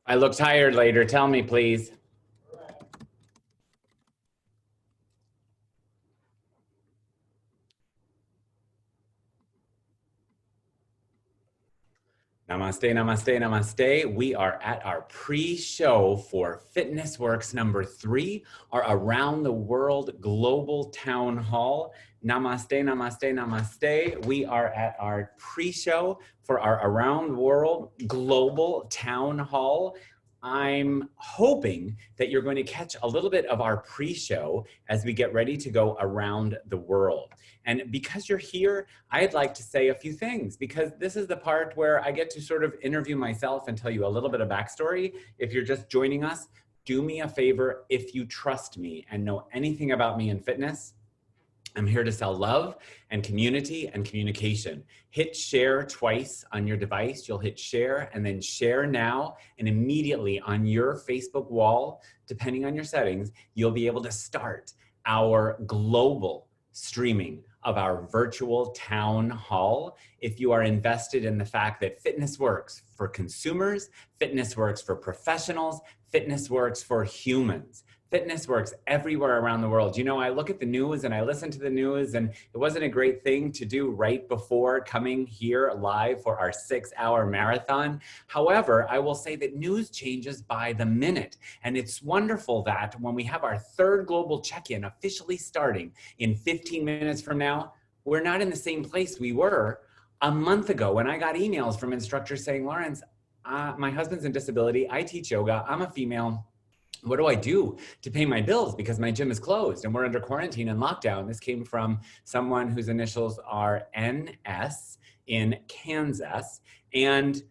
I look tired later. Tell me, please. Namaste, namaste, namaste. We are at our pre-show for Fitness Works number 3, our Around the World Global Town Hall. Namaste, namaste, namaste. We are at our pre-show for our Around the World Global Town Hall. I'm hoping that you're going to catch a little bit of our pre-show as we get ready to go around the world. And because you're here, I'd like to say a few things, because this is the part where I get to sort of interview myself and tell you a little bit of backstory. If you're just joining us, do me a favor. If you trust me and know anything about me in fitness, I'm here to sell love and community and communication. Hit share twice on your device. You'll hit share and then share now, and immediately on your Facebook wall, depending on your settings, you'll be able to start our global streaming of our virtual town hall. If you are invested in the fact that fitness works for consumers, fitness works for professionals, fitness works for humans. Fitness works everywhere around the world. You know, I look at the news and I listen to the news, and it wasn't a great thing to do right before coming here live for our 6-hour marathon. However, I will say that news changes by the minute. And it's wonderful that when we have our 3rd global check-in officially starting in 15 minutes from now, we're not in the same place we were a month ago when I got emails from instructors saying, Lawrence, my husband's in disability, I teach yoga, I'm a female. What do I do to pay my bills because my gym is closed and we're under quarantine and lockdown? This came from someone whose initials are NS in Kansas. And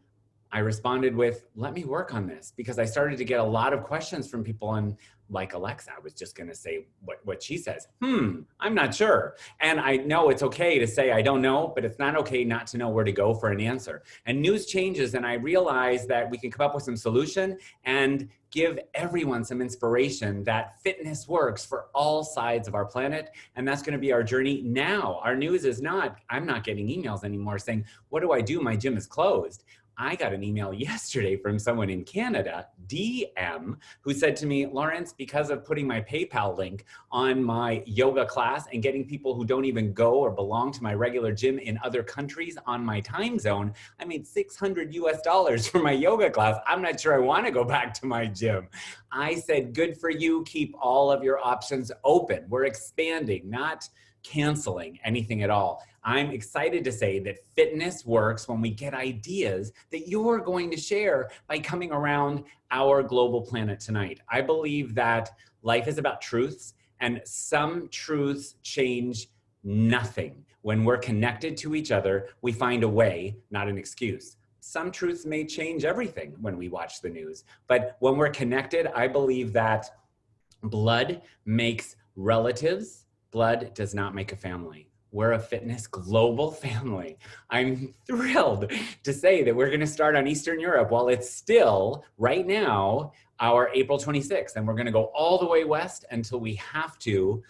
I responded with, let me work on this, because I started to get a lot of questions from people, and like Alexa, I was just going to say what she says. I'm not sure. And I know it's okay to say I don't know, but it's not okay not to know where to go for an answer. And news changes, and I realize that we can come up with some solution and give everyone some inspiration that fitness works for all sides of our planet. And that's going to be our journey now. Our news is not, I'm not getting emails anymore saying, what do I do? My gym is closed. I got an email yesterday from someone in Canada, DM, who said to me, Lawrence, because of putting my PayPal link on my yoga class and getting people who don't even go or belong to my regular gym in other countries on my time zone, I made $600 US for my yoga class. I'm not sure I want to go back to my gym. I said, good for you. Keep all of your options open. We're expanding, not canceling anything at all. I'm excited to say that fitness works when we get ideas that you're going to share by coming around our global planet tonight. I believe that life is about truths, and some truths change nothing. When we're connected to each other, we find a way, not an excuse. Some truths may change everything when we watch the news, but when we're connected, I believe that blood makes relatives. Blood does not make a family. We're a fitness global family. I'm thrilled to say that we're going to start on Eastern Europe while it's still, right now, our April 26th. And we're going to go all the way west until we have to,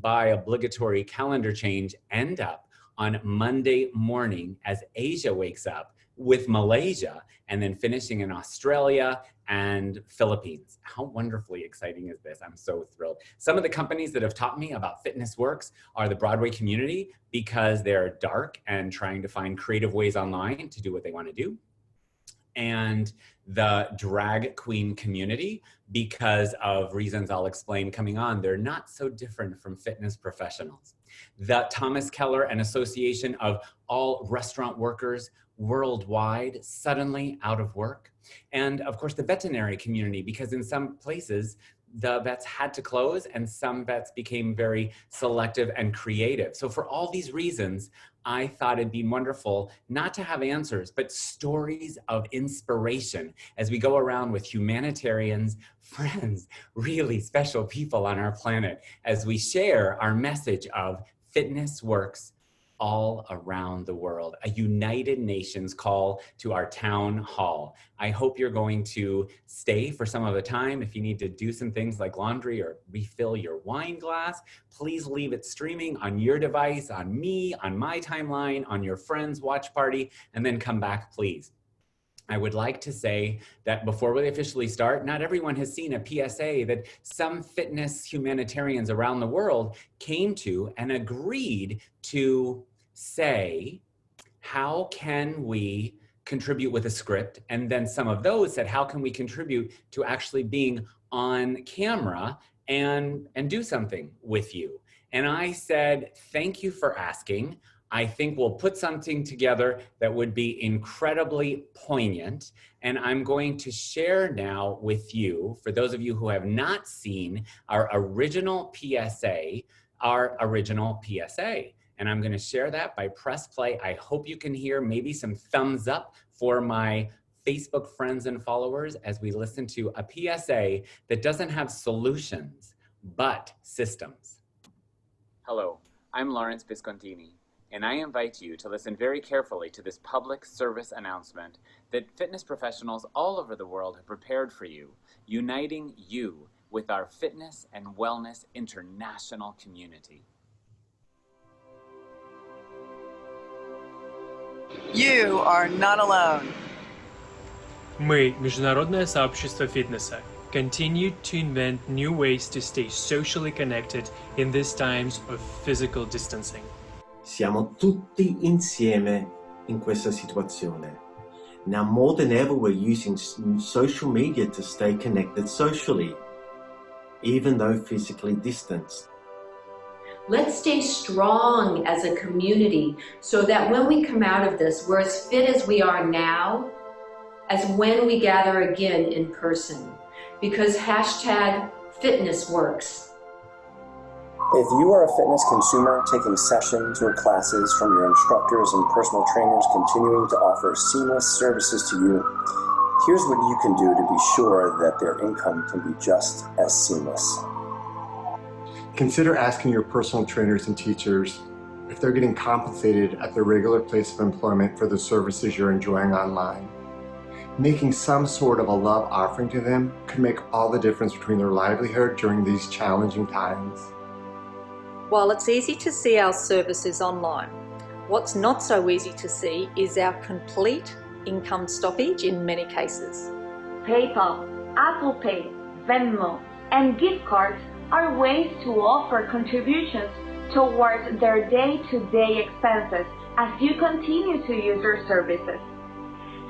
by obligatory calendar change, end up on Monday morning as Asia wakes up with Malaysia, and then finishing in Australia and Philippines. How wonderfully exciting is this? I'm so thrilled. Some of the companies that have taught me about fitness works are the Broadway community, because they're dark and trying to find creative ways online to do what they want to do. And the drag queen community, because of reasons I'll explain coming on, they're not so different from fitness professionals. The Thomas Keller and Association of All Restaurant Workers worldwide, suddenly out of work. And of course, the veterinary community, because in some places, the vets had to close and some vets became very selective and creative. So for all these reasons, I thought it'd be wonderful not to have answers, but stories of inspiration as we go around with humanitarians, friends, really special people on our planet, as we share our message of fitness works all around the world, a United Nations call to our town hall. I hope you're going to stay for some of the time. If you need to do some things like laundry or refill your wine glass, please leave it streaming on your device, on me, on my timeline, on your friend's watch party, and then come back, please. I would like to say that before we officially start, not everyone has seen a PSA that some fitness humanitarians around the world came to and agreed to say, how can we contribute with a script? And then some of those said, how can we contribute to actually being on camera and do something with you? And I said, thank you for asking. I think we'll put something together that would be incredibly poignant. And I'm going to share now with you, for those of you who have not seen our original PSA, And I'm going to share that by press play. I hope you can hear maybe some thumbs up for my Facebook friends and followers as we listen to a PSA that doesn't have solutions, but systems. Hello, I'm Lawrence Viscontini, and I invite you to listen very carefully to this public service announcement that fitness professionals all over the world have prepared for you, uniting you with our fitness and wellness international community. You are not alone. Мы, международное сообщество фитнеса, continue to invent new ways to stay socially connected in these times of physical distancing. Siamo tutti insieme in questa situazione. Now more than ever, we're using social media to stay connected socially, even though physically distanced. Let's stay strong as a community so that when we come out of this, we're as fit as we are now as when we gather again in person. Because #fitness works. If you are a fitness consumer taking sessions or classes from your instructors and personal trainers continuing to offer seamless services to you, here's what you can do to be sure that their income can be just as seamless. Consider asking your personal trainers and teachers if they're getting compensated at their regular place of employment for the services you're enjoying online. Making some sort of a love offering to them could make all the difference between their livelihood during these challenging times. While it's easy to see our services online, what's not so easy to see is our complete income stoppage in many cases. PayPal, Apple Pay, Venmo, and gift cards are ways to offer contributions towards their day-to-day expenses as you continue to use their services.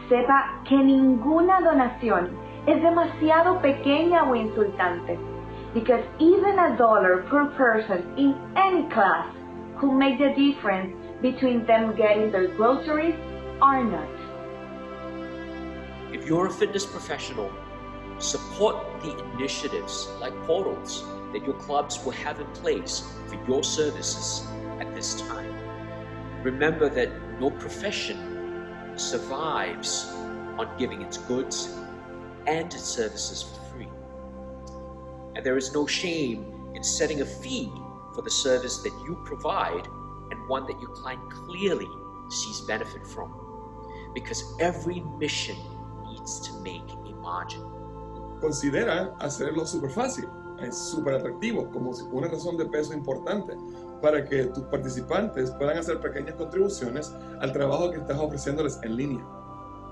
Sepa que ninguna donación es demasiado pequeña o insultante, because even $1 per person in any class could make the difference between them getting their groceries or not. If you're a fitness professional, support the initiatives like portals that your clubs will have in place for your services at this time. Remember that no profession survives on giving its goods and its services for free. And there is no shame in setting a fee for the service that you provide and one that your client clearly sees benefit from. Because every mission needs to make a margin. Considera hacerlo súper fácil. Es súper atractivo, como una razón de peso importante para que tus participantes puedan hacer pequeñas contribuciones al trabajo que estás ofreciéndoles en línea.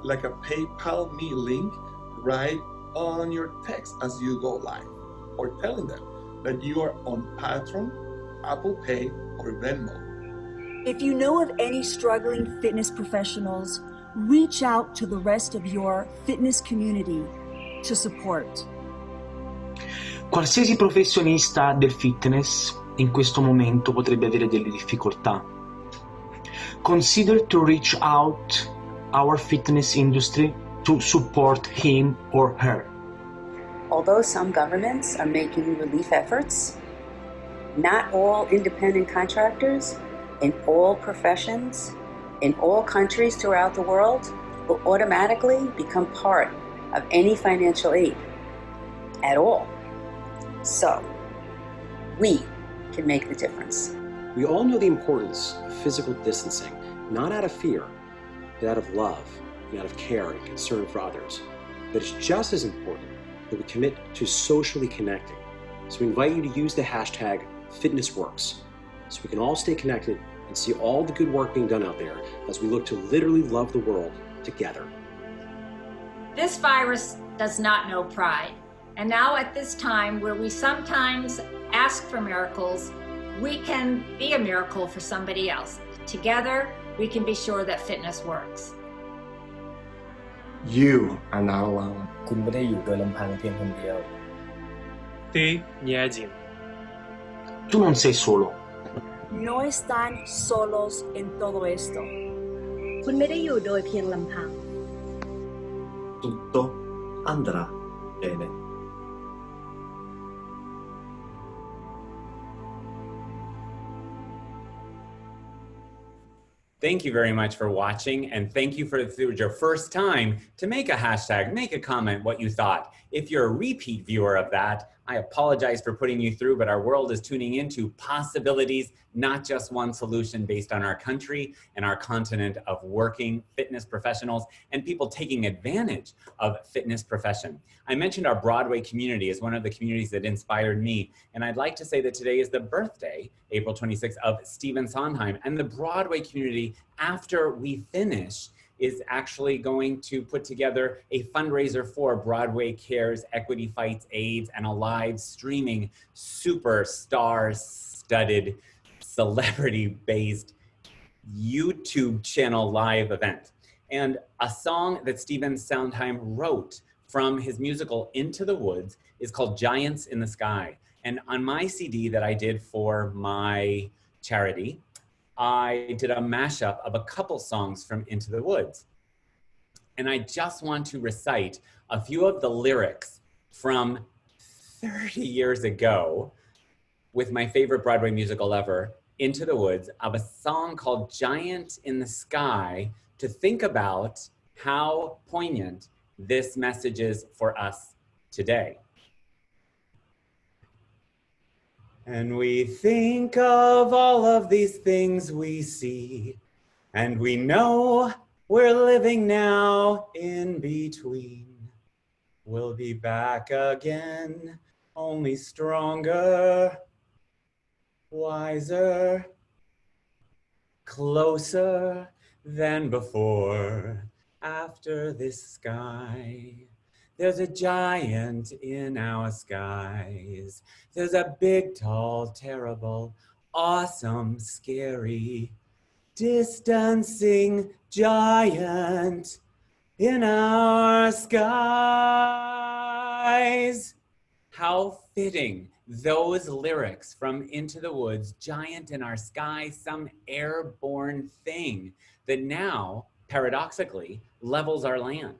Like a PayPal me link right on your text as you go live, or telling them that you are on Patreon, Apple Pay, or Venmo. If you know of any struggling fitness professionals, reach out to the rest of your fitness community to support. Qualsiasi professionista del fitness in questo momento potrebbe avere delle difficoltà. Consider to reach out our fitness industry to support him or her. Although some governments are making relief efforts, not all independent contractors in all professions, in all countries throughout the world, will automatically become part of any financial aid at all. So, we can make the difference. We all know the importance of physical distancing, not out of fear, but out of love, and out of care and concern for others. But it's just as important that we commit to socially connecting. So we invite you to use the hashtag #FitnessWorks so we can all stay connected and see all the good work being done out there as we look to literally love the world together. This virus does not know pride. And now at this time where we sometimes ask for miracles, we can be a miracle for somebody else. Together, we can be sure that fitness works. You are not alone. คุณไม่ได้อยู่โดยลำพังเพียงคนเดียว Ты не один. Tu non sei solo. No están solos en todo esto. คุณไม่ได้อยู่โดยเพียงลำพัง Tutto andrà bene. Thank you very much for watching, and thank you for your first time to make a hashtag, make a comment what you thought. If you're a repeat viewer of that, I apologize for putting you through, but our world is tuning into possibilities, not just one solution based on our country and our continent of working fitness professionals and people taking advantage of fitness profession. I mentioned our Broadway community as one of the communities that inspired me, and I'd like to say that today is the birthday, April 26th, of Stephen Sondheim, and the Broadway community, after we finish, is actually going to put together a fundraiser for Broadway Cares, Equity Fights AIDS, and a live streaming superstar-studded, celebrity-based YouTube channel live event. And a song that Stephen Sondheim wrote from his musical Into the Woods is called Giants in the Sky. And on my CD that I did for my charity, I did a mashup of a couple songs from Into the Woods. And I just want to recite a few of the lyrics from 30 years ago with my favorite Broadway musical ever, Into the Woods, of a song called Giant in the Sky, to think about how poignant this message is for us today. And we think of all of these things we see, and we know we're living now in between. We'll be back again, only stronger, wiser, closer than before. After this sky, there's a giant in our skies. There's a big, tall, terrible, awesome, scary, distancing giant in our skies. How fitting those lyrics from Into the Woods, giant in our sky, some airborne thing that now, paradoxically, levels our land.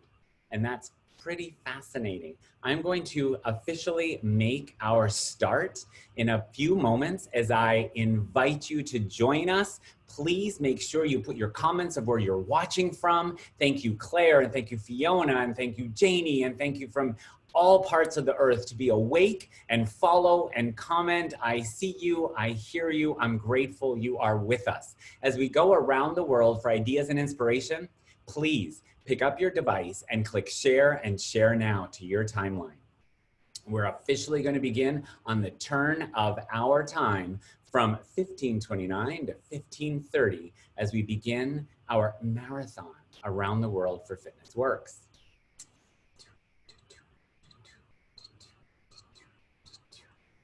And that's pretty fascinating. I'm going to officially make our start in a few moments as I invite you to join us. Please make sure you put your comments of where you're watching from. Thank you, Claire, and thank you, Fiona, and thank you, Janie, and thank you from all parts of the earth to be awake and follow and comment. I see you, I hear you, I'm grateful you are with us. As we go around the world for ideas and inspiration, please pick up your device and click share and share now to your timeline. We're officially going to begin on the turn of our time from 1529 to 1530 as we begin our marathon around the world for Fitness Works.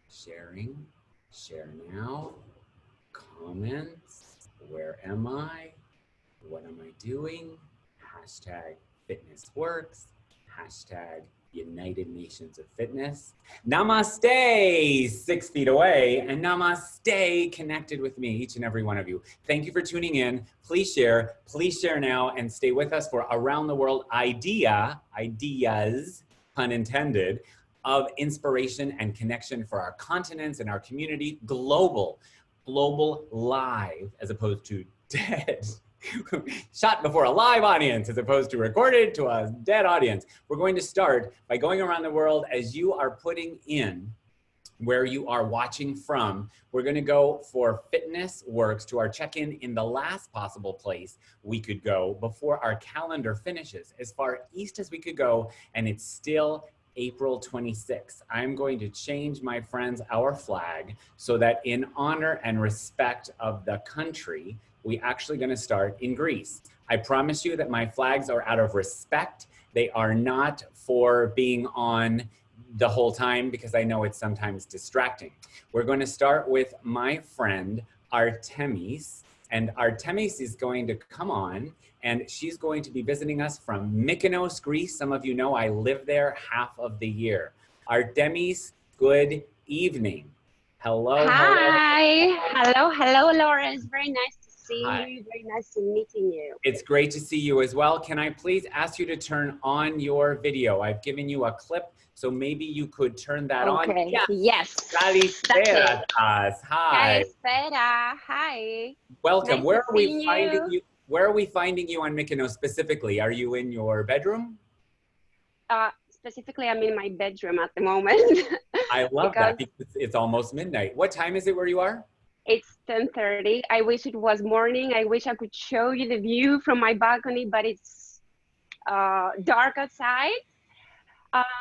Sharing, share now, comments, where am I, what am I doing, hashtag Fitness Works, hashtag United Nations of Fitness, namaste 6 feet away, and namaste connected with me, each and every one of you. Thank you for tuning in. Please share now, and stay with us for Around the World ideas, pun intended, of inspiration and connection for our continents and our community, global live as opposed to dead. Shot before a live audience as opposed to recorded to a dead audience. We're going to start by going around the world as you are putting in where you are watching from. We're going to go for Fitness Works to our check-in in the last possible place we could go before our calendar finishes, as far east as we could go, and it's still April 26th. I'm going to change, my friends, our flag so that in honor and respect of the country, we're actually going to start in Greece. I promise you that my flags are out of respect. They are not for being on the whole time because I know it's sometimes distracting. We're going to start with my friend Artemis, and Artemis is going to come on and she's going to be visiting us from Mykonos, Greece. Some of you know I live there half of the year. Artemis, good evening. Hello, Hi. Hello, Lawrence. Very nice to see Hi. you. Very nice to meeting you. It's great to see you as well. Can I please ask you to turn on your video? I've given you a clip, so maybe you could turn that on. Okay. Yes. Kalispera. Hi. Kalispera. Hi. Welcome. Nice Where to are we see finding you. you? Where are we finding you on Mykonos specifically? Are you in your bedroom? Specifically, I'm in my bedroom at the moment. I love that because because it's almost midnight. What time is it where you are? it's 10:30. I wish it was morning. I wish I could show you the view from my balcony, but it's dark outside.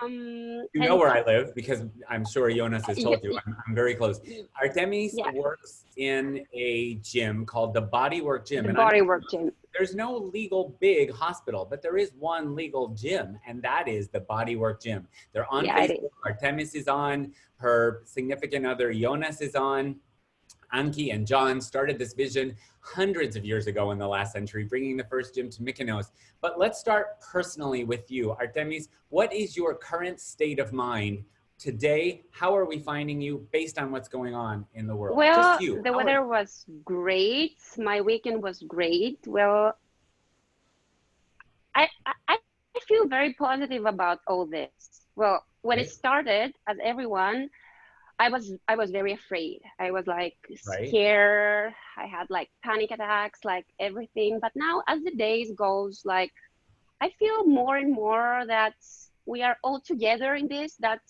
You know where I live because I'm sure Jonas has told you. I'm very close. Artemis works in a gym called the Bodywork Gym. The Bodywork Gym. There's no legal big hospital, but there is one legal gym, and that is the Bodywork Gym. They're on Facebook. Artemis is on. Her significant other, Jonas, is on. Anki and John started this vision hundreds of years ago in the last century, bringing the first gym to Mykonos. But let's start personally with you. Artemis, what is your current state of mind today? How are we finding you based on what's going on in the world? Well, just you. the weather was great. My weekend was great. Well, I feel very positive about all this. Well, when it started, as everyone, I was very afraid. I was like scared. I had like panic attacks, like everything. But now as the days goes, like I feel more and more that we are all together in this, that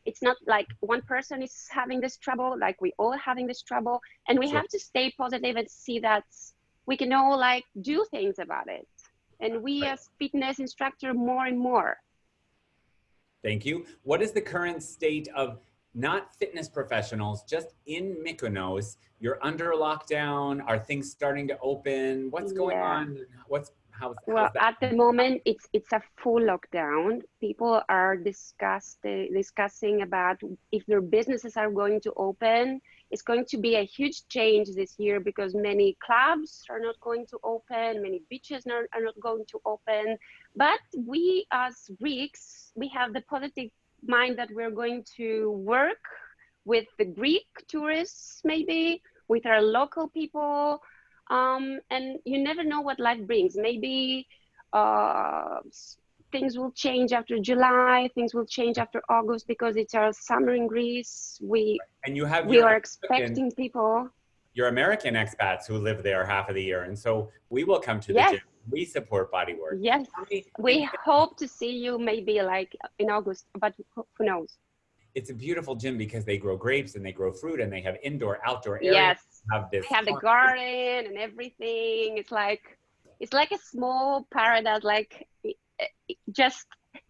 it's not like one person is having this trouble, like we all having this trouble. And we have to stay positive and see that we can all like do things about it. And we as fitness instructor more and more. Thank you. What is the current state of not fitness professionals, just in Mykonos? You're under lockdown. Are things starting to open? What's going on? How's Well, that? at the moment, it's a full lockdown. People are discussing about if their businesses are going to open. It's going to be a huge change this year because many clubs are not going to open, many beaches are not going to open. But we as Greeks, we have the positive mind that we're going to work with the Greek tourists, maybe with our local people, and you never know what life brings. Maybe things will change after July, things will change after August because it's our summer in Greece. We are expecting people. Your American expats who live there half of the year, and so we will come to the gym. We support Bodywork. Yes, we hope to see you maybe like in August, but who knows? It's a beautiful gym because they grow grapes and they grow fruit and they have indoor, outdoor areas. Yes, They have the garden and everything. It's like a small paradise, like just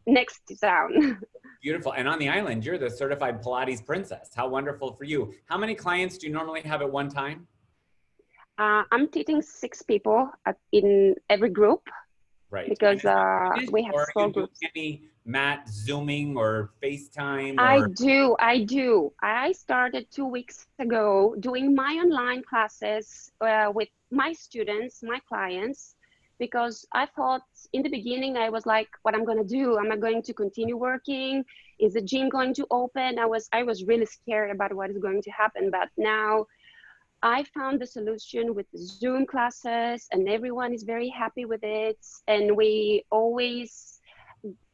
next to town. Beautiful. And on the island, you're the certified Pilates princess. How wonderful for you. How many clients do you normally have at one time? I'm teaching 6 people in every group. Right. Because we have small groups. Any mat Zooming or FaceTime? I do. I started 2 weeks ago doing my online classes with my students, my clients, because I thought in the beginning, I was like, what I'm going to do? Am I going to continue working? Is the gym going to open? I was really scared about what is going to happen. But now I found the solution with the Zoom classes and everyone is very happy with it. And we always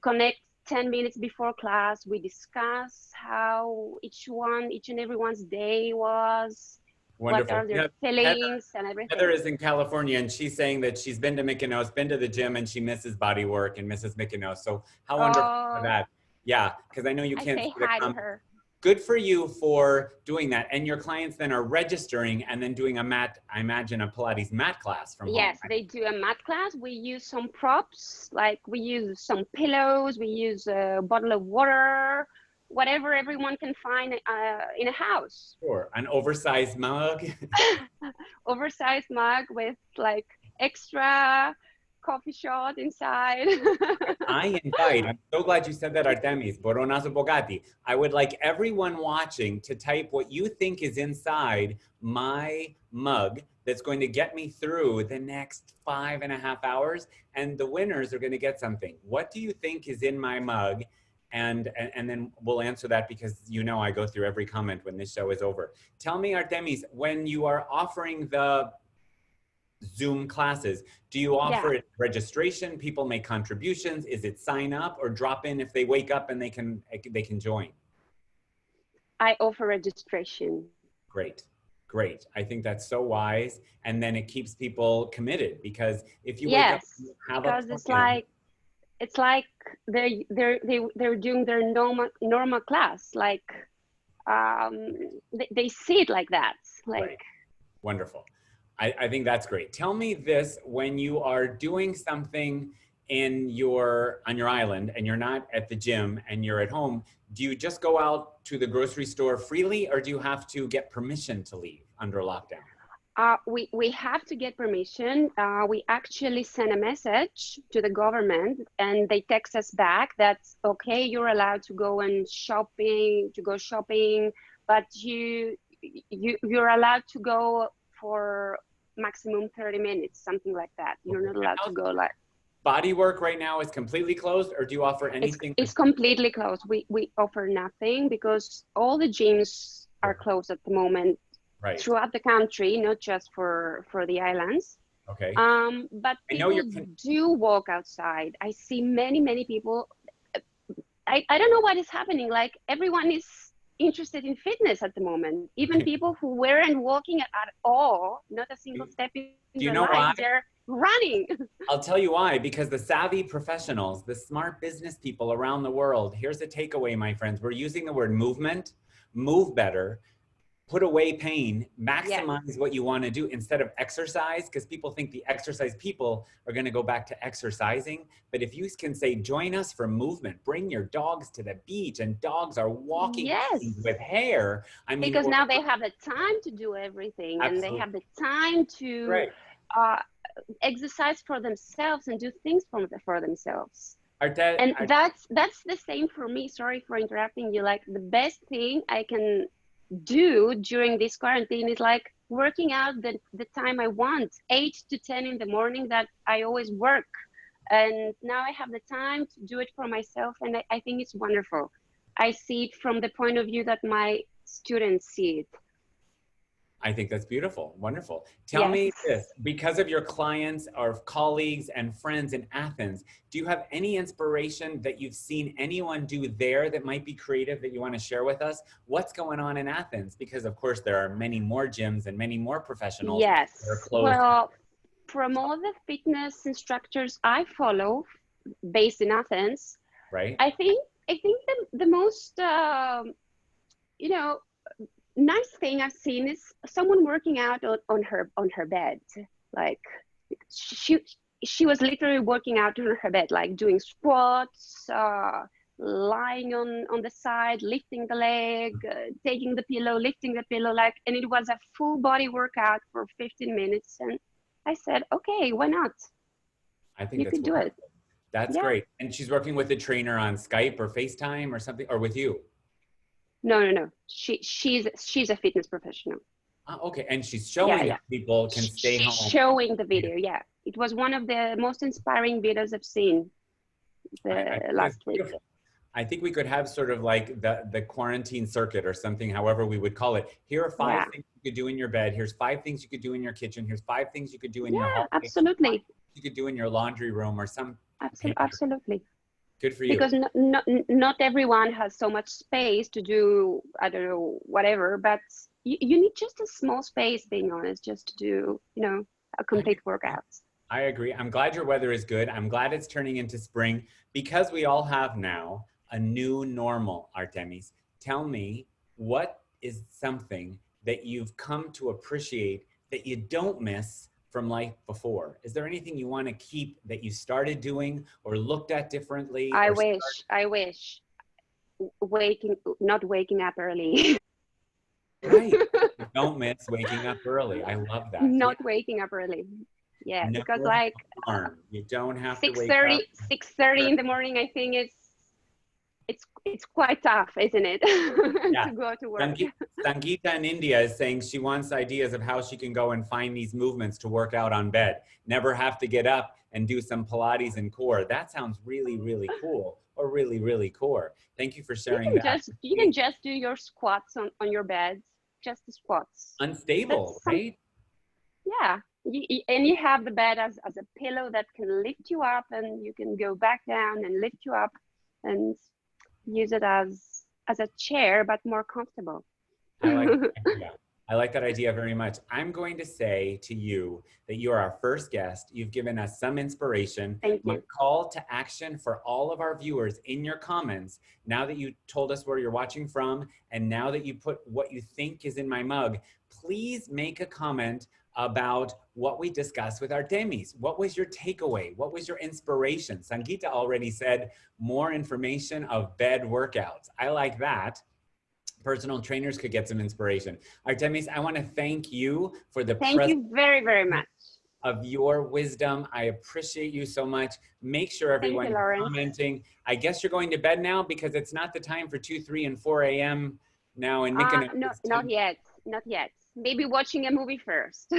connect 10 minutes before class. We discuss how each and everyone's day was. Wonderful. What are their feelings and everything. Heather is in California and she's saying that she's been to Mykonos, been to the gym, and she misses Bodywork and misses Mykonos. So how wonderful for that. Yeah, because I know you can't say hi to her. Good for you for doing that. And your clients then are registering and then doing a mat, I imagine a Pilates mat class from home. Yes, they do a mat class. We use some props, like we use some pillows, we use a bottle of water, whatever everyone can find in a house. Sure, an oversized mug. Oversized mug with like extra coffee shot inside. I invite, I'm so glad you said that, Artemis, Boronazo Bogati. I would like everyone watching to type what you think is inside my mug that's going to get me through the next 5.5 hours. And the winners are going to get something. What do you think is in my mug? And then we'll answer that because you know I go through every comment when this show is over. Tell me, Artemis, when you are offering the Zoom classes, do you offer it registration? People make contributions. Is it sign up or drop in if they wake up and they can join? I offer registration. Great, great. I think that's so wise, and then it keeps people committed because if you wake up and have because it's like they're doing their normal class, like they see it like that, like. Right. Wonderful. I think that's great. Tell me this, when you are doing something on your island and you're not at the gym and you're at home, do you just go out to the grocery store freely or do you have to get permission to leave under lockdown? We have to get permission. We actually send a message to the government and they text us back that, okay, you're allowed to go shopping, but you're allowed to go for maximum 30 minutes, something like that. You're not allowed to go like. Body work right now is completely closed, or do you offer anything? It's completely closed. We offer nothing because all the gyms are closed at the moment throughout the country, not just for the islands. Okay. But people do walk outside. I see many people. I don't know what is happening. Like everyone is interested in fitness at the moment. Even people who weren't walking at all, not a single step in their lives, they're running. I'll tell you why, because the savvy professionals, the smart business people around the world, here's a takeaway, my friends. We're using the word movement, move better, put away pain, maximize what you want to do instead of exercise, because people think the exercise people are going to go back to exercising. But if you can say, join us for movement, bring your dogs to the beach, and dogs are walking with hair. I mean, because now they have the time to do everything. Absolutely. And they have the time to exercise for themselves and do things for themselves. That's the same for me. Sorry for interrupting you. Like the best thing I can do during this quarantine is like working out the time I want, 8 to 10 in the morning that I always work. And now I have the time to do it for myself. And I think it's wonderful. I see it from the point of view that my students see it. I think that's beautiful. Wonderful. Tell me this, because of your clients or colleagues and friends in Athens, do you have any inspiration that you've seen anyone do there that might be creative that you want to share with us? What's going on in Athens? Because of course there are many more gyms and many more professionals that are closed. Well, from all the fitness instructors I follow based in Athens, I think the most, nice thing I've seen is someone working out on her bed. Like she was literally working out on her bed, like doing squats, lying on the side, lifting the leg, taking the pillow, lifting the pillow, and it was a full body workout for 15 minutes. And I said, okay, why not? I think you could do it. That's great. And she's working with a trainer on Skype or FaceTime or something, or with you? No. She's a fitness professional. Okay, and she's showing that people can stay home. She's showing the video, It was one of the most inspiring videos I've seen last week. I think we could have sort of like the quarantine circuit or something, however we would call it. Here are 5 things you could do in your bed. Here's 5 things you could do in your kitchen. Here's 5 things you could do in your home. Absolutely. You could do in your laundry room or some. Absolutely. Good for you. Because not everyone has so much space to do, I don't know, whatever, but you need just a small space, being honest, just to do, a complete workout. I agree. I'm glad your weather is good. I'm glad it's turning into spring because we all have now a new normal, Artemis. Tell me, what is something that you've come to appreciate that you don't miss from life before? Is there anything you want to keep that you started doing or looked at differently? I wish. not waking up early. Right. Don't miss waking up early. I love that. Not waking up early. Yeah, Never because like alarm. You don't have to wake 6:30 up. 6:30 in the morning, I think it's quite tough, isn't it? Yeah. To go to work. Sangeeta in India is saying she wants ideas of how she can go and find these movements to work out on bed. Never have to get up and do some Pilates and core. That sounds really, really cool, or really, really core. Thank you for sharing that. You can just do your squats on your bed, just the squats. Unstable, right? Yeah, and you have the bed as a pillow that can lift you up, and you can go back down and lift you up, and use it as a chair, but more comfortable. I like that idea. I like that idea very much. I'm going to say to you that you are our first guest. You've given us some inspiration. Thank you. My call to action for all of our viewers in your comments, now that you told us where you're watching from, and now that you put what you think is in my mug, please make a comment about what we discussed with our Artemis. What was your takeaway? What was your inspiration? Sangeeta already said more information of bed workouts. I like that. Personal trainers could get some inspiration. Artemis, I want to thank you for the Thank you very, very much. Of your wisdom. I appreciate you so much. Make sure everyone is commenting. I guess you're going to bed now because it's not the time for 2, 3, and 4 a.m. now in Mykonos. No, not yet. Not yet. Maybe watching a movie first.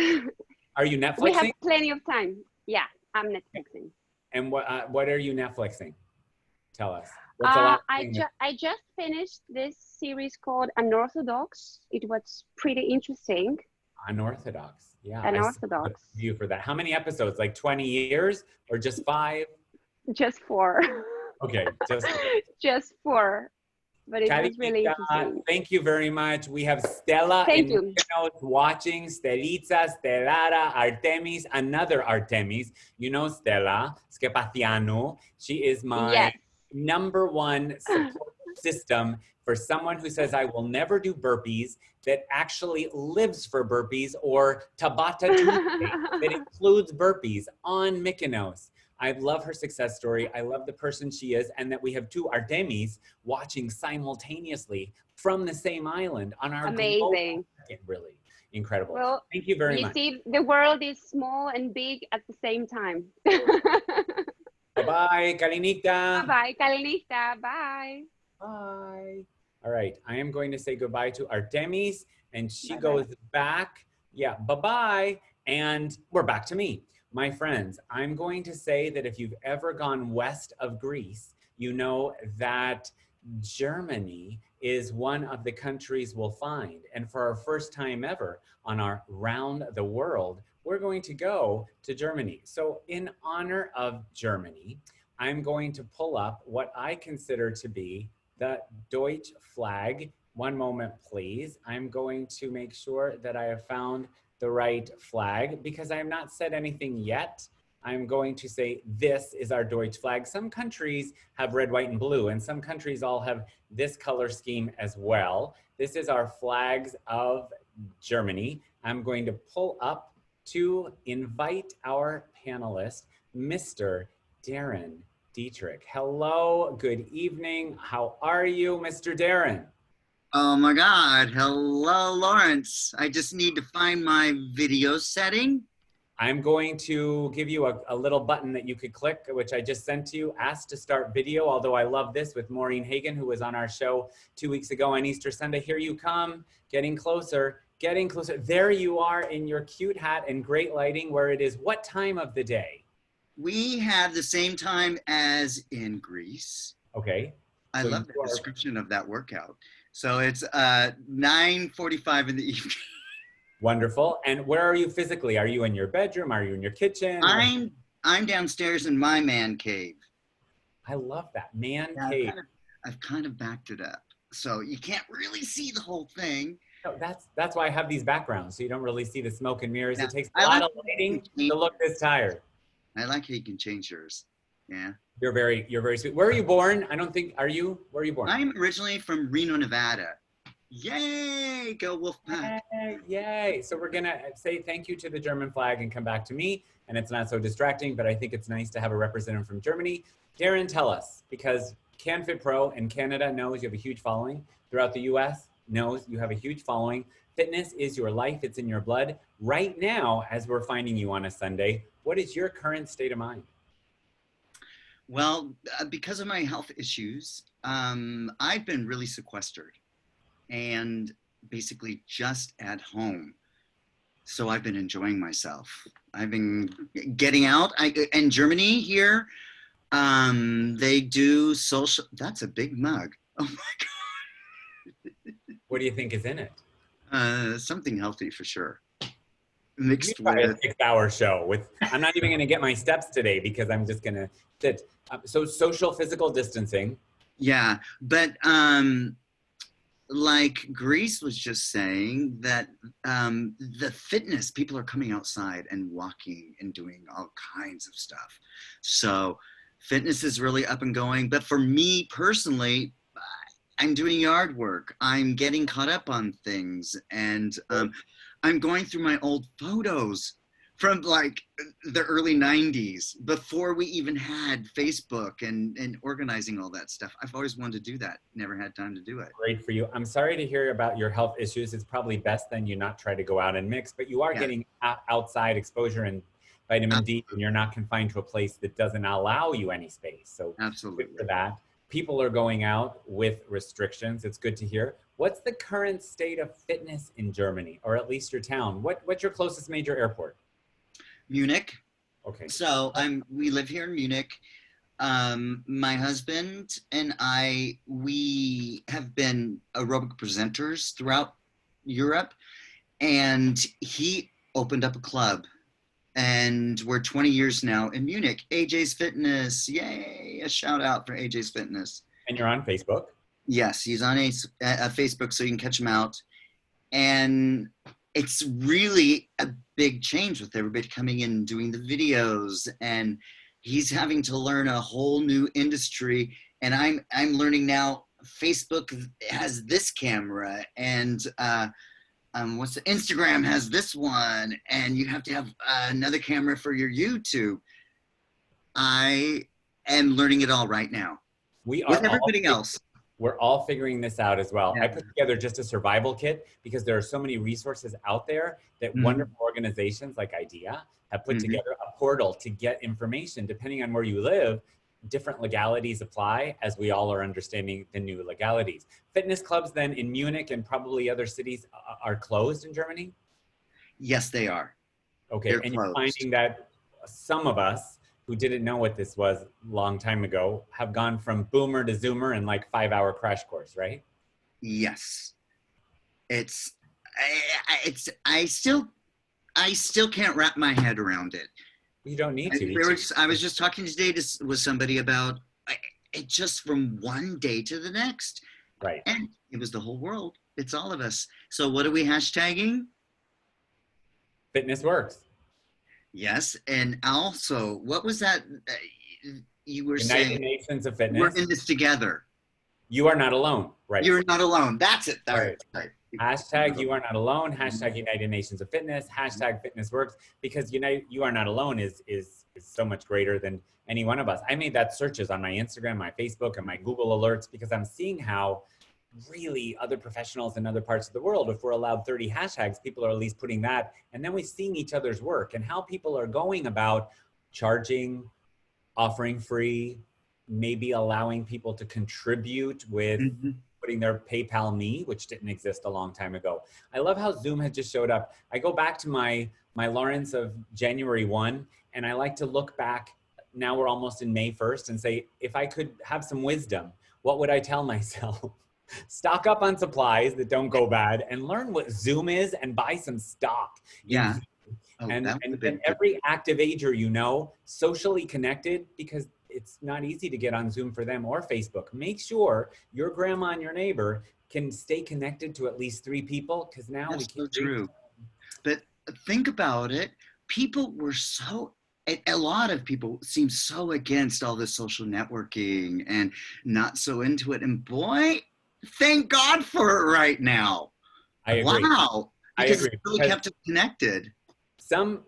Are you Netflixing? We have plenty of time. Yeah, I'm Netflixing. And what are you Netflixing? Tell us. What's the last thing I just finished this series called Unorthodox. It was pretty interesting. Unorthodox. Yeah. Unorthodox. View for that. How many episodes? Like 20 years or just 5? Just 4. Okay, just 4. But it was really interesting. Thank you very much. We have Stella watching, Stelitza, Stellara, Artemis, another Artemis. You know Stella Skepacianu. She is my #1 support system for someone who says I will never do burpees, that actually lives for burpees, or Tabata Tuesday that includes burpees on Mykonos. I love her success story. I love the person she is, and that we have 2 Artemis watching simultaneously from the same island on our amazing, really incredible. Well, thank you very much. You see, the world is small and big at the same time. Bye-bye, Kalinikta. Bye-bye, Kalinikta. Bye. Bye. All right, I am going to say goodbye to Artemis, and she goes back. Yeah, bye-bye. And we're back to me. My friends, I'm going to say that if you've ever gone west of Greece, you know that Germany is one of the countries we'll find. And for our first time ever on our Round the World, we're going to go to Germany. So in honor of Germany, I'm going to pull up what I consider to be the Deutsch flag. One moment, please. I'm going to make sure that I have found the right flag, because I have not said anything yet. I'm going to say this is our Deutsch flag. Some countries have red, white, and blue, and some countries all have this color scheme as well. This is our flags of Germany. I'm going to pull up to invite our panelist, Mr. Darren Dietrich. Hello, good evening. How are you, Mr. Darren? Oh my God, hello, Lawrence. I just need to find my video setting. I'm going to give you a little button that you could click, which I just sent to you, ask to start video, although I love this with Maureen Hagan, who was on our show 2 weeks ago on Easter Sunday. Here you come, getting closer, getting closer. There you are in your cute hat and great lighting, where it is what time of the day? We have the same time as in Greece. Okay. I love the description of that workout. So it's 9:45 in the evening. Wonderful. And where are you physically? Are you in your bedroom? Are you in your kitchen? I'm downstairs in my man cave. I love that, man cave. I've kind of backed it up, so you can't really see the whole thing. No, that's why I have these backgrounds, so you don't really see the smoke and mirrors. It takes a lot of lighting to look this tired. I like how you can change yours. Yeah. You're very sweet. Where are you born? I don't think, where are you born? I'm originally from Reno, Nevada. Yay, go Wolfpack. Yay. So we're gonna say thank you to the German flag and come back to me. And it's not so distracting, but I think it's nice to have a representative from Germany. Darren, tell us, because CanFit Pro in Canada knows you have a huge following. Throughout the US knows you have a huge following. Fitness is your life. It's in your blood. Right now, as we're finding you on a Sunday, what is your current state of mind? Well, because of my health issues, I've been really sequestered and basically just at home. So I've been enjoying myself. I've been getting out. In Germany here, they do social. That's a big mug. Oh my God. What do you think is in it? Something healthy for sure. Mixed You try with a 6-hour show with, I'm not even going to get my steps today because I'm just going to sit. So social physical distancing. Yeah, but like Greece was just saying that the fitness, people are coming outside and walking and doing all kinds of stuff. So fitness is really up and going. But for me personally, I'm doing yard work. I'm getting caught up on things. And I'm going through my old photos from like the early 90s, before we even had Facebook and organizing all that stuff. I've always wanted to do that. Never had time to do it. Great for you. I'm sorry to hear about your health issues. It's probably best then you not try to go out and mix, but you are getting outside exposure and vitamin D, and you're not confined to a place that doesn't allow you any space. So absolutely good for that. People are going out with restrictions. It's good to hear. What's the current state of fitness in Germany, or at least your town? What's your closest major airport? Munich. Okay. So we live here in Munich. My husband and I, we have been aerobic presenters throughout Europe, and he opened up a club, and we're 20 years now in Munich. AJ's Fitness, yay! A shout out for AJ's Fitness. And you're on Facebook? Yes, he's on Facebook, so you can catch him out. And it's really a big change with everybody coming in and doing the videos, and he's having to learn a whole new industry. And I'm learning now Facebook has this camera, and Instagram has this one, and you have to have another camera for your YouTube. I am learning it all right now. We are with everybody else. We're all figuring this as well. Yeah. I put together just a survival kit because there are so many resources out there that wonderful organizations like IDEA have put together a portal to get information. Depending on where you live, different legalities apply, as we all are understanding the new legalities. Fitness clubs then in Munich and probably other cities are closed in Germany? Yes, they are. Okay, They're and closed. You're finding that some of us who didn't know what this was a long time ago have gone from boomer to zoomer in like 5-hour crash course, right? Yes. I still can't wrap my head around it. You don't need to. I was just talking today with somebody about it, just from one day to the next. Right. And it was the whole world. It's all of us. So what are we hashtagging? Fitness works. Yes. And also, what was that you were United saying? Nations of Fitness. We're in this together. You are not alone. Right. You're not alone. That's it. All right. Hashtag you are not alone. Hashtag United Nations of Fitness. Hashtag Fitness Works. Because you are not alone is so much greater than any one of us. I made that searches on my Instagram, my Facebook, and my Google alerts because I'm seeing how really other professionals in other parts of the world, if we're allowed 30 hashtags, people are at least putting that. And then we're seeing each other's work and how people are going about charging, offering free, maybe allowing people to contribute with putting their PayPal me, which didn't exist a long time ago. I love how Zoom had just showed up. I go back to my Lawrence of January 1, and I like to look back, now we're almost in May 1st, and say, if I could have some wisdom, what would I tell myself? Stock up on supplies that don't go bad and learn what Zoom is and buy some stock. Yeah. And every active ager, socially connected, because it's not easy to get on Zoom for them or Facebook. Make sure your grandma and your neighbor can stay connected to at least 3 people, because now we can. That's so true. But think about it. People were a lot of people seem so against all this social networking and not so into it. And boy, thank God for it right now. I agree. Wow. Because it really kept us connected. Some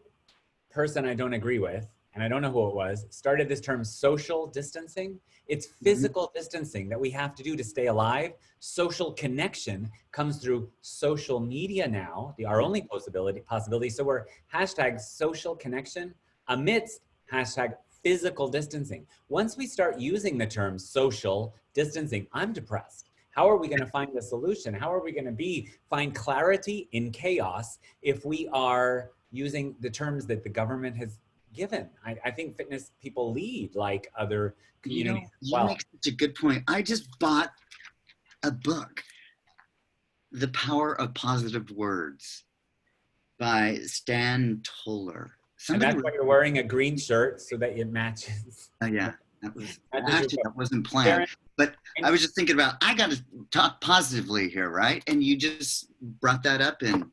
person I don't agree with, and I don't know who it was, started this term social distancing. It's physical distancing that we have to do to stay alive. Social connection comes through social media now, our only possibility. So we're hashtag social connection amidst hashtag physical distancing. Once we start using the term social distancing, I'm depressed. How are we going to find the solution? How are we going to find clarity in chaos if we are using the terms that the government has given? I think fitness people lead like other communities as well. You make such a good point. I just bought a book, The Power of Positive Words by Stan Toller. And that's why you're wearing a green shirt so that it matches. Oh yeah, that wasn't planned. But I was just thinking about, I got to talk positively here, right? And you just brought that up and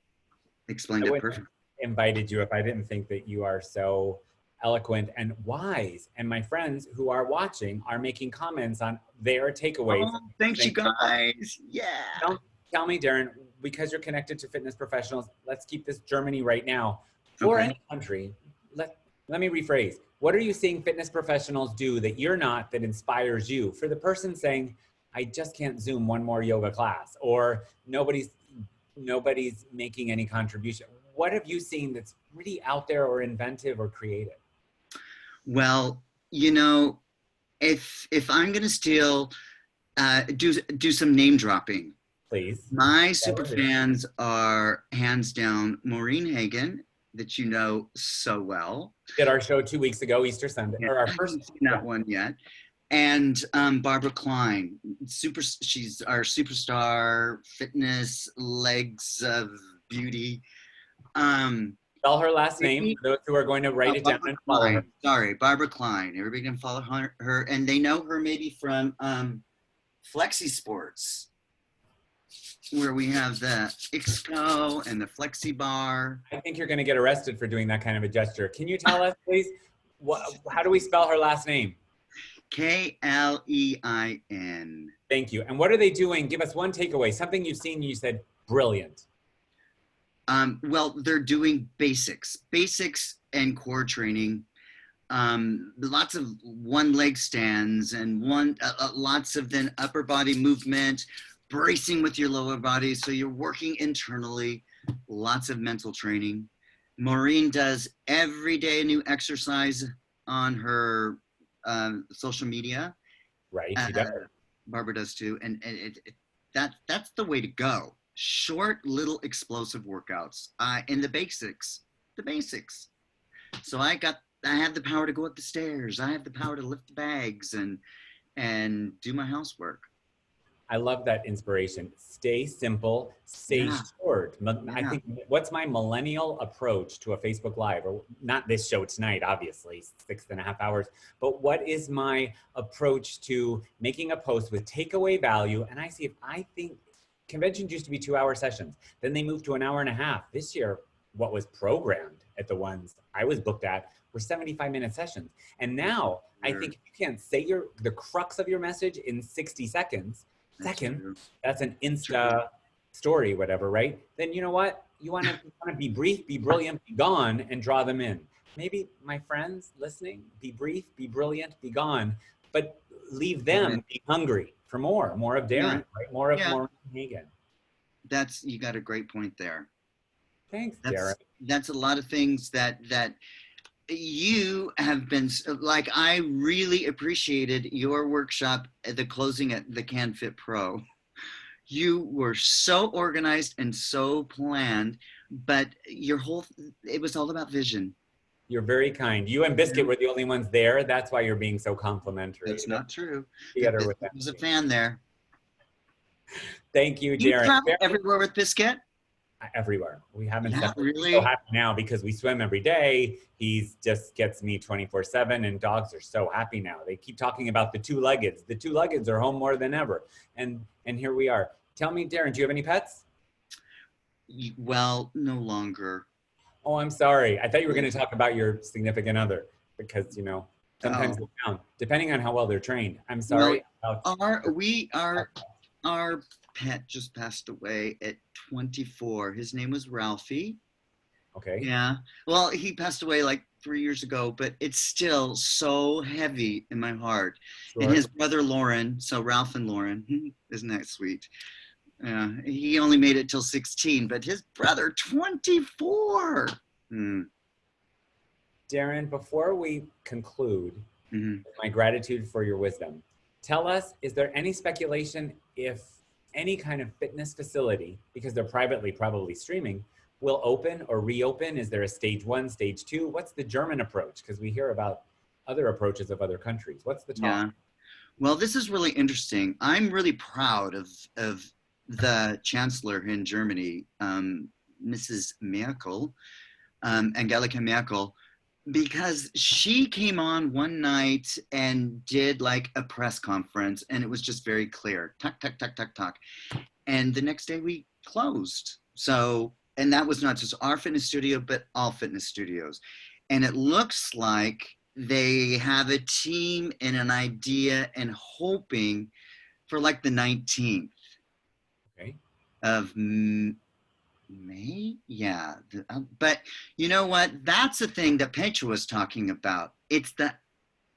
explained it perfectly. Invited you if I didn't think that you are so eloquent and wise. And my friends who are watching are making comments on their takeaways. Oh, thanks you guys. Yeah. Tell me, Darren, because you're connected to fitness professionals, let's keep this Germany right now. For any country, let me rephrase. What are you seeing fitness professionals do that you're not, that inspires you? For the person saying, I just can't Zoom one more yoga class, or nobody's making any contribution. What have you seen that's really out there or inventive or creative? Well, you know, if I'm going to still do some name dropping, please. My super fans are hands down Maureen Hagen, that you know so well. Did our show 2 weeks ago, Easter Sunday, or our first. I haven't seen that one yet. And Barbara Klein, she's our superstar fitness legs of beauty. Spell her last name for those who are going to write it down and follow her. Sorry, Barbara Klein. Everybody can follow her, and they know her maybe from Flexi Sports, where we have the Ixco and the Flexi Bar. I think you're going to get arrested for doing that kind of a gesture. Can you tell us, please, how do we spell her last name? Klein. Thank you. And what are they doing? Give us one takeaway, something you've seen and you said, brilliant. Well, they're doing basics and core training. Lots of one leg stands and lots of then upper body movement, bracing with your lower body. So you're working internally, lots of mental training. Maureen does every day a new exercise on her social media. Right, she does. Barbara does too. And that's the way to go. Short, little explosive workouts and the basics. So I have the power to go up the stairs. I have the power to lift the bags and do my housework. I love that inspiration. Stay simple, stay short. I think, what's my millennial approach to a Facebook Live? Or not this show tonight, obviously, 6.5 hours. But what is my approach to making a post with takeaway value? And I think conventions used to be 2-hour sessions. Then they moved to an hour and a half. This year, what was programmed at the ones I was booked at were 75-minute sessions. And now I think if you can't say the crux of your message in 60 seconds, that's an Insta story, whatever, right? Then you know what? You want to be brief, be brilliant, be gone, and draw them in. Maybe my friends listening, be brief, be brilliant, be gone, but leave them be hungry for more of Darren, right? More of Maureen Hagen. You got a great point there. Thanks, Darren. That's a lot of things that you have been, like, I really appreciated your workshop at the closing at the CanFit Pro. You were so organized and so planned, but it was all about vision. You're very kind. You and Biscuit were the only ones there. That's why you're being so complimentary. That's not true. There's a fan there. Thank you, Darren. You travel everywhere with Biscuit? Everywhere. We haven't really. So happy now because we swim every day. He just gets me 24/7, and dogs are so happy now. They keep talking about the two-leggeds. The two-leggeds are home more than ever, and here we are. Tell me, Darren, do you have any pets? Well, no longer. Oh, I'm sorry. I thought you were going to talk about your significant other because sometimes they count depending on how well they're trained. I'm sorry. Our pet just passed away at 24. His name was Ralphie. Okay. Yeah. Well, he passed away like 3 years ago, but it's still so heavy in my heart. Sure. And his brother Lauren, so Ralph and Lauren, isn't that sweet? He only made it till 16, but his brother 24. Darren, before we conclude, my gratitude for your wisdom, tell us, is there any speculation if any kind of fitness facility, because they're privately probably streaming, will open or reopen? Is there a stage 1, stage 2? What's the German approach? Because we hear about other approaches of other countries. What's the talk? Yeah. Well, this is really interesting. I'm really proud of the chancellor in Germany, Mrs. Merkel, Angela Merkel, because she came on one night and did like a press conference, and it was just very clear, tuck, tuck, tuck, tuck, tuck. And the next day we closed. So, and that was not just our fitness studio, but all fitness studios. And it looks like they have a team and an idea and hoping for like the 19th of May. Yeah. But you know what? That's the thing that Petra was talking about. It's the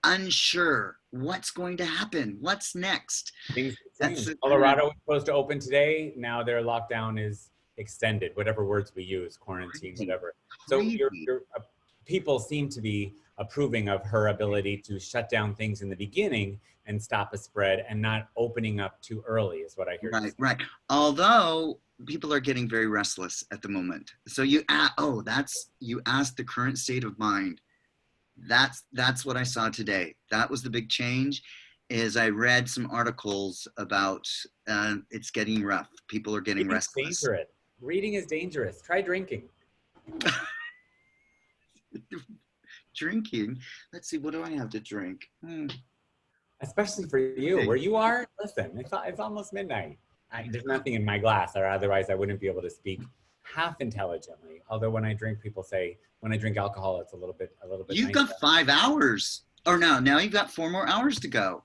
unsure. What's going to happen? What's next? Things change. Colorado was supposed to open today. Now their lockdown is extended, whatever words we use, quarantine, whatever. So your people seem to be approving of her ability to shut down things in the beginning and stop a spread and not opening up too early is what I hear. Right. Although people are getting very restless at the moment. So you asked the current state of mind. That's what I saw today. That was the big change. Is I read some articles about it's getting rough. People are getting restless. Dangerous. Reading is dangerous. Try drinking. Drinking? Let's see, what do I have to drink? Especially for you, where you are, listen, it's almost midnight. There's nothing in my glass, or otherwise I wouldn't be able to speak half intelligently. Although when I drink, people say, when I drink alcohol, it's a little bit You've got 5 hours. Or no, now you've got 4 more hours to go.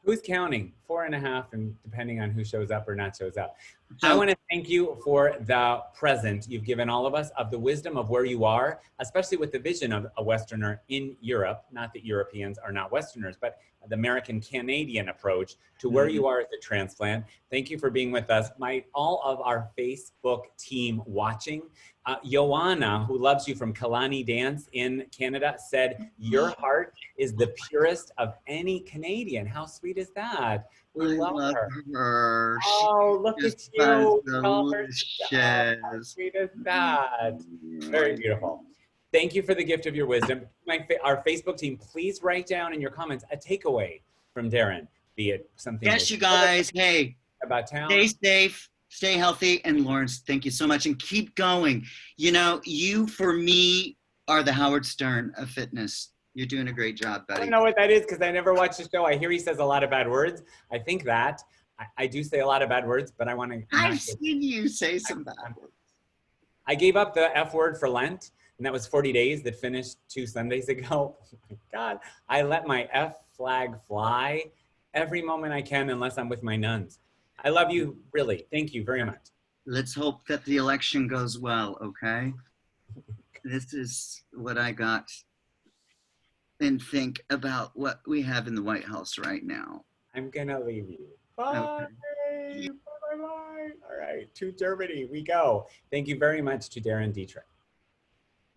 Who's counting? 4.5, and depending on who shows up or not shows up. I want to thank you for the present you've given all of us of the wisdom of where you are, especially with the vision of a Westerner in Europe. Not that Europeans are not Westerners, but the American-Canadian approach to where you are as a transplant. Thank you for being with us. All of our Facebook team watching. Joanna, who loves you from Kalani Dance in Canada, said, your heart is the purest of any Canadian. How sweet is that? We love her. Oh, look at you. How sweet is that? Very beautiful. Thank you for the gift of your wisdom. Our Facebook team, please write down in your comments a takeaway from Darren, be it something. Yes, you guys. Hey, about town. Stay safe, stay healthy, and Lawrence, thank you so much, and keep going. You know, you for me are the Howard Stern of fitness. You're doing a great job, buddy. I don't know what that is because I never watched the show. I hear he says a lot of bad words. I think that I do say a lot of bad words, but I want to. I've seen you say some bad words. I gave up the F word for Lent, and that was 40 days that finished 2 Sundays ago. Oh my God, I let my F flag fly every moment I can unless I'm with my nuns. I love you, really. Thank you very much. Let's hope that the election goes well, okay? This is what I got. And think about what we have in the White House right now. I'm gonna leave you. Bye. Okay. Bye. All right, to Germany we go. Thank you very much to Darren Dietrich.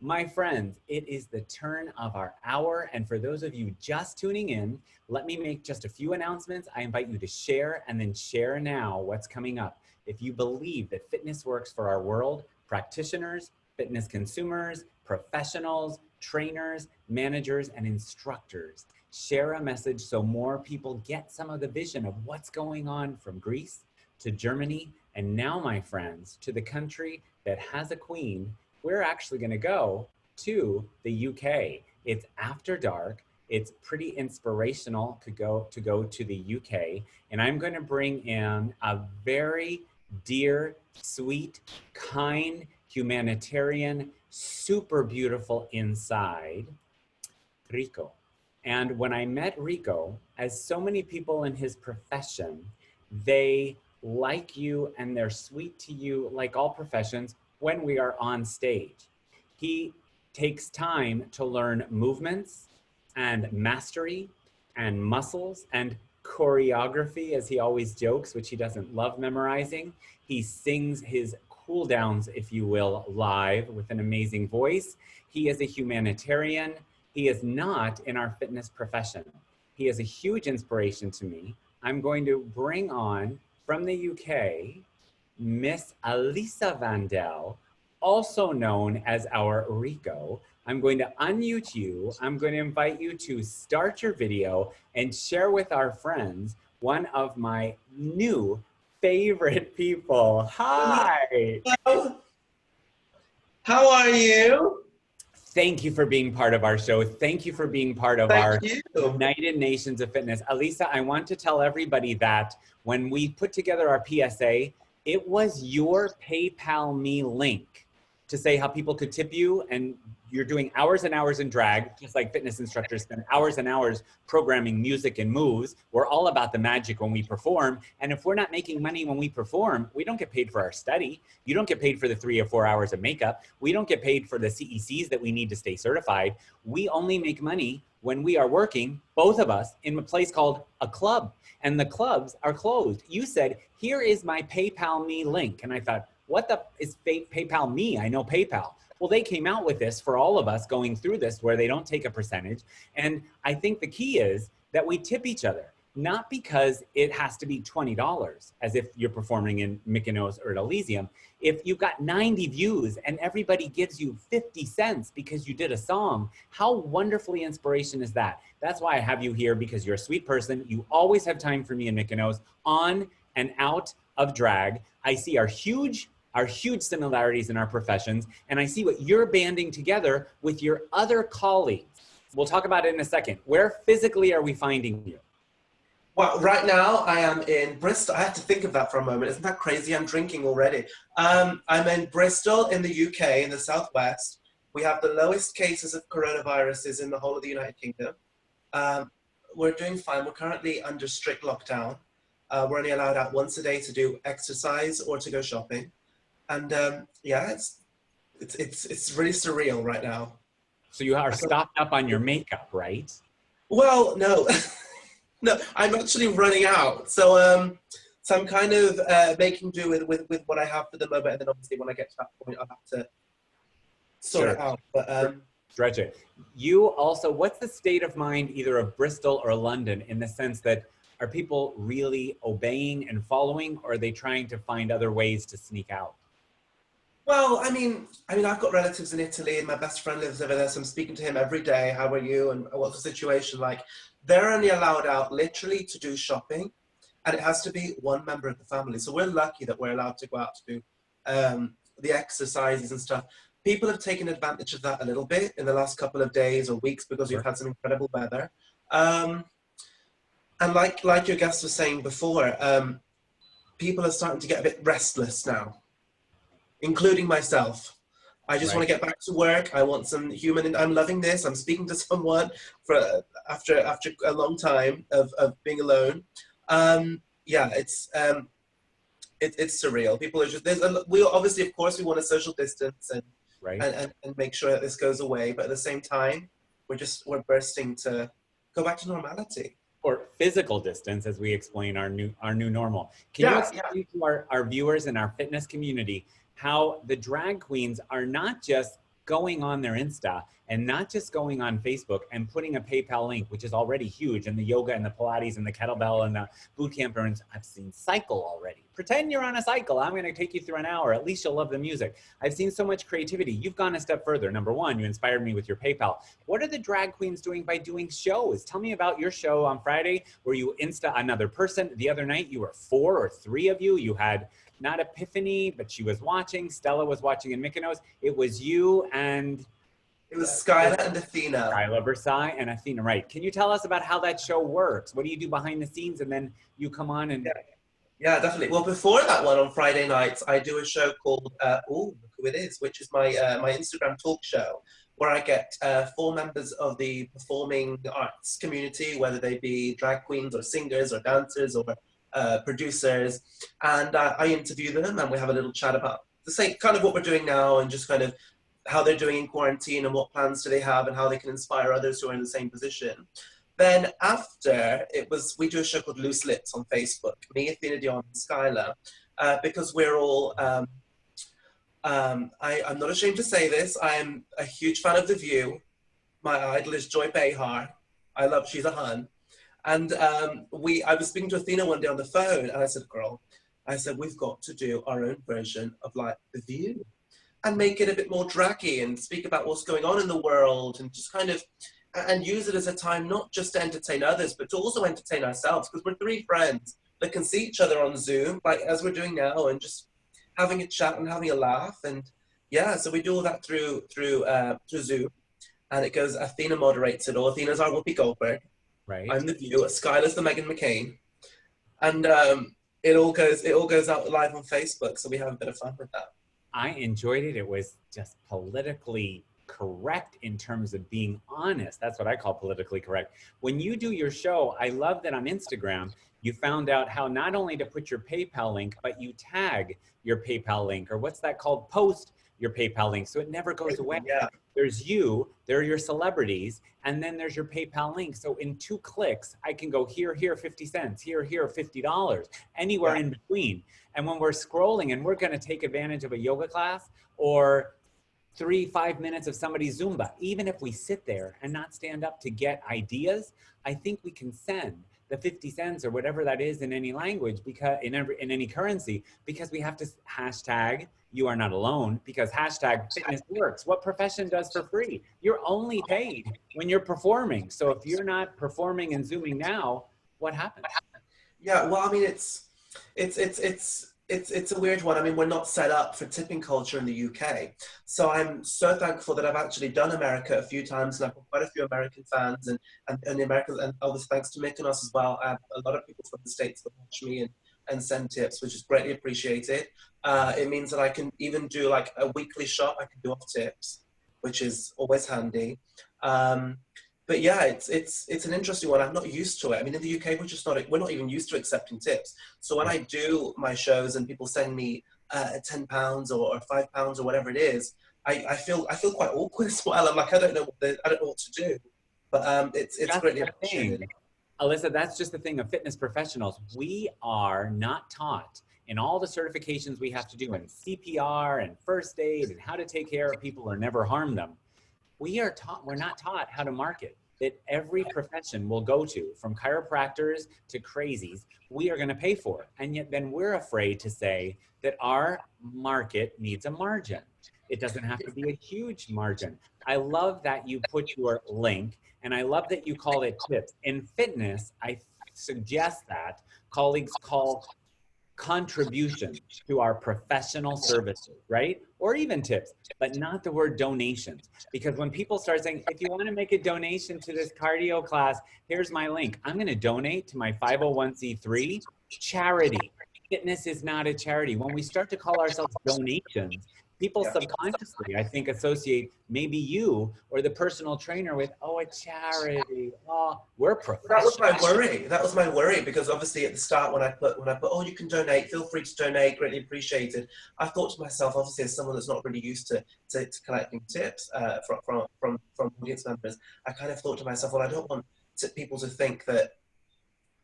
My friends, it is the turn of our hour, and for those of you just tuning in, let me make just a few announcements. I invite you to share and then share now what's coming up. If you believe that fitness works for our world, practitioners, fitness consumers, professionals, trainers, managers, and instructors, share a message so more people get some of the vision of what's going on from Greece to Germany, and now, my friends, to the country that has a queen. We're actually going to go to the UK. It's after dark. It's pretty inspirational to go to the UK, and I'm going to bring in a very dear, sweet, kind, humanitarian, super beautiful inside, Rico. And when I met Rico, as so many people in his profession, they like you and they're sweet to you like all professions when we are on stage. He takes time to learn movements and mastery and muscles and choreography, as he always jokes, which he doesn't love memorizing. He sings his cool downs, if you will, live with an amazing voice. He is a humanitarian. He is not in our fitness profession. He is a huge inspiration to me. I'm going to bring on, from the UK, Miss Elisa Vandel, also known as our Rico. I'm going to unmute you. I'm going to invite you to start your video and share with our friends one of my new favorite people. Hi. Hello. How are you? Thank you for being part of our show. Thank you for being part of our United Nations of Fitness. Elisa, I want to tell everybody that when we put together our PSA, it was your PayPal me link to say how people could tip you, and you're doing hours and hours in drag, just like fitness instructors spend hours and hours programming music and moves. We're all about the magic when we perform. And if we're not making money when we perform, we don't get paid for our study. You don't get paid for the 3 or 4 hours of makeup. We don't get paid for the CECs that we need to stay certified. We only make money when we are working, both of us, in a place called a club. And the clubs are closed. You said, here is my PayPal me link. And I thought, what the is PayPal me? I know PayPal. Well, they came out with this for all of us going through this where they don't take a percentage. And I think the key is that we tip each other, not because it has to be $20 as if you're performing in Mykonos or at Elysium. If you've got 90 views and everybody gives you 50 cents because you did a song, how wonderfully inspiration is that? That's why I have you here, because you're a sweet person. You always have time for me in Mykonos, on and out of drag. I see our huge similarities in our professions, and I see what you're banding together with your other colleagues. We'll talk about it in a second. Where physically are we finding you? Well, right now I am in Bristol. I have to think of that for a moment. Isn't that crazy? I'm drinking already. I'm in Bristol in the UK, in the southwest. We have the lowest cases of coronaviruses in the whole of the United Kingdom. We're doing fine. We're currently under strict lockdown. We're only allowed out once a day to do exercise or to go shopping. And yeah, it's really surreal right now. So you are stocked up on your makeup, right? Well, no, no, I'm actually running out. So I'm kind of making do with what I have for the moment, and then obviously when I get to that point, I'll have to sort it out. But stretch it. You also, what's the state of mind either of Bristol or London, in the sense that are people really obeying and following, or are they trying to find other ways to sneak out? Well, I mean, I've got relatives in Italy, and my best friend lives over there, so I'm speaking to him every day. How are you? And what's the situation like? They're only allowed out literally to do shopping, and it has to be one member of the family. So we're lucky that we're allowed to go out to do the exercises and stuff. People have taken advantage of that a little bit in the last couple of days or weeks because we've had some incredible weather. And like your guest was saying before, people are starting to get a bit restless now, including myself. I just want to get back to work. I want some human, I'm loving this. I'm speaking to someone after a long time of being alone. Yeah, it's surreal. People are just, we obviously, of course, we want to social distance and make sure that this goes away. But at the same time, we're bursting to go back to normality. Or physical distance, as we explain our new normal. Can you explain to our viewers and our fitness community how the drag queens are not just going on their Insta and not just going on Facebook and putting a PayPal link, which is already huge, and the yoga and the Pilates and the kettlebell and the boot camp, and I've seen cycle already. Pretend you're on a cycle. I'm gonna take you through an hour. At least you'll love the music. I've seen so much creativity. You've gone a step further. Number one, you inspired me with your PayPal. What are the drag queens doing by doing shows? Tell me about your show on Friday where you Insta another person. The other night you were 4 or 3 of you. You had not Epiphany, but she was watching. Stella was watching in Mykonos. It was you and... It was Skylar and Athena. Skylar Versailles and Athena, right. Can you tell us about how that show works? What do you do behind the scenes, and then you come on and... Yeah, definitely. Well, before that one on Friday nights, I do a show called, look who it is, which is my Instagram talk show, where I get 4 members of the performing arts community, whether they be drag queens or singers or dancers or producers, and I interview them, and we have a little chat about the same kind of what we're doing now, and just kind of how they're doing in quarantine and what plans do they have and how they can inspire others who are in the same position. Then after, we do a show called Loose Lips on Facebook, me, Athena Dion, and Skylar, because we're all, I'm not ashamed to say this, I'm a huge fan of The View. My idol is Joy Behar. She's a hun. And I was speaking to Athena one day on the phone, and I said, girl, we've got to do our own version of like The View and make it a bit more draggy and speak about what's going on in the world and just kind of, and use it as a time not just to entertain others, but to also entertain ourselves, because we're three friends that can see each other on Zoom, like as we're doing now, and just having a chat and having a laugh. And yeah, so we do all that through Zoom, and it goes, Athena moderates it all. Athena's our Whoopi Goldberg. Right. I'm The View. Skylar's the Meghan McCain. And it all goes out live on Facebook, so we have a bit of fun with that. I enjoyed it. It was just politically correct in terms of being honest. That's what I call politically correct. When you do your show, I love that on Instagram, you found out how not only to put your PayPal link, but you tag your PayPal link, or what's that called? Post your PayPal link, so it never goes away. Yeah. There's you, there are your celebrities, and then there's your PayPal link. So in 2 clicks, I can go here, 50 cents, here, $50, anywhere in between. And when we're scrolling and we're gonna take advantage of a yoga class or 3-5 minutes of somebody's Zumba, even if we sit there and not stand up to get ideas, I think we can send the 50 cents or whatever that is in any language, because in any currency, because we have to hashtag you are not alone, because hashtag fitness works. What profession does for free? You're only paid when you're performing. So if you're not performing and Zooming now, what happens? Yeah, well, I mean, it's a weird one. I mean, we're not set up for tipping culture in the UK. So I'm so thankful that I've actually done America a few times, and I've got quite a few American fans, and the Americans, and obviously thanks to Mykonos as well. I have a lot of people from the States that watch me and send tips, which is greatly appreciated. It means that I can even do like a weekly shop. I can do off tips, which is always handy. But yeah, it's an interesting one. I'm not used to it. I mean, in the UK, we're not even used to accepting tips. So when I do my shows and people send me £10 or £5 or whatever it is, I feel quite awkward as well. I'm like, I don't know what to do. But it's greatly appreciated. Alyssa, that's just the thing of fitness professionals. We are not taught in all the certifications we have to do in CPR and first aid and how to take care of people or never harm them. We're not taught how to market. That every profession will go to, from chiropractors to crazies, we are going to pay for. And yet then we're afraid to say that our market needs a margin. It doesn't have to be a huge margin. I love that you put your link, and I love that you call it tips. In fitness, I suggest that colleagues call contributions to our professional services, right? Or even tips, but not the word donations. Because when people start saying, if you want to make a donation to this cardio class, here's my link. I'm going to donate to my 501c3 charity. Fitness is not a charity. When we start to call ourselves donations, people subconsciously, I think, associate maybe you or the personal trainer with, oh, a charity. Oh, we're professional. That was my worry, because obviously at the start when I put, oh, you can donate, feel free to donate, greatly appreciated. I thought to myself, obviously as someone that's not really used to collecting tips from audience members, I kind of thought to myself, well, I don't want people to think that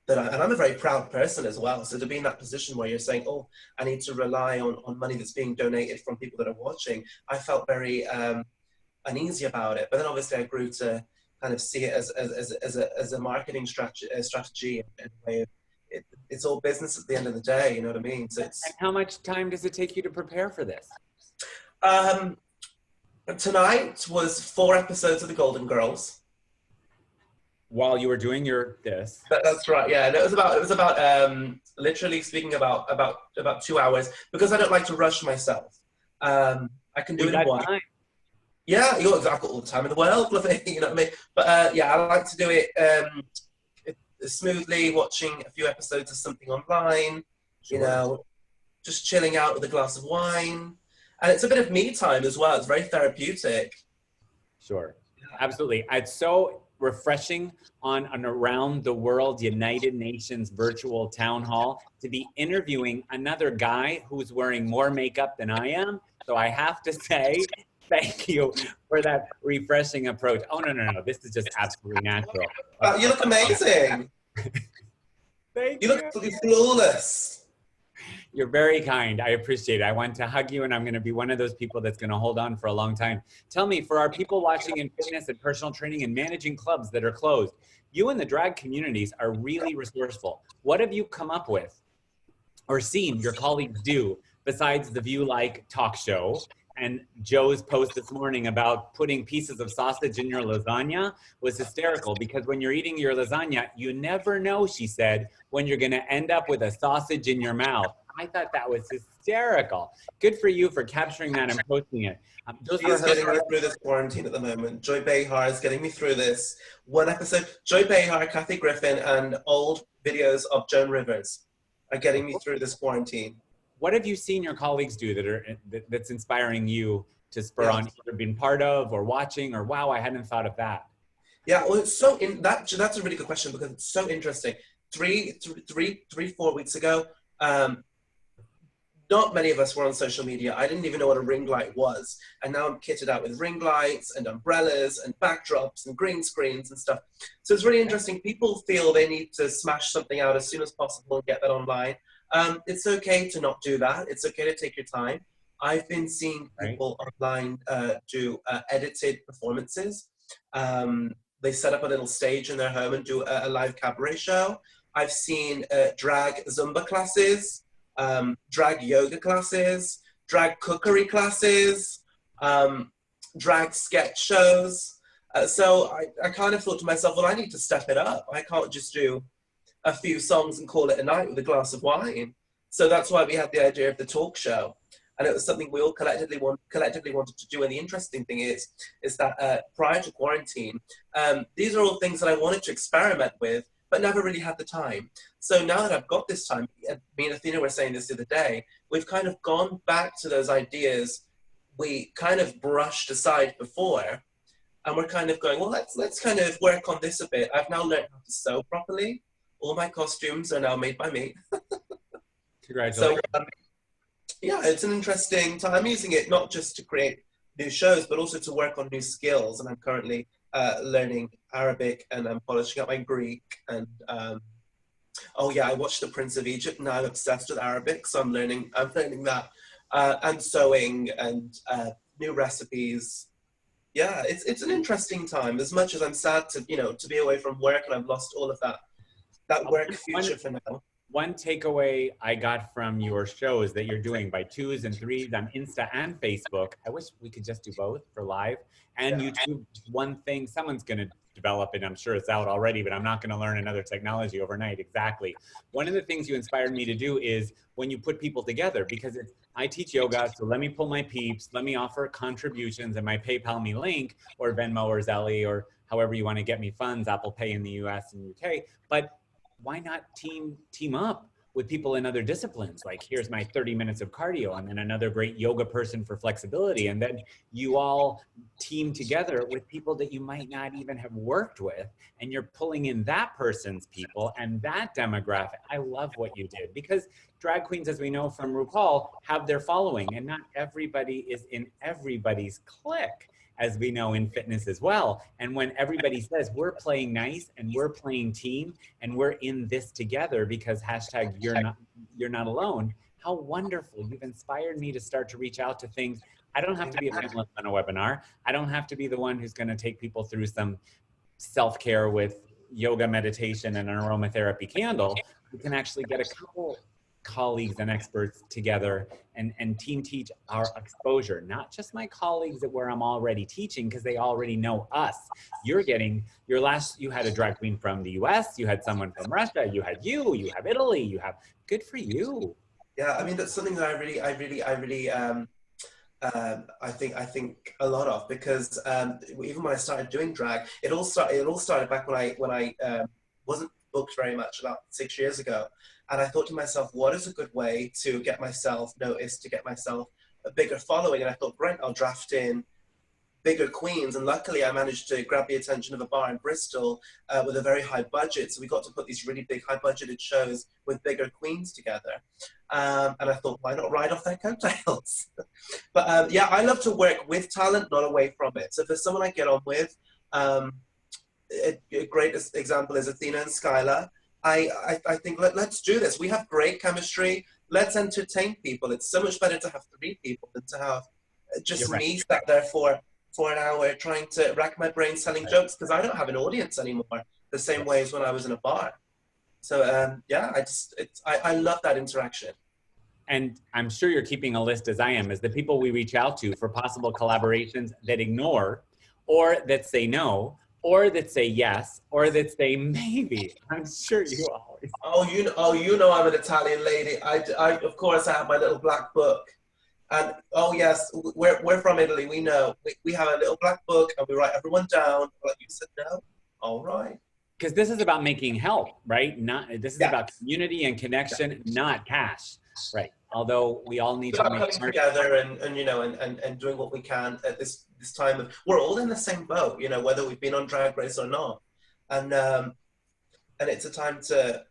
and I'm a very proud person as well. So to be in that position where you're saying, oh, I need to rely on money that's being donated from people that are watching, I felt very uneasy about it. But then obviously I grew to kind of see it as a marketing strategy and a way of, it's all business at the end of the day, you know what I mean? So it's, and how much time does it take you to prepare for this? Tonight was 4 episodes of The Golden Girls. While you were doing this. That's right, yeah. And it was about literally speaking about 2 hours, because I don't like to rush myself. I can do it in one. Yeah, I've got all the time in the world, you know what I mean? But yeah, I like to do it smoothly, watching a few episodes of something online, you know, just chilling out with a glass of wine. And it's a bit of me time as well. It's very therapeutic. Sure, absolutely. It's so refreshing on an around the world United Nations virtual town hall to be interviewing another guy who's wearing more makeup than I am. So I have to say, Thank you for that refreshing approach. Oh, no. This is just absolutely natural. You look amazing. Thank you. You look flawless. You're very kind. I appreciate it. I want to hug you, and I'm going to be one of those people that's going to hold on for a long time. Tell me, for our people watching in fitness and personal training and managing clubs that are closed, you and the drag communities are really resourceful. What have you come up with or seen your colleagues do besides the View Like talk show? And Joe's post this morning about putting pieces of sausage in your lasagna was hysterical, because when you're eating your lasagna, you never know, she said, when you're going to end up with a sausage in your mouth. I thought that was hysterical. Good for you for capturing that and posting it. She is getting me through this quarantine at the moment. Joy Behar is getting me through this. One episode, Joy Behar, Kathy Griffin, and old videos of Joan Rivers are getting me through this quarantine. What have you seen your colleagues do that's inspiring you to spur on, either been part of or watching, or wow, I hadn't thought of that? Yeah, well, it's that's a really good question, because it's so interesting. 4 weeks ago, not many of us were on social media. I didn't even know what a ring light was. And now I'm kitted out with ring lights and umbrellas and backdrops and green screens and stuff. So it's really interesting. People feel they need to smash something out as soon as possible and get that online. It's okay to not do that. It's okay to take your time. I've been seeing people online do edited performances. They set up a little stage in their home and do a live cabaret show. I've seen drag Zumba classes, drag yoga classes, drag cookery classes, drag sketch shows. So I kind of thought to myself, well, I need to step it up. I can't just do a few songs and call it a night with a glass of wine. So that's why we had the idea of the talk show. And it was something we all collectively wanted to do. And the interesting thing is that prior to quarantine, these are all things that I wanted to experiment with, but never really had the time. So now that I've got this time, me and Athena were saying this the other day, we've kind of gone back to those ideas we kind of brushed aside before. And we're kind of going, well, let's kind of work on this a bit. I've now learned how to sew properly. All my costumes are now made by me. Congratulations. So, yeah, it's an interesting time. I'm using it not just to create new shows, but also to work on new skills. And I'm currently learning Arabic, and I'm polishing up my Greek. And oh yeah, I watched The Prince of Egypt, and I'm obsessed with Arabic, so I'm learning that, and sewing and new recipes. Yeah, it's an interesting time. As much as I'm sad to be away from work, and I've lost all of that work future for now. One takeaway I got from your shows that you're doing by 2s and 3s on Insta and Facebook. I wish we could just do both for live and YouTube. One thing, someone's going to develop it. I'm sure it's out already, but I'm not going to learn another technology overnight. Exactly. One of the things you inspired me to do is when you put people together, because I teach yoga, so let me pull my peeps, let me offer contributions, and my PayPal me link, or Venmo or Zelle, or however you want to get me funds, Apple Pay in the US and UK. But why not team up with people in other disciplines? Like, here's my 30 minutes of cardio, and then another great yoga person for flexibility. And then you all team together with people that you might not even have worked with, and you're pulling in that person's people and that demographic. I love what you did, because drag queens, as we know from RuPaul, have their following, and not everybody is in everybody's clique, as we know in fitness as well. And when everybody says we're playing nice and we're playing team and we're in this together because hashtag you're not alone, how wonderful. You've inspired me to start to reach out to things. I don't have to be a panelist on a webinar. I don't have to be the one who's going to take people through some self-care with yoga, meditation, and an aromatherapy candle. We can actually get a couple colleagues and experts together and team teach our exposure, not just my colleagues where I'm already teaching because they already know us. You're getting you had a drag queen from the US, you had someone from Russia, you have Italy, good for you. Yeah, I mean, that's something that I think a lot of, because even when I started doing drag, it all started back when I wasn't booked very much about 6 years ago. And I thought to myself, what is a good way to get myself noticed, to get myself a bigger following? And I thought, great, I'll draft in bigger queens, and luckily I managed to grab the attention of a bar in Bristol with a very high budget, so we got to put these really big high budgeted shows with bigger queens together, and I thought, why not ride off their coattails? But yeah, I love to work with talent, not away from it. So if there's someone I get on with, a great example is Athena and Skylar. I think let's do this. We have great chemistry. Let's entertain people. It's so much better to have 3 people than to have just me sat there for an hour trying to rack my brain telling jokes, because I don't have an audience anymore the same way as when I was in a bar. So yeah, I love that interaction. And I'm sure you're keeping a list, as I am, as the people we reach out to for possible collaborations that ignore, or that say no, or that say yes, or that say maybe. I'm sure you always. Oh, you know I'm an Italian lady. I of course I have my little black book. And oh yes, we're from Italy. We know. We have a little black book and we write everyone down. Like, you said no? All right. Because this is about making help, right? This is about community and connection, not cash, right? Although we all need to coming together and you know and doing what we can at this time. We're all in the same boat, you know, whether we've been on Drag Race or not, and it's a time to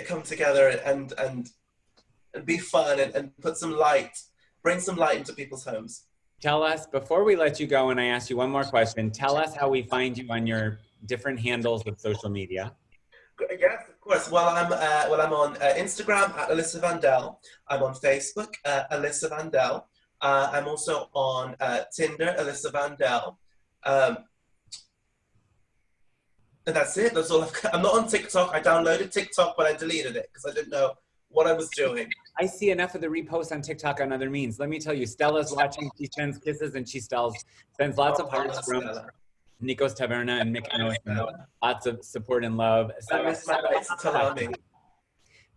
come together and be fun and put some light, bring some light into people's homes. Tell us, before we let you go and I ask you one more question, tell us how we find you on your different handles of social media. Yes, of course. Well, I'm on Instagram at Alyssa Vandell. I'm on Facebook, Alyssa Vandell. I'm also on Tinder, Alyssa Vandell. And that's it. That's all I've got. I'm not on TikTok. I downloaded TikTok, but I deleted it because I didn't know what I was doing. I see enough of the reposts on TikTok on other means. Let me tell you, Stella's watching. She sends kisses and she sends lots of hearts from Nikos Taverna and Mykonos. Lots of support and love.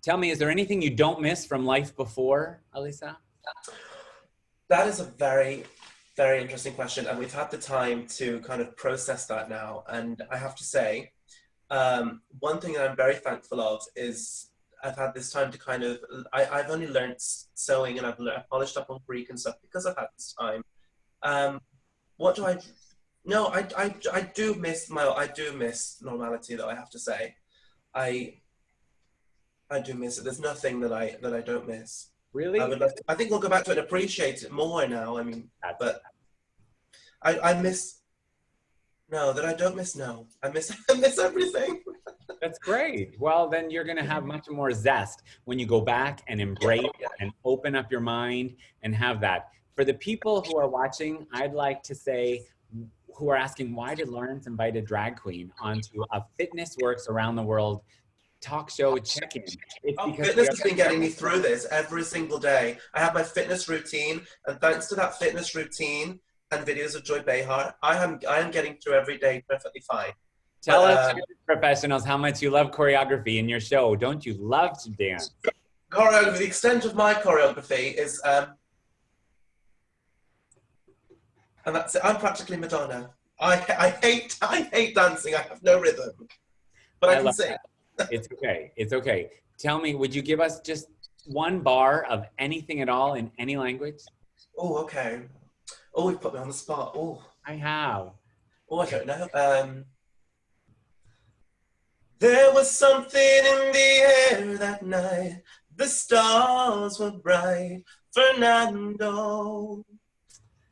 Tell me, is there anything you don't miss from life before, Alyssa? That is a very, very interesting question. And we've had the time to kind of process that now. And I have to say, one thing that I'm very thankful of is I've had this time to kind of, I've only learned sewing and I've polished up on Greek and stuff because I've had this time. What do I, no, I do miss normality though, I have to say. I do miss it. There's nothing that I don't miss. Really? I think we'll go back to it and appreciate it more now. I mean, but I miss, no, that I don't miss, no. I miss everything. That's great. Well, then you're going to have much more zest when you go back and embrace and open up your mind and have that. For the people who are watching, I'd like to say, who are asking, why did Lawrence invite a drag queen onto a Fitness Works Around the World talk show check-in? Fitness has been getting me through this every single day. I have my fitness routine, and thanks to that fitness routine and videos of Joy Behar, I am getting through every day perfectly fine. Tell us, professionals, how much you love choreography in your show. Don't you love to dance? Choreography, the extent of my choreography is, and that's it. I'm practically Madonna. I hate dancing. I have no rhythm, but I can sing. It's okay. It's okay. Tell me, would you give us just one bar of anything at all in any language? Oh, okay. Oh, you've put me on the spot. Oh, I have. Oh, I don't know. There was something in the air that night. The stars were bright, Fernando.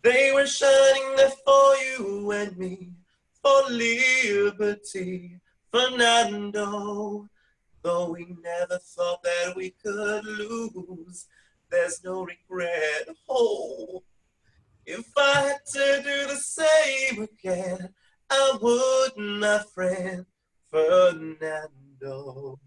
They were shining there for you and me, for liberty, Fernando. Though we never thought that we could lose, there's no regret. Oh, if I had to do the same again, I would, my friend. Fernando.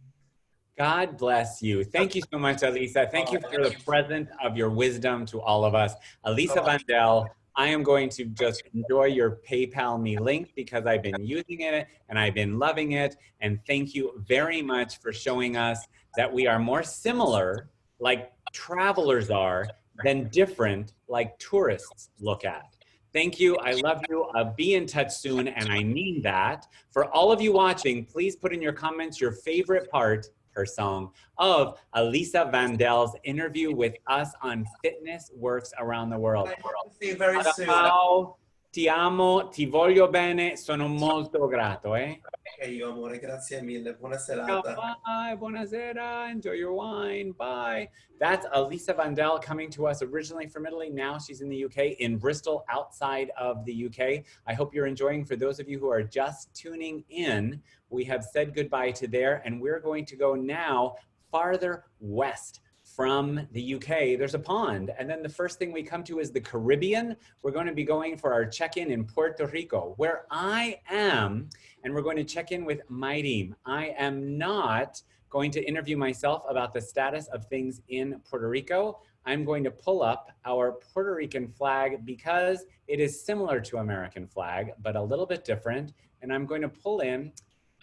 God bless you. Thank you so much, Alyssa. Thank you for the present of your wisdom to all of us. Alyssa Vandell, I am going to just enjoy your PayPal me link because I've been using it and I've been loving it. And thank you very much for showing us that we are more similar, like travelers are, than different, like tourists look at. Thank you. I love you. I'll be in touch soon, and I mean that. For all of you watching, please put in your comments your favorite part, her song, of Elisa Vandel's interview with us on Fitness Works Around the World. I hope to see you very soon. Ciao, ti amo, ti voglio bene, sono molto grato, eh? E io amore, grazie mille, buona serata. Bye, buonasera, enjoy your wine, bye. That's Elisa Vandel coming to us originally from Italy. Now she's in the UK, in Bristol, outside of the UK. I hope you're enjoying. For those of you who are just tuning in, we have said goodbye to there, and we're going to go now farther west from the UK. There's a pond, and then the first thing we come to is the Caribbean. We're going to be going for our check-in in Puerto Rico, where I am, and we're going to check in with Mayrim. I am not going to interview myself about the status of things in Puerto Rico. I'm going to pull up our Puerto Rican flag because it is similar to American flag, but a little bit different. And I'm going to pull in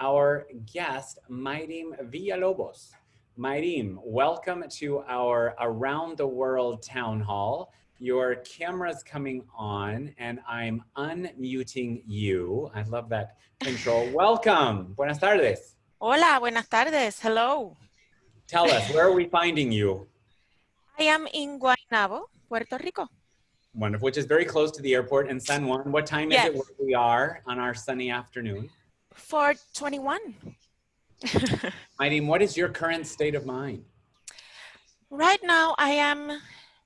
our guest, Mayrim Villalobos. Mayrim, welcome to our Around the World Town Hall. Your camera's coming on and I'm unmuting you. I love that control. Welcome. Buenas tardes. Hola, buenas tardes. Hello. Tell us, where are we finding you? I am in Guaynabo, Puerto Rico. Wonderful, which is very close to the airport in San Juan. What time is Yes. it where we are on our sunny afternoon? 4:21. Mayrim, what is your current state of mind? Right now, I am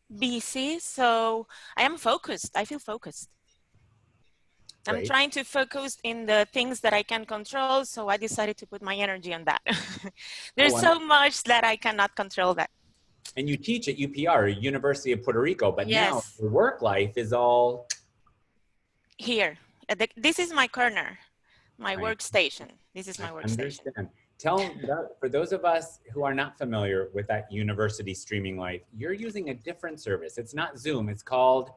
busy, so I am focused. I feel focused. I'm Great. trying to focus in the things that I can control, so I decided to put my energy on that. There's so much that I cannot control that. And you teach at UPR, University of Puerto Rico, but now Yes. your work life is all Here, this is my corner, my Right. workstation. This is my workstation. Understand. Tell for those of us who are not familiar with that university streaming life, you're using a different service. It's not Zoom, it's called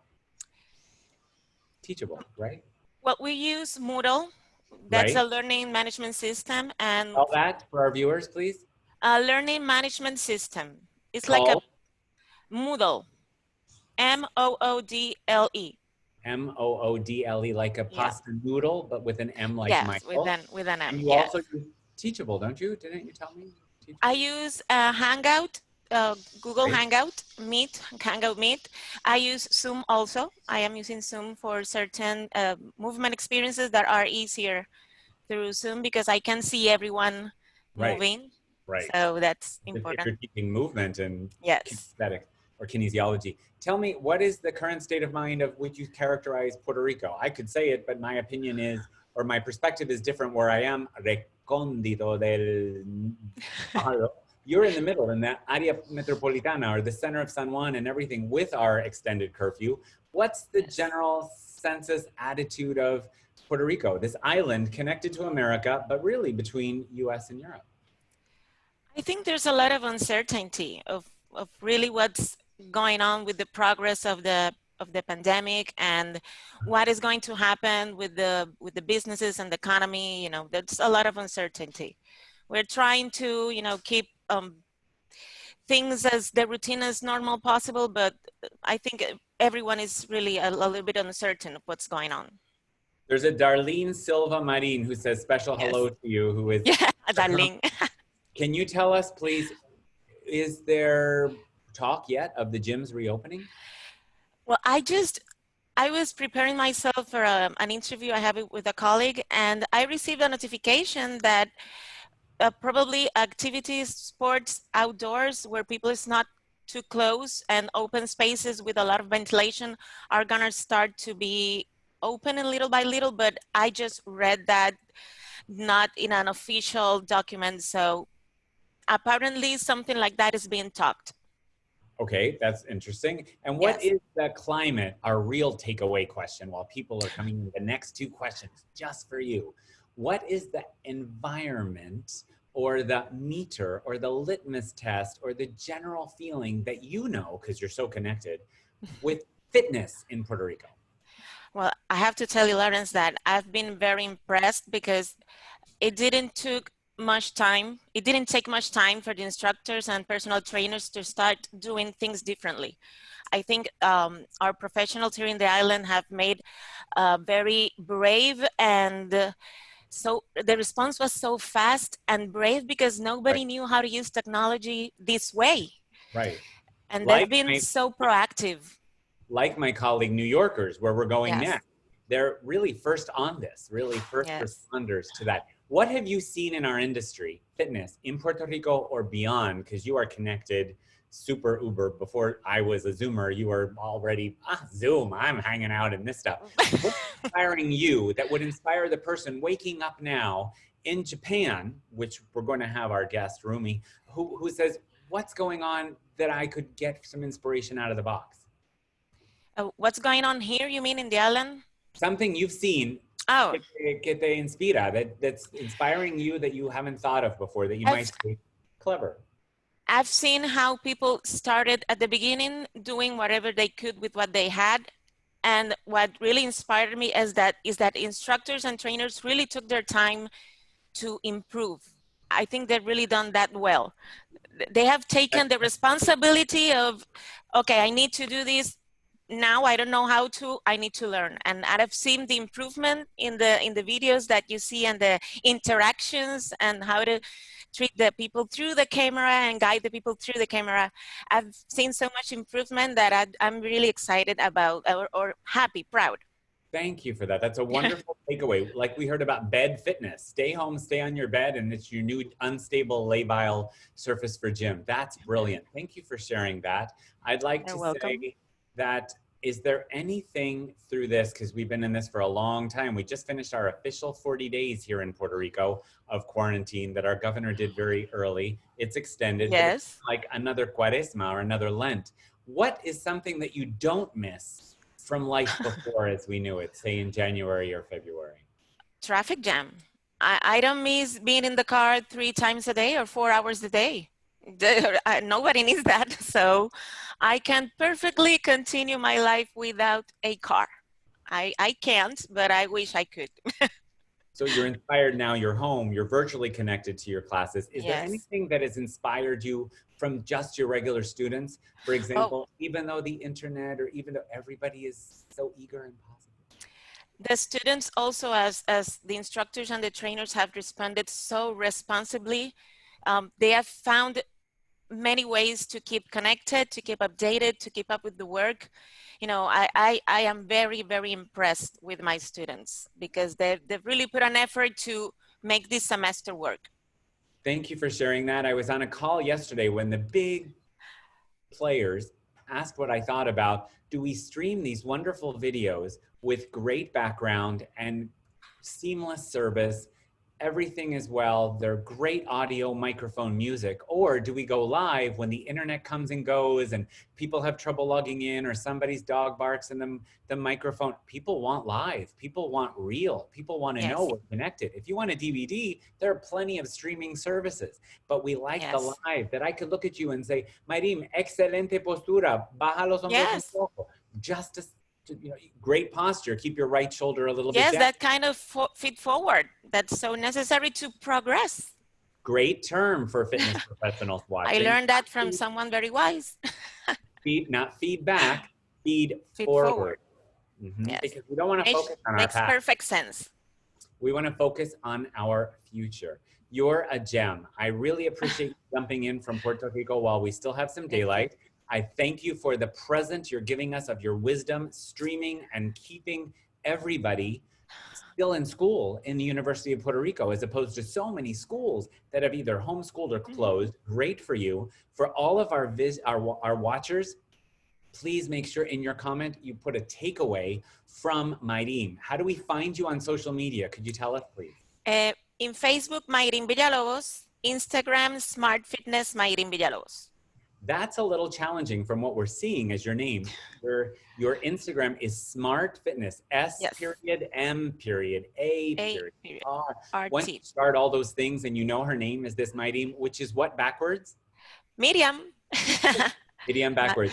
Teachable, right? Well, we use Moodle. That's Right. a learning management system, and All that for our viewers, please. a learning management system. It's like a Called Moodle, M-O-O-D-L-E. Moodle, like a pasta noodle, but with an M like Yes, Michael. with an M. And you yes. also use Teachable, don't you? Didn't you tell me? I use Hangout, Google Great. Hangout, Hangout Meet. I use Zoom also. I am using Zoom for certain movement experiences that are easier through Zoom because I can see everyone Right. moving. Right. So that's If important. you're teaching movement and Yes. kinesthetic or kinesiology. Tell me, what is the current state of mind of which you characterize Puerto Rico? I could say it, but my opinion is, or my perspective is different where I am. Recóndito del Palo. You're in the middle, in that área metropolitana, or the center of San Juan and everything with our extended curfew. What's the general census attitude of Puerto Rico, this island connected to America, but really between US and Europe? I think there's a lot of uncertainty of really what's going on with the progress of the pandemic and what is going to happen with the businesses and the economy. You know, there's a lot of uncertainty. We're trying to, you know, keep things as the routine as normal possible, but I think everyone is really a little bit uncertain of what's going on. There's a Darlene Silva Marin who says special hello to you, who is Darlene. Can you tell us, please, is there talk yet of the gyms reopening? Well, I was preparing myself for an interview I have with a colleague, and I received a notification that probably activities, sports, outdoors, where people is not too close and open spaces with a lot of ventilation are gonna start to be open a little by little, but I just read that not in an official document, so apparently something like that is being talked. Okay, that's interesting. And what is the climate, our real takeaway question, while people are coming in, the next two questions just for you. What is the environment or the meter or the litmus test or the general feeling that you know, because you're so connected, with fitness in Puerto Rico? Well, I have to tell you, Lawrence, that I've been very impressed because it didn't take much time for the instructors and personal trainers to start doing things differently. I think our professionals here in the island have made very brave and so the response was so fast and brave because nobody knew how to use technology this way. Right. And Like they've been so proactive. Like my colleague New Yorkers, where we're going Yes. next. They're really first on this, really first Yes. responders to that. What have you seen in our industry, fitness, in Puerto Rico or beyond? Because you are connected super uber. Before I was a Zoomer, you were already, Zoom, I'm hanging out in this stuff. What's inspiring you that would inspire the person waking up now in Japan, which we're going to have our guest, Rumi, who says, what's going on that I could get some inspiration out of the box? What's going on here, you mean in the island? Something you've seen que te inspira, that's inspiring you that you haven't thought of before, that you might say, clever. I've seen how people started at the beginning doing whatever they could with what they had. And what really inspired me is that instructors and trainers really took their time to improve. I think they've really done that well. They have taken the responsibility of, okay, I need to do this. Now I don't know how to, I need to learn. And I've seen the improvement in the videos that you see and the interactions and how to treat the people through the camera and guide the people through the camera. I've seen so much improvement that I'm really excited about, or happy, proud. Thank you for that. That's a wonderful takeaway. Like we heard about bed fitness. Stay home, stay on your bed, and it's your new unstable labile surface for gym. That's brilliant. Thank you for sharing that. I'd like to say that, is there anything through this, because we've been in this for a long time, we just finished our official 40 days here in Puerto Rico of quarantine that our governor did very early. It's extended, but it's like another Cuaresma or another Lent. What is something that you don't miss from life before as we knew it, say in January or February? Traffic jam. I don't miss being in the car 3 times a day or 4 hours a day. Nobody needs that. So I can perfectly continue my life without a car. I can't, but I wish I could. So you're inspired now, you're home, you're virtually connected to your classes. Is there anything that has inspired you from just your regular students? For example, even though the internet, or even though everybody is so eager and positive. The students also, as the instructors and the trainers have responded so responsibly, they have found many ways to keep connected, to keep updated, to keep up with the work. You know, I am very, very impressed with my students because they've really put an effort to make this semester work. Thank you for sharing that. I was on a call yesterday when the big players asked what I thought about, do we stream these wonderful videos with great background and seamless service, everything as well, they're great audio, microphone, music, or do we go live when the internet comes and goes and people have trouble logging in or somebody's dog barks in the microphone? People want live, people want real, people want to know we're connected. If you want a DVD, there are plenty of streaming services, but we like the live, that I could look at you and say, Mayrim, excelente postura, baja los hombros un poco, just to, you know, great posture, keep your right shoulder a little bit down. That kind of feet forward, that's so necessary to progress. Great term for fitness professionals watching. I learned that from someone very wise. Not feedback, feed forward. Yes. Because we don't want to focus on our past. Makes perfect sense. We want to focus on our future. You're a gem. I really appreciate you jumping in from Puerto Rico while we still have some daylight. I thank you for the present you're giving us of your wisdom, streaming and keeping everybody still in school in the University of Puerto Rico, as opposed to so many schools that have either homeschooled or closed. Great for you. For all of our watchers, please make sure in your comment you put a takeaway from Mayrim. How do we find you on social media? Could you tell us, please? In Facebook, Mayrim Villalobos. Instagram, Smart Fitness Mayrim Villalobos. That's a little challenging from what we're seeing as your name. Your Instagram is Smart Fitness, S.M.A.R. Once you start all those things and you know her name is this Mayrim, which is what backwards? Miriam. Miriam backwards.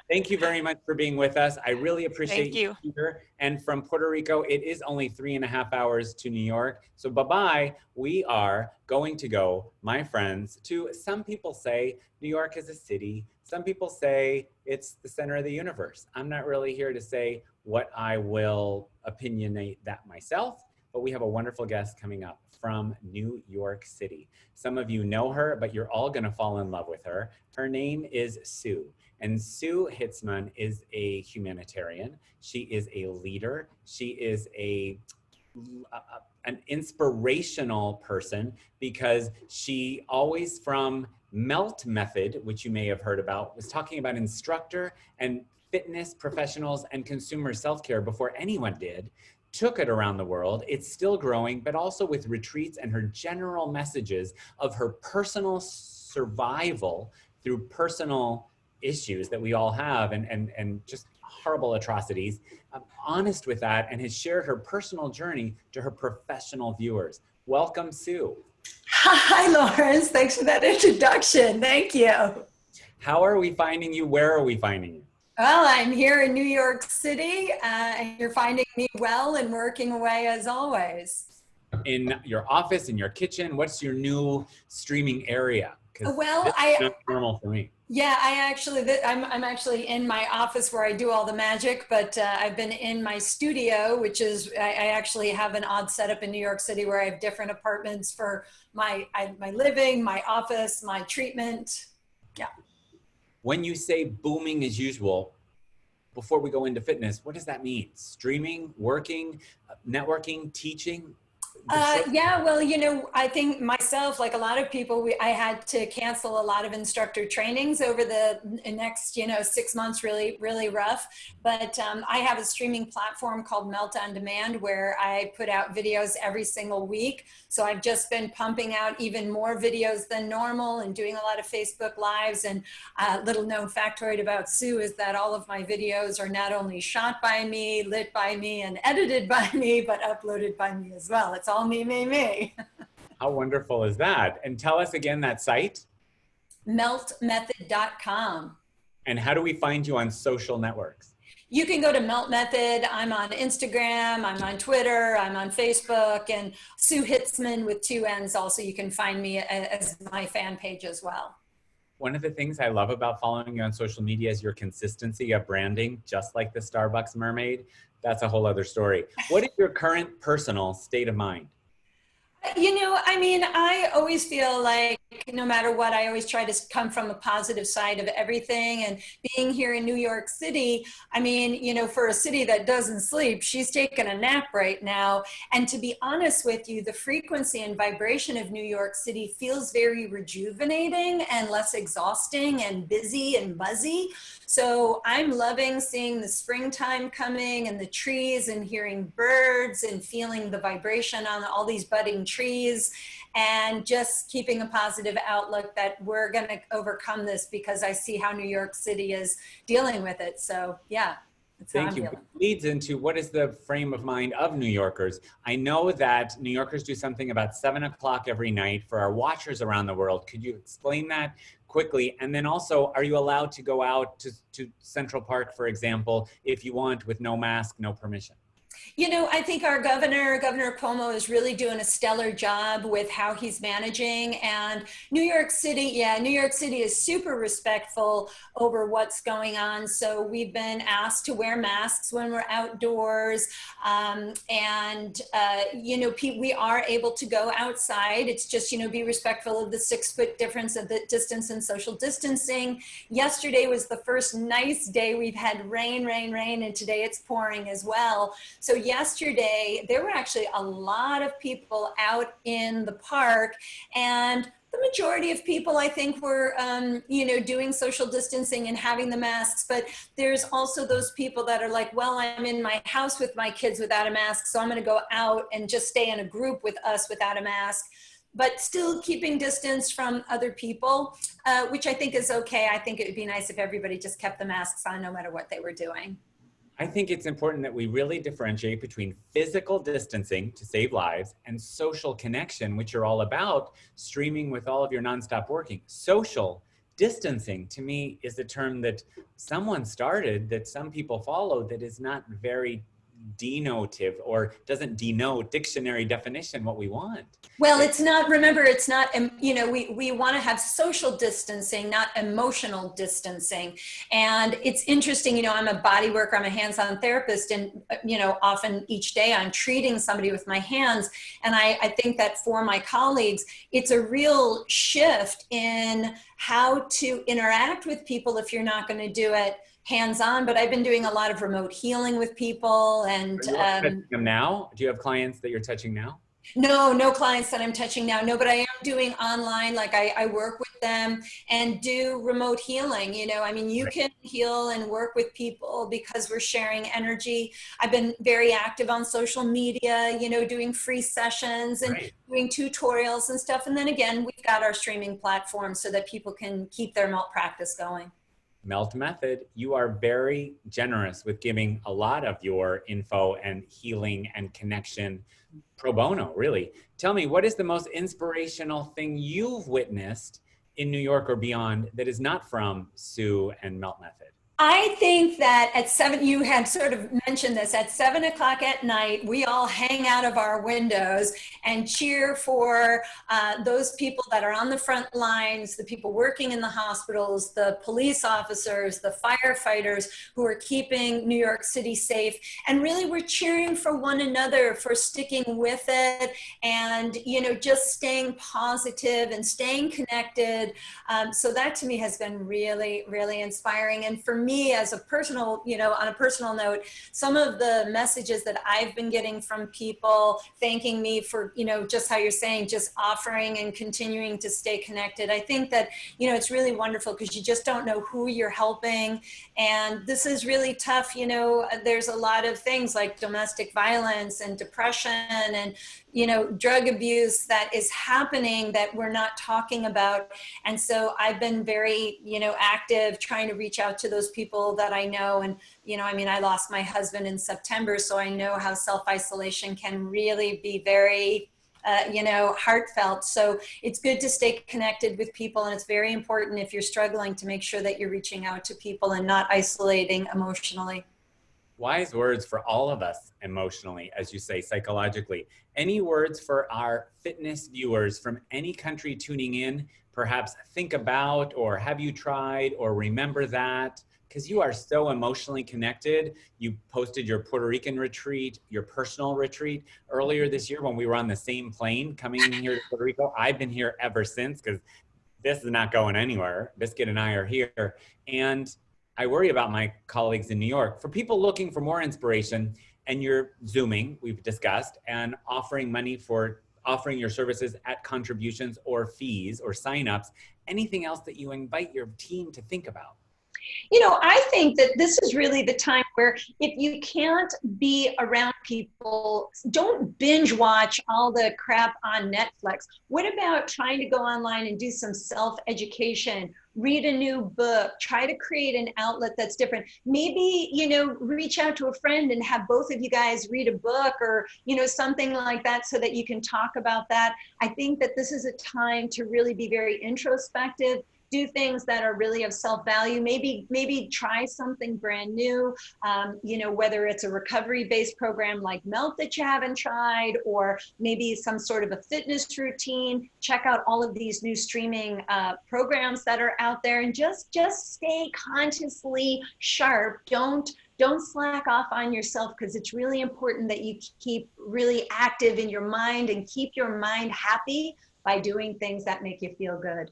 Thank you very much for being with us. I really appreciate you here. And from Puerto Rico, it is only 3.5 hours to New York. So bye-bye. We are going to go, my friends, to, some people say New York is a city. Some people say it's the center of the universe. I'm not really here to say what I will opinionate that myself, but we have a wonderful guest coming up from New York City. Some of you know her, but you're all gonna fall in love with her. Her name is Sue, and Sue Hitzman is a humanitarian. She is a leader. She is an inspirational person because she always, from MELT method, which you may have heard about, was talking about instructor and fitness professionals and consumer self-care before anyone did, took it around the world. It's still growing, but also with retreats and her general messages of her personal survival through personal issues that we all have and just horrible atrocities, honest with that, and has shared her personal journey to her professional viewers. Welcome, Sue. Hi, Lawrence. Thanks for that introduction. Thank you. How are we finding you? Where are we finding you? Well, I'm here in New York City, and you're finding me well and working away as always. In your office, in your kitchen, what's your new streaming area? Well, this is not normal for me. Yeah, I'm actually in my office where I do all the magic, but I've been in my studio, which is, I actually have an odd setup in New York City where I have different apartments for my living, my office, my treatment. Yeah. When you say booming as usual, before we go into fitness, what does that mean? Streaming, working, networking, teaching? Yeah, well, you know, I think myself, like a lot of people, I had to cancel a lot of instructor trainings over the next, 6 months, really, really rough. But I have a streaming platform called Melt On Demand where I put out videos every single week. So I've just been pumping out even more videos than normal and doing a lot of Facebook Lives. And a little known factoid about Sue is that all of my videos are not only shot by me, lit by me, and edited by me, but uploaded by me as well. It's all me. How wonderful is that? And tell us again that site. meltmethod.com. And how do we find you on social networks? You can go to Melt Method. I'm on Instagram, I'm on Twitter, I'm on Facebook, and Sue Hitzman with 2 N's also. You can find me as my fan page as well. One of the things I love about following you on social media is your consistency of branding, just like the Starbucks mermaid. That's a whole other story. What is your current personal state of mind? I always feel like no matter what, I always try to come from a positive side of everything. And being here in New York City, for a city that doesn't sleep, she's taking a nap right now. And to be honest with you, the frequency and vibration of New York City feels very rejuvenating and less exhausting and busy and buzzy. So I'm loving seeing the springtime coming and the trees and hearing birds and feeling the vibration on all these budding trees and just keeping a positive outlook that we're going to overcome this because I see how New York City is dealing with it. So yeah. Thank you. Which leads into what is the frame of mind of New Yorkers? I know that New Yorkers do something about 7 o'clock every night for our watchers around the world. Could you explain that quickly? And then also, are you allowed to go out to Central Park, for example, if you want, with no mask, no permission? I think our Governor Cuomo is really doing a stellar job with how he's managing. And New York City is super respectful over what's going on. So we've been asked to wear masks when we're outdoors. We are able to go outside. It's just, be respectful of the 6-foot difference of the distance and social distancing. Yesterday was the first nice day. We've had rain, and today it's pouring as well. So yesterday, there were actually a lot of people out in the park, and the majority of people, I think, were, doing social distancing and having the masks. But there's also those people that are like, well, I'm in my house with my kids without a mask, so I'm going to go out and just stay in a group with us without a mask, but still keeping distance from other people, which I think is okay. I think it would be nice if everybody just kept the masks on no matter what they were doing. I think it's important that we really differentiate between physical distancing to save lives and social connection, which are all about streaming with all of your nonstop working. Social distancing, to me, is a term that someone started, that some people followed, that is not very denotive or doesn't denote dictionary definition what we want. Well, it's not, remember, it's not, you know, we want to have social distancing, not emotional distancing. And it's interesting, you know, I'm a body worker, I'm a hands-on therapist, and, you know, often each day I'm treating somebody with my hands. And I think that for my colleagues, it's a real shift in how to interact with people if you're not going to do it hands-on. But I've been doing a lot of remote healing with people. And Are you touching them now? Do you have clients that you're touching now? No clients that I'm touching now. No, but I am doing online. Like I work with them and do remote healing. You know, I mean, you can heal and work with people because we're sharing energy. I've been very active on social media, you know, doing free sessions and doing tutorials and stuff. And then again, we've got our streaming platform so that people can keep their melt practice going. Melt Method, you are very generous with giving a lot of your info and healing and connection pro bono, really. Tell me, what is the most inspirational thing you've witnessed in New York or beyond that is not from Sue and Melt Method? I think that at 7, you had sort of mentioned this, at 7 o'clock at night, we all hang out of our windows and cheer for those people that are on the front lines, the people working in the hospitals, the police officers, the firefighters who are keeping New York City safe. And really we're cheering for one another for sticking with it and, you know, just staying positive and staying connected. So that to me has been really, really inspiring. And for me as a personal, you know, on a personal note, some of the messages that I've been getting from people thanking me for, you know, just how you're saying, just offering and continuing to stay connected. I think that, you know, it's really wonderful because you just don't know who you're helping. And this is really tough. You know, there's a lot of things like domestic violence and depression and, you know, drug abuse that is happening that we're not talking about. And so I've been very, you know, active trying to reach out to those people that I know. And, you know, I mean, I lost my husband in September, so I know how self-isolation can really be very, you know, heartfelt. So it's good to stay connected with people. And it's very important if you're struggling to make sure that you're reaching out to people and not isolating emotionally. Wise words for all of us emotionally, as you say, psychologically. Any words for our fitness viewers from any country tuning in, perhaps think about, or have you tried, or remember that? Because you are so emotionally connected. You posted your Puerto Rican retreat, your personal retreat earlier this year when we were on the same plane coming here to Puerto Rico. I've been here ever since because this is not going anywhere. Biscuit and I are here. And I worry about my colleagues in New York. For people looking for more inspiration, and you're Zooming, we've discussed, and offering money for offering your services at contributions or fees or signups, anything else that you invite your team to think about? You know, I think that this is really the time where if you can't be around people, don't binge watch all the crap on Netflix. What about trying to go online and do some self-education, read a new book, try to create an outlet that's different. Maybe, you know, reach out to a friend and have both of you guys read a book or, you know, something like that so that you can talk about that. I think that this is a time to really be very introspective, do things that are really of self-value, maybe try something brand new, you know, whether it's a recovery-based program like Melt that you haven't tried, or maybe some sort of a fitness routine. Check out all of these new streaming programs that are out there, and just stay consciously sharp. Don't slack off on yourself, because it's really important that you keep really active in your mind and keep your mind happy by doing things that make you feel good.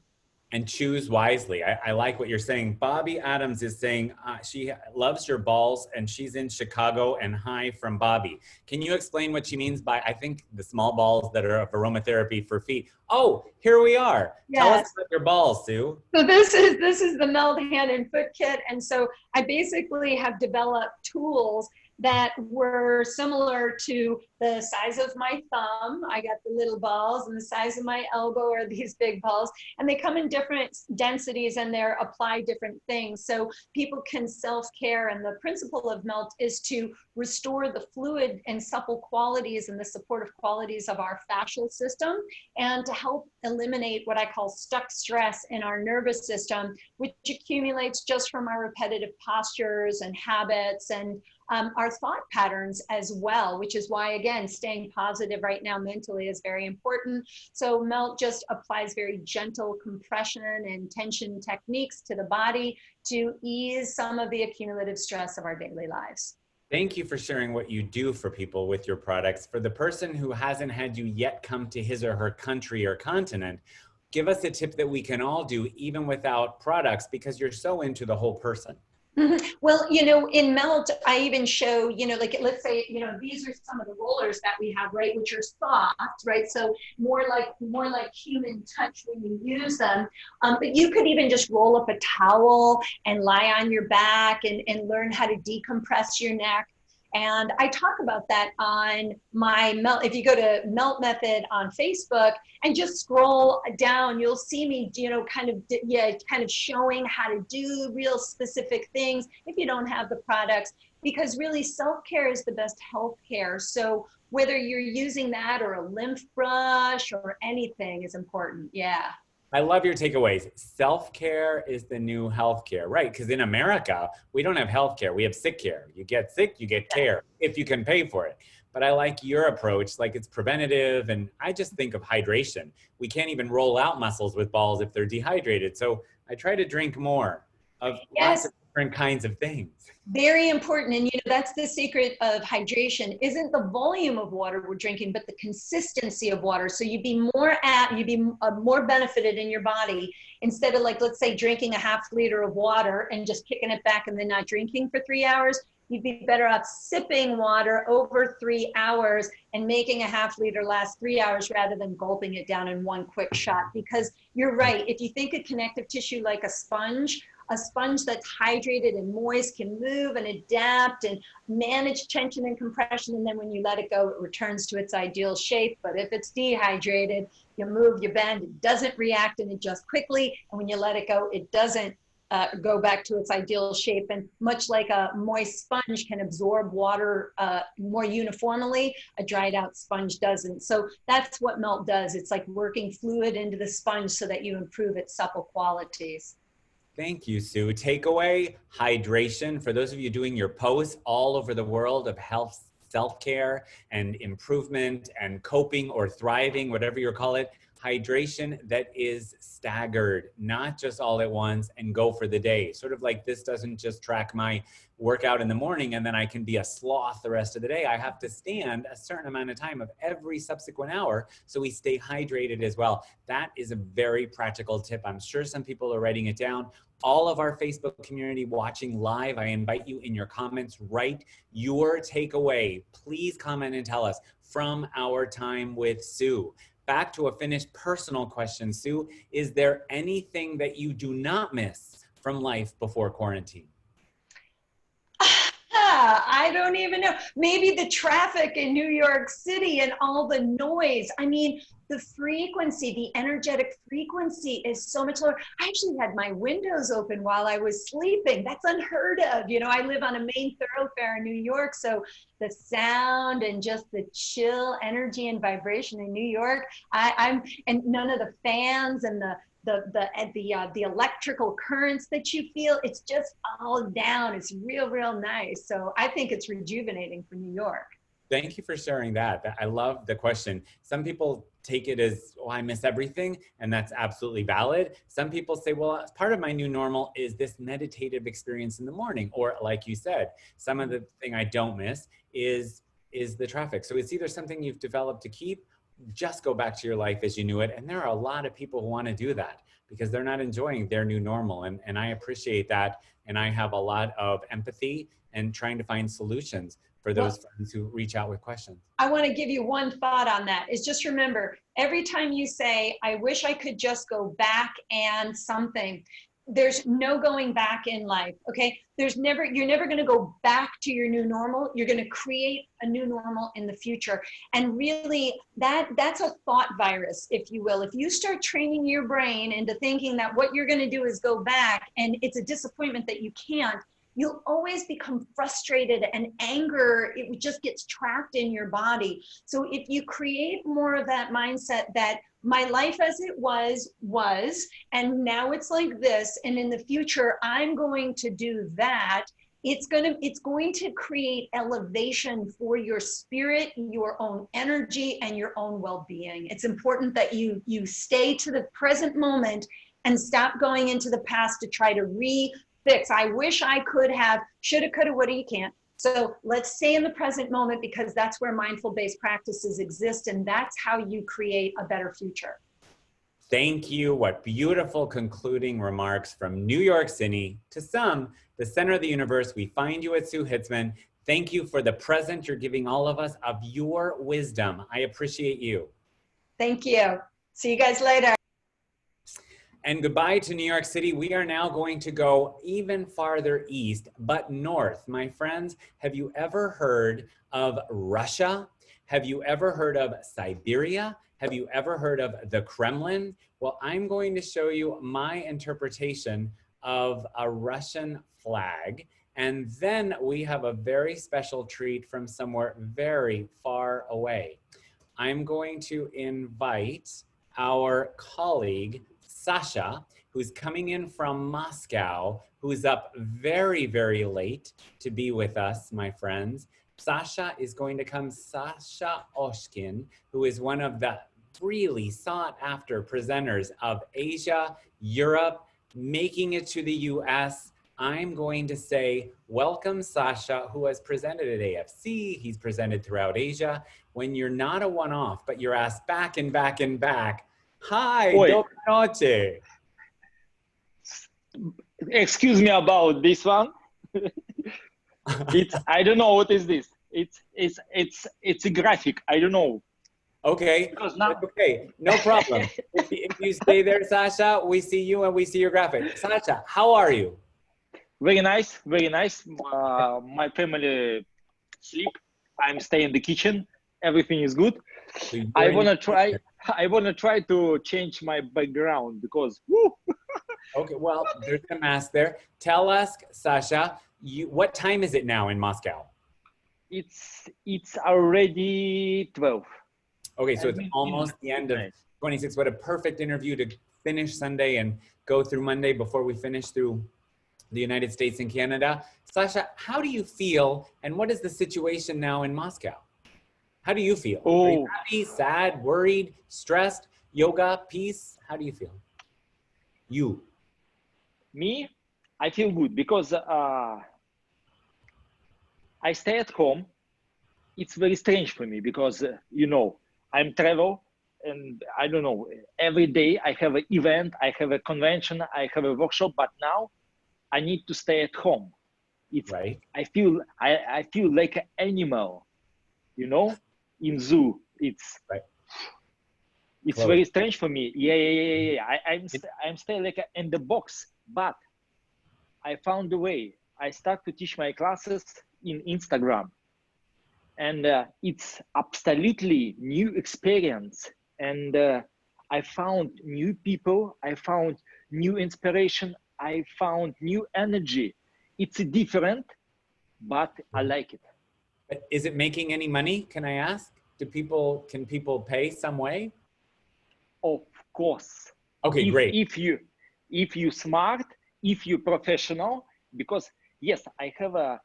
And choose wisely. I like what you're saying. Bobby Adams is saying she loves your balls and she's in Chicago, and hi from Bobby. Can you explain what she means by, I think, the small balls that are of aromatherapy for feet? Oh, here we are. Yes. Tell us about your balls, Sue. So this is the Melt Hand and Foot Kit. And so I basically have developed tools that were similar to the size of my thumb. I got the little balls, and the size of my elbow are these big balls, and they come in different densities and they're apply different things. So people can self-care, and the principle of Melt is to restore the fluid and supple qualities and the supportive qualities of our fascial system, and to help eliminate what I call stuck stress in our nervous system, which accumulates just from our repetitive postures and habits and our thought patterns as well, which is why, again, staying positive right now mentally is very important. So Melt just applies very gentle compression and tension techniques to the body to ease some of the accumulative stress of our daily lives. Thank you for sharing what you do for people with your products. For the person who hasn't had you yet come to his or her country or continent, give us a tip that we can all do even without products, because you're so into the whole person. Well, you know, in Melt, I even show, you know, like, let's say, you know, these are some of the rollers that we have, right, which are soft, right? So more like human touch when you use them. But you could even just roll up a towel and lie on your back and learn how to decompress your neck. And I talk about that on my Melt. If you go to Melt Method on Facebook and just scroll down, you'll see me, you know, kind of showing how to do real specific things if you don't have the products, because really self-care is the best health care. So whether you're using that or a lymph brush or anything is important. Yeah. I love your takeaways. Self-care is the new healthcare, right? Because in America, we don't have healthcare. We have sick care. You get sick, you get care, if you can pay for it. But I like your approach, like it's preventative. And I just think of hydration. We can't even roll out muscles with balls if they're dehydrated. So I try to drink more of lots of different kinds of things. Very important. And, you know, that's the secret of hydration, isn't the volume of water we're drinking, but the consistency of water. So you'd be more benefited in your body instead of, like, let's say drinking a half liter of water and just kicking it back and then not drinking for 3 hours. You'd be better off sipping water over 3 hours and making a half liter last 3 hours rather than gulping it down in one quick shot. Because you're right. If you think of connective tissue like a sponge that's hydrated and moist can move and adapt and manage tension and compression. And then when you let it go, it returns to its ideal shape. But if it's dehydrated, you move, you bend, it doesn't react and adjust quickly. And when you let it go, it doesn't go back to its ideal shape. And much like a moist sponge can absorb water more uniformly, a dried out sponge doesn't. So that's what Melt does. It's like working fluid into the sponge so that you improve its supple qualities. Thank you, Sue. Takeaway, hydration. For those of you doing your posts all over the world of health, self-care and improvement and coping or thriving, whatever you call it, hydration that is staggered, not just all at once and go for the day. Sort of like this doesn't just track my workout in the morning and then I can be a sloth the rest of the day. I have to stand a certain amount of time of every subsequent hour so we stay hydrated as well. That is a very practical tip. I'm sure some people are writing it down. All of our Facebook community watching live, I invite you in your comments, write your takeaway. Please comment and tell us from our time with Sue. Back to a finished personal question, Sue. Is there anything that you do not miss from life before quarantine? I don't even know. Maybe the traffic in New York City and all the noise. I mean, the frequency, the energetic frequency is so much lower. I actually had my windows open while I was sleeping. That's unheard of. You know, I live on a main thoroughfare in New York, so the sound and just the chill energy and vibration in New York, and none of the fans and the electrical currents that you feel, it's just all down. It's real, real nice. So I think it's rejuvenating for New York. Thank you for sharing that. I love the question. Some people take it as, oh, I miss everything, and that's absolutely valid. Some people say, well, part of my new normal is this meditative experience in the morning. Or like you said, some of the thing I don't miss is the traffic. So it's either something you've developed to keep, just go back to your life as you knew it. And there are a lot of people who want to do that because they're not enjoying their new normal. And I appreciate that. And I have a lot of empathy and trying to find solutions for those friends who reach out with questions. I want to give you one thought on that is just remember, every time you say, I wish I could just go back and something, there's no going back in life, okay? You're never going to go back to your new normal. You're going to create a new normal in the future. And really, that's a thought virus, if you will. If you start training your brain into thinking that what you're going to do is go back, and it's a disappointment that you can't, you'll always become frustrated, and anger, it just gets trapped in your body. So if you create more of that mindset that my life as it was, and now it's like this, and in the future, I'm going to do that, it's going to create elevation for your spirit, your own energy, and your own well-being. It's important that you stay to the present moment and stop going into the past to try to refix. I wish I could have, shoulda, coulda, woulda, you can't. So let's stay in the present moment, because that's where mindful-based practices exist, and that's how you create a better future. Thank you. What beautiful concluding remarks from New York City. To some, the center of the universe, we find you at Sue Hitzman. Thank you for the present you're giving all of us of your wisdom. I appreciate you. Thank you. See you guys later. And goodbye to New York City. We are now going to go even farther east, but north. My friends, have you ever heard of Russia? Have you ever heard of Siberia? Have you ever heard of the Kremlin? Well, I'm going to show you my interpretation of a Russian flag. And then we have a very special treat from somewhere very far away. I'm going to invite our colleague, Sasha, who's coming in from Moscow, who's up very, very late to be with us, my friends. Sasha is going to come, Sasha Oshkin, who is one of the really sought after presenters of Asia, Europe, making it to the US. I'm going to say, welcome Sasha, who has presented at AFC. He's presented throughout Asia. When you're not a one-off, but you're asked back and back and back, hi, Oi. dobra noche. Excuse me about this one. I don't know what is this. It's a graphic. I don't know. Okay, okay, no problem. if you stay there, Sasha, we see you and we see your graphic. Sasha, how are you? Very nice, very nice. My family sleep. I'm staying in the kitchen. Everything is good. So I wanna try to change my background because. Woo! Okay, well, there's a mask there. Tell us, Sasha, what time is it now in Moscow? It's already 12. Okay, so it's almost the end of 26. What a perfect interview to finish Sunday and go through Monday before we finish through the United States and Canada. Sasha, how do you feel, and what is the situation now in Moscow? How do you feel? Are you happy, sad, worried, stressed, yoga, peace? How do you feel? You. Me, I feel good because I stay at home. It's very strange for me because, you know, I'm travel and I don't know, every day I have an event, I have a convention, I have a workshop, but now I need to stay at home. It's right. I feel like an animal, you know, in zoo. It's right. It's very strange for me. Yeah. I'm staying like in the box, but I found a way. I start to teach my classes in Instagram, and it's absolutely new experience. And I found new people. I found new inspiration. I found new energy. It's different, but I like it. Is it making any money? Can I ask? Can people pay some way? Of course. Okay, great. If you smart, if you professional, because yes, I have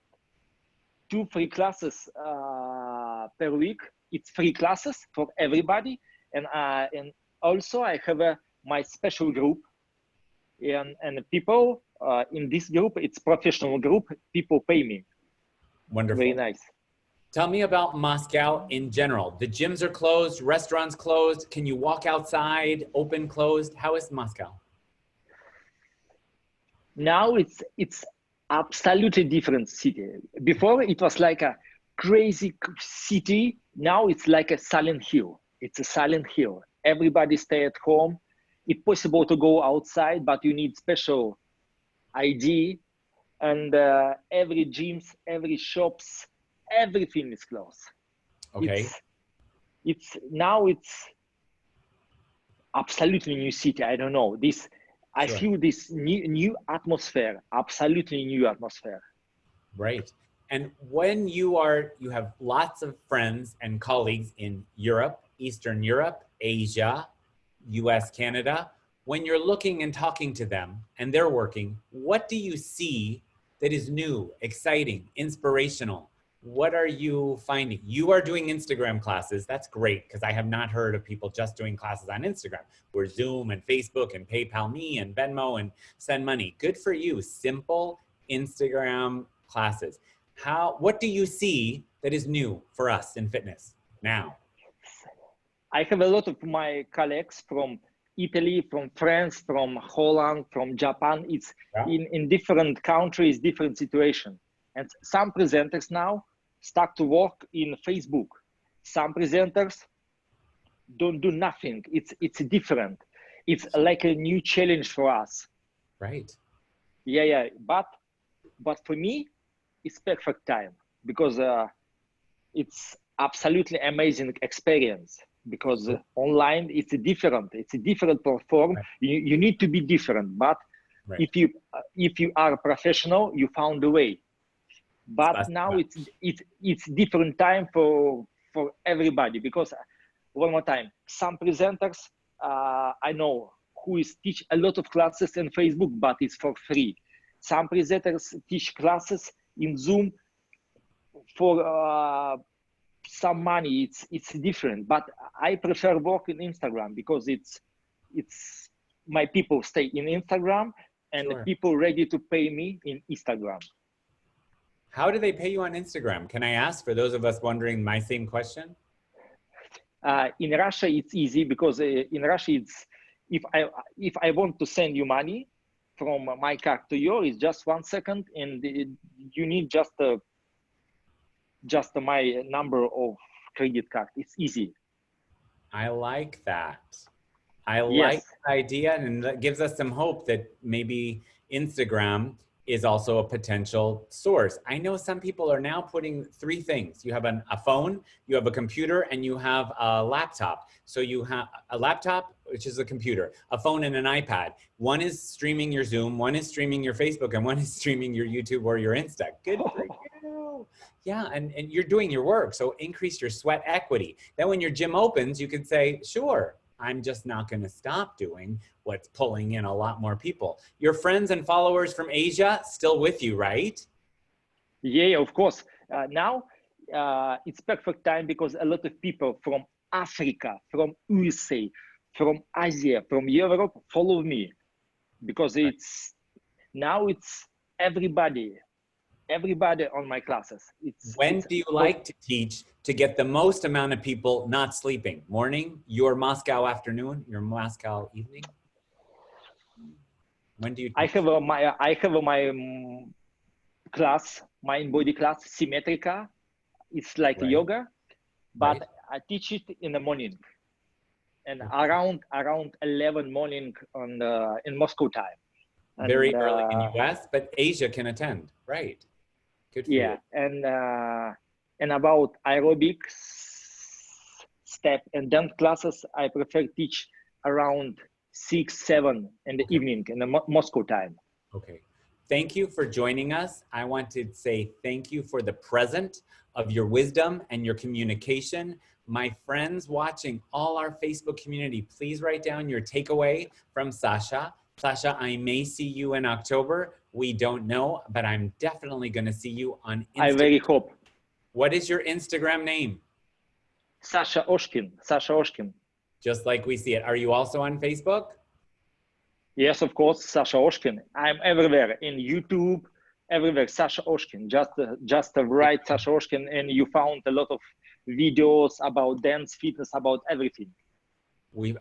2 free classes per week. It's free classes for everybody, and also I have my special group, and people in this group, it's professional group. People pay me. Wonderful. Very nice. Tell me about Moscow in general. The gyms are closed, restaurants closed. Can you walk outside, open, closed? How is Moscow? Now it's absolutely different city. Before it was like a crazy city. Now it's like a silent hill. It's a silent hill. Everybody stay at home. It's possible to go outside, but you need special ID. And every gyms, every shops, everything is closed. Okay. It's absolutely new city. I don't know this. I feel this new atmosphere. Absolutely new atmosphere. Right. And when you have lots of friends and colleagues in Europe, Eastern Europe, Asia, US, Canada, when you're looking and talking to them and they're working, what do you see that is new, exciting, inspirational? What are you finding? You are doing Instagram classes. That's great, because I have not heard of people just doing classes on Instagram. We're Zoom and Facebook and PayPal Me and Venmo and send money. Good for you. Simple Instagram classes. What do you see that is new for us in fitness now? I have a lot of my colleagues from Italy, from France, from Holland, from Japan. It's in different countries, different situation. And some presenters now start to work in Facebook. Some presenters don't do nothing. It's different. It's like a new challenge for us. Right. Yeah. But for me, it's perfect time, because it's absolutely amazing experience. Because online it's a different platform. Right. You need to be different. But right. if you are a professional, you found a way. But now it's different time for everybody, because one more time, some presenters I know who is teach a lot of classes in Facebook, but it's for free. Some presenters teach classes in Zoom for some money. It's different, but I prefer work in Instagram, because it's my people stay in Instagram, and the people ready to pay me in Instagram. How do they pay you on Instagram? Can I ask, for those of us wondering my same question? In Russia, it's easy, because in Russia, it's if I want to send you money from my card to yours, it's just 1 second, and you need just my number of credit card. It's easy. I like that. I like the idea, and that gives us some hope that maybe Instagram is also a potential source. I know some people are now putting 3 things. You have a phone, you have a computer, and you have a laptop. So you have a laptop, which is a computer, a phone, and an iPad. One is streaming your Zoom, one is streaming your Facebook, and one is streaming your YouTube or your Insta. Good for you. Yeah, and you're doing your work, so increase your sweat equity. Then when your gym opens, you can say, sure, I'm just not going to stop doing what's pulling in a lot more people. Your friends and followers from Asia still with you, right? Yeah, of course. Now it's perfect time, because a lot of people from Africa, from USA, from Asia, from Europe follow me, because it's everybody on my classes. When do you like to teach to get the most amount of people not sleeping? Morning, your Moscow afternoon, your Moscow evening? When do you teach? I have my class, mind body class, Symmetrica. It's like yoga, but I teach it in the morning, and around 11 morning in Moscow time. Very early in the US, but Asia can attend, right? Good for you. And about aerobics, step and dance classes, I prefer teach around 6, 7 in the evening in the Moscow time. Okay. Thank you for joining us. I want to say thank you for the present of your wisdom and your communication. My friends watching, all our Facebook community, please write down your takeaway from Sasha. Sasha, I may see you in October. We don't know, but I'm definitely going to see you on Instagram. I very hope. What is your Instagram name? Sasha Oshkin. Sasha Oshkin. Just like we see it. Are you also on Facebook? Yes, of course, Sasha Oshkin. I'm everywhere, in YouTube, everywhere, Sasha Oshkin. Just write Sasha Oshkin, and you found a lot of videos about dance, fitness, about everything.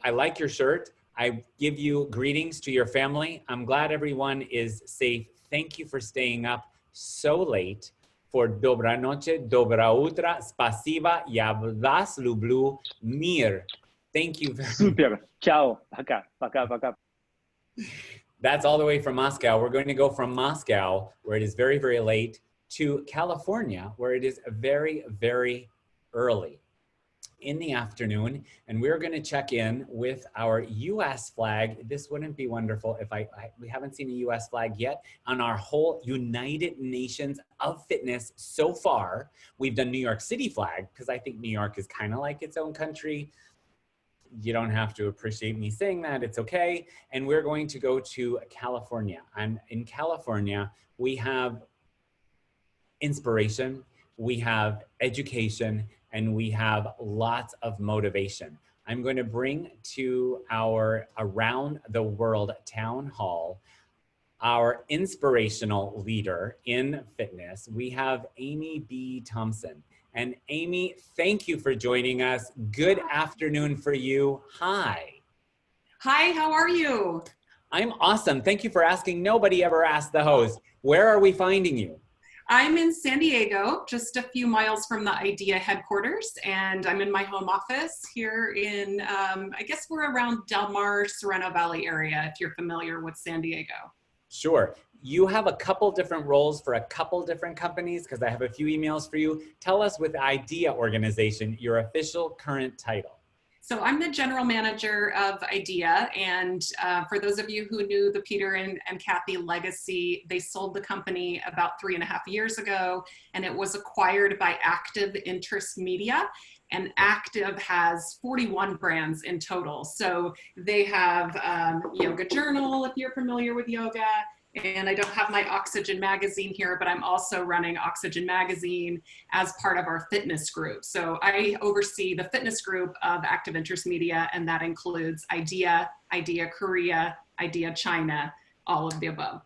I like your shirt. I give you greetings to your family. I'm glad everyone is safe. Thank you for staying up so late for Dobra Noche, Dobra Utra, Spasiba, Ya Vas Lublu, Mir. Thank you very much. Super. Ciao. Пока. Пока. Пока. That's all the way from Moscow. We're going to go from Moscow, where it is very, very late, to California, where it is very, very early in the afternoon. And we're going to check in with our US flag. This wouldn't be wonderful if we haven't seen a US flag yet on our whole United Nations of Fitness so far. We've done New York City flag, because I think New York is kind of like its own country. You don't have to appreciate me saying that, it's okay. And we're going to go to California. And in California, we have inspiration, we have education, and we have lots of motivation. I'm going to bring to our Around the World Town Hall our inspirational leader in fitness. We have Amy B. Thompson. And Amy, thank you for joining us. Good afternoon for you. Hi. Hi, how are you? I'm awesome. Thank you for asking. Nobody ever asked the host. Where are we finding you? I'm in San Diego, just a few miles from the IDEA headquarters, and I'm in my home office here in, I guess we're around Del Mar, Sereno Valley area, if you're familiar with San Diego. Sure. You have a couple different roles for a couple different companies, because I have a few emails for you. Tell us with IDEA organization, your official current title. So I'm the general manager of IDEA, and for those of you who knew the Peter and Kathy legacy, they sold the company about 3.5 years ago, and it was acquired by Active Interest Media. And Active has 41 brands in total. So they have Yoga Journal, if you're familiar with yoga, and I don't have my Oxygen magazine here, but I'm also running Oxygen magazine as part of our fitness group. So I oversee the fitness group of Active Interest Media, and that includes IDEA, IDEA Korea, IDEA China, all of the above.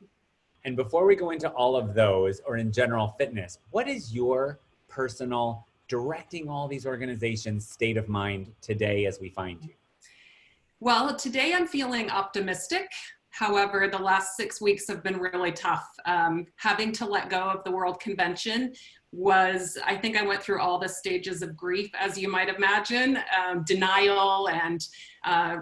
And before we go into all of those, or in general fitness, what is your personal directing all these organizations state of mind today as we find you? Well, today I'm feeling optimistic. However, the last 6 weeks have been really tough. Having to let go of the World Convention was, I think I went through all the stages of grief, as you might imagine, denial and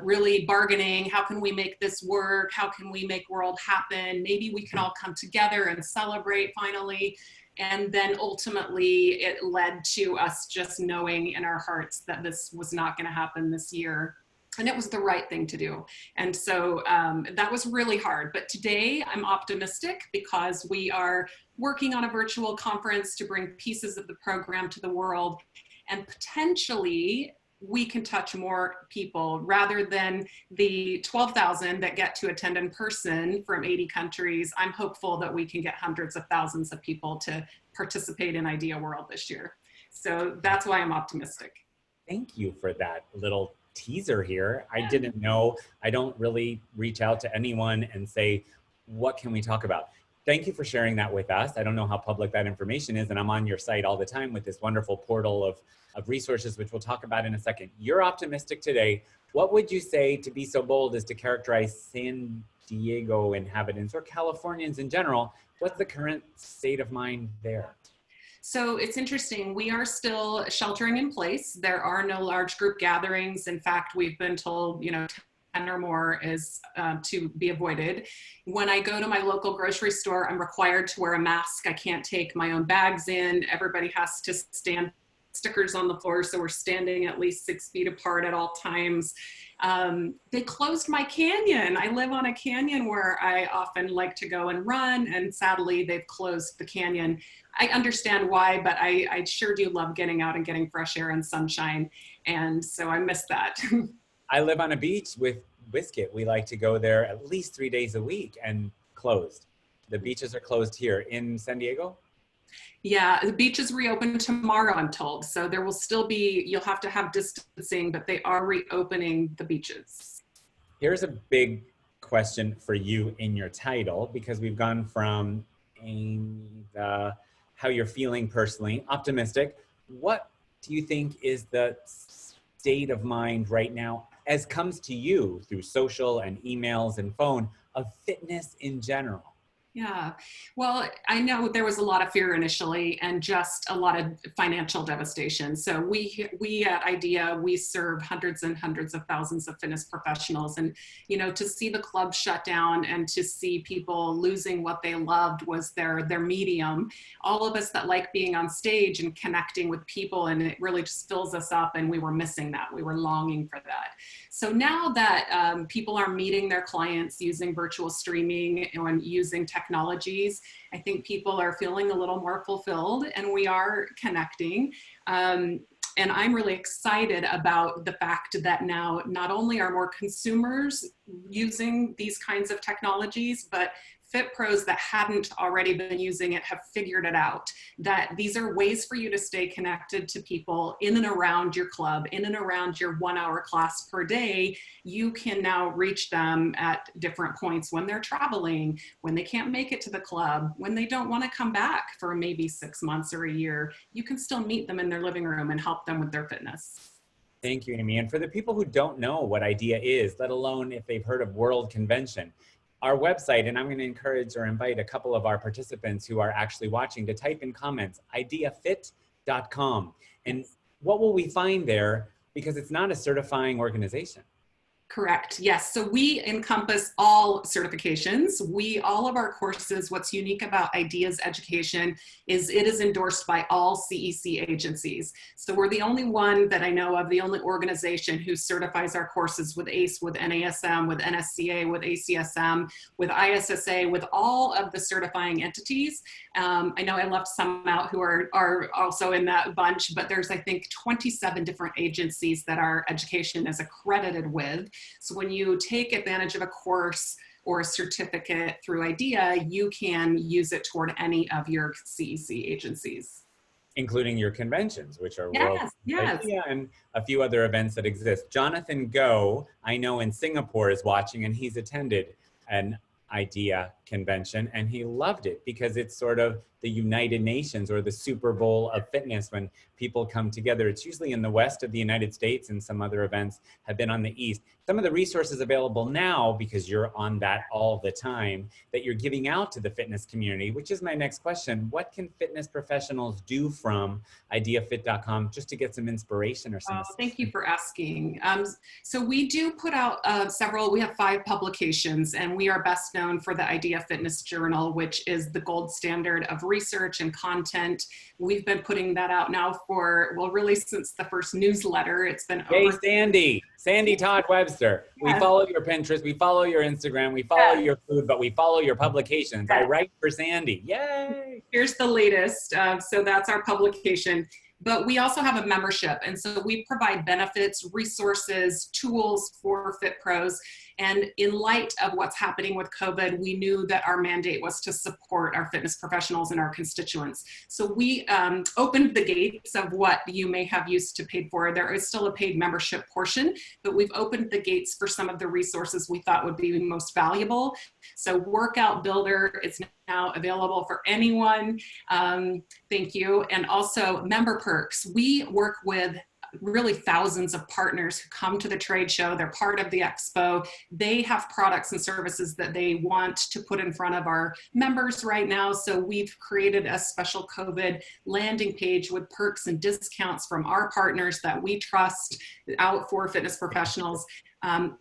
really bargaining. How can we make this work? How can we make world happen? Maybe we can all come together and celebrate finally. And then ultimately it led to us just knowing in our hearts that this was not going to happen this year. And it was the right thing to do. And so that was really hard. But today I'm optimistic because we are working on a virtual conference to bring pieces of the program to the world. And potentially we can touch more people rather than the 12,000 that get to attend in person from 80 countries. I'm hopeful that we can get hundreds of thousands of people to participate in IDEA World this year. So that's why I'm optimistic. Thank you for that little teaser here. I didn't know. I don't really reach out to anyone and say, what can we talk about? Thank you for sharing that with us. I don't know how public that information is, and I'm on your site all the time with this wonderful portal of resources, which we'll talk about in a second. You're optimistic today. What would you say, to be so bold as to characterize San Diego inhabitants or Californians in general? What's the current state of mind there? So it's interesting, we are still sheltering in place. There are no large group gatherings. In fact, we've been told, 10 or more is to be avoided. When I go to my local grocery store, I'm required to wear a mask. I can't take my own bags in. Everybody has to stand stickers on the floor, so we're standing at least 6 feet apart at all times. They closed my canyon. I live on a canyon where I often like to go and run, and sadly they've closed the canyon. I understand why, but I sure do love getting out and getting fresh air and sunshine, and so I miss that. I live on a beach with Biscuit. We like to go there at least 3 days a week, and closed. The beaches are closed here in San Diego. Yeah, the beaches reopen tomorrow, I'm told. So there will still be, you'll have to have distancing, but they are reopening the beaches. Here's a big question for you in your title, because we've gone from how you're feeling personally, optimistic. What do you think is the state of mind right now, as comes to you through social and emails and phone, of fitness in general? Yeah, well, I know there was a lot of fear initially and just a lot of financial devastation. So we at IDEA, we serve hundreds and hundreds of thousands of fitness professionals. And, to see the club shut down and to see people losing what they loved was their medium. All of us that like being on stage and connecting with people, and it really just fills us up, and we were missing that. We were longing for that. So now that people are meeting their clients using virtual streaming and using technologies, I think people are feeling a little more fulfilled, and we are connecting. And I'm really excited about the fact that now not only are more consumers using these kinds of technologies, but Fit pros that hadn't already been using it have figured it out, that these are ways for you to stay connected to people in and around your club, in and around your 1 hour class per day. You can now reach them at different points when they're traveling, when they can't make it to the club, when they don't want to come back for maybe 6 months or a year. You can still meet them in their living room and help them with their fitness. Thank you, Amy. And for the people who don't know what IDEA is, let alone if they've heard of World Convention, our website, and I'm going to encourage or invite a couple of our participants who are actually watching to type in comments, ideafit.com. And what will we find there? Because it's not a certifying organization. Correct. Yes. So we encompass all certifications. All of our courses, what's unique about IDEA's education is it is endorsed by all CEC agencies. So we're the only one that I know of, the only organization who certifies our courses with ACE, with NASM, with NSCA, with ACSM, with ISSA, with all of the certifying entities. I know I left some out who are also in that bunch, but there's, I think, 27 different agencies that our education is accredited with. So when you take advantage of a course or a certificate through IDEA, you can use it toward any of your CEC agencies. Including your conventions, which are Yes, World yes. IDEA and a few other events that exist. Jonathan Go, I know in Singapore, is watching, and he's attended an IDEA convention and he loved it because it's sort of the United Nations or the Super Bowl of fitness when people come together. It's usually in the west of the United States, and some other events have been on the east. Some of the resources available now, because you're on that all the time, that you're giving out to the fitness community, which is my next question. What can fitness professionals do from ideafit.com just to get some inspiration or some assistance? Thank you for asking. So we do put out we have 5 publications, and we are best known for the IDEA Fitness Journal, which is the gold standard of research and content. We've been putting that out now for, well, really since the first newsletter. It's been over. Sandy Todd Webster. Yes. We follow your Pinterest, we follow your Instagram, we follow your food, but we follow your publications. I write for Sandy. Yay! Here's the latest. So that's our publication. But we also have a membership. And so we provide benefits, resources, tools for Fit Pros. And in light of what's happening with COVID, we knew that our mandate was to support our fitness professionals and our constituents. So we opened the gates of what you may have used to pay for. There is still a paid membership portion, but we've opened the gates for some of the resources we thought would be most valuable. So Workout Builder is now available for anyone. Thank you. And also member perks. We work with really thousands of partners who come to the trade show. They're part of the expo. They have products and services that they want to put in front of our members right now. So we've created a special COVID landing page with perks and discounts from our partners that we trust out for fitness professionals.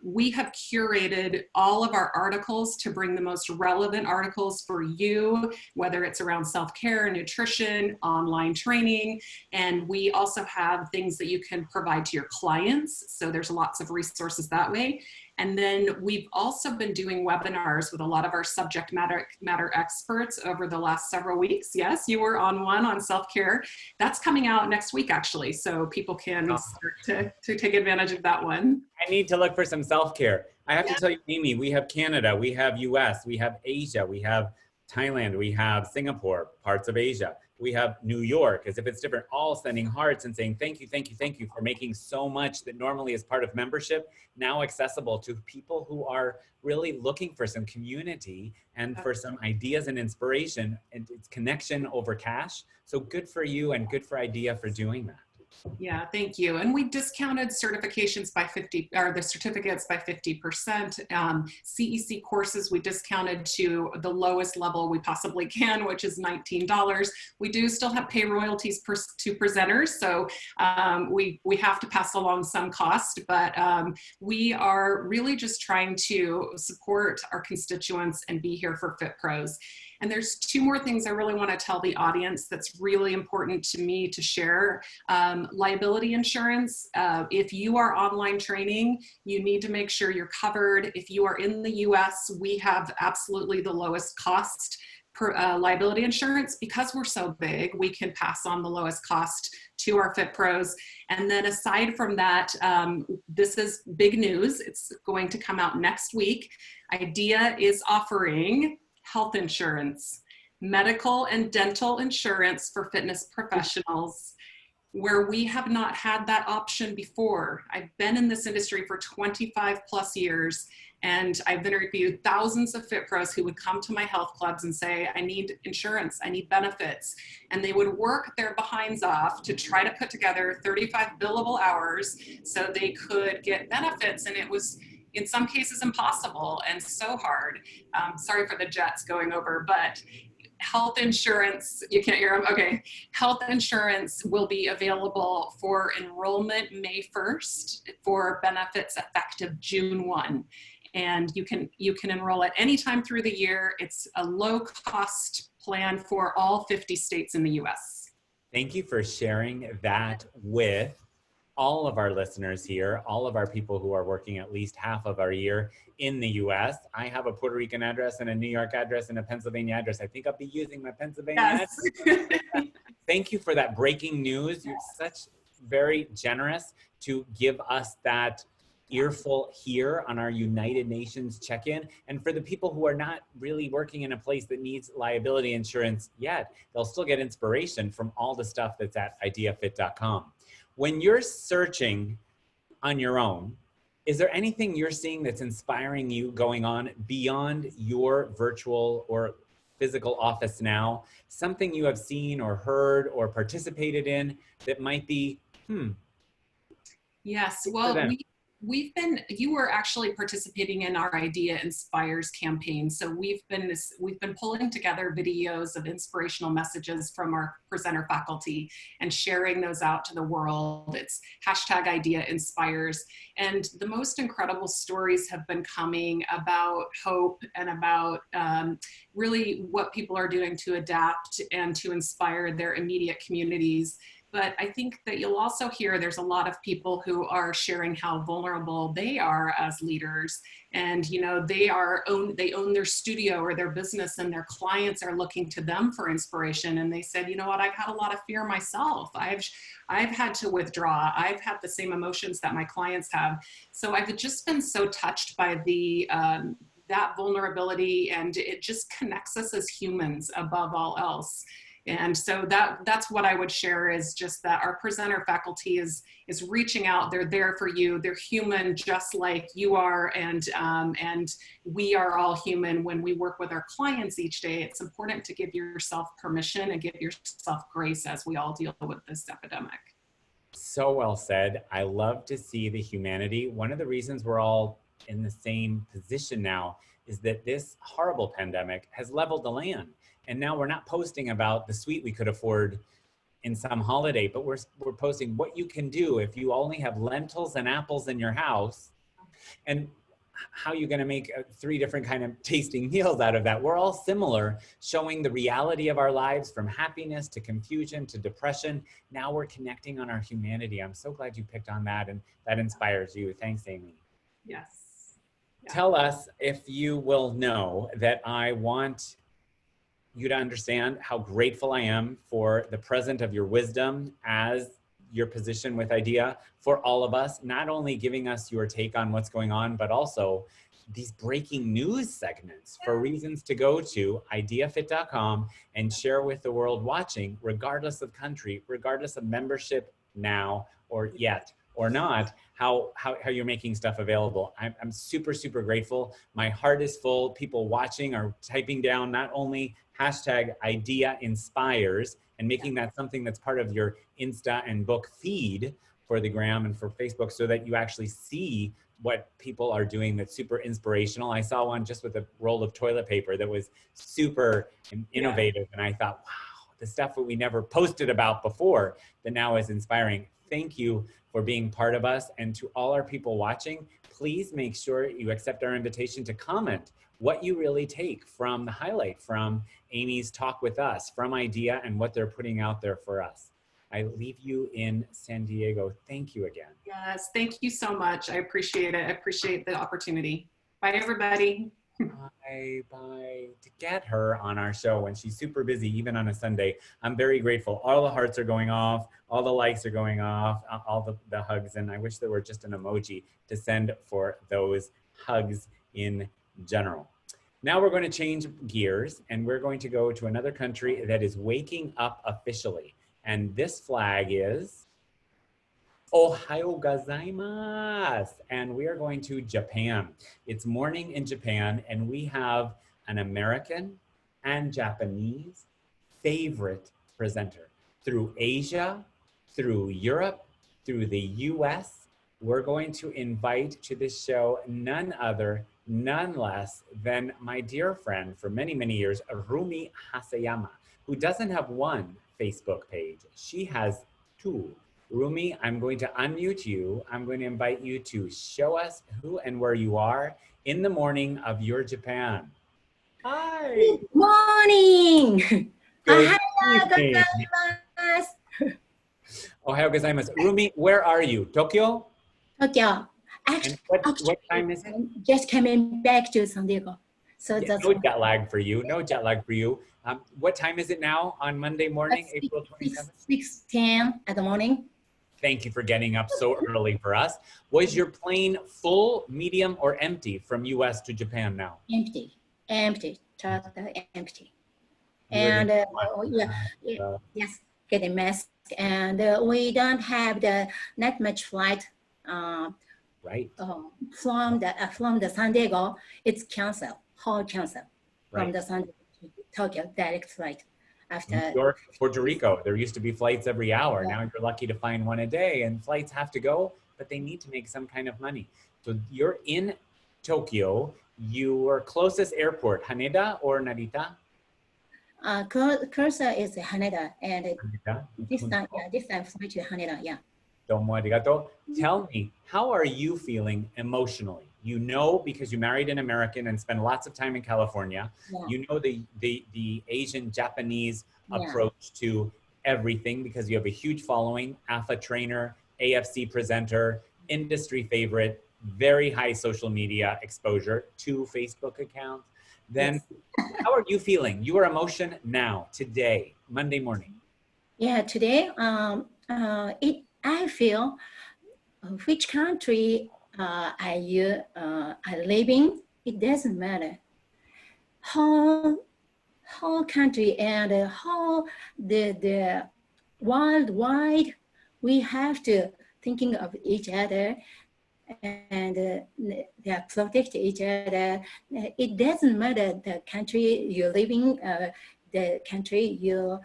We have curated all of our articles to bring the most relevant articles for you, whether it's around self-care, nutrition, online training, and we also have things that you can provide to your clients. So there's lots of resources that way. And then we've also been doing webinars with a lot of our subject matter experts over the last several weeks. Yes, you were on one on self-care. That's coming out next week, actually. So people can start to take advantage of that one. I need to look for some self-care. I have to tell you, Amy, we have Canada, we have US, we have Asia, we have Thailand, we have Singapore, parts of Asia. We have New York, as if it's different, all sending hearts and saying, thank you, thank you, thank you for making so much that normally is part of membership now accessible to people who are really looking for some community and for some ideas and inspiration, and it's connection over cash. So good for you and good for IDEA for doing that. Yeah, thank you. And we discounted certifications by 50, or the certificates by 50%. CEC courses we discounted to the lowest level we possibly can, which is $19. We do still have pay royalties to presenters, so we have to pass along some cost, but we are really just trying to support our constituents and be here for Fit Pros. And there's 2 more things I really want to tell the audience that's really important to me to share. Liability insurance. If you are online training, you need to make sure you're covered. If you are in the US, we have absolutely the lowest cost per liability insurance. Because we're so big, we can pass on the lowest cost to our Fit Pros. And then aside from that, this is big news. It's going to come out next week. IDEA is offering health insurance, medical and dental insurance for fitness professionals, where we have not had that option before. I've been in this industry for 25 plus years, and I've interviewed thousands of fit pros who would come to my health clubs and say, I need insurance, I need benefits. And they would work their behinds off to try to put together 35 billable hours so they could get benefits. And it was, in some cases, impossible and so hard. Sorry for the jets going over, but health insurance, you can't hear them? Okay. Health insurance will be available for enrollment May 1st for benefits effective June 1. And you can enroll at any time through the year. It's a low cost plan for all 50 states in the US. Thank you for sharing that with all of our listeners here, all of our people who are working at least half of our year in the US. I have a Puerto Rican address and a New York address and a Pennsylvania address. I think I'll be using my Pennsylvania address. Thank you for that breaking news. You're such very generous to give us that earful here on our United Nations check-in. And for the people who are not really working in a place that needs liability insurance yet, they'll still get inspiration from all the stuff that's at ideafit.com. When you're searching on your own, is there anything you're seeing that's inspiring you going on beyond your virtual or physical office now? Something you have seen or heard or participated in that might be, Yes, well, you were actually participating in our Idea Inspires campaign. So we've been pulling together videos of inspirational messages from our presenter faculty and sharing those out to the world. It's hashtag Idea Inspires. And the most incredible stories have been coming about hope and about really what people are doing to adapt and to inspire their immediate communities. But I think that you'll also hear there's a lot of people who are sharing how vulnerable they are as leaders. And, you know, they own their studio or their business, and their clients are looking to them for inspiration. And they said, you know what, I've had a lot of fear myself. I've had to withdraw. I've had the same emotions that my clients have. So I've just been so touched by that vulnerability, and it just connects us as humans above all else. And so that's what I would share, is just that our presenter faculty is reaching out. They're there for you. They're human just like you are, and we are all human. When we work with our clients each day, it's important to give yourself permission and give yourself grace as we all deal with this epidemic. So well said. I love to see the humanity. One of the reasons we're all in the same position now is that this horrible pandemic has leveled the land. And now we're not posting about the suite we could afford in some holiday, but we're posting what you can do if you only have lentils and apples in your house, and how you're going to make 3 different kind of tasting meals out of that. We're all similar, showing the reality of our lives, from happiness to confusion to depression. Now we're connecting on our humanity. I'm so glad you picked on that, and that inspires you. Thanks, Amy. Yes. Yeah. Tell us, if you will know, that I want you to understand how grateful I am for the present of your wisdom as your position with IDEA for all of us, not only giving us your take on what's going on, but also these breaking news segments for reasons to go to ideafit.com and share with the world watching, regardless of country, regardless of membership now or yet or not, how you're making stuff available. I'm super, super grateful. My heart is full. People watching are typing down not only hashtag Idea Inspires and making that something that's part of your Insta and book feed for the Gram and for Facebook, so that you actually see what people are doing that's super inspirational. I saw one just with a roll of toilet paper that was super innovative. And I thought, wow, the stuff that we never posted about before that now is inspiring. Thank you for being part of us. And to all our people watching, please make sure you accept our invitation to comment what you really take from the highlight from Amy's talk with us, from IDEA, and what they're putting out there for us. I leave you in San Diego. Thank you again. Yes, thank you so much. I appreciate it. I appreciate the opportunity. Bye, everybody. Bye. To get her on our show when she's super busy, even on a Sunday, I'm very grateful. All the hearts are going off, all the likes are going off, all the hugs, and I wish there were just an emoji to send for those hugs in general. Now we're going to change gears and we're going to go to another country that is waking up officially. And this flag is Ohayo gozaimasu. And we are going to Japan. It's morning in Japan and we have an American and Japanese favorite presenter through Asia, through Europe, through the US. We're going to invite to this show none other, none less than my dear friend for many, many years, Rumi Hasayama, who doesn't have one Facebook page. She has two. Rumi, I'm going to unmute you. I'm going to invite you to show us who and where you are in the morning of your Japan. Hi. Good morning. Good Ohayou evening. gozaimasu. Ohayou gozaimasu. Rumi, where are you? Tokyo? Tokyo. And what time is it? Just coming back to San Diego. So Yeah, that's no jet lag for you. No jet lag for you. What time is it now on Monday morning, April 27th? 6:10 at the morning. Thank you for getting up so early for us. Was your plane full, medium, or empty from US to Japan now? Empty, total empty. You're And the- yes, getting mask. And we don't have not much flight Right. from the San Diego. It's canceled, whole canceled from Right. the San Diego to Tokyo direct flight. After New York, Puerto Rico, there used to be flights every hour. Now you're lucky to find one a day and flights have to go, but they need to make some kind of money. So you're in Tokyo, your closest airport, Haneda or Narita? Cursor is Haneda, and Haneda. this time flight to Haneda, yeah. Domo arigato. Tell me, how are you feeling emotionally? You know, because you married an American and spent lots of time in California, Yeah. you know the Asian Japanese Yeah. approach to everything because you have a huge following, AFA trainer, AFC presenter, industry favorite, very high social media exposure, 2 Facebook accounts. Then how are you feeling? Your emotion now, today, Monday morning. Yeah, today, I feel which country I live in, it doesn't matter. Whole country and whole the worldwide, we have to thinking of each other and they protect each other. It doesn't matter the country you're living, the country you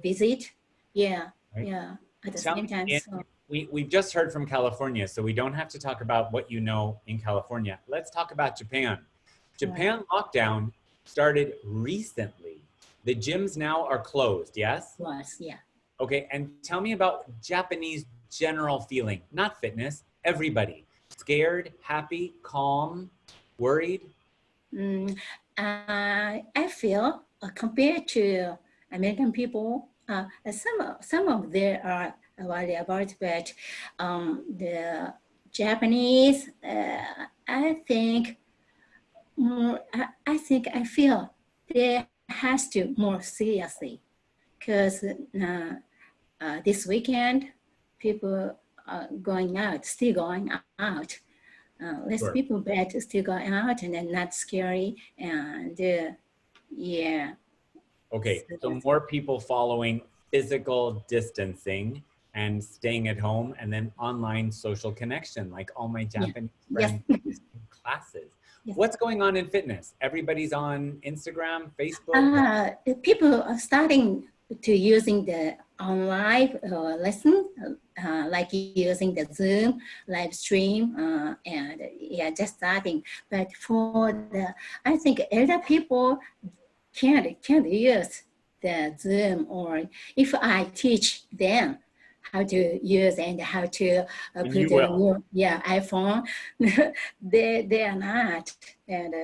visit. Yeah, Right. yeah. At the Tell same me, time, and so we've just heard from California, so we don't have to talk about what you know in California. Let's talk about Japan. Japan lockdown started recently. The gyms now are closed, yes? was, yeah. Okay, and tell me about Japanese general feeling, not fitness, everybody. Scared, happy, calm, worried? I feel compared to American people, some of them are worried about, but the Japanese, I think I feel they has to more seriously because this weekend people are still going out. Less Sure. people, but still going out and then not scary. And yeah. Okay, so more people following physical distancing and staying at home, and then online social connection, like all my Japanese friends in classes. Yes. What's going on in fitness? Everybody's on Instagram, Facebook? People are starting to using the online lesson, like using the Zoom live stream, and yeah, just starting. But I think elder people can't use the Zoom, or if I teach them how to use and how to put the new iPhone, they are not and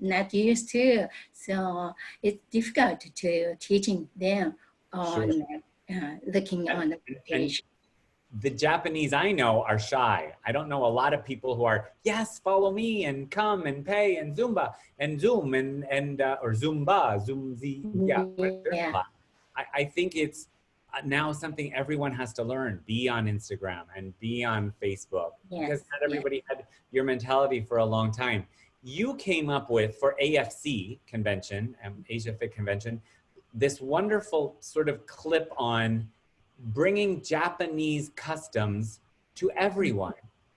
not used to. So it's difficult to teaching them on looking on the page. The Japanese I know are shy. I don't know a lot of people who are, yes, follow me and come and pay and Zumba and Zoom and or Zumba, Zoom Z. Yeah. I think it's now something everyone has to learn. Be on Instagram and be on Facebook because not everybody had your mentality for a long time. you came up with for AFC convention, Asia Fit Convention, this wonderful sort of clip on bringing Japanese customs to everyone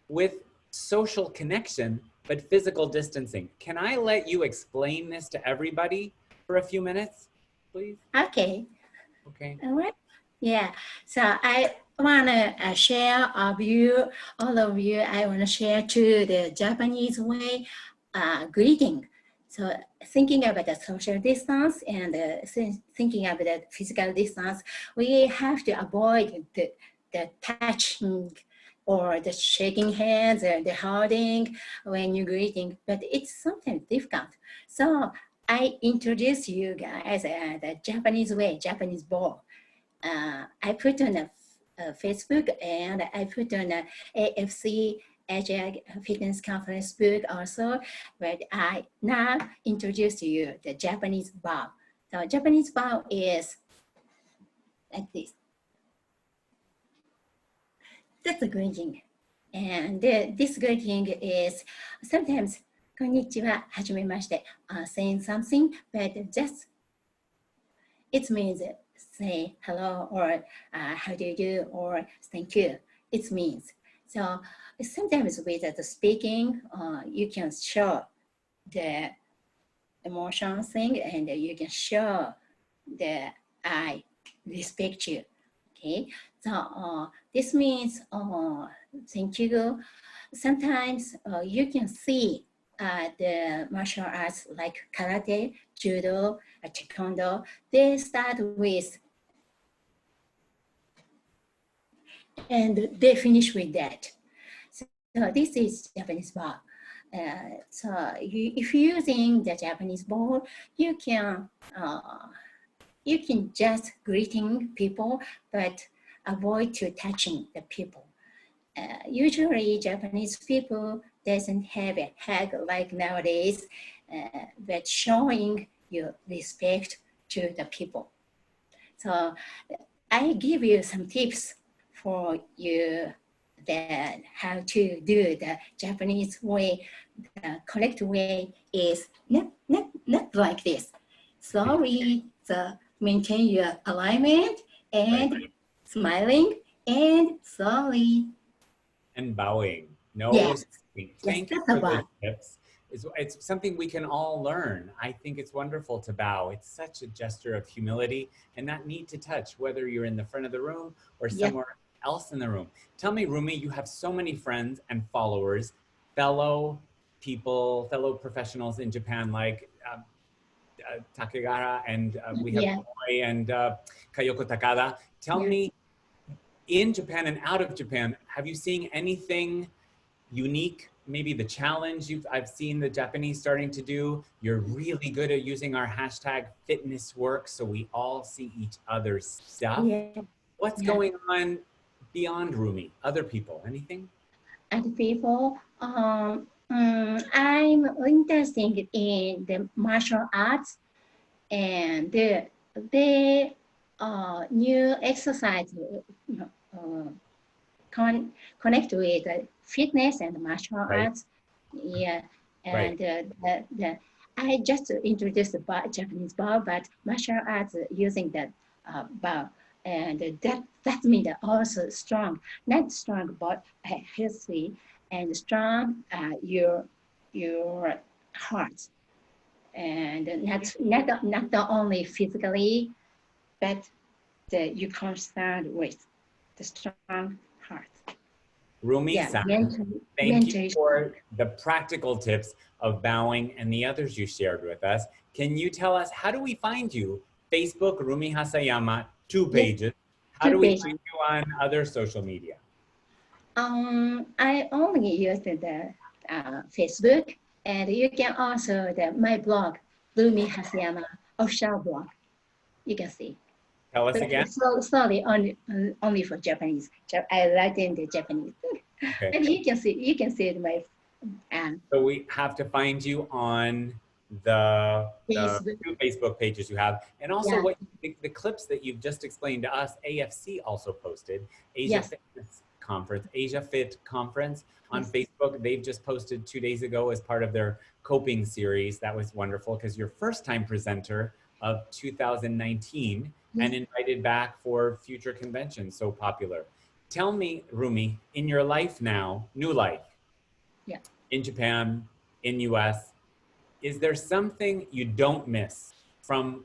with social connection, but physical distancing. Can I let you explain this to everybody for a few minutes, please? Okay. Okay. All right. Yeah. So I want to share of you, all of you, I want to share to the Japanese way greeting. So thinking about the social distance and thinking about the physical distance, we have to avoid the touching or the shaking hands or the holding when you're greeting, but it's sometimes difficult. So I introduce you guys the Japanese way, Japanese bow. I put on a Facebook and I put on a AFC Asia Fitness Conference book also, but I now introduce to you the Japanese bow. So Japanese bow is like this. That's a greeting. And this greeting is sometimes konnichiwa, hajimemashite, saying something, but just it means say hello or how do you do or thank you. It means. So sometimes with the speaking, you can show the emotion thing and you can show the I respect you. Okay, so this means thank you. Sometimes you can see the martial arts like karate, judo, taekwondo, they start with and they finish with that. So this is Japanese bow. So if you're using the Japanese bow, you can just greeting people, but avoid to touching the people. Usually Japanese people doesn't have a hug like nowadays, but showing your respect to the people. So I give you some tips for you that how to do the Japanese way. The correct way is not like this. Slowly, maintain your alignment and smiling and slowly. And bowing. No, yes. Thank you for those tips. It's something we can all learn. I think it's wonderful to bow. It's such a gesture of humility and not need to touch, whether you're in the front of the room or somewhere else in the room. Tell me, Rumi, you have so many friends and followers, fellow people, fellow professionals in Japan, like Takegara, and we have Koi and Kayoko Takada. Tell me, in Japan and out of Japan, have you seen anything unique? Maybe the challenge I've seen the Japanese starting to do. You're really good at using our hashtag #FitnessWorks so we all see each other's stuff. What's going on beyond Rumi? Other people, anything? Other people, I'm interested in the martial arts and the new exercise connect with fitness and martial arts. Yeah, and I just introduced the Japanese bow, but martial arts using that bow, and that means also strong, not strong, but healthy and strong. Your heart, and not only physically, but you concerned with the strong heart. Rumi-san, thank you for the practical tips of bowing and the others you shared with us. Can you tell us, how do we find you? Facebook, Rumi Hasayama, 2 pages. How do we find you on other social media? I only use the Facebook, and you can also my blog, Rumi Hasayama official blog. You can see. Tell us again. Sorry, only for Japanese. I write in the Japanese. Okay. And you can see it my. So we have to find you on the 2 Facebook pages you have, and also what the clips that you've just explained to us. AFC also posted Asia Fitness conference, Asia Fit conference on Facebook. They've just posted 2 days ago as part of their coping series. That was wonderful because you're first time presenter of 2019 and invited back for future conventions, so popular. Tell me, Rumi, in your life now, new life, in Japan, in US, is there something you don't miss from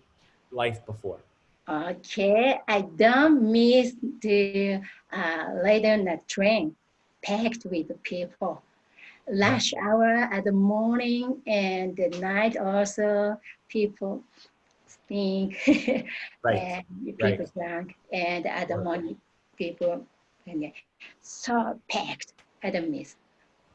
life before? Okay, I don't miss the later in the train, packed with people. Rush hour at the morning and the night also, people stink and people drunk, and at the morning people so packed. I don't miss.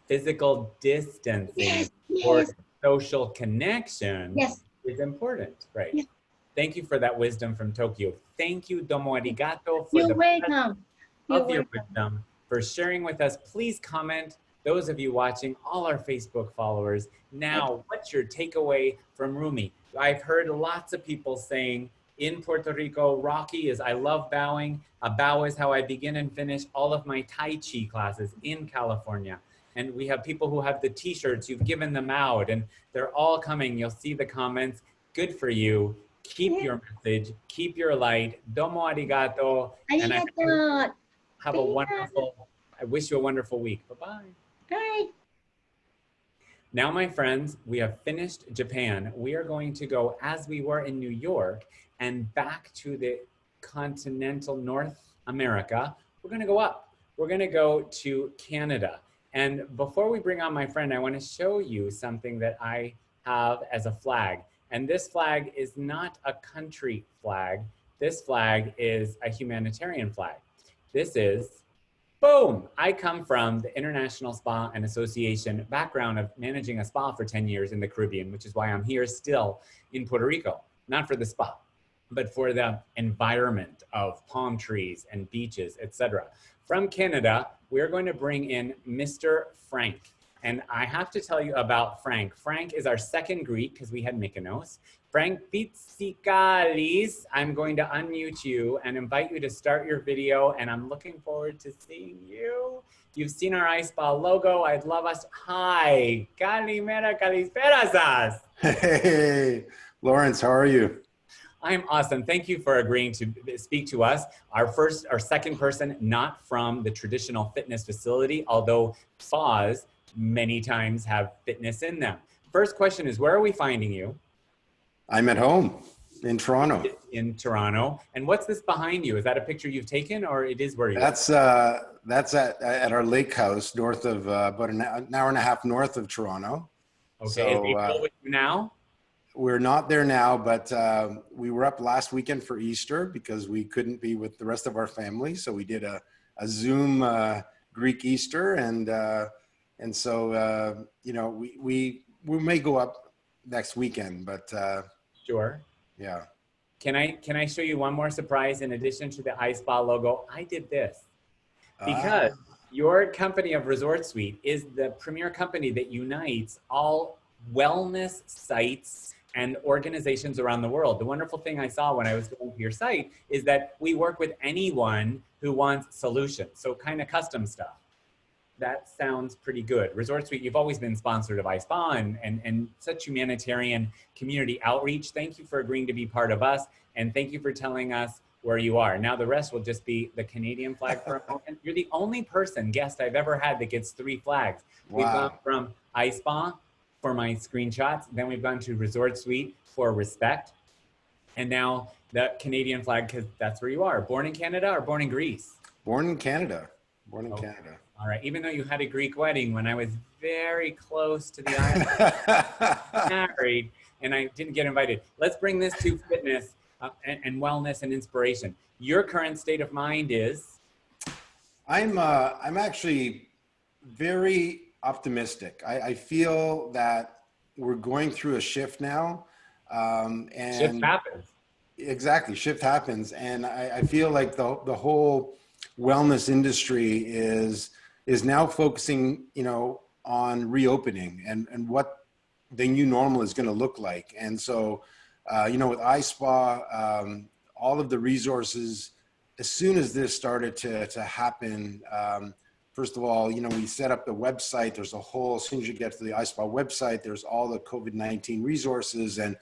Physical distancing or social connection is important, right? Thank you for that wisdom from Tokyo. Thank you, domo arigato, for You're the welcome. of your wisdom, for sharing with us. Please comment, those of you watching, all our Facebook followers. Now, what's your takeaway from Rumi? I've heard lots of people saying in Puerto Rico, Rocky is I love bowing. A bow is how I begin and finish all of my Tai Chi classes in California. And we have people who have the t-shirts, you've given them out, and they're all coming. You'll see the comments. Good for you. Keep your message, keep your light. Domo arigato. And have a wonderful, I wish you a wonderful week. Bye-bye. Bye. Now, my friends, we have finished Japan. We are going to go, as we were in New York, and back to the continental North America. We're gonna go up. We're gonna go to Canada. And before we bring on my friend, I wanna show you something that I have as a flag. And this flag is not a country flag. This flag is a humanitarian flag. This is, boom! I come from the International Spa and Association background of managing a spa for 10 years in the Caribbean, which is why I'm here still in Puerto Rico, not for the spa, but for the environment of palm trees and beaches, etc. From Canada, we're going to bring in Mr. Frank. And I have to tell you about Frank. Frank is our second Greek because we had Mykonos. Frank Pitsikalis, I'm going to unmute you and invite you to start your video. And I'm looking forward to seeing you. You've seen our iSpa logo. I'd love us. Hi, Kalimera Kalisperasas. Hey, Lawrence, how are you? I'm awesome. Thank you for agreeing to speak to us. Our second person, not from the traditional fitness facility, although spas many times have fitness in them. First question is, where are we finding you? I'm at home in Toronto. In Toronto. And what's this behind you? Is that a picture you've taken, or it is where you are? That's at our lake house north of about an hour and a half north of Toronto. Okay, so, is April with you now? We're not there now, but we were up last weekend for Easter because we couldn't be with the rest of our family. So we did a Zoom Greek Easter, and so, you know, we may go up next weekend, but sure. Yeah. Can I show you one more surprise in addition to the iSpa logo? I did this because your company of Resort Suite is the premier company that unites all wellness sites and organizations around the world. The wonderful thing I saw when I was going to your site is that we work with anyone who wants solutions, so kind of custom stuff. That sounds pretty good. Resort Suite, you've always been sponsored of iSpa and such humanitarian community outreach. Thank you for agreeing to be part of us. And thank you for telling us where you are. Now the rest will just be the Canadian flag for a moment. You're the only guest I've ever had that gets 3 flags. Wow. We've gone from iSpa for my screenshots. Then we've gone to Resort Suite for respect. And now the Canadian flag, because that's where you are. Born in Canada or born in Greece? Born in Canada. Born in Canada. All right, even though you had a Greek wedding when I was very close to the island, married, and I didn't get invited. Let's bring this to fitness and wellness and inspiration. Your current state of mind is? I'm actually very optimistic. I feel that we're going through a shift now. And shift happens. Exactly, shift happens. And I feel like the whole wellness industry is now focusing, you know, on reopening and what the new normal is going to look like. And so, you know, with iSpa, all of the resources as soon as this started to happen, first of all, we set up the website. There's a whole, as soon as you get to the iSpa website, there's all the COVID-19 resources, and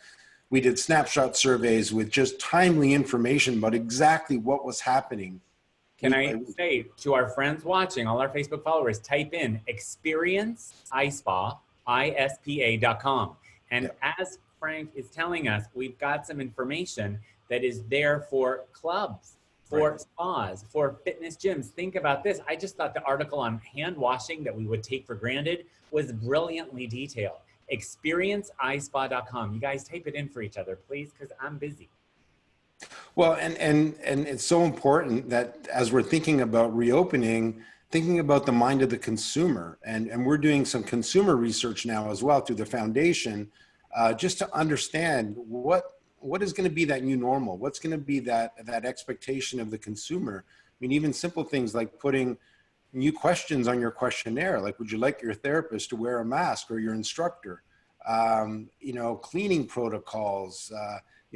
we did snapshot surveys with just timely information about exactly what was happening. Can I say to our friends watching, all our Facebook followers, type in experienceispa.com. And as Frank is telling us, we've got some information that is there for clubs, for spas, for fitness gyms. Think about this. I just thought the article on hand washing that we would take for granted was brilliantly detailed. Experienceispa.com. You guys type it in for each other, please, because I'm busy. Well, and it's so important that as we're thinking about reopening, thinking about the mind of the consumer, and we're doing some consumer research now as well through the foundation, just to understand what is going to be that new normal, what's going to be that expectation of the consumer. I mean, even simple things like putting new questions on your questionnaire, like would you like your therapist to wear a mask, or your instructor, cleaning protocols,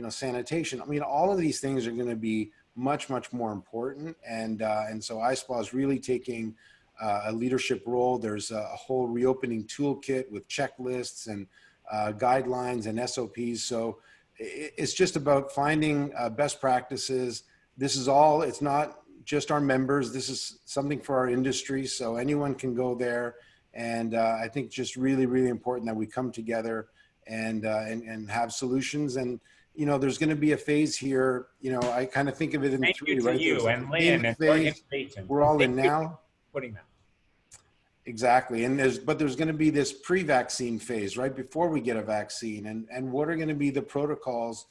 sanitation. I mean, all of these things are going to be much, much more important. And so iSpa is really taking a leadership role. There's a whole reopening toolkit with checklists and guidelines and SOPs. So it's just about finding best practices. This is all, it's not just our members. This is something for our industry. So anyone can go there. And I think just really, really important that we come together and have solutions. And there's going to be a phase here. I kind of think of it in three, right? You and Lynn and organization. We're all in now. Putting that. Exactly. And there's going to be this pre-vaccine phase right before we get a vaccine. And what are going to be the protocols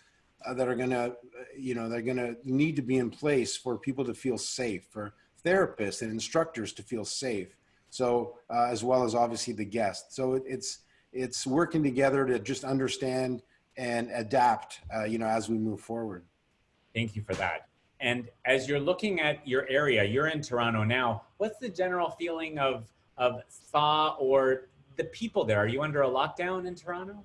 that are going to, they're going to need to be in place for people to feel safe, for therapists and instructors to feel safe. So as well as obviously the guests. So it's working together to just understand and adapt, as we move forward. Thank you for that. And as you're looking at your area, you're in Toronto now. What's the general feeling of thaw or the people there? Are you under a lockdown in Toronto?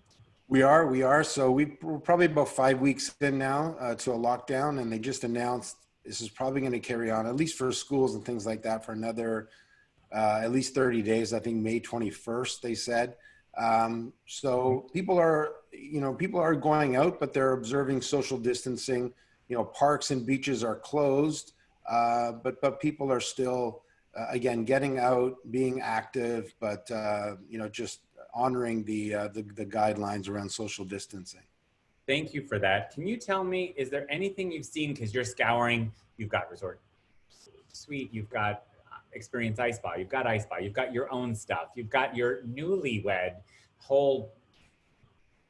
We are. So we're probably about 5 weeks in now to a lockdown, and they just announced this is probably going to carry on, at least for schools and things like that, for another at least 30 days. I think May 21st, they said. So people are going out, but they're observing social distancing. Parks and beaches are closed, but people are still, again, getting out, being active, but, just honoring the guidelines around social distancing. Thank you for that. Can you tell me, is there anything you've seen, because you're scouring, you've got Resort Suite, you've got Experience iSpa, you've got iSpa, you've got your own stuff, you've got your newlywed whole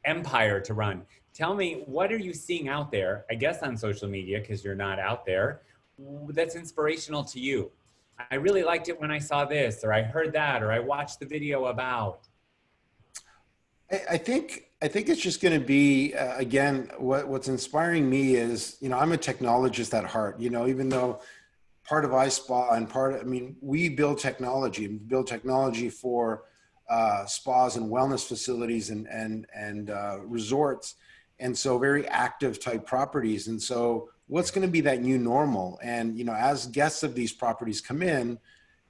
empire to run. Tell me, what are you seeing out there, I guess on social media, because you're not out there, that's inspirational to you? I really liked it when I saw this, or I heard that, or I watched the video about. I think it's just going to be, again, what's inspiring me is, I'm a technologist at heart, even though part of iSpa and we build technology for spas and wellness facilities and resorts. And so very active type properties. And so what's going to be that new normal? And, as guests of these properties come in,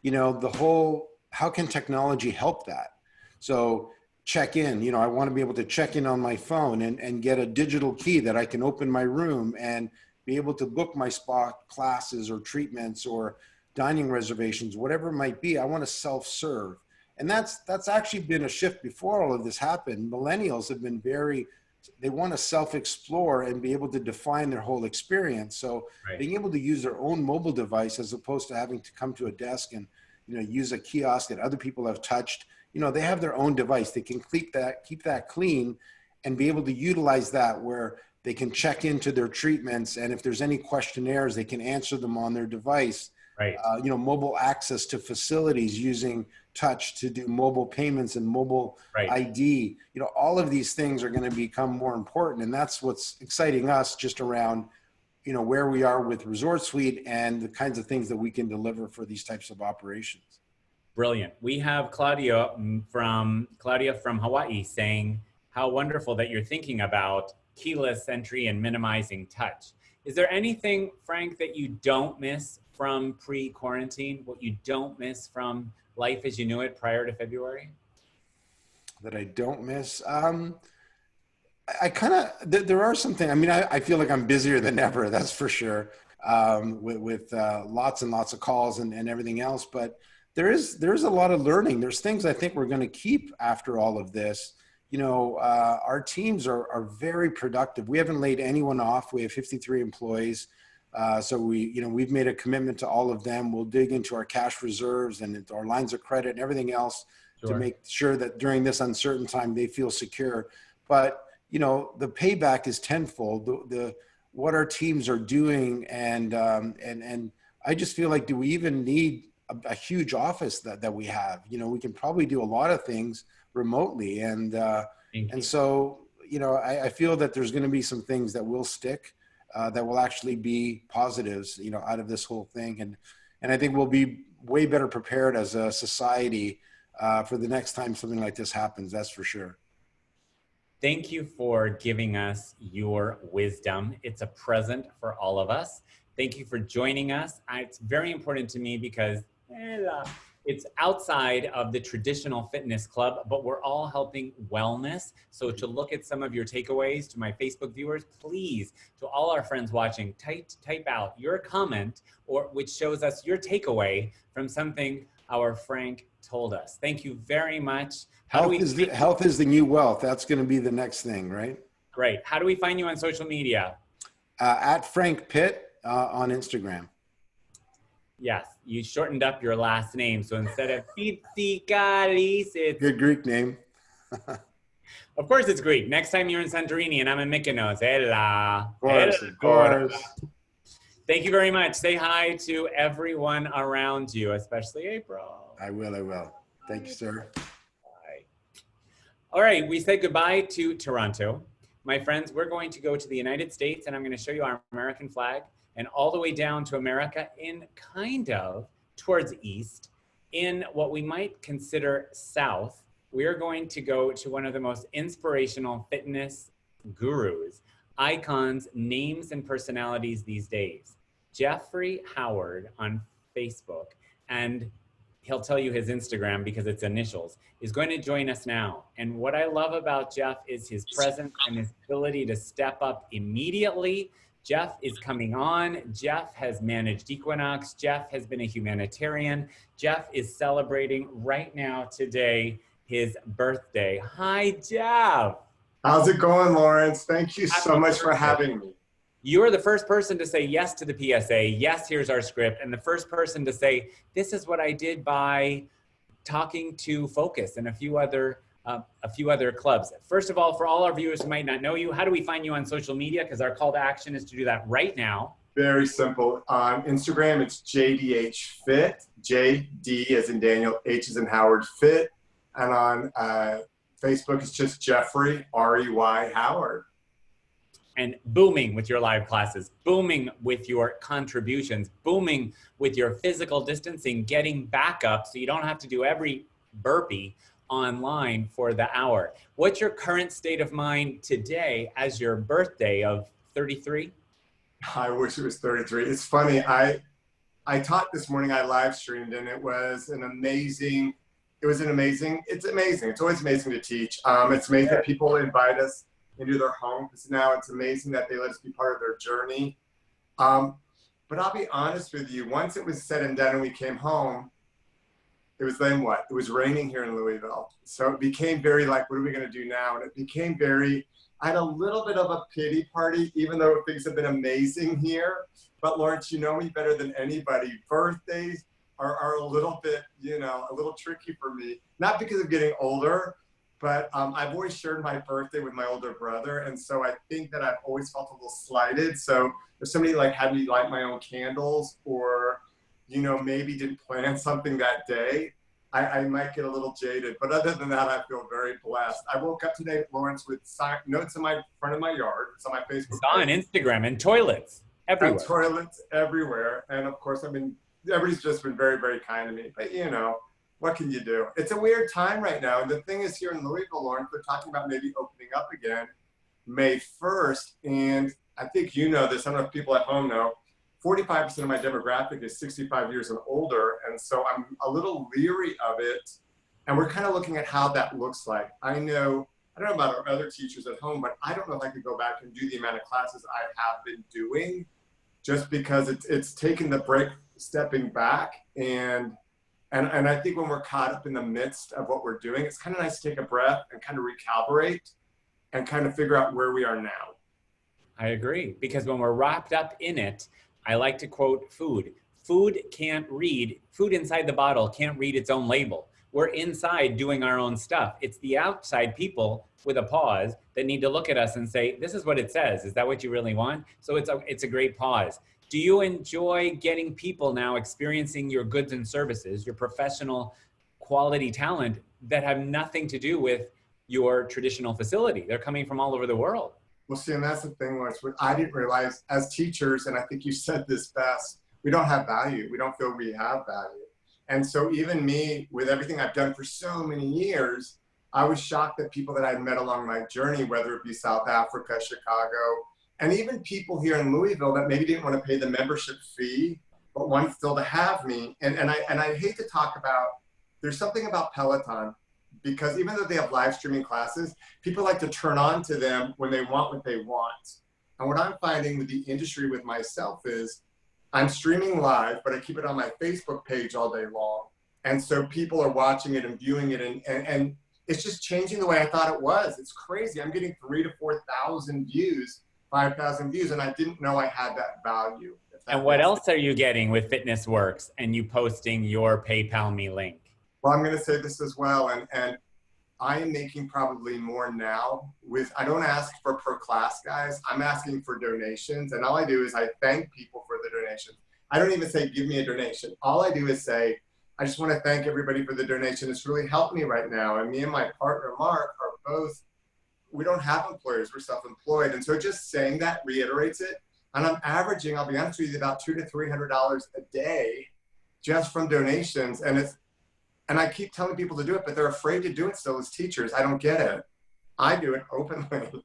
how can technology help that? So check in, I want to be able to check in on my phone and get a digital key that I can open my room and be able to book my spa classes or treatments or dining reservations, whatever it might be. I want to self-serve. And that's actually been a shift before all of this happened. Millennials have been they want to self-explore and be able to define their whole experience. So being able to use their own mobile device as opposed to having to come to a desk and, use a kiosk that other people have touched, they have their own device. They can keep that clean and be able to utilize that where they can check into their treatments. And if there's any questionnaires, they can answer them on their device. Right. Mobile access to facilities using touch to do mobile payments and mobile ID. All of these things are going to become more important. And that's what's exciting us just around, where we are with Resort Suite and the kinds of things that we can deliver for these types of operations. Brilliant. We have Claudia from Hawaii saying how wonderful that you're thinking about keyless entry and minimizing touch. Is there anything, Frank, that you don't miss from pre-quarantine? What you don't miss from life as you knew it prior to February? That I don't miss? I kind of, there are some things. I mean, I feel like I'm busier than ever, that's for sure, with lots and lots of calls and everything else. But there's a lot of learning. There's things I think we're going to keep after all of this. You know, our teams are very productive. We haven't laid anyone off. We have 53 employees. So we've made a commitment to all of them. We'll dig into our cash reserves and our lines of credit and everything else to make sure that during this uncertain time, they feel secure. But, you know, the payback is tenfold. What our teams are doing. And I just feel like, do we even need a huge office that we have? You know, we can probably do a lot of things remotely. And so, you know, I feel that there's going to be some things that will stick, that will actually be positives, you know, out of this whole thing. And I think we'll be way better prepared as a society for the next time something like this happens. That's for sure. Thank you for giving us your wisdom. It's a present for all of us. Thank you for joining us. It's very important to me because it's outside of the traditional fitness club, but we're all helping wellness. So to look at some of your takeaways to my Facebook viewers, please, to all our friends watching, type out your comment or which shows us your takeaway from something our Frank told us. Thank you very much. Health is the new wealth. That's going to be the next thing, right? Great. How do we find you on social media? At Frank Pitt on Instagram. Yes, you shortened up your last name. So instead of Pitsikalis, it's... Good Greek name. Of course it's Greek. Next time you're in Santorini and I'm in Mykonos. Ella. Of course. Thank you very much. Say hi to everyone around you, especially April. I will. Thank you, sir. Bye. All right, we said goodbye to Toronto. My friends, we're going to go to the United States and I'm going to show you our American flag and all the way down to America in kind of towards east in what we might consider south. We're going to go to one of the most inspirational fitness gurus, icons, names, and personalities these days. Jeffrey Howard on Facebook, and he'll tell you his Instagram because it's initials, is going to join us now. And what I love about Jeff is his presence and his ability to step up immediately. Jeff is coming on. Jeff has managed Equinox. Jeff has been a humanitarian. Jeff is celebrating right now today his birthday. Hi, Jeff. How's it going, Lawrence? Thank you so much for having me. You are the first person to say yes to the PSA. Yes, here's our script. And the first person to say, this is what I did by talking to Focus and a few other clubs. First of all, for all our viewers who might not know you, how do we find you on social media? Because our call to action is to do that right now. Very simple. On Instagram, it's JDH Fit, JD as in Daniel, H as in Howard Fit. And on Facebook, it's just Jeffrey, R-E-Y, Howard. And booming with your live classes, booming with your contributions, booming with your physical distancing, getting back up so you don't have to do every burpee online for the hour. What's your current state of mind today as your birthday of 33? I wish it was 33. It's funny. I taught this morning, I live streamed, and it's amazing. It's amazing. It's always amazing to teach. It's amazing that people invite us into their home, because now it's amazing that they let us be part of their journey. But I'll be honest with you, once it was said and done and we came home, it was then what? It was raining here in Louisville. So it became very like, what are we going to do now? And it became I had a little bit of a pity party, even though things have been amazing here. But Lawrence, you know me better than anybody. Birthdays are a little bit, a little tricky for me. Not because of getting older, but I've always shared my birthday with my older brother. And so I think that I've always felt a little slighted. So if somebody had me light my own candles or, maybe didn't plan something that day, I might get a little jaded. But other than that, I feel very blessed. I woke up today, Lawrence, with notes in my front of my yard. It's on my Facebook. It's on Instagram and toilets everywhere. And toilets everywhere. And of course, everybody's just been very, very kind to me. But what can you do? It's a weird time right now. And the thing is, here in Louisville, Lawrence, they're talking about maybe opening up again. May 1st. And I think you know this, I don't know if people at home know, 45% of my demographic is 65 years and older. And so I'm a little leery of it. And we're kind of looking at how that looks like. I don't know about our other teachers at home, but I don't know if I could go back and do the amount of classes I have been doing, just because it's taken the break, stepping back. And I think when we're caught up in the midst of what we're doing, it's kind of nice to take a breath and kind of recalibrate and kind of figure out where we are now. I agree, because when we're wrapped up in it, I like to quote food. Food inside the bottle can't read its own label. We're inside doing our own stuff. It's the outside people with a pause that need to look at us and say, this is what it says. Is that what you really want? So it's a great pause. Do you enjoy getting people now experiencing your goods and services, your professional quality talent that have nothing to do with your traditional facility? They're coming from all over the world. Well, see, and that's the thing, Lawrence, I didn't realize as teachers, and I think you said this best, we don't have value. We don't feel we have value. And so even me, with everything I've done for so many years, I was shocked that people that I'd met along my journey, whether it be South Africa, Chicago, and even people here in Louisville that maybe didn't want to pay the membership fee, but wanted still to have me. And I hate to talk about, there's something about Peloton, because even though they have live streaming classes, people like to turn on to them when they want what they want. And what I'm finding with the industry with myself is I'm streaming live, but I keep it on my Facebook page all day long. And so people are watching it and viewing it, and it's just changing the way I thought it was. It's crazy. I'm getting 3,000 to 4,000 views, 5,000 views, and I didn't know I had that value. And what else are you getting with Fitness Works and you posting your PayPal me link? Well, I'm going to say this as well, and I am making probably more now I don't ask for per class, guys. I'm asking for donations, and all I do is I thank people for the donations. I don't even say, give me a donation. All I do is say, I just want to thank everybody for the donation. It's really helped me right now. And me and my partner, Mark, are both, we don't have employers, we're self-employed. And so just saying that reiterates it. And I'm averaging, I'll be honest with you, about $200 to $300 a day just from donations. And I keep telling people to do it, but they're afraid to do it still as teachers. I don't get it. I do it openly.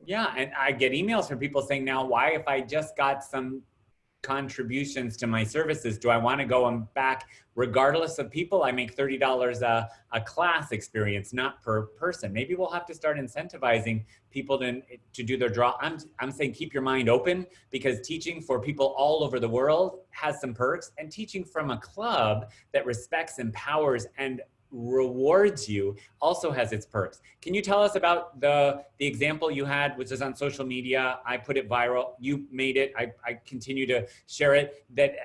Yeah, and I get emails from people saying, now, why, if I just got some contributions to my services, do I want to go back regardless of people? I make $30 a class experience, not per person. Maybe we'll have to start incentivizing people to do their draw. I'm saying keep your mind open, because teaching for people all over the world has some perks, and teaching from a club that respects, empowers, and rewards you also has its perks. Can you tell us about the example you had, which is on social media? I put it viral. You made it. I continue to share it. That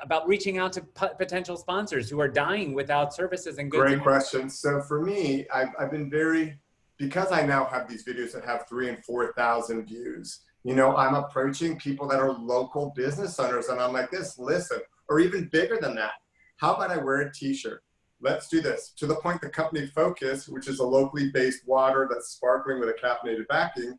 about reaching out to potential sponsors who are dying without services and goods. Great question. So for me, I've been because I now have these videos that have 3,000 and 4,000 views. You know, I'm approaching people that are local business owners, and I'm like, listen, or even bigger than that. How about I wear a t-shirt? Let's do this. To the point, the company Focus, which is a locally based water that's sparkling with a caffeinated backing,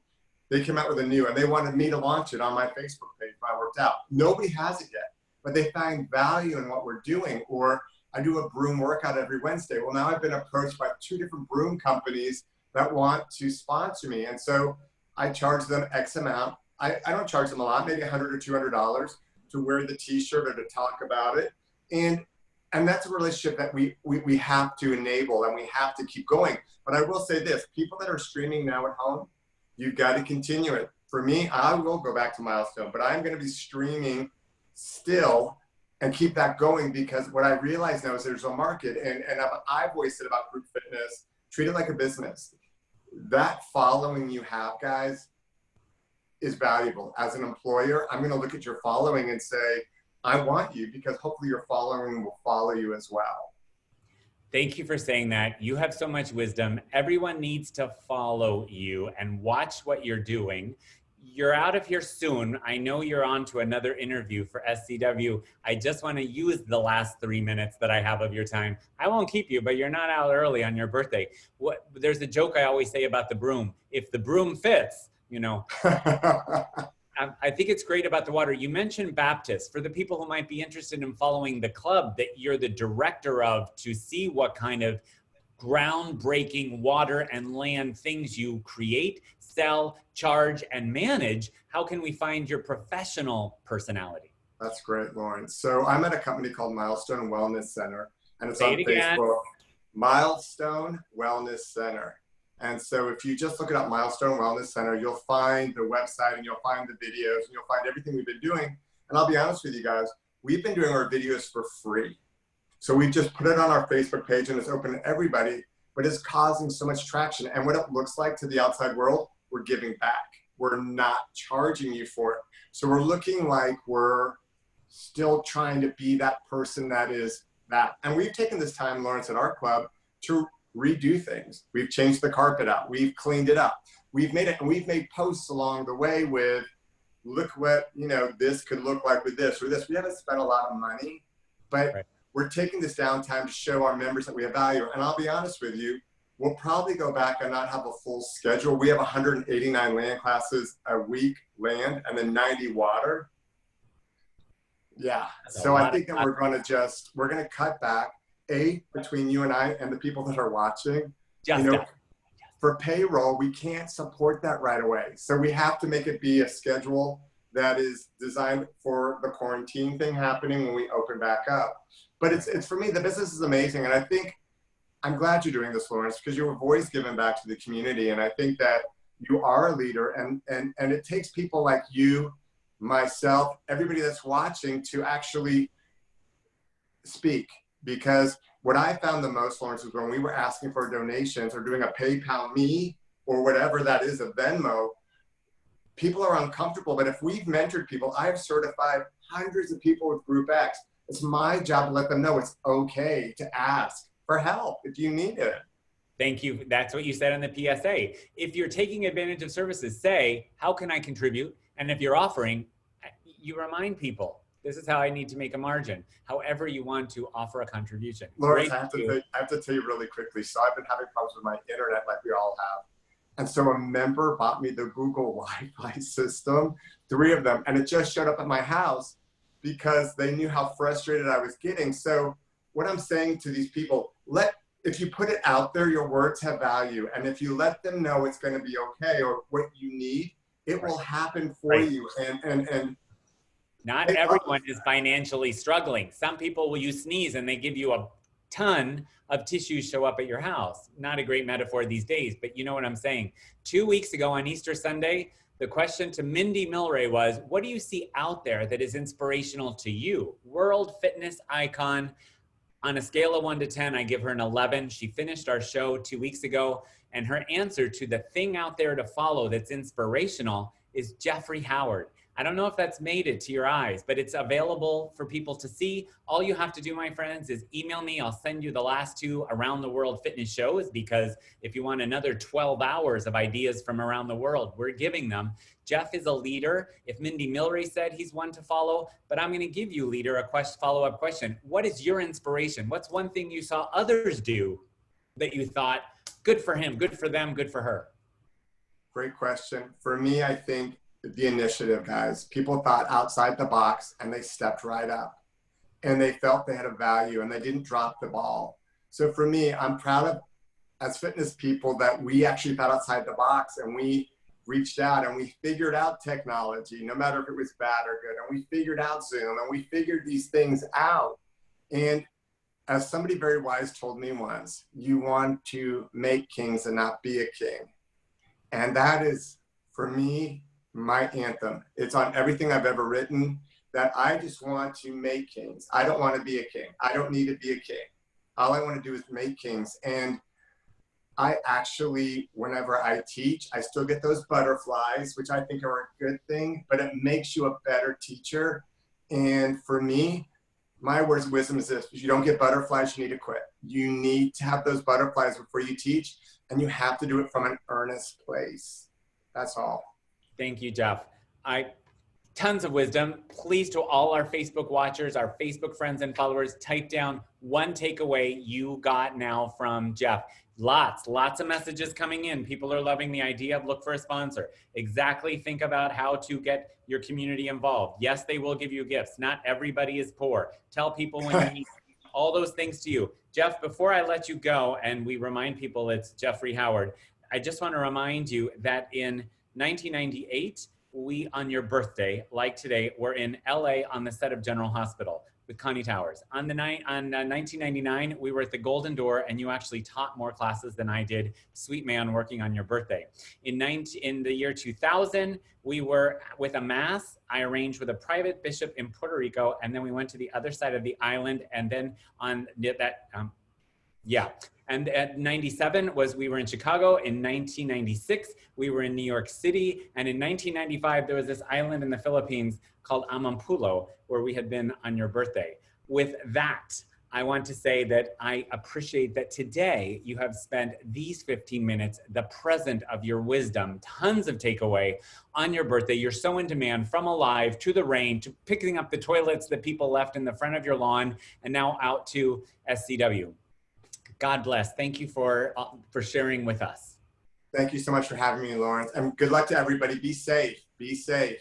they came out with a new, and they wanted me to launch it on my Facebook page when I worked out. Nobody has it yet, but they find value in what we're doing. Or I do a broom workout every Wednesday. Well, now I've been approached by 2 different broom companies that want to sponsor me. And so I charge them X amount. I don't charge them a lot, maybe $100 or $200 to wear the t-shirt or to talk about it. And that's a relationship that we have to enable, and we have to keep going. But I will say this, people that are streaming now at home, you've got to continue it. For me, I will go back to Milestone, but I'm going to be streaming still and keep that going, because what I realize now is there's a market, and I've always said about group fitness, treat it like a business. That following you have, guys, is valuable. As an employer, I'm going to look at your following and say, I want you, because hopefully your following will follow you as well. Thank you for saying that. You have so much wisdom. Everyone needs to follow you and watch what you're doing. You're out of here soon. I know you're on to another interview for SCW. I just want to use the last 3 minutes that I have of your time. I won't keep you, but you're not out early on your birthday. There's a joke I always say about the broom. If the broom fits, you know. I think it's great about the water. You mentioned Baptist. For the people who might be interested in following the club that you're the director of, to see what kind of groundbreaking water and land things you create, sell, charge, and manage, how can we find your professional personality? That's great, Lawrence. So I'm at a company called Milestone Wellness Center, and it's Say on it again. Facebook, Milestone Wellness Center. And so if you just look it up, Milestone Wellness Center, you'll find the website and you'll find the videos and you'll find everything we've been doing. And I'll be honest with you guys, we've been doing our videos for free. So we just put it on our Facebook page and it's open to everybody, but it's causing so much traction. And what it looks like to the outside world, we're giving back. We're not charging you for it. So we're looking like we're still trying to be that person that is that. And we've taken this time, Lawrence, at our club to redo things. We've changed the carpet out. We've cleaned it up. We've made it, and we've made posts along the way with, look what, you know, this could look like with this or this. We haven't spent a lot of money, but we're taking this downtime to show our members that we have value. And I'll be honest with you, we'll probably go back and not have a full schedule. We have 189 land classes a week land and then 90 water. Yeah. So I think that we're going to cut back between you and I and the people that are watching. You know, for payroll, we can't support that right away. So we have to make it be a schedule that is designed for the quarantine thing happening when we open back up. But it's for me, the business is amazing. And I think I'm glad you're doing this, Lawrence, because your voice giving back to the community. And I think that you are a leader and it takes people like you, myself, everybody that's watching to actually speak. Because what I found the most, Lawrence, was when we were asking for donations or doing a PayPal me or whatever that is, a Venmo, people are uncomfortable. But if we've mentored people, I've certified hundreds of people with Group X. It's my job to let them know it's okay to ask for help if you need it. Thank you. That's what you said in the PSA. If you're taking advantage of services, say, how can I contribute? And if you're offering, you remind people, this is how I need to make a margin. However you want to offer a contribution. Lawrence, I have to tell you really quickly. So I've been having problems with my internet like we all have. And so a member bought me the Google Wi-Fi system, 3 of them, and it just showed up at my house because they knew how frustrated I was getting. So what I'm saying to these people, if you put it out there, your words have value. And if you let them know it's going to be okay or what you need, it will happen for you. And not everyone is financially struggling. Some people, will you sneeze and they give you a ton of tissues show up at your house. Not a great metaphor these days, but you know what I'm saying. 2 weeks ago on Easter Sunday, the question to Mindy Milray was, what do you see out there that is inspirational to you? World fitness icon. On a scale of 1 to 10, I give her an 11. She finished our show 2 weeks ago, and her answer to the thing out there to follow that's inspirational is Jeffrey Howard. I don't know if that's made it to your eyes, but it's available for people to see. All you have to do, my friends, is email me. I'll send you the last 2 around the world fitness shows, because if you want another 12 hours of ideas from around the world, we're giving them. Jeff is a leader. If Mindy Milray said he's one to follow, but I'm going to give you, leader, a follow-up question. What is your inspiration? What's one thing you saw others do that you thought, good for him, good for them, good for her? Great question. For me, I think the initiative, guys. People thought outside the box and they stepped right up and they felt they had a value and they didn't drop the ball. So for me, I'm proud of, as fitness people, that we actually thought outside the box and we reached out and we figured out technology, no matter if it was bad or good. And we figured out Zoom and we figured these things out. And as somebody very wise told me once, you want to make kings and not be a king. And that is, for me, my anthem. It's on everything I've ever written, that I just want to make kings. I don't want to be a king. I don't need to be a king. All I want to do is make kings. And I actually, whenever I teach, I still get those butterflies, which I think are a good thing, but it makes you a better teacher. And for me, my words of wisdom is this: if you don't get butterflies, you need to quit. You need to have those butterflies before you teach, and you have to do it from an earnest place. That's all. Thank you, Jeff. Tons of wisdom. Please, to all our Facebook watchers, our Facebook friends and followers, type down one takeaway you got now from Jeff. Lots of messages coming in. People are loving the idea of look for a sponsor. Exactly, think about how to get your community involved. Yes, they will give you gifts. Not everybody is poor. Tell people when you need all those things to you. Jeff, before I let you go, and we remind people it's Jeffrey Howard, I just want to remind you that in 1998, we, on your birthday, like today, were in LA on the set of General Hospital with Connie Towers. On 1999, we were at the Golden Door, and you actually taught more classes than I did. Sweet man, working on your birthday. In the year 2000, we were with a mass. I arranged with a private bishop in Puerto Rico, and then we went to the other side of the island, and then on that, And at 97 we were in Chicago. In 1996, we were in New York City. And in 1995, there was this island in the Philippines called Amampulo, where we had been on your birthday. With that, I want to say that I appreciate that today you have spent these 15 minutes, the present of your wisdom, tons of takeaway on your birthday. You're so in demand, from Alive to the rain, to picking up the toilets that people left in the front of your lawn, and now out to SCW. God bless. Thank you for sharing with us. Thank you so much for having me, Lawrence. And good luck to everybody. Be safe. Be safe.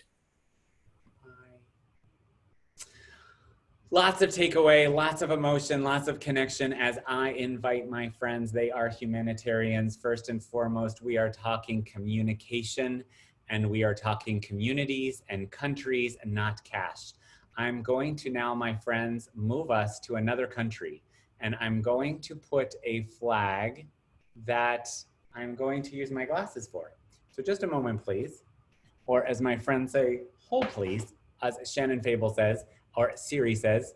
Lots of takeaway, lots of emotion, lots of connection as I invite my friends. They are humanitarians. First and foremost, we are talking communication, and we are talking communities and countries, and not cash. I'm going to now, my friends, move us to another country. And I'm going to put a flag that I'm going to use my glasses for. So just a moment, please. Or as my friends say, hold please, as Shannon Fable says, or Siri says,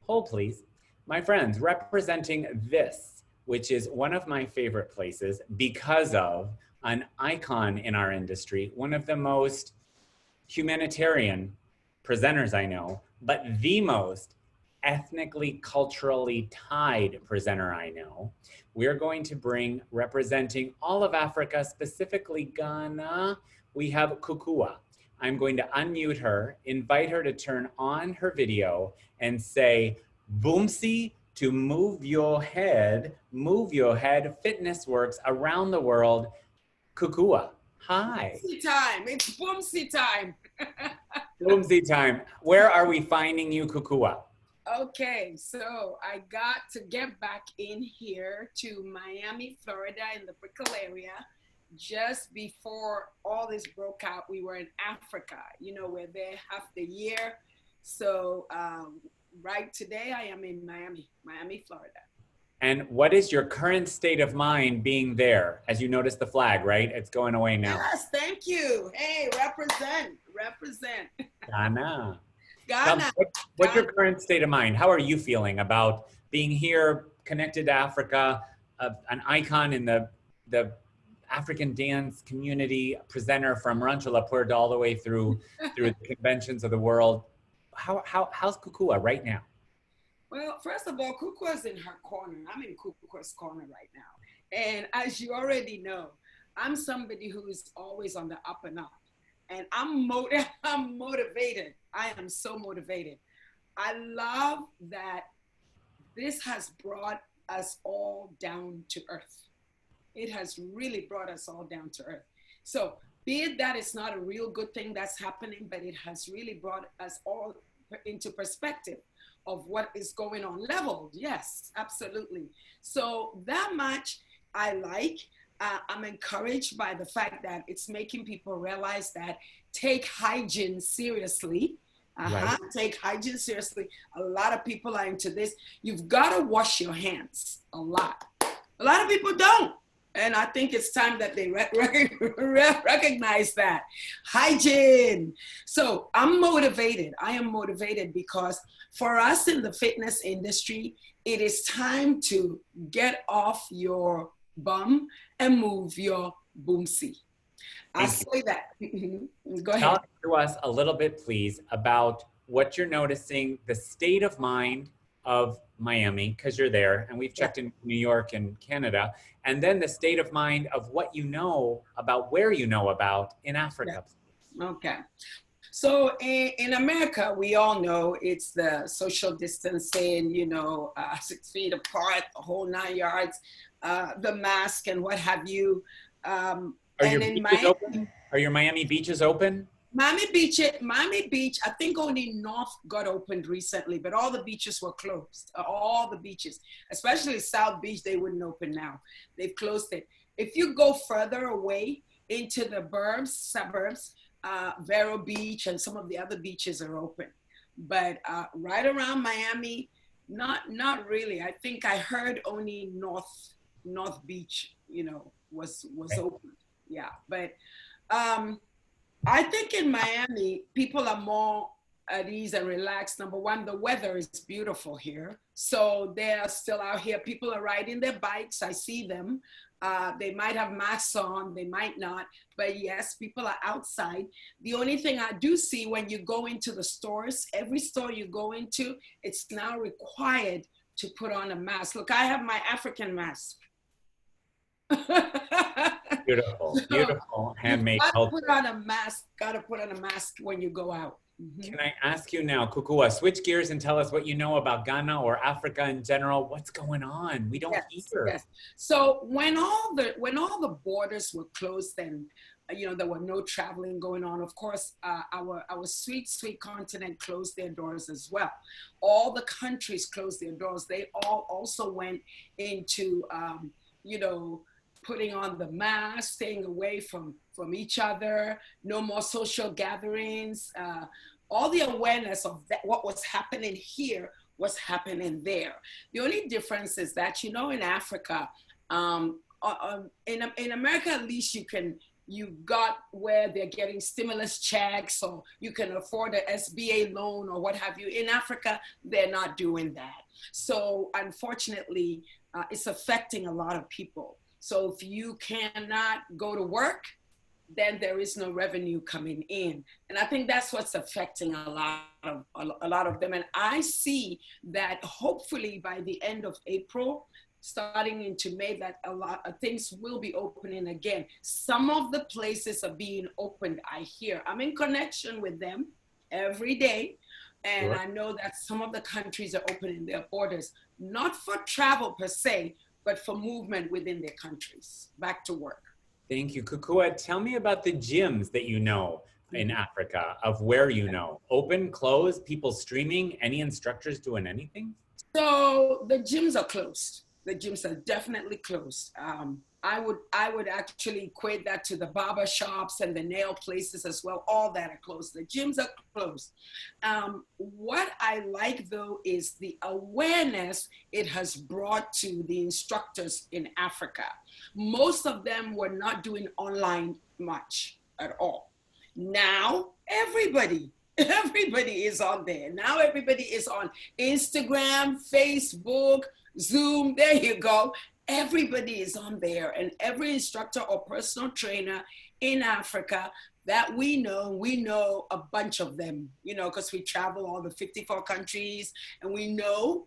hold please. My friends, representing this, which is one of my favorite places because of an icon in our industry, one of the most humanitarian presenters I know, but the most ethnically, culturally tied presenter I know. We're going to bring, representing all of Africa, specifically Ghana, we have Kukua. I'm going to unmute her, invite her to turn on her video and say, Boomsy to move your head, fitness works around the world. Kukua, hi. Boomsy time, it's Boomsy time. Boomsy time. Where are we finding you, Kukua? Okay, so I got to get back in here to Miami, Florida, in the Brickell area. Just before all this broke out, we were in Africa. You know, we're there half the year. So right today, I am in Miami, Florida. And what is your current state of mind being there? As you notice the flag, right? It's going away now. Yes, thank you. Hey, represent. Ghana. Ghana. What's your current state of mind? How are you feeling about being here, connected to Africa, an icon in the African dance community, presenter from Rancho La Puerta all the way through the conventions of the world? How's Kukua right now? Well, first of all, Kukua's in her corner. I'm in Kukua's corner right now. And as you already know, I'm somebody who is always on the up and up. And I'm motivated. I am so motivated. I love that this has brought us all down to earth. It has really brought us all down to earth. So be it that it's not a real good thing that's happening, but it has really brought us all into perspective of what is going on. Leveled, yes, absolutely. So that much I like. I'm encouraged by the fact that it's making people realize that take hygiene seriously. Right. Take hygiene seriously. A lot of people are into this. You've got to wash your hands a lot. A lot of people don't. And I think it's time that they recognize that. Hygiene. So I'm motivated. I am motivated because for us in the fitness industry, it is time to get off your bum and move your boomsy. I say that. Go ahead. Talk to us a little bit, please, about what you're noticing, the state of mind of Miami, because you're there, and we've checked in New York and Canada, and then the state of mind of what you know about where you know about in Africa. Yeah. Okay. So in America, we all know it's the social distancing, 6 feet apart, the whole 9 yards, the mask and what have you. Are your beaches open? Are your Miami beaches open? Miami Beach, I think only North got opened recently, but all the beaches were closed. All the beaches, especially South Beach, they wouldn't open now. They've closed it. If you go further away into the suburbs, Vero Beach and some of the other beaches are open. But right around Miami, not really. I think I heard only North Beach, you know, was open. Yeah, but I think in Miami, people are more at ease and relaxed. Number one, the weather is beautiful here. So they're still out here. People are riding their bikes. I see them. They might have masks on, they might not. But yes, people are outside. The only thing I do see when you go into the stores, every store you go into, it's now required to put on a mask. Look, I have my African mask. Beautiful, beautiful handmade culture. Gotta put on a mask when you go out. Can I ask you now, Kukua, switch gears and tell us what you know about Ghana or Africa in general. What's going on? We don't hear. Yes. So when all the borders were closed and you know there were no traveling going on, of course our sweet continent closed their doors as well. All the countries closed their doors. They all also went into you know, putting on the mask, staying away from each other, no more social gatherings. All the awareness of that, what was happening here was happening there. The only difference is that, you know, in Africa, in America, at least you got where they're getting stimulus checks or you can afford an SBA loan or what have you. In Africa, they're not doing that. So unfortunately, it's affecting a lot of people. So if you cannot go to work, then there is no revenue coming in. And I think that's what's affecting a lot of them. And I see that hopefully by the end of April, starting into May, that a lot of things will be opening again. Some of the places are being opened, I hear. I'm in connection with them every day. And I know that some of the countries are opening their borders, not for travel per se, but for movement within their countries, back to work. Thank you. Kukua, tell me about the gyms that you know in Africa, of where you know. Open, closed, people streaming, any instructors doing anything? So the gyms are closed. The gyms are definitely closed. I would actually equate that to the barber shops and the nail places as well. All that are closed. The gyms are closed. What I like though is the awareness it has brought to the instructors in Africa. Most of them were not doing online much at all. Now everybody is on there. Now everybody is on Instagram, Facebook, Zoom, there you go. Everybody is on there, and every instructor or personal trainer in Africa that we know a bunch of them, you know, because we travel all the 54 countries, and we know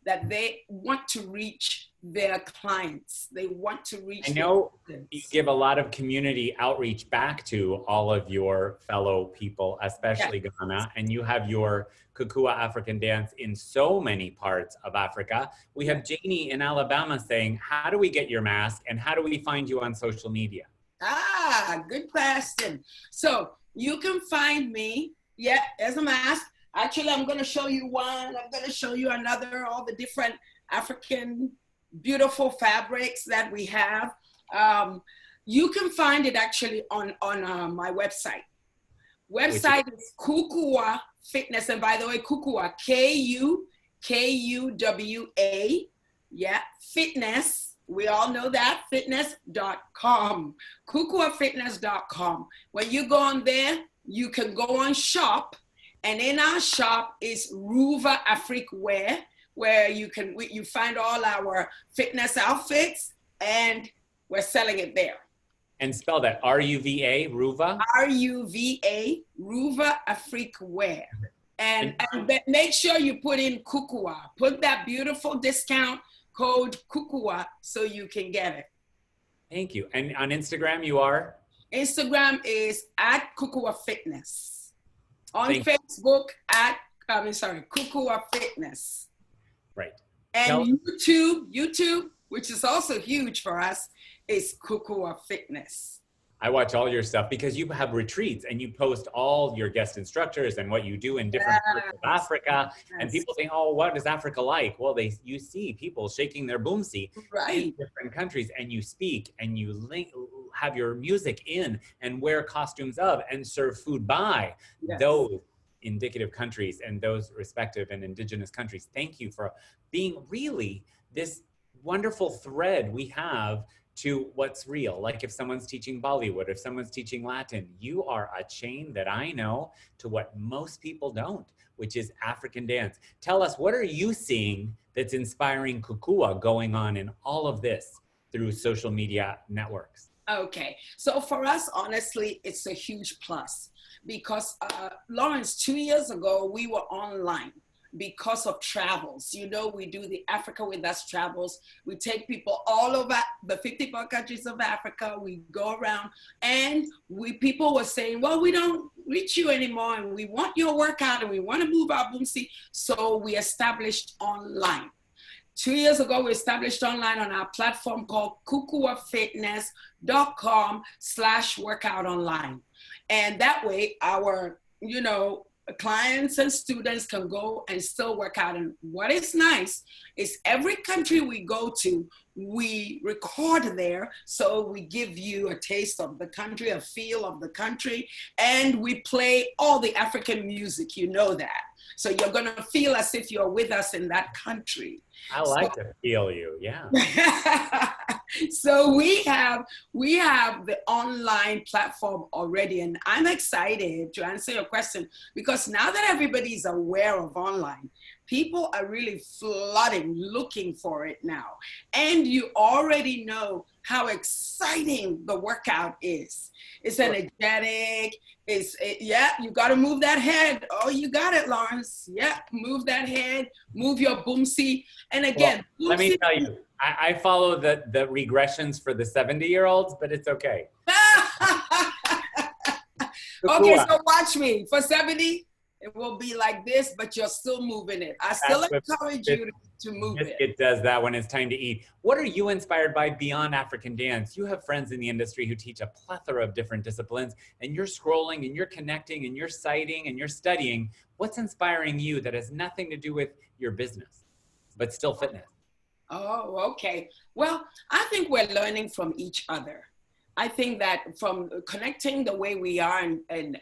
that they want to reach their clients. They want to reach. I know you give a lot of community outreach back to all of your fellow people, especially Ghana, and you have your Kukua African dance in so many parts of Africa. We have Janie in Alabama saying, how do we get your mask and how do we find you on social media? Good question. So you can find me, as a mask. Actually, I'm going to show you one. I'm going to show you another, all the different African beautiful fabrics that we have. You can find it actually on my website. Website is Kukua Fitness. And by the way, Kukua, Kukuwa, fitness. We all know that, fitness.com, kukuwafitness.com. When you go on there, you can go on shop. And in our shop is Ruva Afrique Wear, where you find all our fitness outfits, and we're selling it there. And spell that, R-U-V-A, Ruva? R-U-V-A, Ruva Afrique Wear. And make sure you put in Kukua. Put that beautiful discount code Kukua so you can get it. Thank you. And on Instagram, you are? Instagram is at Kukua Fitness. On Facebook Kukua Fitness. Right. And YouTube, which is also huge for us, is Kukua Fitness. I watch all your stuff because you have retreats and you post all your guest instructors and what you do in different parts of Africa. And people think, oh, what is Africa like? Well, you see people shaking their boomsie in different countries, and you speak and you have your music in and wear costumes of and serve food by those indicative countries and those respective and indigenous countries. Thank you for being really this wonderful thread we have to what's real. Like if someone's teaching Bollywood, if someone's teaching Latin, you are a chain that I know to what most people don't, which is African dance. Tell us, what are you seeing that's inspiring Kukua going on in all of this through social media networks? Okay, so for us, honestly, it's a huge plus because Lawrence, 2 years ago, we were online because of travels. You know, we do the Africa With Us travels. We take people all over the 54 countries of Africa. We go around and people were saying, well, we don't reach you anymore and we want your workout and we want to move our boomsie. So we established online. 2 years ago, we established online on our platform called kukuafitness.com/workout online. And that way our, clients and students can go and still work out. And what is nice is every country we go to, we record there. So we give you a taste of the country, a feel of the country, and we play all the African music, you know that. So you're gonna feel as if you're with us in that country. I like to feel you, yeah. So we have the online platform already, and I'm excited to answer your question because now that everybody's aware of online, people are really flooding, looking for it now. And you already know how exciting the workout is. It's energetic. You got to move that head. Oh, you got it, Lawrence. Yeah, move that head, move your boomsie. And again, well, let me tell you, I follow the regressions for the 70-year-olds, but it's okay. Okay, so watch me. For 70, it will be like this, but you're still moving it. I still encourage you to move it. It does that when it's time to eat. What are you inspired by beyond African dance? You have friends in the industry who teach a plethora of different disciplines, and you're scrolling and you're connecting and you're citing and you're studying. What's inspiring you that has nothing to do with your business, but still fitness? Oh, okay. Well, I think we're learning from each other. I think that from connecting the way we are and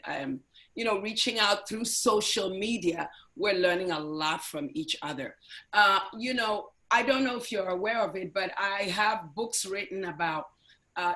reaching out through social media, we're learning a lot from each other. I don't know if you're aware of it, but I have books written about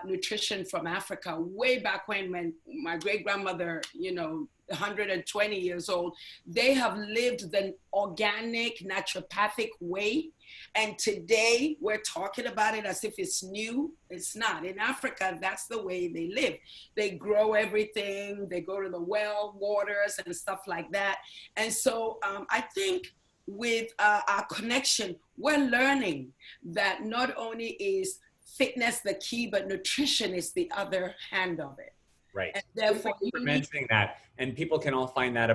nutrition from Africa way back when my great-grandmother, 120 years old, they have lived the organic, naturopathic way. And today we're talking about it as if it's new. It's not. In Africa, that's the way they live. They grow everything. They go to the well waters and stuff like that. And so I think with our connection, we're learning that not only is fitness the key, but nutrition is the other hand of it. Right. And therefore, you were mentioning that, and people can all find that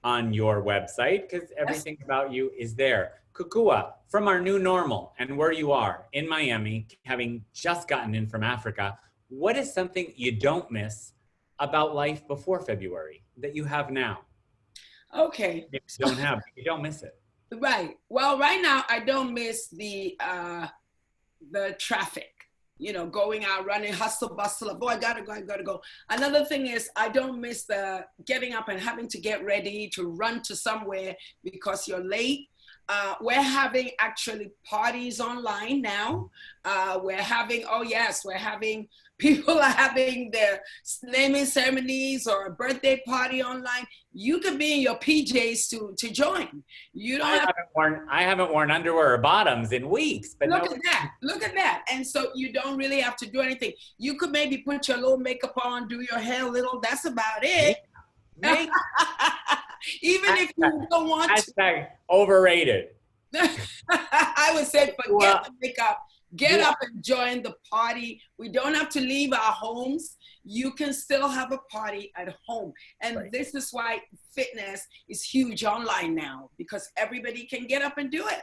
on your website because everything about you is there. Kukua, from our new normal and where you are in Miami, having just gotten in from Africa, what is something you don't miss about life before February that you have now? Okay. If you don't have, you don't miss it. Right. Well, right now I don't miss the traffic. Going out, running, hustle, bustle of, I gotta go. Another thing is I don't miss the getting up and having to get ready to run to somewhere because you're late. We're having actually parties online now. People are having their naming ceremonies or a birthday party online. You could be in your PJs to join. I haven't worn underwear or bottoms in weeks. But look at that. And so you don't really have to do anything. You could maybe put your little makeup on, do your hair a little. That's about it. Even if you don't want to. Overrated. I would say forget the makeup. Get up and join the party. We don't have to leave our homes. You can still have a party at home. And this is why fitness is huge online now, because everybody can get up and do it.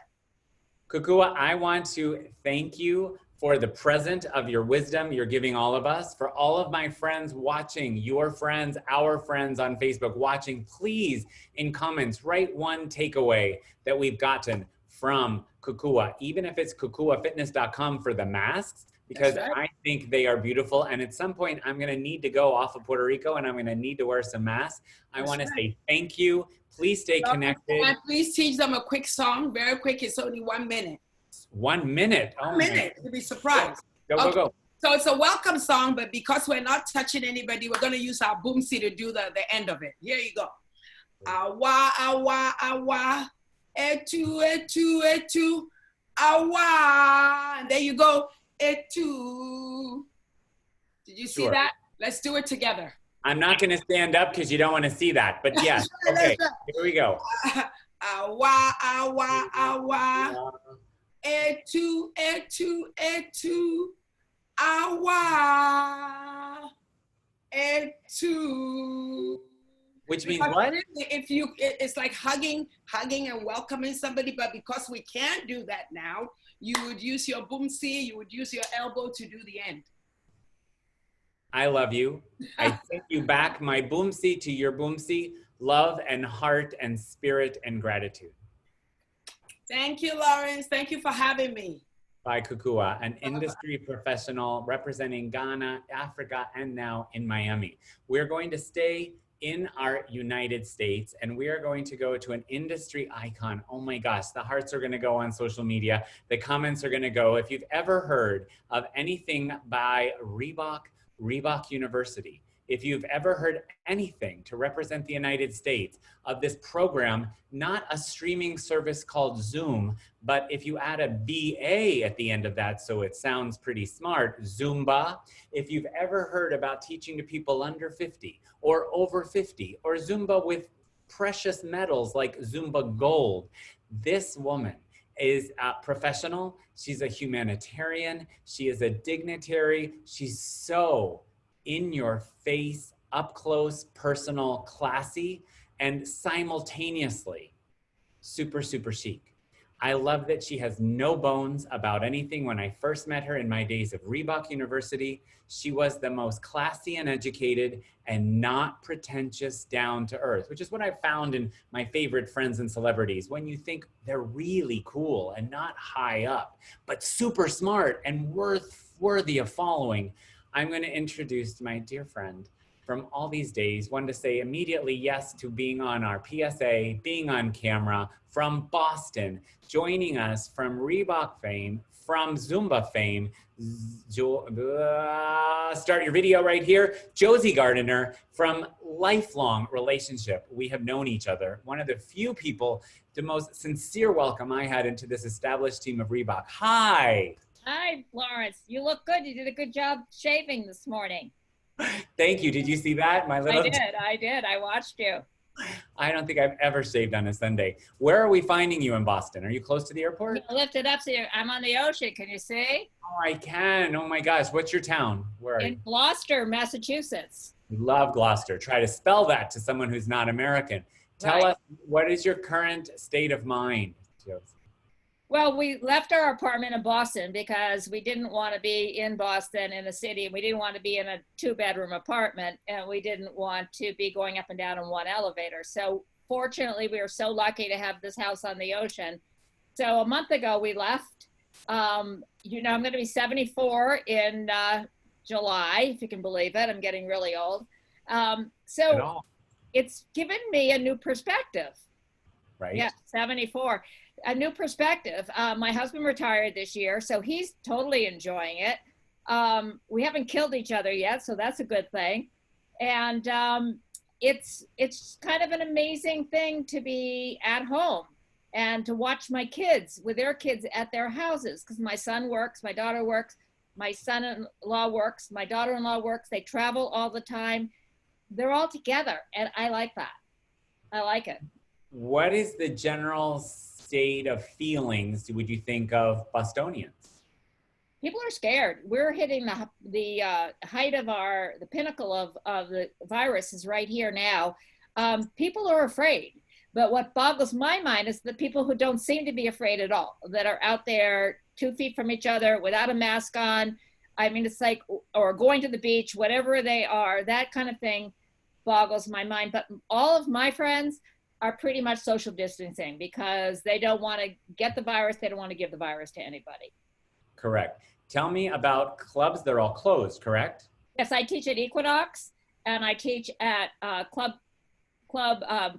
Kukua, I want to thank you for the present of your wisdom you're giving all of us. For all of my friends watching, your friends, our friends on Facebook watching, please, in comments, write one takeaway that we've gotten from Kukua, even if it's kukuafitness.com for the masks, because I think they are beautiful. And at some point, I'm gonna need to go off of Puerto Rico and I'm gonna need to wear some masks. I wanna say thank you. Please stay connected. And please teach them a quick song, very quick, it's only 1 minute. 1 minute. Oh, 1 minute, you'll be surprised. Go, go. So it's a welcome song, but because we're not touching anybody, we're gonna use our boomsy to do the end of it. Here you go. Awa, awa, awa, etu, etu, etu, awa. And there you go, etu. Did you see that? Let's do it together. I'm not gonna stand up because you don't wanna see that, but yes, okay, here we go. Awa, awa, awa. Etu, etu, etu, awa, etu. Which means because what? Really, it's like hugging and welcoming somebody, but because we can't do that now, you would use your boomsy, you would use your elbow to do the end. I love you. I take you back, my boomsy to your boomsy, love and heart and spirit and gratitude. Thank you, Lawrence. Thank you for having me. By Kukua, an industry professional representing Ghana, Africa, and now in Miami. We're going to stay in our United States and we are going to go to an industry icon. Oh my gosh, the hearts are gonna go on social media. The comments are gonna go. If you've ever heard of anything by Reebok University, if you've ever heard anything to represent the United States of this program, not a streaming service called Zoom, but if you add a BA at the end of that, so it sounds pretty smart, Zumba. If you've ever heard about teaching to people under 50 or over 50, or Zumba with precious metals like Zumba Gold, this woman is a professional. She's a humanitarian. She is a dignitary. She's so in your face, up close, personal, classy, and simultaneously super, super chic. I love that she has no bones about anything. When I first met her in my days of Reebok University, she was the most classy and educated and not pretentious, down to earth, which is what I found in my favorite friends and celebrities. When you think they're really cool and not high up, but super smart and worthy of following, I'm going to introduce my dear friend from all these days, one to say immediately yes to being on our PSA, being on camera, from Boston, joining us from Reebok fame, from Zumba fame. Start your video right here. Josie Gardiner from lifelong relationship. We have known each other. One of the few people, the most sincere welcome I had into this established team of Reebok. Hi. Hi, Lawrence. You look good. You did a good job shaving this morning. Thank you. Did you see that? My little. I did. I watched you. I don't think I've ever shaved on a Sunday. Where are we finding you in Boston? Are you close to the airport? You lift it up so I'm on the ocean. Can you see? Oh, I can. Oh my gosh. What's your town? Where are you? In Gloucester, Massachusetts. We love Gloucester. Try to spell that to someone who's not American. Tell us, what is your current state of mind, Josie? Well, we left our apartment in Boston because we didn't want to be in Boston in the city. We didn't want to be in a 2-bedroom apartment, and we didn't want to be going up and down in one elevator. So fortunately, we were so lucky to have this house on the ocean. So a month ago, we left. You know, I'm going to be 74 in July, if you can believe it. I'm getting really old. So it's given me a new perspective. Right. Yeah, 74. A new perspective. My husband retired this year, so he's totally enjoying it. We haven't killed each other yet, so that's a good thing. And it's kind of an amazing thing to be at home and to watch my kids with their kids at their houses, because my son works, my daughter works, my son-in-law works, my daughter-in-law works. They travel all the time. They're all together, and I like that. I like it. What is the general state of feelings, would you think, of Bostonians? People are scared. We're hitting the height of the pinnacle of the virus is right here now. People are afraid. But what boggles my mind is the people who don't seem to be afraid at all, that are out there 2 feet from each other without a mask on. I mean, it's like, or going to the beach, whatever they are, that kind of thing boggles my mind. But all of my friends are pretty much social distancing because they don't want to get the virus. They don't want to give the virus to anybody. Correct. Tell me about clubs. They're all closed, correct? Yes, I teach at Equinox, and I teach at Club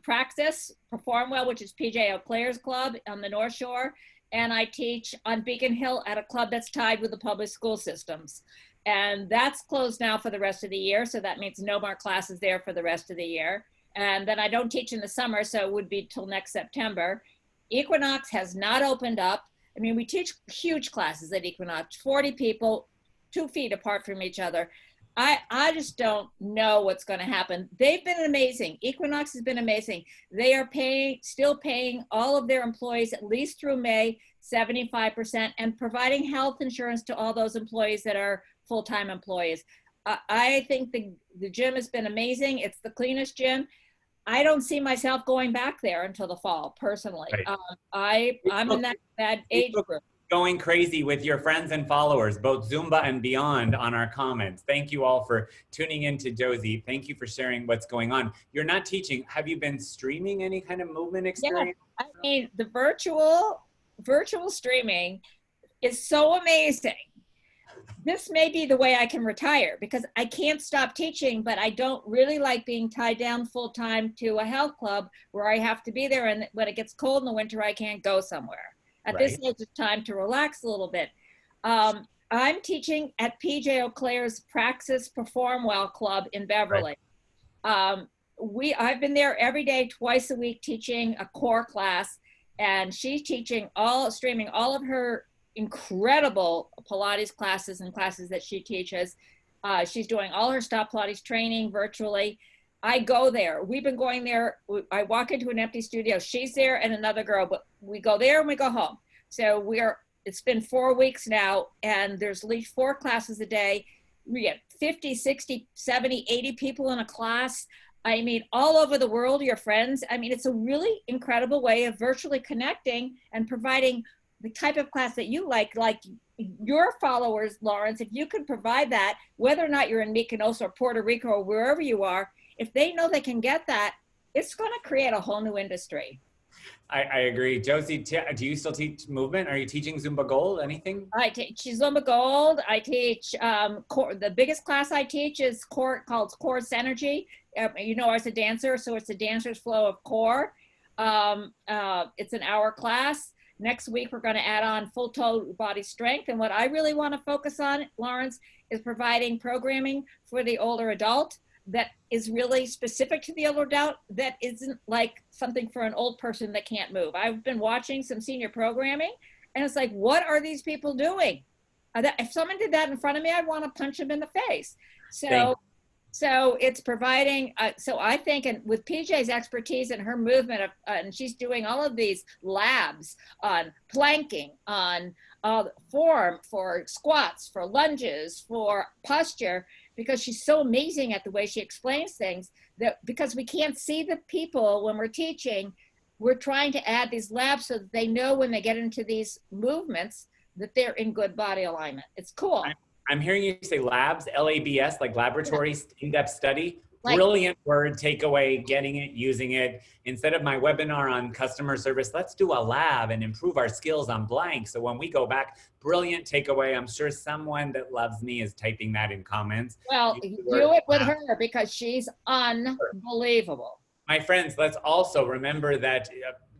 Praxis, Perform Well, which is PJ Eau Claire's club on the North Shore. And I teach on Beacon Hill at a club that's tied with the public school systems. And that's closed now for the rest of the year. So that means no more classes there for the rest of the year. And then I don't teach in the summer, so it would be till next September. Equinox has not opened up. I mean, we teach huge classes at Equinox, 40 people, 2 feet apart from each other. I just don't know what's going to happen. They've been amazing. Equinox has been amazing. They are still paying all of their employees at least through May, 75%, and providing health insurance to all those employees that are full-time employees. I think the gym has been amazing. It's the cleanest gym. I don't see myself going back there until the fall, personally. Right. I'm in that age group. Going crazy with your friends and followers, both Zumba and beyond, on our comments. Thank you all for tuning in to Josie. Thank you for sharing what's going on. You're not teaching. Have you been streaming any kind of movement experience? Yeah, I mean, the virtual streaming is so amazing. This may be the way I can retire because I can't stop teaching, but I don't really like being tied down full time to a health club where I have to be there. And when it gets cold in the winter, I can't go somewhere. At this age, it's time to relax a little bit. I'm teaching at PJ Eau Claire's Praxis Perform Well Club in Beverly. I've been there every day, twice a week, teaching a core class, and she's streaming all of her incredible Pilates classes and classes that she teaches. She's doing all her Stop Pilates training virtually. I go there. We've been going there. I walk into an empty studio. She's there and another girl, but we go there and we go home. So it's been 4 weeks now, and there's at least 4 classes a day. We get 50, 60, 70, 80 people in a class. I mean, all over the world, your friends. I mean, it's a really incredible way of virtually connecting and providing the type of class that you like your followers, Lawrence. If you could provide that, whether or not you're in Mykonos or Puerto Rico or wherever you are, if they know they can get that, it's going to create a whole new industry. I agree. Josie, do you still teach movement? Are you teaching Zumba Gold? Anything? I teach Zumba Gold. I teach the biggest class I teach is called Core Synergy. You know, as a dancer, so it's a dancer's flow of core. It's an hour class. Next week, we're going to add on full total body strength. And what I really want to focus on, Lawrence, is providing programming for the older adult that is really specific to the older adult, that isn't like something for an old person that can't move. I've been watching some senior programming, and it's like, what are these people doing? If someone did that in front of me, I'd want to punch them in the face. So it's providing, so I think, and with PJ's expertise and her movement, and she's doing all of these labs on planking, on form, for squats, for lunges, for posture, because she's so amazing at the way she explains things, that because we can't see the people when we're teaching, we're trying to add these labs so that they know when they get into these movements that they're in good body alignment. It's cool. I'm hearing you say labs, L-A-B-S, like laboratory, in-depth study. Brilliant word, takeaway, getting it, using it. Instead of my webinar on customer service, let's do a lab and improve our skills on blank. So when we go back, brilliant takeaway. I'm sure someone that loves me is typing that in comments. Well, do it with her because she's unbelievable. My friends, let's also remember that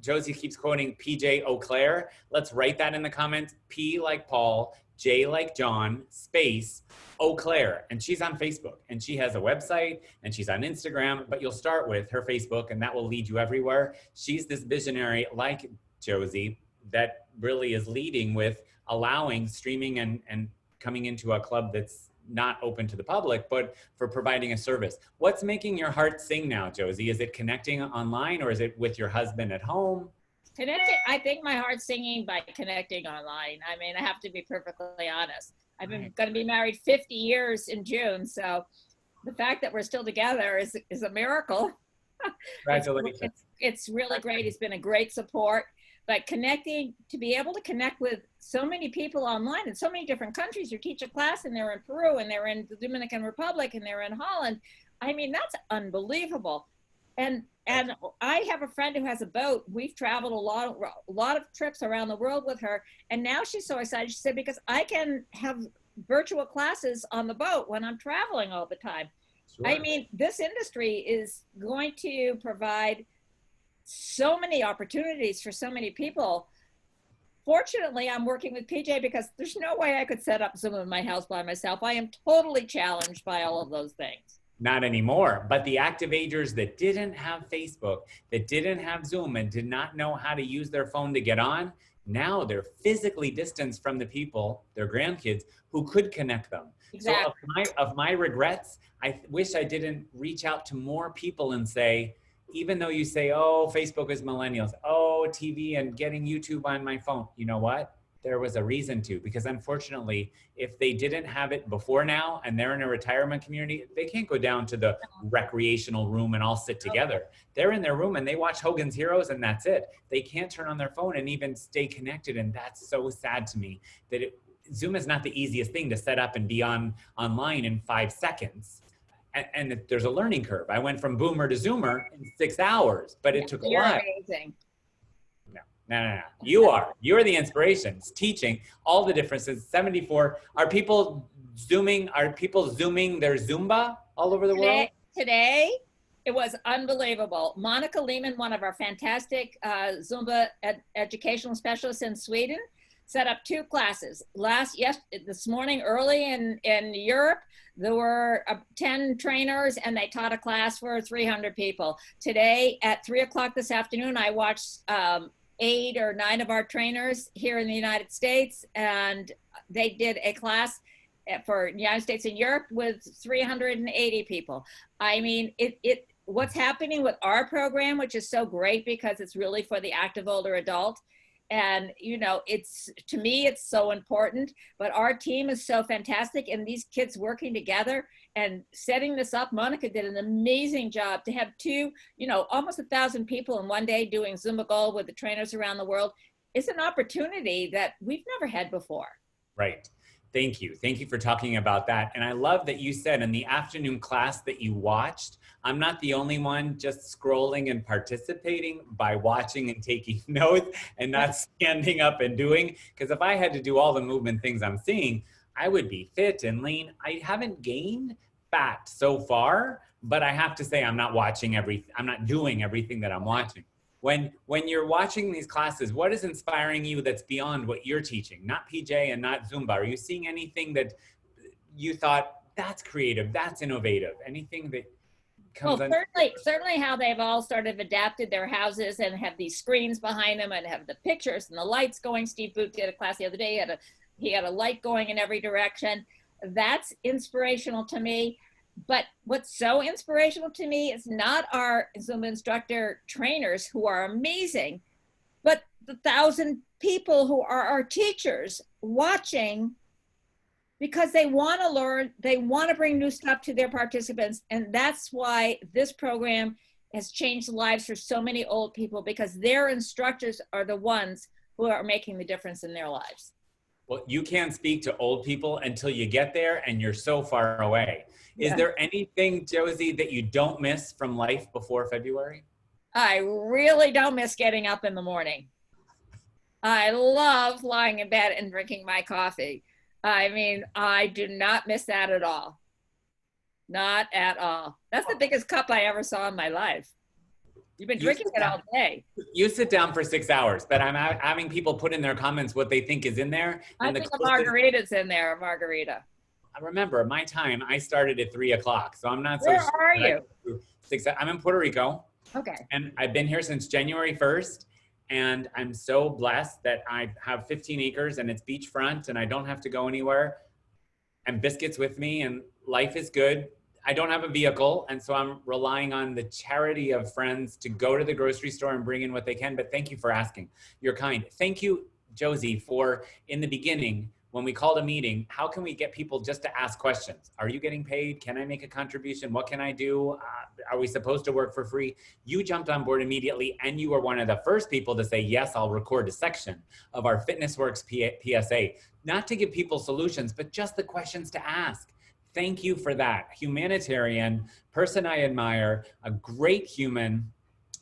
Josie keeps quoting PJ Eau Claire. Let's write that in the comments. P like Paul, J like John, space, Eau Claire. And she's on Facebook, and she has a website, and she's on Instagram, but you'll start with her Facebook, and that will lead you everywhere. She's this visionary like Josie that really is leading with allowing streaming and coming into a club that's not open to the public, but for providing a service. What's making your heart sing now, Josie? Is it connecting online, or is it with your husband at home? Connecting, I think my heart's singing by connecting online. I mean, I have to be perfectly honest. I've been going to be married 50 years in June, so the fact that we're still together is a miracle. Congratulations. It's really great. He's been a great support. but connecting, to be able to connect with so many people online in so many different countries. You teach a class and they're in Peru and they're in the Dominican Republic and they're in Holland. I mean, that's unbelievable. And I have a friend who has a boat. We've traveled a lot of trips around the world with her. And now she's so excited. She said, because I can have virtual classes on the boat when I'm traveling all the time. Sure. I mean, this industry is going to provide so many opportunities for so many people. Fortunately, I'm working with PJ because there's no way I could set up Zoom in my house by myself. I am totally challenged by all of those things. Not anymore, but the active agers that didn't have Facebook, that didn't have Zoom and did not know how to use their phone to get on, now they're physically distanced from the people, their grandkids, who could connect them. Exactly. So of my regrets, I wish I didn't reach out to more people and say, even though you say, oh, Facebook is millennials, oh, TV and getting YouTube on my phone, you know what? There was a reason to, because unfortunately, if they didn't have it before now and they're in a retirement community, they can't go down to the recreational room and all sit together. They're in their room and they watch Hogan's Heroes and that's it. They can't turn on their phone and even stay connected. And that's so sad to me that Zoom is not the easiest thing to set up and be online in 5 seconds. And there's a learning curve. I went from boomer to Zoomer in 6 hours, but it took a while. You're amazing. No. You're the inspiration. It's teaching all the differences. 74. Are people zooming their Zumba all over the world? Today, it was unbelievable. Monica Lehman, one of our fantastic Zumba educational specialists in Sweden, set up 2 classes. This morning early in Europe, there were 10 trainers and they taught a class for 300 people. Today at 3 o'clock this afternoon, I watched 8 or 9 of our trainers here in the United States, and they did a class for United States and Europe with 380 people. I mean, what's happening with our program, which is so great because it's really for the active older adult. And, you know, to me, it's so important, but our team is so fantastic, and these kids working together and setting this up. Monica did an amazing job to have almost 1,000 people in one day doing Zumba Gold with the trainers around the world. It's an opportunity that we've never had before. Right. Thank you. Thank you for talking about that. And I love that you said in the afternoon class that you watched, I'm not the only one just scrolling and participating by watching and taking notes and not standing up and doing. Because if I had to do all the movement things I'm seeing, I would be fit and lean. I haven't gained fat so far, but I have to say I'm not doing everything that I'm watching. When you're watching these classes, what is inspiring you that's beyond what you're teaching? Not PJ and not Zumba. Are you seeing anything that you thought, that's creative, that's innovative? Anything that comes certainly how they've all sort of adapted their houses and have these screens behind them and have the pictures and the lights going. Steve Booth did a class the other day. He had a light going in every direction. That's inspirational to me. But what's so inspirational to me is not our Zumba instructor trainers who are amazing, but the 1,000 people who are our teachers watching because they want to learn, they want to bring new stuff to their participants. And that's why this program has changed lives for so many old people, because their instructors are the ones who are making the difference in their lives. Well, you can't speak to old people until you get there and you're so far away. Is there anything, Josie, that you don't miss from life before February? I really don't miss getting up in the morning. I love lying in bed and drinking my coffee. I mean, I do not miss that at all. Not at all. That's the biggest cup I ever saw in my life. You've been drinking it all day. You sit down for 6 hours, but I'm having people put in their comments what they think is in there. I think a margarita's in there, a margarita. Remember, my time, I started at 3 o'clock, so I'm not so sure. Where are you? I'm in Puerto Rico. Okay. And I've been here since January 1st, and I'm so blessed that I have 15 acres and it's beachfront and I don't have to go anywhere, and biscuits with me, and life is good. I don't have a vehicle, and so I'm relying on the charity of friends to go to the grocery store and bring in what they can, but thank you for asking. You're kind. Thank you, Josie, for, in the beginning, when we called a meeting, how can we get people just to ask questions? Are you getting paid? Can I make a contribution? What can I do? Are we supposed to work for free? You jumped on board immediately, and you were one of the first people to say, yes, I'll record a section of our FitnessWorks PSA, not to give people solutions, but just the questions to ask. Thank you for that. Humanitarian, person I admire, a great human,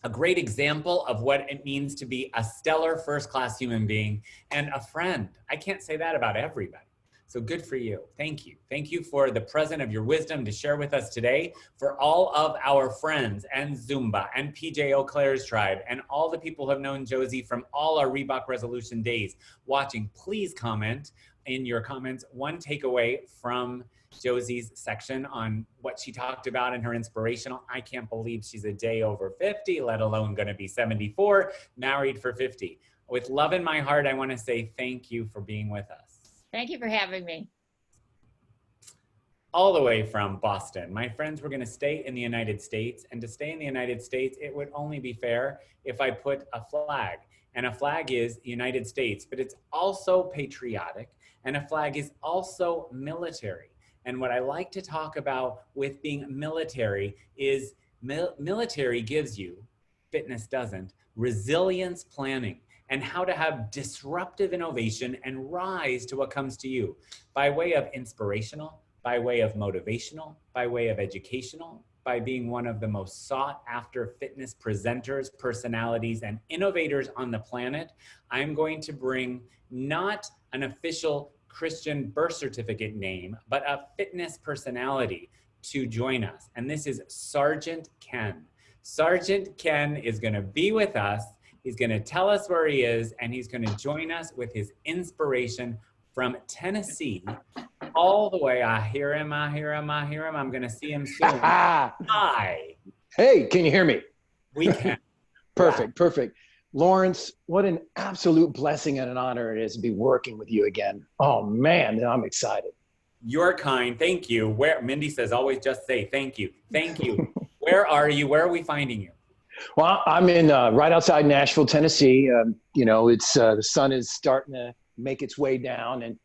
a great example of what it means to be a stellar first-class human being and a friend. I can't say that about everybody. So good for you. Thank you. Thank you for the present of your wisdom to share with us today. For all of our friends and Zumba and PJ Eau Claire's tribe and all the people who have known Josie from all our Reebok Resolution days watching, please comment in your comments one takeaway from Josie's section on what she talked about in her inspirational. I can't believe she's a day over 50, let alone going to be 74, married for 50. With love in my heart, I want to say thank you for being with us. Thank you for having me. All the way from Boston. My friends, we're going to stay in the United States, and to stay in the United States, it would only be fair if I put a flag. And a flag is the United States, but it's also patriotic, and a flag is also military. And what I like to talk about with being military is military gives you, fitness doesn't, resilience planning and how to have disruptive innovation and rise to what comes to you by way of inspirational, by way of motivational, by way of educational, by being one of the most sought after fitness presenters, personalities, and innovators on the planet. I'm going to bring not an official Christian birth certificate name, but a fitness personality to join us. And this is Sergeant Ken. Sergeant Ken is going to be with us. He's going to tell us where he is, and he's going to join us with his inspiration from Tennessee all the way. I hear him, I hear him, I hear him. I'm going to see him soon. Hi. Hey, can you hear me? We can. Perfect, perfect. Lawrence, what an absolute blessing and an honor it is to be working with you again. Oh man, I'm excited. You're kind. Thank you. Where Mindy says, always just say thank you. Thank you. Where are you? Where are we finding you? Well, I'm in right outside Nashville, Tennessee. You know, it's the sun is starting to make its way down,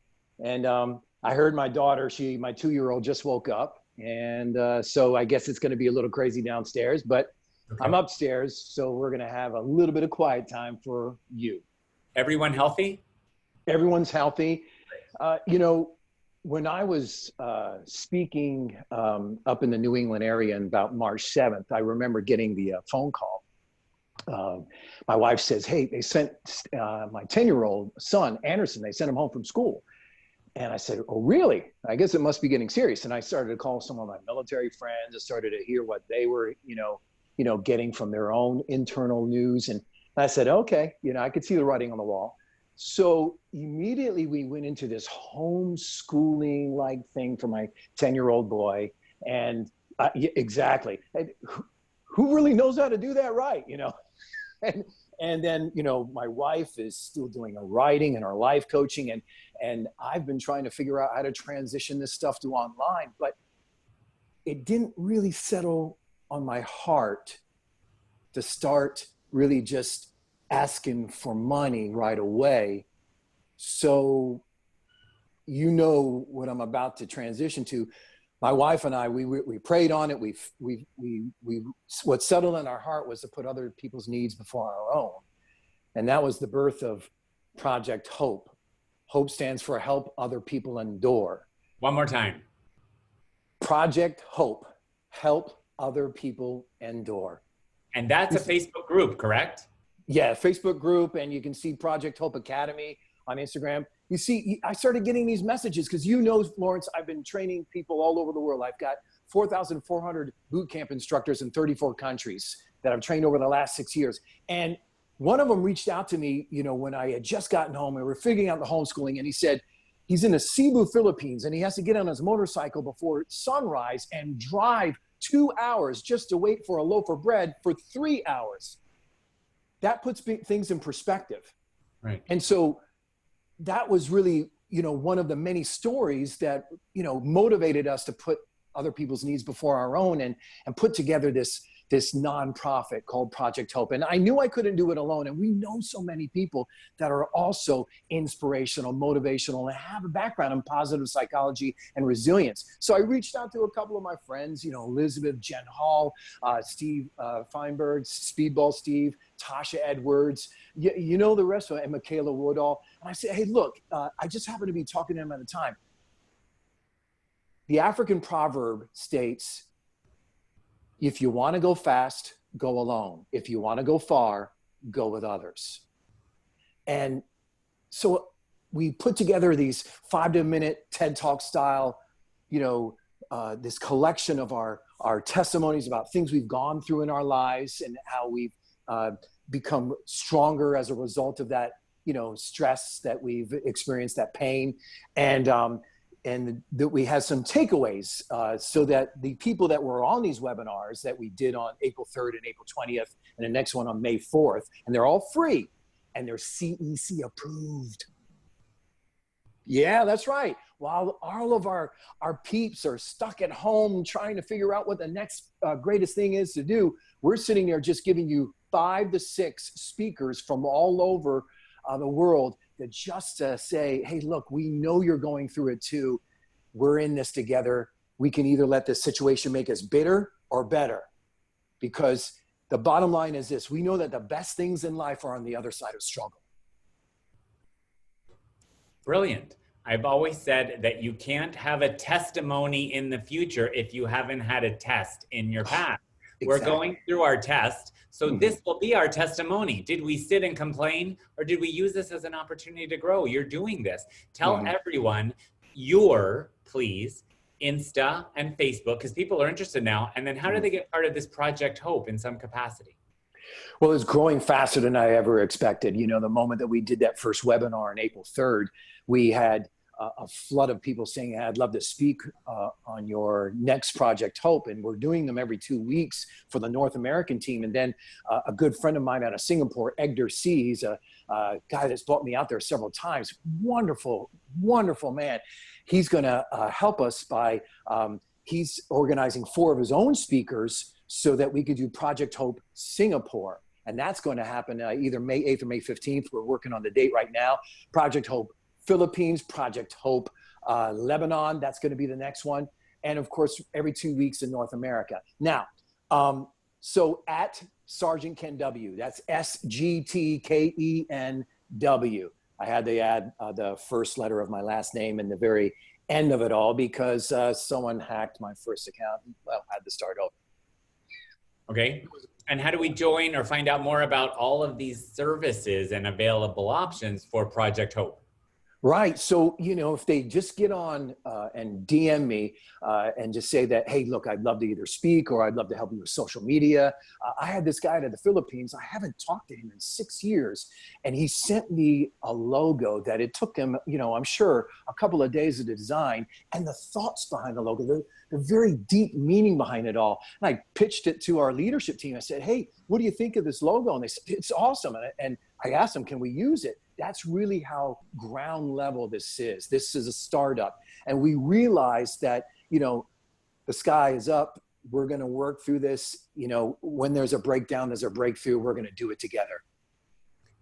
and I heard my daughter, my 2-year-old, just woke up, and so I guess it's going to be a little crazy downstairs, but okay. I'm upstairs, so we're going to have a little bit of quiet time for you. Everyone healthy? Everyone's healthy. You know, when I was speaking up in the New England area on about March 7th, I remember getting the phone call. My wife says, hey, they sent my 10-year-old son, Anderson, they sent him home from school. And I said, oh, really? I guess it must be getting serious. And I started to call some of my military friends. I started to hear what they were, you know, getting from their own internal news. And I said, okay, you know, I could see the writing on the wall. So immediately we went into this homeschooling like thing for my 10-year-old boy. And yeah, exactly. And who really knows how to do that right, you know? And then, you know, my wife is still doing her writing and our life coaching. And I've been trying to figure out how to transition this stuff to online, but it didn't really settle on my heart to start really just asking for money right away. So, you know what I'm about to transition to. My wife and I, we prayed on it. What settled in our heart was to put other people's needs before our own. And that was the birth of Project Hope. Hope stands for Help Other People Endure. One more time. Project Hope, Help Other People Endure. And that's a Facebook group, correct? Yeah, Facebook group, and you can see Project Hope Academy on Instagram. You see, I started getting these messages because, you know, Lawrence, I've been training people all over the world. I've got 4,400 boot camp instructors in 34 countries that I've trained over the last 6 years. And one of them reached out to me, you know, when I had just gotten home and we were figuring out the homeschooling, and he said he's in the Cebu, Philippines, and he has to get on his motorcycle before sunrise and drive 2 hours just to wait for a loaf of bread for 3 hours. That puts things in perspective. Right. And so that was really, you know, one of the many stories that, you know, motivated us to put other people's needs before our own and put together this this nonprofit called Project Hope. And I knew I couldn't do it alone. And we know so many people that are also inspirational, motivational, and have a background in positive psychology and resilience. So I reached out to a couple of my friends, you know, Elizabeth, Jen Hall, Steve Feinberg, Speedball Steve, Tasha Edwards, you know the rest of it, and Michaela Woodall. And I said, hey, look, I just happened to be talking to them at the time. The African proverb states, if you want to go fast, go alone. If you want to go far, go with others. And so we put together these 5-minute TED Talk style, you know, this collection of our testimonies about things we've gone through in our lives and how we've become stronger as a result of that, you know, stress that we've experienced, that pain. And that we had some takeaways so that the people that were on these webinars that we did on April 3rd and April 20th, and the next one on May 4th, and they're all free and they're CEC approved. Yeah, that's right. While all of our peeps are stuck at home trying to figure out what the next greatest thing is to do, we're sitting there just giving you 5 to 6 speakers from all over the world that just say, hey, look, we know you're going through it too. We're in this together. We can either let this situation make us bitter or better. Because the bottom line is this, we know that the best things in life are on the other side of struggle. Brilliant. I've always said that you can't have a testimony in the future if you haven't had a test in your past. Exactly. We're going through our test. So this will be our testimony. Did we sit and complain, or did we use this as an opportunity to grow? You're doing this. Tell everyone your, please, Insta and Facebook, because people are interested now. And then how do they get part of this Project Hope in some capacity? Well, it's growing faster than I ever expected. You know, the moment that we did that first webinar on April 3rd, we had a flood of people saying, I'd love to speak on your next Project Hope. And we're doing them every 2 weeks for the North American team. And then a good friend of mine out of Singapore, Egder C, he's a guy that's brought me out there several times. Wonderful, wonderful man. He's going to help us by, he's organizing 4 of his own speakers so that we could do Project Hope Singapore. And that's going to happen either May 8th or May 15th. We're working on the date right now. Project Hope Philippines, Project Hope Lebanon, that's going to be the next one. And of course, every 2 weeks in North America. Now, so at Sergeant Ken W, that's SGTKENW. I had to add the first letter of my last name in the very end of it all because someone hacked my first account. Well, I had to start over. Okay. And how do we join or find out more about all of these services and available options for Project Hope? Right. So, you know, if they just get on and DM me and just say that, hey, look, I'd love to either speak or I'd love to help you with social media. I had this guy out of the Philippines. I haven't talked to him in 6 years. And he sent me a logo that it took him, you know, I'm sure a couple of days to design, and the thoughts behind the logo, the very deep meaning behind it all. And I pitched it to our leadership team. I said, hey, what do you think of this logo? And they said, it's awesome. And I asked them, can we use it? That's really how ground level this is. This is a startup. And we realized that, you know, the sky is up. We're going to work through this. You know, when there's a breakdown, there's a breakthrough. We're going to do it together.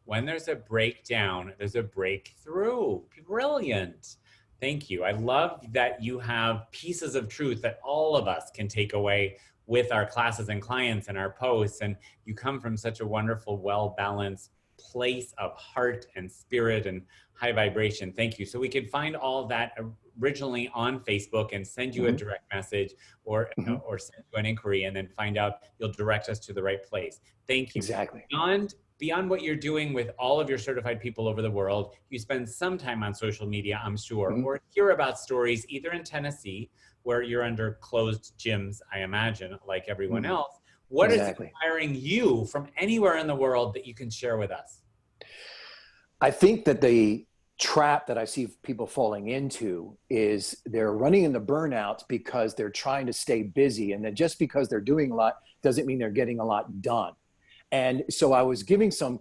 When there's a breakdown, there's a breakthrough. Brilliant. Thank you. I love that you have pieces of truth that all of us can take away with our classes and clients and our posts. And you come from such a wonderful, well-balanced place of heart and spirit and high vibration. Thank you. So we can find all that originally on Facebook and send you a direct message or send you an inquiry and then find out, you'll direct us to the right place. Thank you. Exactly. Beyond what you're doing with all of your certified people over the world, you spend some time on social media, I'm sure, or hear about stories either in Tennessee, where you're under closed gyms, I imagine, like everyone else. What is inspiring you from anywhere in the world that you can share with us? I think that the trap that I see people falling into is they're running into burnout because they're trying to stay busy. And then just because they're doing a lot doesn't mean they're getting a lot done. And so I was giving some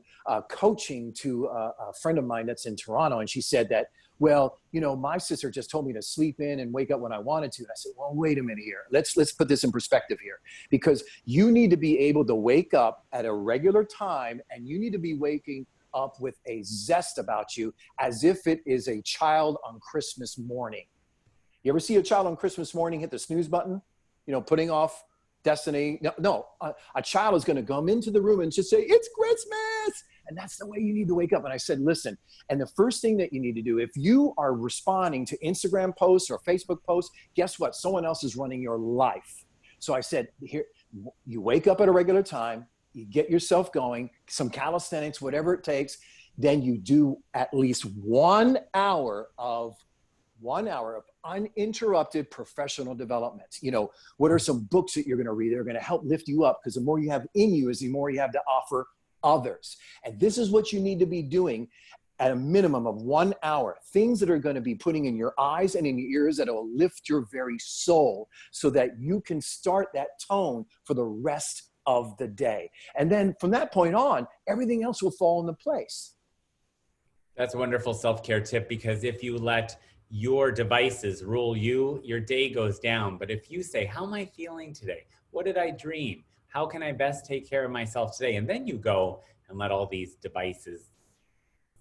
coaching to a friend of mine that's in Toronto, and she said that well, you know, my sister just told me to sleep in and wake up when I wanted to. And I said, well, wait a minute here. Let's put this in perspective here, because you need to be able to wake up at a regular time, and you need to be waking up with a zest about you, as if it is a child on Christmas morning. You ever see a child on Christmas morning hit the snooze button, you know, putting off destiny? No, a child is going to come into the room and just say, it's Christmas. And that's the way you need to wake up. And I said, listen, and the first thing that you need to do, if you are responding to Instagram posts or Facebook posts, guess what? Someone else is running your life. So I said, here, you wake up at a regular time, you get yourself going, some calisthenics, whatever it takes, then you do at least 1 hour of uninterrupted professional development. You know, what are some books that you're going to read that are going to help lift you up? Because the more you have in you is the more you have to offer others. And this is what you need to be doing at a minimum of 1 hour. Things that are going to be putting in your eyes and in your ears that will lift your very soul, so that you can start that tone for the rest of the day. And then from that point on, everything else will fall into place. That's a wonderful self-care tip, because if you let your devices rule you, your day goes down. But if you say, how am I feeling today? What did I dream? How can I best take care of myself today? And then you go and let all these devices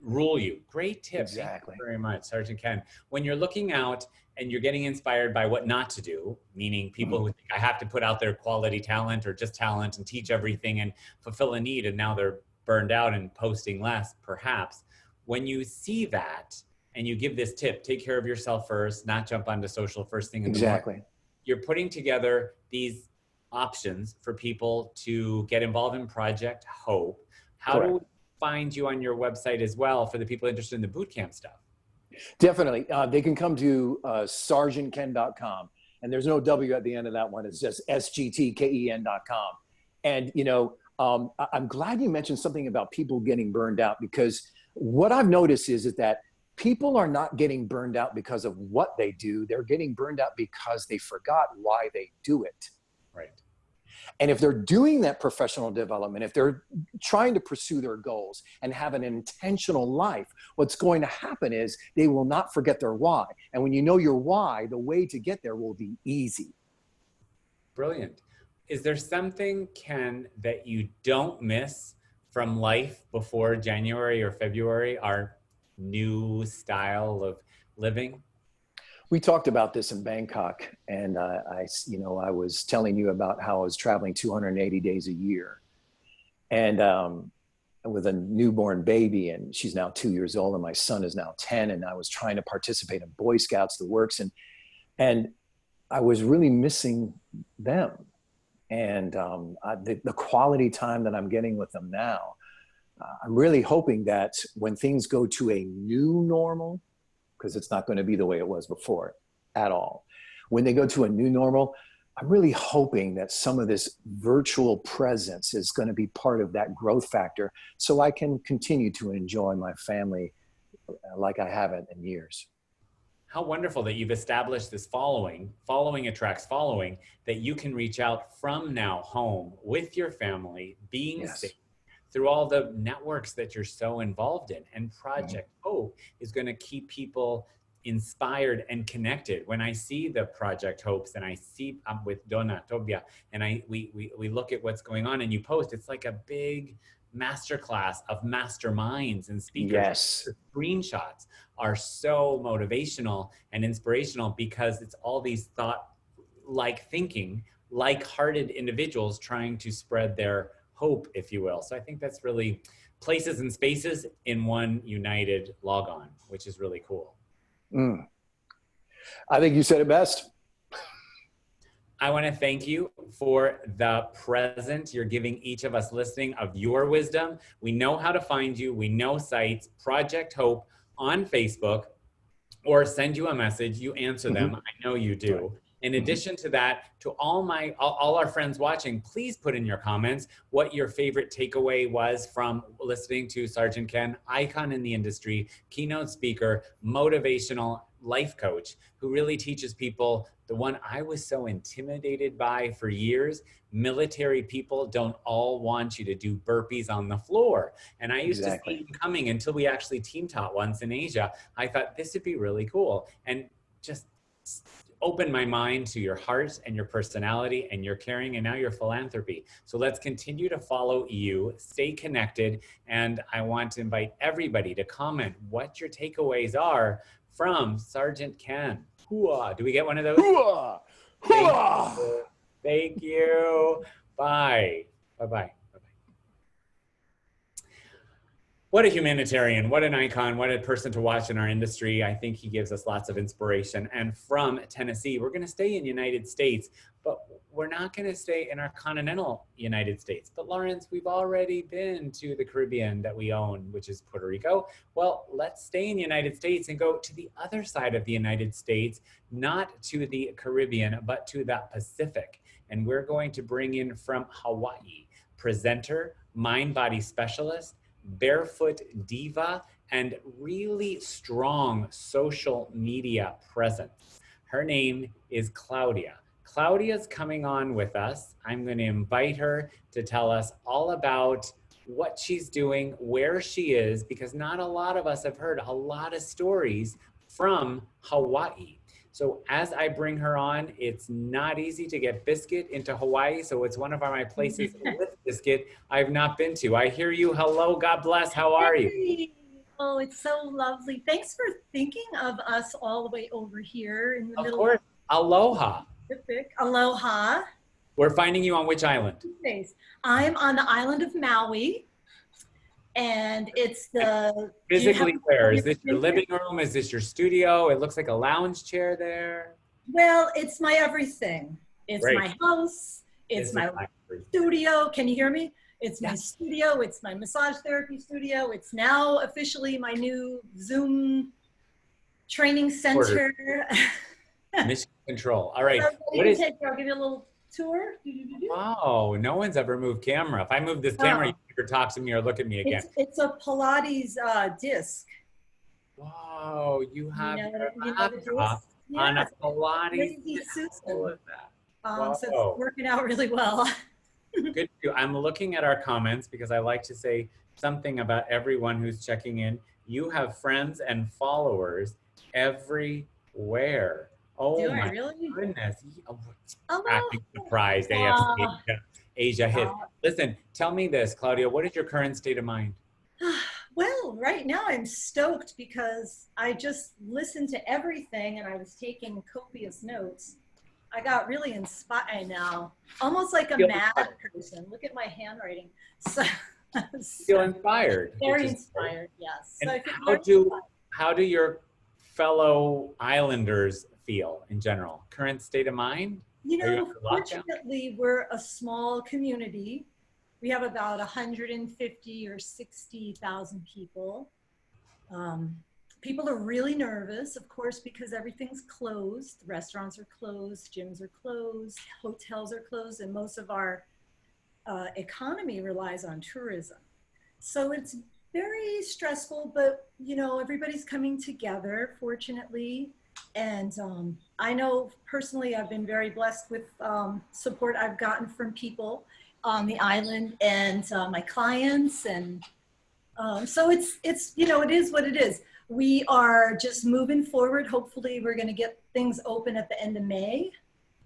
rule you. Great tip. Exactly. Thank you very much, Sergeant Ken. When you're looking out and you're getting inspired by what not to do, meaning people who think I have to put out their quality talent or just talent and teach everything and fulfill a need, and now they're burned out and posting less, perhaps. When you see that and you give this tip, take care of yourself first, not jump onto social first thing in the morning. Exactly. You're putting together these options for people to get involved in Project Hope. How Correct. do we find you on your website as well for the people interested in the bootcamp stuff? Definitely. They can come to sergeantken.com, and there's no W at the end of that one. It's just SGTKEN.com. And, you know, I'm glad you mentioned something about people getting burned out, because what I've noticed is that people are not getting burned out because of what they do. They're getting burned out because they forgot why they do it. Right. And if they're doing that professional development, if they're trying to pursue their goals and have an intentional life, what's going to happen is they will not forget their why. And when you know your why, the way to get there will be easy. Brilliant. Is there something, Ken, that you don't miss from life before January or February, our new style of living? We talked about this in Bangkok, and I was telling you about how I was traveling 280 days a year, and with a newborn baby, and she's now 2 years old, and my son is now 10, and I was trying to participate in Boy Scouts, the works, and I was really missing them, and the quality time that I'm getting with them now. I'm really hoping that when things go to a new normal, because it's not going to be the way it was before at all. When they go to a new normal, I'm really hoping that some of this virtual presence is going to be part of that growth factor, so I can continue to enjoy my family like I haven't in years. How wonderful that you've established this following attracts following, that you can reach out from now home with your family, being safe, through all the networks that you're so involved in. And Project Hope is going to keep people inspired and connected. When I see the Project Hopes, and I see with Donna, Tobia, and we look at what's going on, and you post, it's like a big masterclass of masterminds and speakers. Yes. The screenshots are so motivational and inspirational, because it's all these thinking, like-hearted individuals trying to spread their hope, if you will. So I think that's really places and spaces in one united logon, which is really cool. I think you said it best. I want to thank you for the present you're giving each of us listening of your wisdom. We know how to find you. We know sites, Project Hope on Facebook, or send you a message. You answer them. I know you do. In addition to that, to all our friends watching, please put in your comments what your favorite takeaway was from listening to Sergeant Ken, icon in the industry, keynote speaker, motivational life coach who really teaches people the one I was so intimidated by for years. Military people don't all want you to do burpees on the floor. And I used to see them coming until we actually team taught once in Asia. I thought this would be really cool. And just open my mind to your heart and your personality and your caring and now your philanthropy. So let's continue to follow you, stay connected. And I want to invite everybody to comment what your takeaways are from Sergeant Ken. Hooah. Do we get one of those? Hooah! Hooah! Thank you. Bye. Bye-bye. What a humanitarian, what an icon, what a person to watch in our industry. I think he gives us lots of inspiration. And from Tennessee, we're gonna stay in the United States, but we're not gonna stay in our continental United States. But Lawrence, we've already been to the Caribbean that we own, which is Puerto Rico. Well, let's stay in the United States and go to the other side of the United States, not to the Caribbean, but to the Pacific. And we're going to bring in from Hawaii, presenter, mind-body specialist, barefoot diva, and really strong social media presence. Her name is Claudia. Claudia's coming on with us. I'm going to invite her to tell us all about what she's doing, where she is, because not a lot of us have heard a lot of stories from Hawaii. So as I bring her on, it's not easy to get Biscuit into Hawaii. So it's one of my places with Biscuit I've not been to. I hear you. Hello. God bless. How are you? Oh, it's so lovely. Thanks for thinking of us all the way over here in the middle. Of course. Aloha. Pacific. Aloha. We're finding you on which island? I'm on the island of Maui. And it's the... Physically where? Is this your living room? Is this your studio? It looks like a lounge chair there. Well, it's my everything. It's Great. my house. It's my studio. Can you hear me? It's my studio. It's my massage therapy studio. It's now officially my new Zoom training center. Mission control. All right. I'll give you a little tour. Wow, no one's ever moved camera. If I move this camera, you never talk to me or look at me again. It's a Pilates disc. Wow, you have you know the disc? on a Pilates. Crazy So it's working out really well. Good for you. I'm looking at our comments because I like to say something about everyone who's checking in. You have friends and followers everywhere. Oh my goodness. Acting surprised. Asia hit. Listen, tell me this, Claudia, what is your current state of mind? Well, right now I'm stoked because I just listened to everything and I was taking copious notes. I got really inspired now, almost like a mad person. Look at my handwriting. So, feel inspired. Very inspired, yes. And how do your fellow islanders feel in general? Current state of mind? You know, fortunately, we're a small community. We have about 150 or 60,000 people. People are really nervous, of course, because everything's closed. Restaurants are closed, gyms are closed, hotels are closed, and most of our economy relies on tourism. So it's very stressful, but you know, everybody's coming together, fortunately. And I know personally, I've been very blessed with support I've gotten from people on the island and my clients. And so it's, you know, it is what it is. We are just moving forward. Hopefully we're going to get things open at the end of May.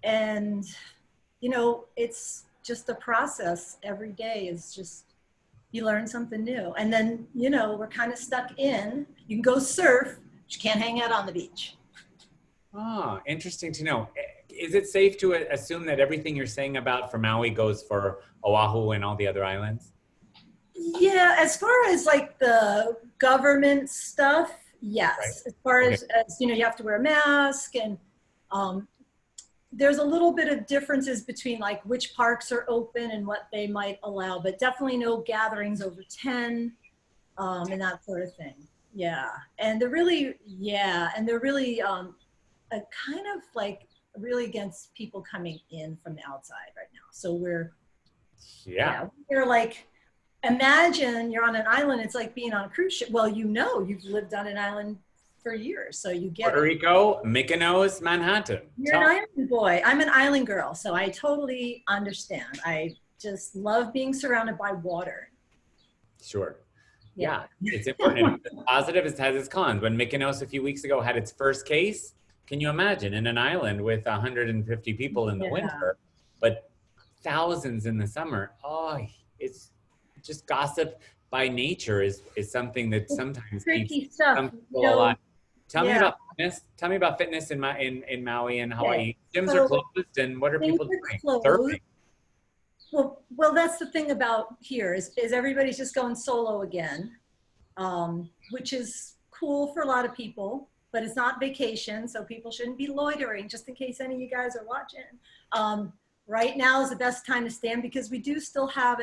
And, you know, it's just a process. Every day is just, you learn something new. And then, you know, we're kind of stuck in. You can go surf, but you can't hang out on the beach. Ah, interesting to know. Is it safe to assume that everything you're saying about for Maui goes for Oahu and all the other islands? Yeah, as far as like the government stuff, yes. Right. As far as, you know, you have to wear a mask and there's a little bit of differences between like which parks are open and what they might allow, but definitely no gatherings over 10 and that sort of thing. Yeah, and they're really, kind of like really against people coming in from the outside right now. So we're like, imagine you're on an island, it's like being on a cruise ship. Well, you know, you've lived on an island for years, so you get Puerto it. Rico, Mykonos, Manhattan. You're an island boy. I'm an island girl, so I totally understand. I just love being surrounded by water. Sure. Yeah, it's important. It's positive, it has its cons. When Mykonos a few weeks ago had its first case, can you imagine, in an island with 150 people in the winter, but thousands in the summer? Oh, it's just gossip by nature is something that sometimes keeps some people alive. Tell me about fitness. Tell me about fitness in Maui and Hawaii. Gyms are closed, and what are people doing? Surfing. Well, that's the thing about here is everybody's just going solo again, which is cool for a lot of people, but it's not vacation, so people shouldn't be loitering, just in case any of you guys are watching. Right now is the best time to stand because we do still have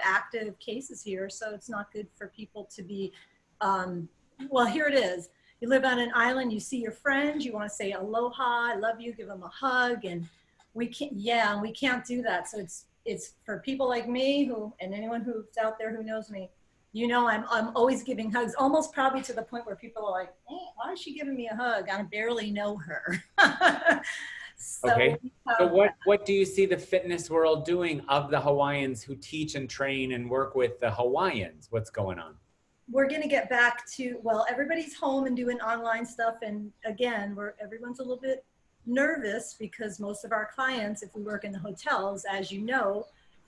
active cases here, so it's not good for people to be, well, here it is. You live on an island, you see your friends, you want to say aloha, I love you, give them a hug, and we can't do that. So it's for people like me and anyone who's out there who knows me, you know, I'm always giving hugs, almost probably to the point where people are like, hey, why is she giving me a hug? I barely know her. So what do you see the fitness world doing of the Hawaiians who teach and train and work with the Hawaiians? What's going on? We're going to get back to, well, everybody's home and doing online stuff. And again, everyone's a little bit nervous because most of our clients, if we work in the hotels, as you know,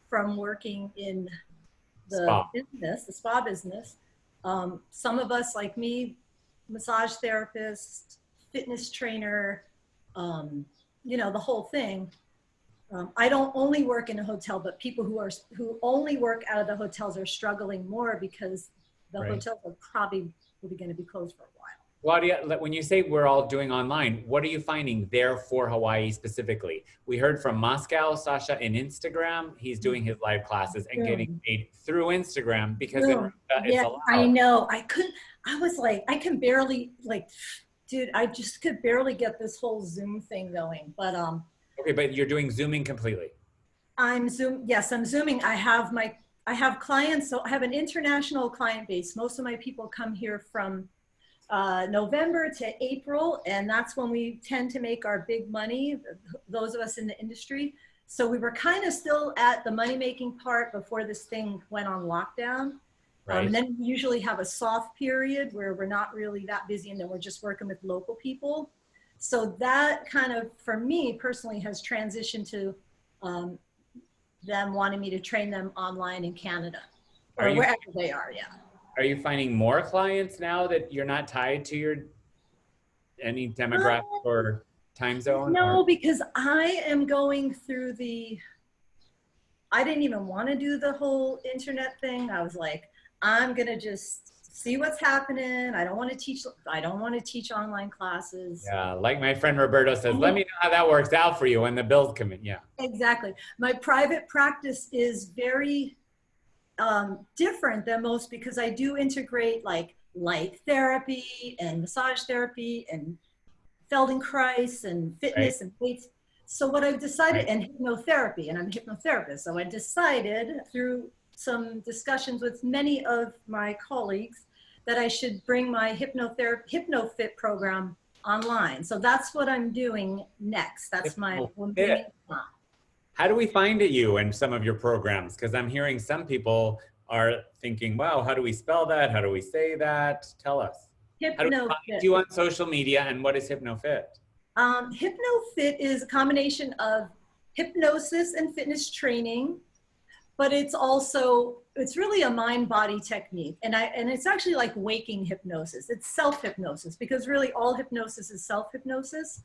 from working in the spa business, some of us like me, massage therapist, fitness trainer, you know, the whole thing. I don't only work in a hotel, but people who only work out of the hotels are struggling more because the hotels are probably going to be closed for a while. Claudia, when you say we're all doing online, what are you finding there for Hawaii specifically? We heard from Moscow, Sasha, in Instagram. He's doing his live classes and getting paid through Instagram because it's allowed. I know. I was like, I can barely, like, dude, I just could barely get this whole Zoom thing going. But okay, but you're doing Zooming completely. I'm Zooming. I have clients, so I have an international client base. Most of my people come here from November to April, and that's when we tend to make our big money, those of us in the industry. So we were kind of still at the money-making part before this thing went on lockdown. And then we usually have a soft period where we're not really that busy, and then we're just working with local people. So that kind of, for me personally, has transitioned to them wanting me to train them online in Canada, or wherever they are, Are you finding more clients now that you're not tied to any demographic or time zone? No, because I am going through I didn't even want to do the whole internet thing. I was like, I'm going to just see what's happening. I don't want to teach online classes. Yeah, like my friend Roberto says, let me know how that works out for you when the bills come in. Yeah. Exactly. My private practice is very different than most because I do integrate like light therapy and massage therapy and Feldenkrais and fitness and weights. So what I've decided, and hypnotherapy, and I'm a hypnotherapist. So I decided through some discussions with many of my colleagues that I should bring my HypnoFit program online. So that's what I'm doing next. That's my How do we find you and some of your programs? Because I'm hearing some people are thinking, wow, how do we spell that? How do we say that? Tell us. How do we find you on social media, and what is HypnoFit? HypnoFit is a combination of hypnosis and fitness training, but it's really a mind-body technique. And it's actually like waking hypnosis. It's self-hypnosis, because really all hypnosis is self-hypnosis.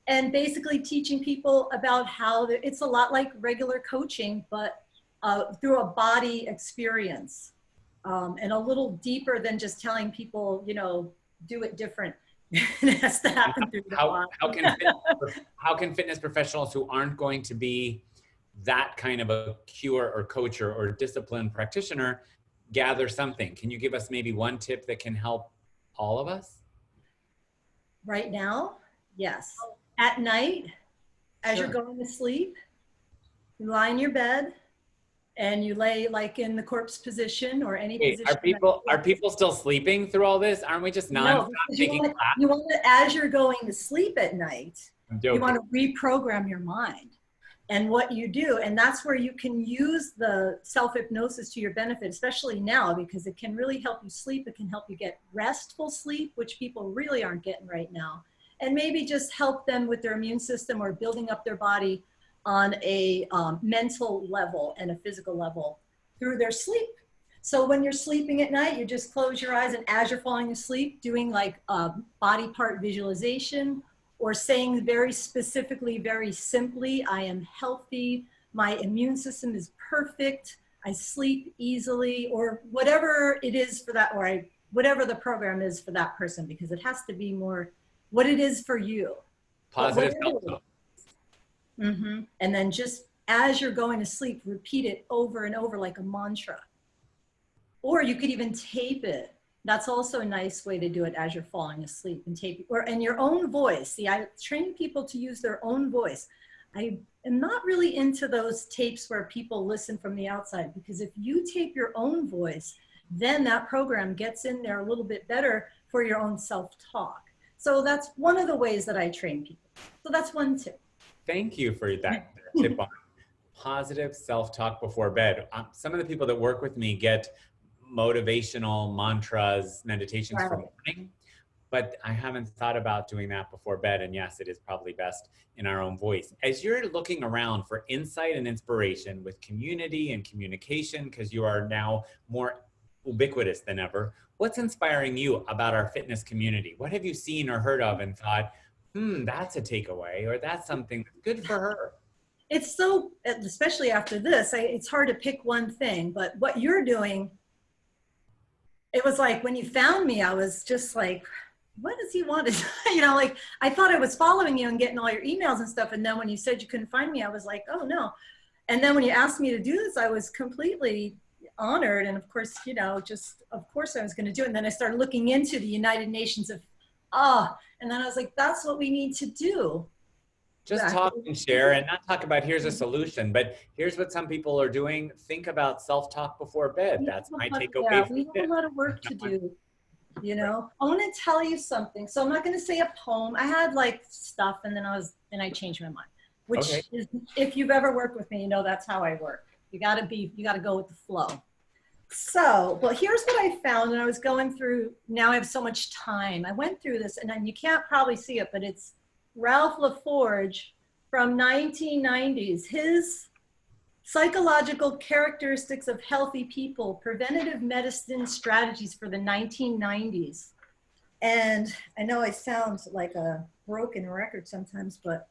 And basically teaching people about how it's a lot like regular coaching, but through a body experience, and a little deeper than just telling people, you know, do it different. It has to happen through the body. How can fitness professionals who aren't going to be that kind of a cure or coach or discipline practitioner gather something? Can you give us maybe one tip that can help all of us? Right now, yes. At night, as you're going to sleep, you lie in your bed, and you lay like in the corpse position or any Wait, position. are people still sleeping through all this? Aren't we just No, nonstop because taking classes? you want to, as you're going to sleep at night, I'm you want joking. to reprogram your mind. And what you do, and that's where you can use the self-hypnosis to your benefit, especially now, because it can really help you sleep. It can help you get restful sleep, which people really aren't getting right now. And maybe just help them with their immune system or building up their body on a mental level and a physical level through their sleep. So when you're sleeping at night, you just close your eyes, and as you're falling asleep, doing like body part visualization, or saying very specifically, very simply, I am healthy, my immune system is perfect, I sleep easily, or whatever it is for that, or whatever the program is for that person, because it has to be more what it is for you. Positive self-talk. And then just as you're going to sleep, repeat it over and over like a mantra. Or you could even tape it. That's also a nice way to do it as you're falling asleep, and tape, or in your own voice. See, I train people to use their own voice. I am not really into those tapes where people listen from the outside, because if you tape your own voice, then that program gets in there a little bit better for your own self-talk. So that's one of the ways that I train people. So that's one tip. Thank you for that tip on positive self-talk before bed. Some of the people that work with me get motivational mantras, meditations for morning, but I haven't thought about doing that before bed. And yes, it is probably best in our own voice. As you're looking around for insight and inspiration with community and communication, because you are now more ubiquitous than ever, what's inspiring you about our fitness community? What have you seen or heard of and thought, that's a takeaway, or that's something good for her? It's so, especially after this, it's hard to pick one thing, but what you're doing, it was like when you found me, I was just like, what does he want? You know, like I thought I was following you and getting all your emails and stuff. And then when you said you couldn't find me, I was like, oh no. And then when you asked me to do this, I was completely honored. And of course, you know, just, of course I was going to do it. And then I started looking into the United Nations and then I was like, that's what we need to do. Just talk and share, and not talk about here's a solution, but here's what some people are doing. Think about self-talk before bed. That's my takeaway. We have a lot of work to do, you know. I want to tell you something. So I'm not going to say a poem. I had like stuff, and then I changed my mind, which is, if you've ever worked with me, you know that's how I work. You got to go with the flow. So, well, here's what I found, and I was going through, now I have so much time. I went through this, and then you can't probably see it, but it's Ralph LaForge from 1990s, his psychological characteristics of healthy people, preventative medicine strategies for the 1990s. And I know I sound like a broken record sometimes, but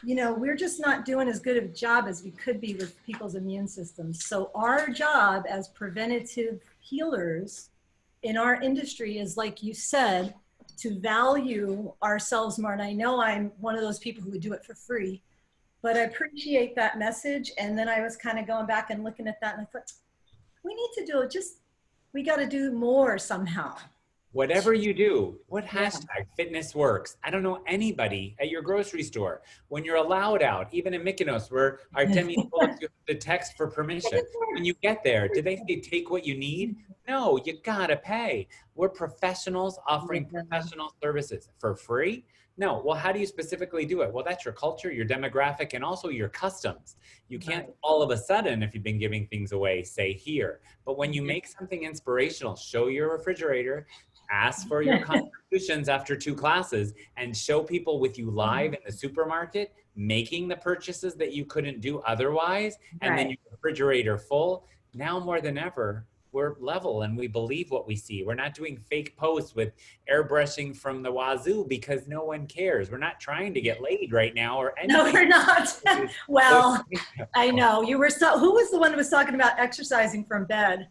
you know, we're just not doing as good a job as we could be with people's immune systems. So our job as preventative healers in our industry is, like you said, to value ourselves more. And I know I'm one of those people who would do it for free, but I appreciate that message. And then I was kind of going back and looking at that, and I thought, we need to do it. We got to do more somehow. Whatever you do, what hashtag fitness works? I don't know anybody at your grocery store. When you're allowed out, even in Mykonos, where Artemi told you the text for permission. When you get there, do they say take what you need? No, you gotta pay. We're professionals offering professional services for free. No, well, how do you specifically do it? Well, that's your culture, your demographic, and also your customs. You can't all of a sudden, if you've been giving things away, say here. But when you make something inspirational, show your refrigerator, ask for your contributions after 2 classes, and show people with you live in the supermarket, making the purchases that you couldn't do otherwise, and then your refrigerator full. Now more than ever, we're level and we believe what we see. We're not doing fake posts with airbrushing from the wazoo because no one cares. We're not trying to get laid right now or anything. No, we're not. Well, I know. Who was the one who was talking about exercising from bed?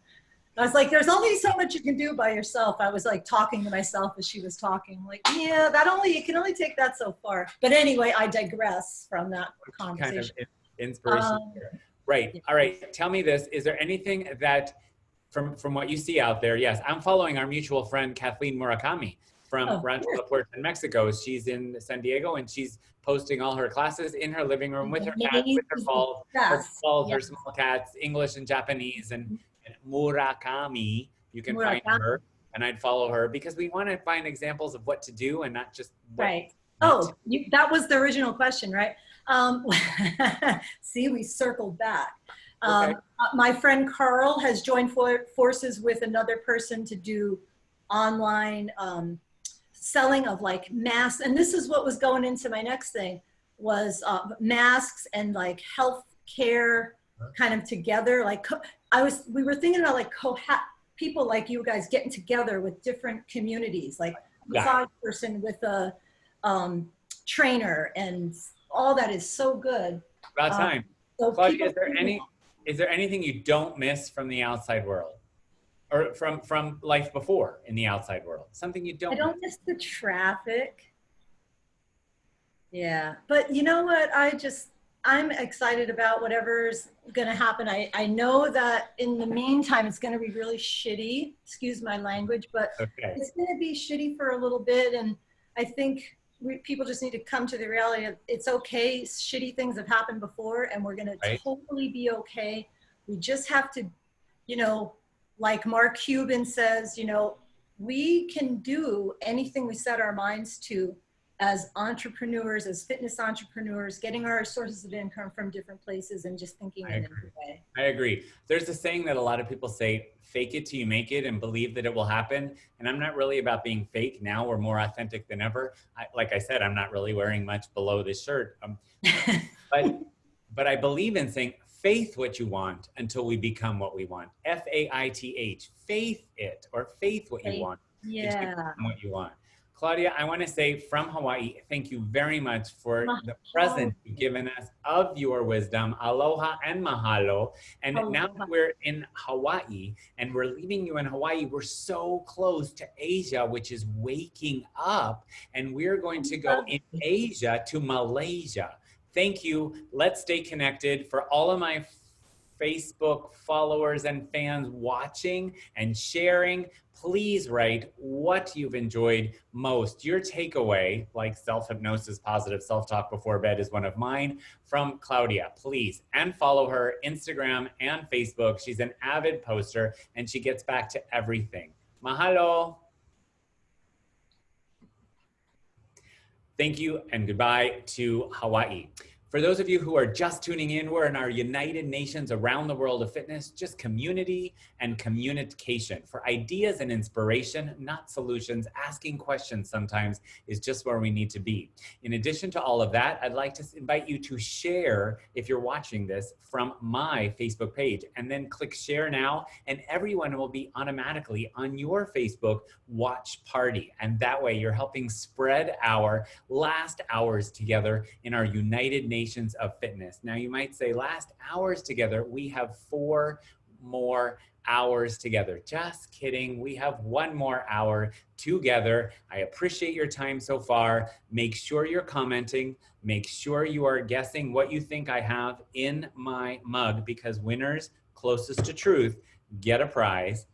I was like, there's only so much you can do by yourself. I was like talking to myself as she was talking. Like, yeah, you can only take that so far. But anyway, I digress from that conversation. Kind of inspiration here. Right. All right. Tell me this. Is there anything that from what you see out there? Yes, I'm following our mutual friend, Kathleen Murakami. from Rancho La Puerta in Mexico. She's in San Diego and she's posting all her classes in her living room with her cat, with her balls, her small cats, English and Japanese, and Murakami. You can find her, and I'd follow her because we want to find examples of what to do and not just what that was the original question, right? See, we circled back. My friend Carl has joined forces with another person to do online selling of like masks. And this is what was going into my next thing was masks and like health care kind of together. Like we were thinking about like people like you guys getting together with different communities, like massage person with a trainer, and all that is so good. About time. So Claudia, is there anything you don't miss from the outside world, or from life before in the outside world? Something you don't. I don't miss the traffic. Yeah, but you know what? I'm excited about whatever's going to happen. I know that in the meantime, it's going to be really shitty. Excuse my language, but it's going to be shitty for a little bit. And I think people just need to come to the reality of it's okay. Shitty things have happened before, and we're going to totally be okay. We just have to, you know, like Mark Cuban says, you know, we can do anything we set our minds to as entrepreneurs, as fitness entrepreneurs, getting our sources of income from different places and just thinking in a new way. I agree. There's a saying that a lot of people say, fake it till you make it, and believe that it will happen. And I'm not really about being fake now. We're more authentic than ever. Like I said, I'm not really wearing much below this shirt. But I believe in saying, faith what you want until we become what we want. F-A-I-T-H, faith it, or faith what you want. Yeah. What you want. Claudia, I want to say from Hawaii, thank you very much for the present you've given us of your wisdom. Aloha and mahalo. And now that we're in Hawaii and we're leaving you in Hawaii, we're so close to Asia, which is waking up. And we're going to go in Asia to Malaysia. Thank you. Let's stay connected. For all of my Facebook followers and fans watching and sharing, please write what you've enjoyed most. Your takeaway, like self-hypnosis, positive self-talk before bed is one of mine, from Claudia, please. And follow her Instagram and Facebook. She's an avid poster and she gets back to everything. Mahalo. Thank you and goodbye to Hawaii. For those of you who are just tuning in, we're in our United Nations around the world of fitness, just community and communication. For ideas and inspiration, not solutions, asking questions sometimes is just where we need to be. In addition to all of that, I'd like to invite you to share, if you're watching this, from my Facebook page, and then click share now, and everyone will be automatically on your Facebook watch party. And that way you're helping spread our last hours together in our United Nations of fitness. Now you might say, last hours together, we have 4 more hours together. Just kidding. We have 1 more hour together. I appreciate your time so far. Make sure you're commenting. Make sure you are guessing what you think I have in my mug, because winners closest to truth get a prize.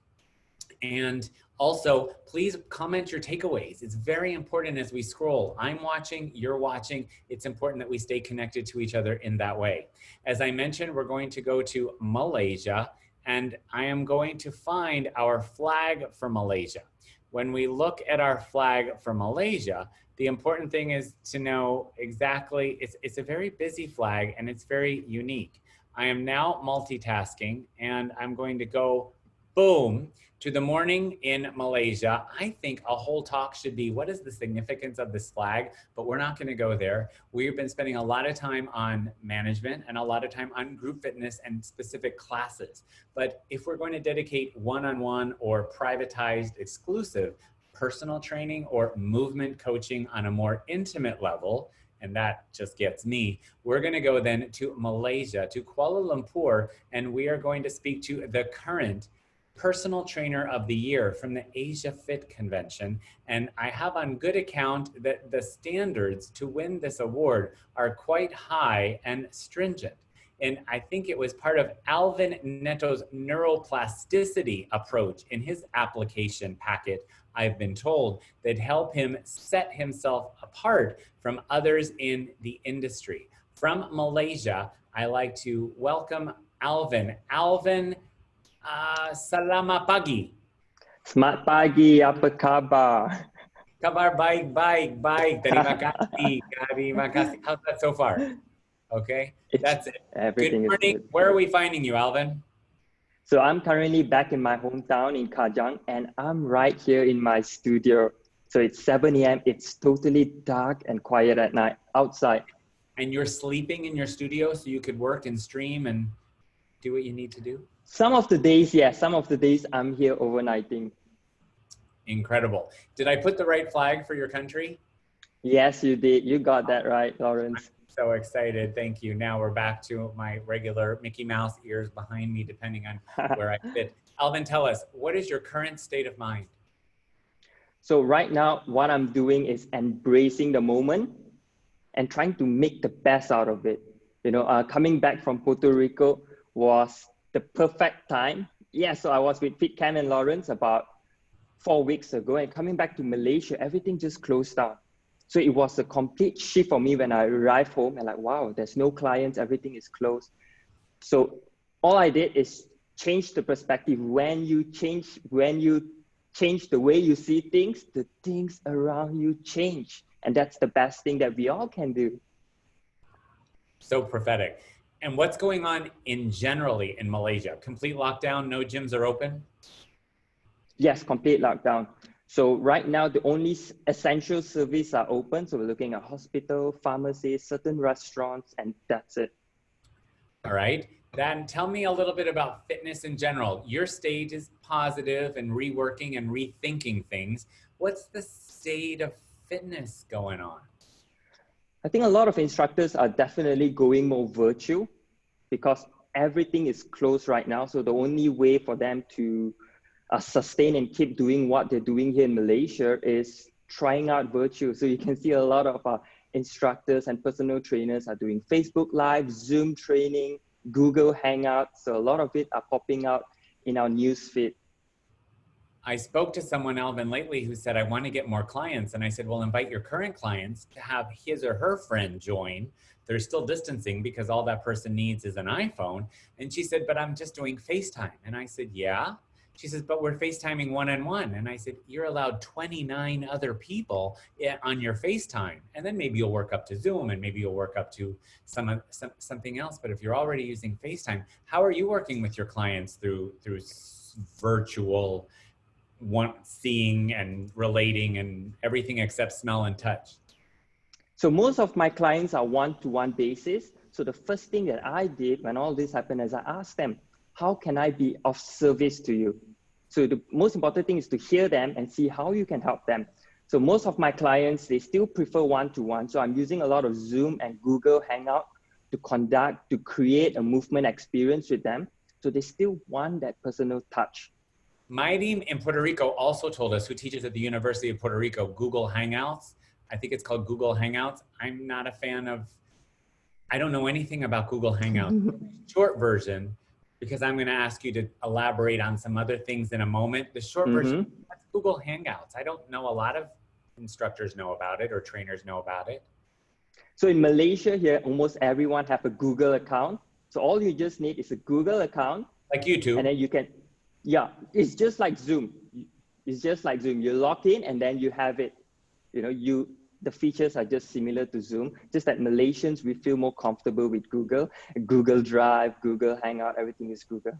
And also, please comment your takeaways. It's very important as we scroll. I'm watching, you're watching. It's important that we stay connected to each other in that way. As I mentioned, we're going to go to Malaysia, and I am going to find our flag for Malaysia. When we look at our flag for Malaysia, the important thing is to know exactly, it's a very busy flag and it's very unique. I am now multitasking and I'm going to go boom, to the morning in Malaysia. I think a whole talk should be, what is the significance of this flag? But we're not gonna go there. We've been spending a lot of time on management and a lot of time on group fitness and specific classes. But if we're going to dedicate one-on-one or privatized exclusive personal training or movement coaching on a more intimate level, and that just gets me, we're gonna go then to Malaysia, to Kuala Lumpur, and we are going to speak to the current Personal Trainer of the Year from the Asia Fit Convention. And I have on good account that the standards to win this award are quite high and stringent. And I think it was part of Alvin Neto's neuroplasticity approach in his application packet, I've been told, that help him set himself apart from others in the industry. From Malaysia, I like to welcome Alvin. Alvin, selamat pagi. Selamat pagi, apa kabar? Kabar baik, baik, baik. Terima kasih, terima kasih. How's that so far? Okay, that's it. Everything Good morning. is good. Where are we finding you, Alvin? So I'm currently back in my hometown in Kajang, and I'm right here in my studio. So it's 7 a.m. It's totally dark and quiet at night outside. And you're sleeping in your studio so you could work and stream and do what you need to do? Some of the days, yes. Some of the days I'm here overnighting. Incredible. Did I put the right flag for your country? Yes, you did. You got that right, Lawrence. So excited. Thank you. Now we're back to my regular Mickey Mouse ears behind me, depending on where I fit. Alvin, tell us, what is your current state of mind? So right now, what I'm doing is embracing the moment and trying to make the best out of it. You know, coming back from Puerto Rico was the perfect time. Yeah, so I was with Fit Cam and Lawrence about 4 weeks ago, and coming back to Malaysia, everything just closed down. So it was a complete shift for me when I arrived home and like, wow, there's no clients, everything is closed. So all I did is change the perspective. When you change the way you see things, the things around you change. And that's the best thing that we all can do. So prophetic. And what's going on in generally in Malaysia? Complete lockdown, no gyms are open? Yes, complete lockdown. So right now, the only essential services are open. So we're looking at hospital, pharmacies, certain restaurants, and that's it. All right. Then tell me a little bit about fitness in general. Your state is positive and reworking and rethinking things. What's the state of fitness going on? I think a lot of instructors are definitely going more virtual because everything is closed right now. So the only way for them to sustain and keep doing what they're doing here in Malaysia is trying out virtual. So you can see a lot of instructors and personal trainers are doing Facebook Live, Zoom training, Google Hangouts. So a lot of it are popping out in our newsfeed. I spoke to someone, Alvin, lately who said, I want to get more clients. And I said, well, invite your current clients to have his or her friend join. They're still distancing because all that person needs is an iPhone. And she said, but I'm just doing FaceTime. And I said, yeah. She says, but we're FaceTiming one-on-one. And I said, you're allowed 29 other people on your FaceTime. And then maybe you'll work up to Zoom and maybe you'll work up to something else. But if you're already using FaceTime, how are you working with your clients through virtual seeing and relating and everything except smell and touch? So most of my clients are one-to-one basis. So the first thing that I did when all this happened is I asked them, how can I be of service to you? So the most important thing is to hear them and see how you can help them. So most of my clients, they still prefer one-to-one. So I'm using a lot of Zoom and Google Hangout to create a movement experience with them. So they still want that personal touch. My team in Puerto Rico also told us, who teaches at the University of Puerto Rico, Google Hangouts. I think it's called Google Hangouts. I'm not a fan of, I don't know anything about Google Hangouts. Short version, because I'm going to ask you to elaborate on some other things in a moment. The short version, that's Google Hangouts. I don't know, a lot of instructors know about it or trainers know about it. So in Malaysia here, almost everyone have a Google account. So all you just need is a Google account. Like YouTube. And then you can, yeah, it's just like Zoom. It's just like Zoom. You log in and then you have it. You know, the features are just similar to Zoom, just that Malaysians, we feel more comfortable with Google. Google Drive, Google Hangout, everything is Google.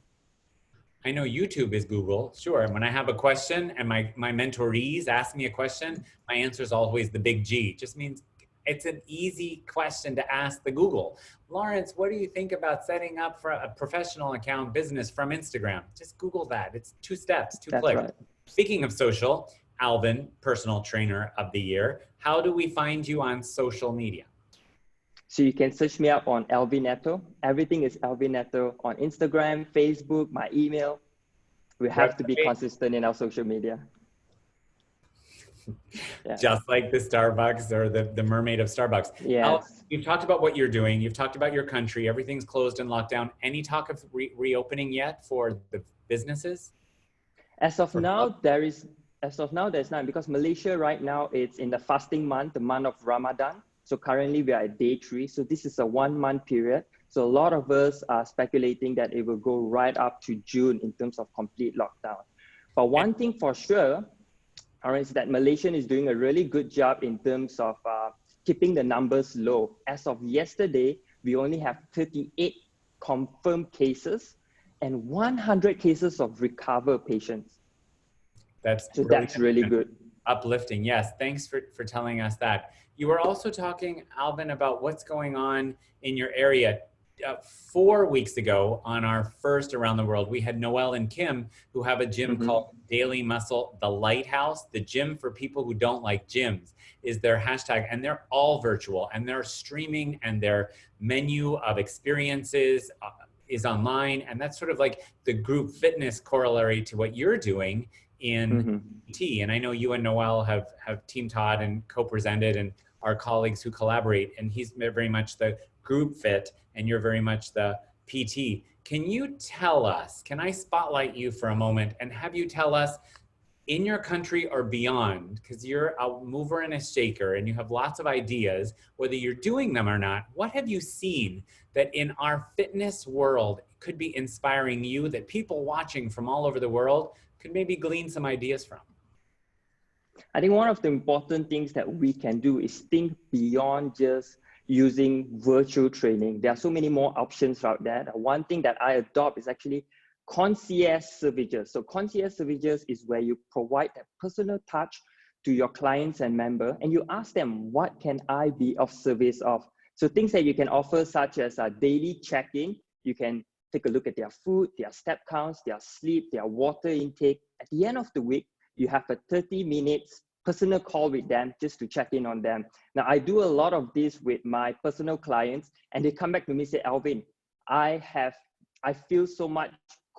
I know YouTube is Google, sure. And when I have a question and my mentorees ask me a question, my answer is always the big G. It just means it's an easy question to ask the Google. Lawrence, what do you think about setting up for a professional account business from Instagram? Just Google that. It's 2 steps, 2 clicks. Right. Speaking of social, Alvin, Personal Trainer of the Year. How do we find you on social media? So you can search me up on Alvin Neto. Everything is Alvin Neto on Instagram, Facebook, my email. We have to be consistent in our social media. Yeah. Just like the Starbucks or the mermaid of Starbucks. Yes. Alex, you've talked about what you're doing. You've talked about your country. Everything's closed and locked down. Any talk of reopening yet for the businesses? As of now, there's none, because Malaysia right now, it's in the fasting month, the month of Ramadan. So currently we are at day 3. So this is a 1-month period. So a lot of us are speculating that it will go right up to June in terms of complete lockdown. But one thing for sure, is that Malaysia is doing a really good job in terms of keeping the numbers low. As of yesterday, we only have 38 confirmed cases and 100 cases of recovered patients. That's really good. Uplifting. Yes. Thanks for telling us that. You were also talking, Alvin, about what's going on in your area. 4 weeks ago on our first Around the World, we had Noelle and Kim who have a gym called Daily Muscle, the Lighthouse. The gym for people who don't like gyms is their hashtag, and they're all virtual and they're streaming, and their menu of experiences is online. And that's sort of like the group fitness corollary to what you're doing in PT. And I know you and Noelle have Team Todd and co-presented, and our colleagues who collaborate, and he's very much the group fit and you're very much the PT. Can you tell us, can I spotlight you for a moment and have you tell us, in your country or beyond, because you're a mover and a shaker and you have lots of ideas, whether you're doing them or not, what have you seen that in our fitness world could be inspiring you, that people watching from all over the world could maybe glean some ideas from? I think one of the important things that we can do is think beyond just using virtual training. There are so many more options out there. One thing that I adopt is actually concierge services. So concierge services is where you provide that personal touch to your clients and member, and you ask them, what can I be of service of? So things that you can offer, such as a daily check-in. You can take a look at their food, their step counts, their sleep, their water intake. At the end of the week, you have a 30 minutes personal call with them just to check in on them. Now, I do a lot of this with my personal clients, and they come back to me and say, Alvin, I feel so much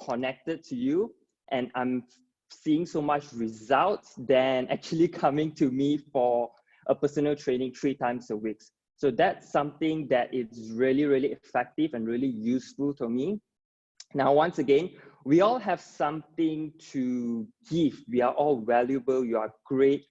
connected to you, and I'm seeing so much results than actually coming to me for a personal training 3 times a week. So that's something that is really, really effective and really useful to me. Now, once again, we all have something to give. We are all valuable. You are great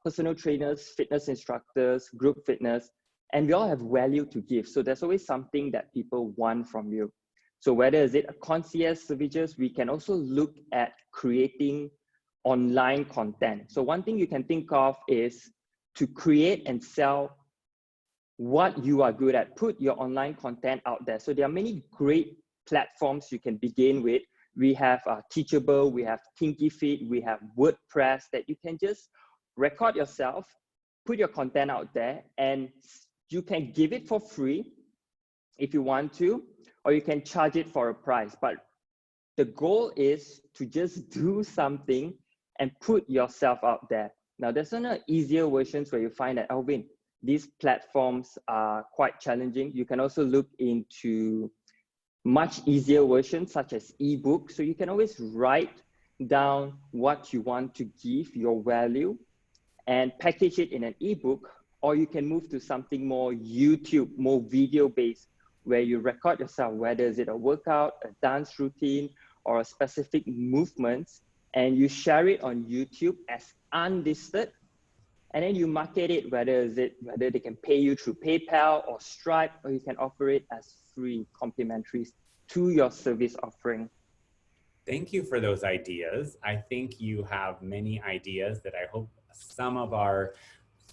personal trainers, fitness instructors, group fitness, and we all have value to give. So there's always something that people want from you. So whether is it a concierge services, we can also look at creating online content. So one thing you can think of is to create and sell what you are good at. Put your online content out there. So there are many great platforms you can begin with. We have Teachable, we have Thinkific, we have WordPress that you can just record yourself, put your content out there, and you can give it for free if you want to, or you can charge it for a price. But the goal is to just do something and put yourself out there. Now, there's some easier versions where you find that, Alvin, these platforms are quite challenging. You can also look into much easier versions such as ebook. So you can always write down what you want to give, your value, and package it in an ebook, or you can move to something more YouTube, more video-based, where you record yourself, whether is it a workout, a dance routine, or a specific movements, and you share it on YouTube as unlisted, and then you market it, whether they can pay you through PayPal or Stripe, or you can offer it as free complimentaries to your service offering. Thank you for those ideas. I think you have many ideas that I hope some of our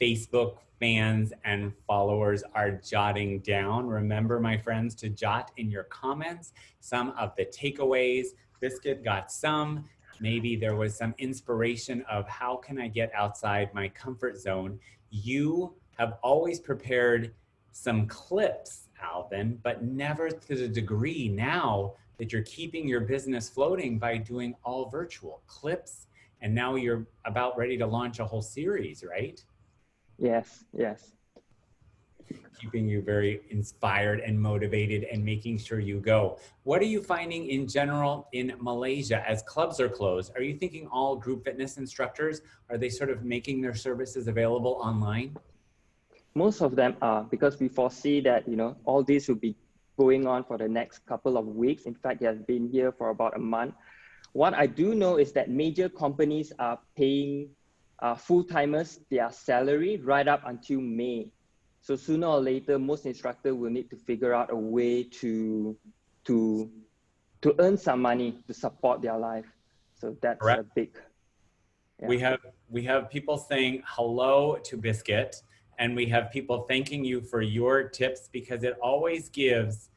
Facebook fans and followers are jotting down. Remember, my friends, to jot in your comments some of the takeaways. Biscuit got some. Maybe there was some inspiration of how can I get outside my comfort zone. You have always prepared some clips, Alvin, but never to the degree now that you're keeping your business floating by doing all virtual clips. And now you're about ready to launch a whole series, right? Yes, yes. keeping you very inspired and motivated and making sure you go. What are you finding in general in Malaysia as clubs are closed? Are you thinking all group fitness instructors, are they sort of making their services available online? Most of them are, because we foresee that, you know, all this will be going on for the next couple of weeks. In fact, they have been here for about a month. What I do know is that major companies are paying full-timers their salary right up until May. So sooner or later, most instructors will need to figure out a way to earn some money to support their life. So that's Correct. a big. Yeah. We have people saying hello to Biscuit, and we have people thanking you for your tips because it always gives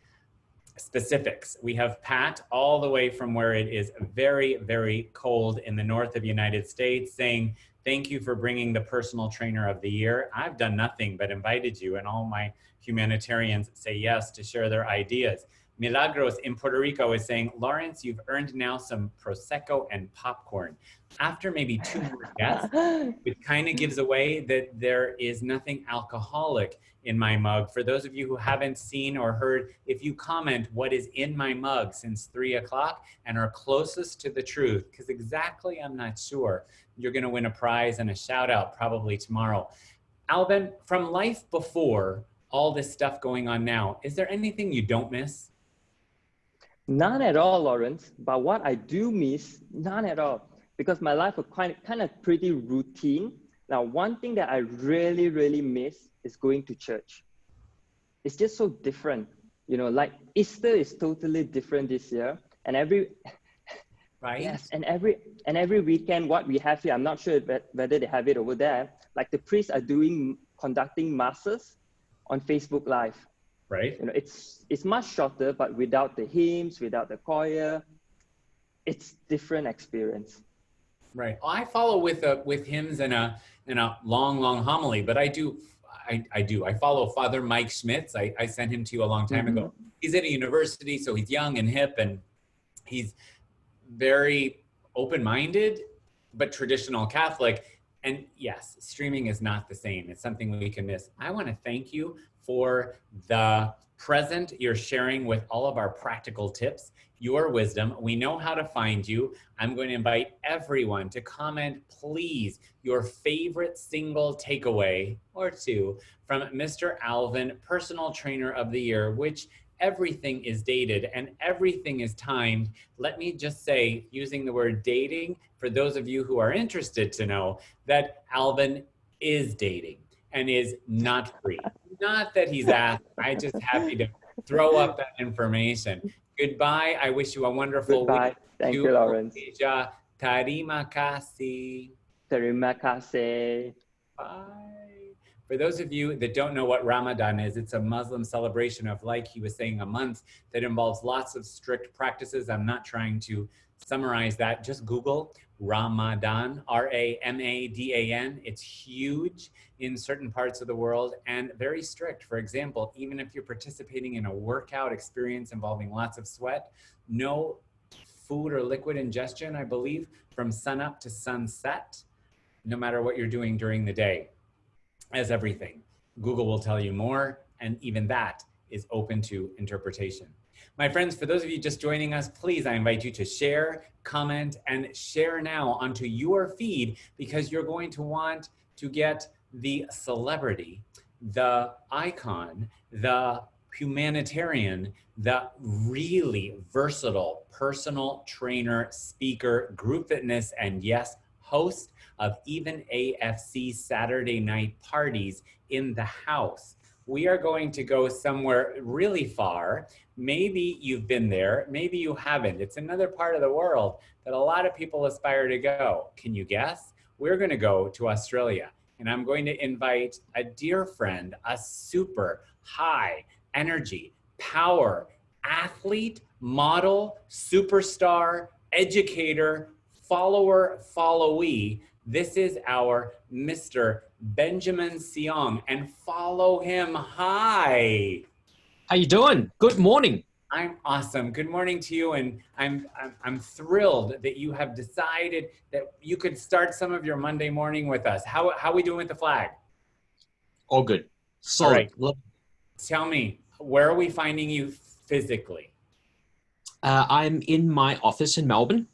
specifics. We have Pat all the way from where it is very, very cold in the north of the United States saying, thank you for bringing the personal trainer of the year. I've done nothing but invited you, and all my humanitarians say yes to share their ideas. Milagros in Puerto Rico is saying, Lawrence, you've earned now some Prosecco and popcorn. After maybe 2 more guests, it kind of gives away that there is nothing alcoholic in my mug. For those of you who haven't seen or heard, if you comment what is in my mug since 3 o'clock and are closest to the truth, because exactly I'm not sure, you're gonna win a prize and a shout out probably tomorrow. Alvin, from life before all this stuff going on now, is there anything you don't miss? None at all, Lawrence. But what I do miss, none at all, because my life was kind of pretty routine. Now, one thing that I really, really miss is going to church. It's just so different. You know, like Easter is totally different this year. And right? Yes, and every weekend, what we have here, I'm not sure whether they have it over there, like the priests are conducting masses on Facebook Live. Right. You know, it's much shorter, but without the hymns, without the choir, it's different experience. Right. I follow with hymns and a long homily, but I follow Father Mike Schmitz. I sent him to you a long time ago. He's at a university, so he's young and hip, and he's very open-minded, but traditional Catholic. And yes, streaming is not the same. It's something we can miss. I want to thank you for the present you're sharing with all of our practical tips, your wisdom. We know how to find you. I'm going to invite everyone to comment, please, your favorite single takeaway or two from Mr. Alvin, Personal Trainer of the Year, which everything is dated and everything is timed. Let me just say, using the word dating, for those of you who are interested to know, that Alvin is dating and is not free. Not that he's asked, I'm just happy to throw up that information. Goodbye, I wish you a wonderful week. Thank you, Lawrence. Terima kasih. Terima kasih. Bye. For those of you that don't know what Ramadan is, it's a Muslim celebration of, like he was saying, a month that involves lots of strict practices. I'm not trying to summarize that. Just Google Ramadan, R-A-M-A-D-A-N. It's huge in certain parts of the world and very strict. For example, even if you're participating in a workout experience involving lots of sweat, no food or liquid ingestion, I believe, from sunup to sunset, no matter what you're doing during the day. As everything, Google will tell you more, and even that is open to interpretation. My friends, for those of you just joining us, please, I invite you to share, comment, and share now onto your feed, because you're going to want to get the celebrity, the icon, the humanitarian, the really versatile personal trainer, speaker, group fitness, and yes, host of even AFC Saturday night parties in the house. We are going to go somewhere really far. Maybe you've been there, maybe you haven't. It's another part of the world that a lot of people aspire to go. Can you guess? We're going to go to Australia, and I'm going to invite a dear friend, a super high energy, power, athlete, model, superstar, educator, follower, followee. This is our Mr. Benjamin Seong, and follow him. Hi. How you doing? Good morning. I'm awesome. Good morning to you, and I'm thrilled that you have decided that you could start some of your Monday morning with us. How are we doing with the flag? All good. Solid. All right. Tell me, where are we finding you physically? I'm in my office in Melbourne.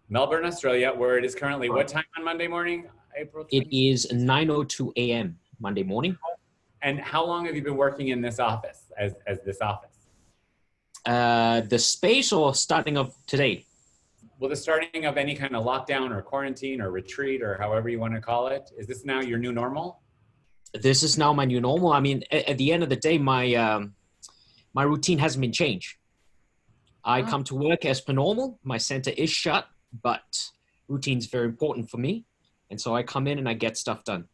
Melbourne, Australia, where it is currently what time on Monday morning? April 20th? It is 9:02 a.m. Monday morning. And how long have you been working in this office, as this office? The space or starting of today? Well, the starting of any kind of lockdown or quarantine or retreat or however you want to call it. Is this now your new normal? This is now my new normal. I mean, at the end of the day, my routine hasn't been changed. I come to work as per normal. My center is shut, but routine's very important for me. And so I come in and I get stuff done.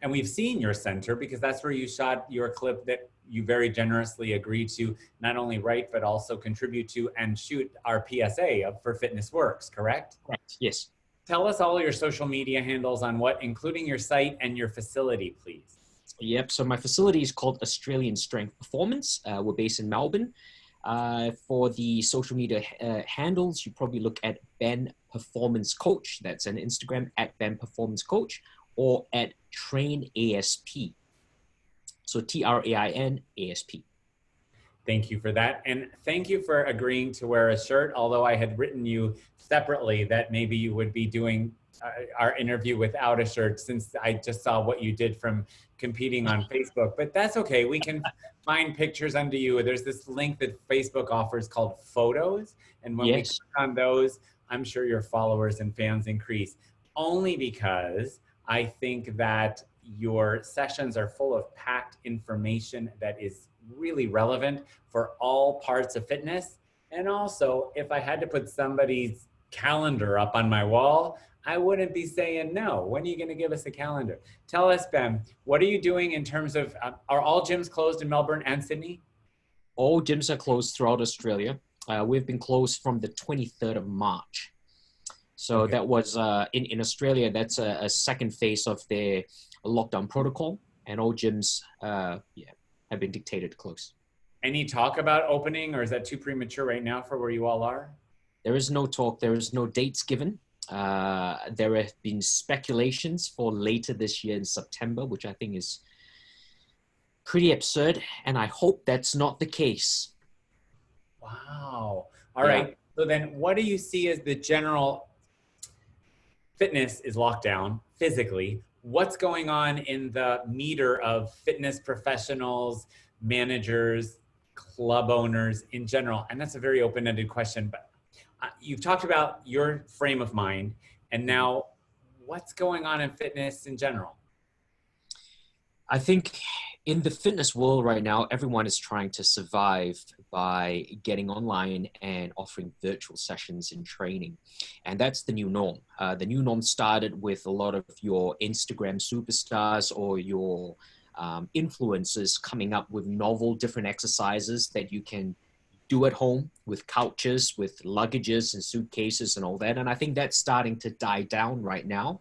And we've seen your center because that's where you shot your clip that you very generously agreed to not only write, but also contribute to and shoot our PSA for Fitness Works, correct? Correct, yes. Tell us all your social media handles on what, including your site and your facility, please. Yep, so my facility is called Australian Strength Performance. We're based in Melbourne. For the social media handles, you probably look at Ben Performance Coach. That's on Instagram at Ben Performance Coach or at Train ASP. So TRAIN ASP. Thank you for that. And thank you for agreeing to wear a shirt, although I had written you separately that maybe you would be doing our interview without a shirt since I just saw what you did from competing on Facebook, but that's okay. We can find pictures under you. There's this link that Facebook offers called Photos. And when we click on those, I'm sure your followers and fans increase only because I think that your sessions are full of packed information that is really relevant for all parts of fitness. And also, if I had to put somebody's calendar up on my wall, I wouldn't be saying no. When are you going to give us a calendar? Tell us, Ben, what are you doing in terms of, are all gyms closed in Melbourne and Sydney? All gyms are closed throughout Australia. We've been closed from the 23rd of March. So that was, in Australia, that's a second phase of their lockdown protocol, and all gyms have been dictated to close. Any talk about opening, or is that too premature right now for where you all are? There is no talk. There is no dates given. There have been speculations for later this year in September, which I think is pretty absurd, and I hope that's not the case. Wow. All right. So then what do you see as the general fitness is locked down physically? What's going on in the meter of fitness professionals, managers, club owners in general? And that's a very open-ended question, but you've talked about your frame of mind, and now what's going on in fitness in general? I think in the fitness world right now, everyone is trying to survive by getting online and offering virtual sessions and training. And that's the new norm. The new norm started with a lot of your Instagram superstars or your influencers coming up with novel different exercises that you can do at home with couches, with luggages and suitcases and all that. And I think that's starting to die down right now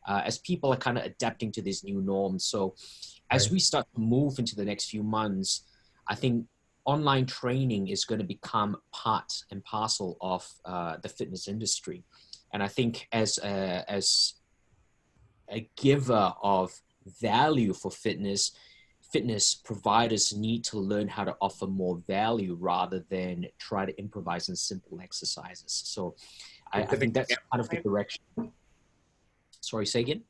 as people are kind of adapting to this new norm. So as we start to move into the next few months, I think online training is going to become part and parcel of the fitness industry. And I think as a giver of value for fitness providers need to learn how to offer more value rather than try to improvise in simple exercises. So I think that's kind of the direction. Sorry, say again?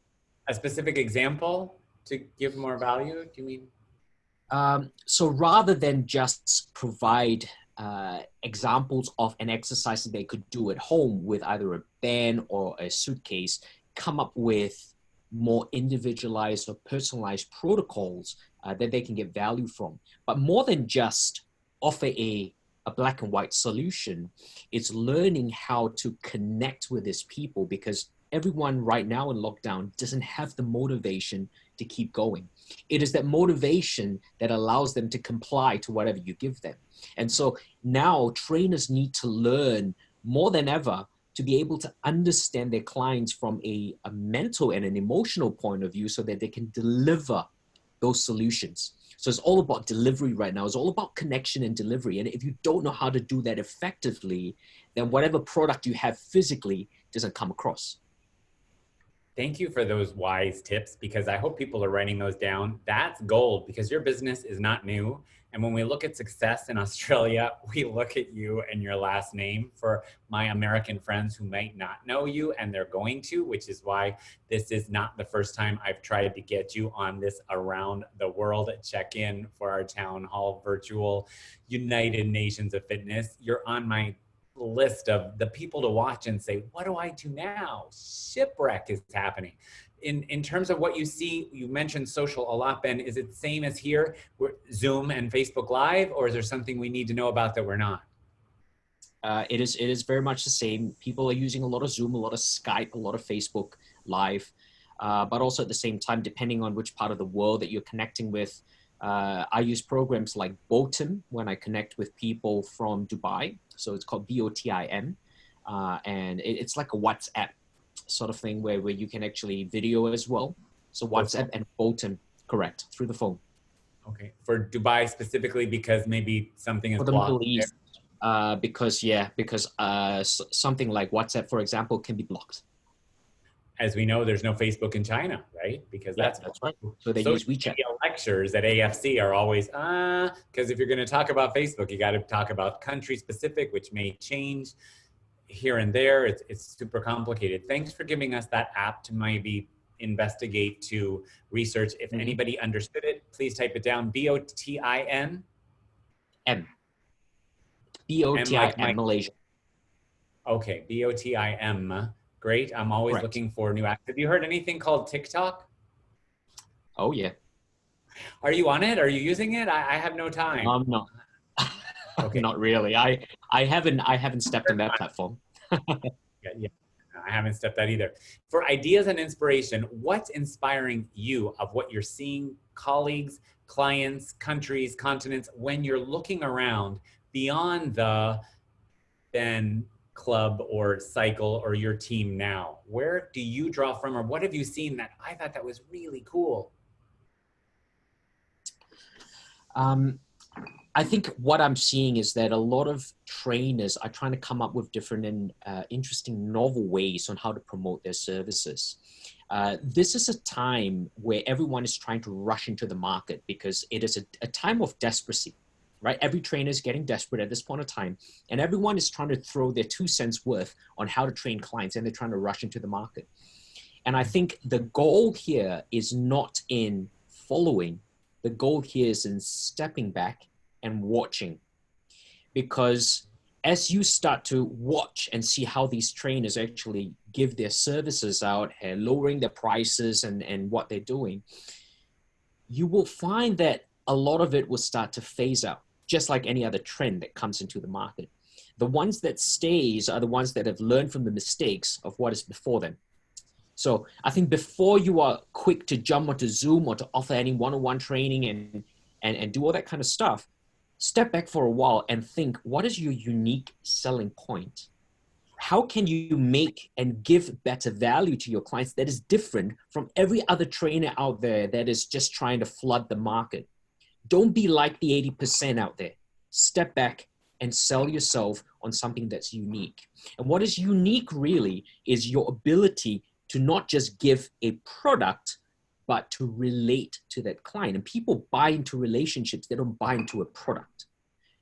A specific example to give more value, do you mean? So rather than just provide examples of an exercise that they could do at home with either a band or a suitcase, come up with more individualized or personalized protocols that they can get value from. But more than just offer a black and white solution, it's learning how to connect with these people, because everyone right now in lockdown doesn't have the motivation to keep going. It is that motivation that allows them to comply to whatever you give them. And so now trainers need to learn more than ever to be able to understand their clients from a mental and an emotional point of view so that they can deliver those solutions. So it's all about delivery right now. It's all about connection and delivery. And if you don't know how to do that effectively, then whatever product you have physically doesn't come across. Thank you for those wise tips, because I hope people are writing those down. That's gold, because your business is not new. And when we look at success in Australia, we look at you and your last name. For my American friends who might not know you, and they're going to, which is why this is not the first time I've tried to get you on this Around the World check-in for our town hall virtual United Nations of Fitness. You're on my list of the people to watch and say, what do I do now? Shipwreck is happening. In terms of what you see, you mentioned social a lot, Ben. Is it the same as here, Zoom and Facebook Live, or is there something we need to know about that we're not? It is very much the same. People are using a lot of Zoom, a lot of Skype, a lot of Facebook Live, but also at the same time, depending on which part of the world that you're connecting with, I use programs like Botim when I connect with people from Dubai. So it's called BOTIM, and it's like a WhatsApp sort of thing where you can actually video as well. So WhatsApp and Botim, correct, through the phone. Okay, for Dubai specifically, because maybe something is For the blocked Middle East, because something like WhatsApp, for example, can be blocked. As we know, there's no Facebook in China, right? Because that's right. So they use WeChat. Media lectures at AFC are always, because if you're going to talk about Facebook, you got to talk about country specific, which may change here and there. It's super complicated. Thanks for giving us that app to maybe investigate, to research. If anybody understood it, please type it down. BOTIM. M. BOTIM, Malaysia. Okay, BOTIM. Great. I'm always looking for new apps. Have you heard anything called TikTok? Oh, yeah. Are you on it? Are you using it? I have no time. No. Okay. Not really. I haven't stepped on that platform. Yeah, I haven't stepped that either. For ideas and inspiration, what's inspiring you of what you're seeing, colleagues, clients, countries, continents, when you're looking around beyond the Ben club or cycle or your team now? Where do you draw from, or what have you seen that I thought that was really cool? I think what I'm seeing is that a lot of trainers are trying to come up with different and interesting, novel ways on how to promote their services. This is a time where everyone is trying to rush into the market because it is a time of desperacy, right? Every trainer is getting desperate at this point of time, and everyone is trying to throw their 2 cents worth on how to train clients, and they're trying to rush into the market. And I think the goal here is not in following. The goal here is in stepping back and watching, because as you start to watch and see how these trainers actually give their services out and lowering their prices and what they're doing, you will find that a lot of it will start to phase out, just like any other trend that comes into the market. The ones that stays are the ones that have learned from the mistakes of what is before them. So I think before you are quick to jump onto Zoom or to offer any one-on-one training and do all that kind of stuff, step back for a while and think, what is your unique selling point? How can you make and give better value to your clients that is different from every other trainer out there that is just trying to flood the market? Don't be like the 80% out there. Step back and sell yourself on something that's unique. And what is unique really is your ability to not just give a product, but to relate to that client. And people buy into relationships, they don't buy into a product.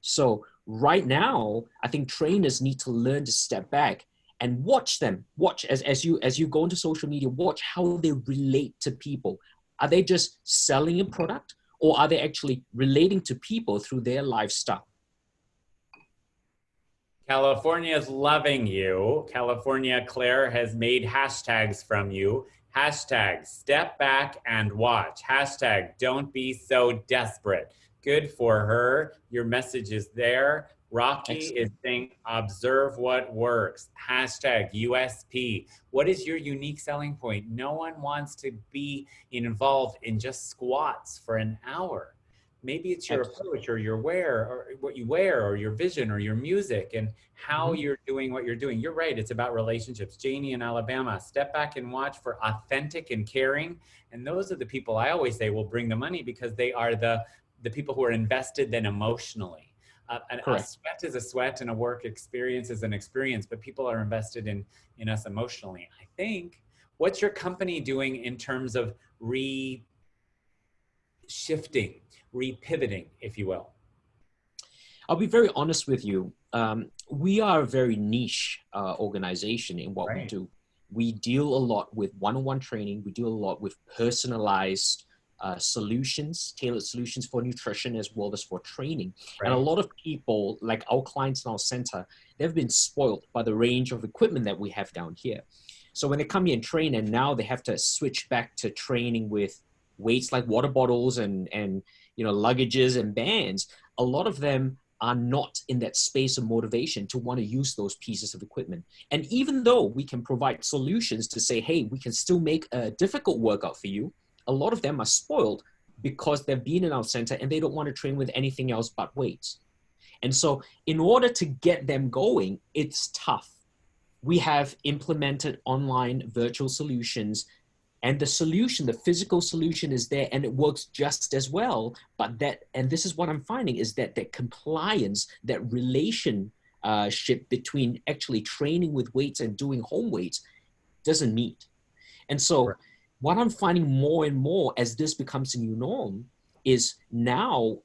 So right now, I think trainers need to learn to step back and watch them. Watch as you go into social media, watch how they relate to people. Are they just selling a product, or are they actually relating to people through their lifestyle? California is loving you. California, Claire has made hashtags from you. Hashtag step back and watch. Hashtag don't be so desperate. Good for her. Your message is there. Rocky is saying observe what works. Hashtag USP. What is your unique selling point? No one wants to be involved in just squats for an hour. Maybe it's your approach or your wear or what you wear or your vision or your music and how you're doing what you're doing. You're right. It's about relationships. Janie in Alabama, step back and watch for authentic and caring. And those are the people I always say will bring the money, because they are the people who are invested then emotionally. A sweat is a sweat and a work experience is an experience, but people are invested in us emotionally. I think what's your company doing in terms of shifting, repivoting, if you will? I'll be very honest with you. We are a very niche organization in what we do. We deal a lot with one-on-one training. We deal a lot with personalized solutions, tailored solutions for nutrition as well as for training. And a lot of people, like our clients in our center, they've been spoiled by the range of equipment that we have down here. So when they come here and train, and now they have to switch back to training with weights like water bottles and luggages and bands, a lot of them are not in that space of motivation to want to use those pieces of equipment. And even though we can provide solutions to say, hey, we can still make a difficult workout for you, a lot of them are spoiled because they've been in our center and they don't want to train with anything else but weights. And so in order to get them going, it's tough. We have implemented online virtual solutions, and the solution, the physical solution is there and it works just as well. But and this is what I'm finding, is that compliance, that relationship between actually training with weights and doing home weights doesn't meet. And so what I'm finding more and more as this becomes a new norm is now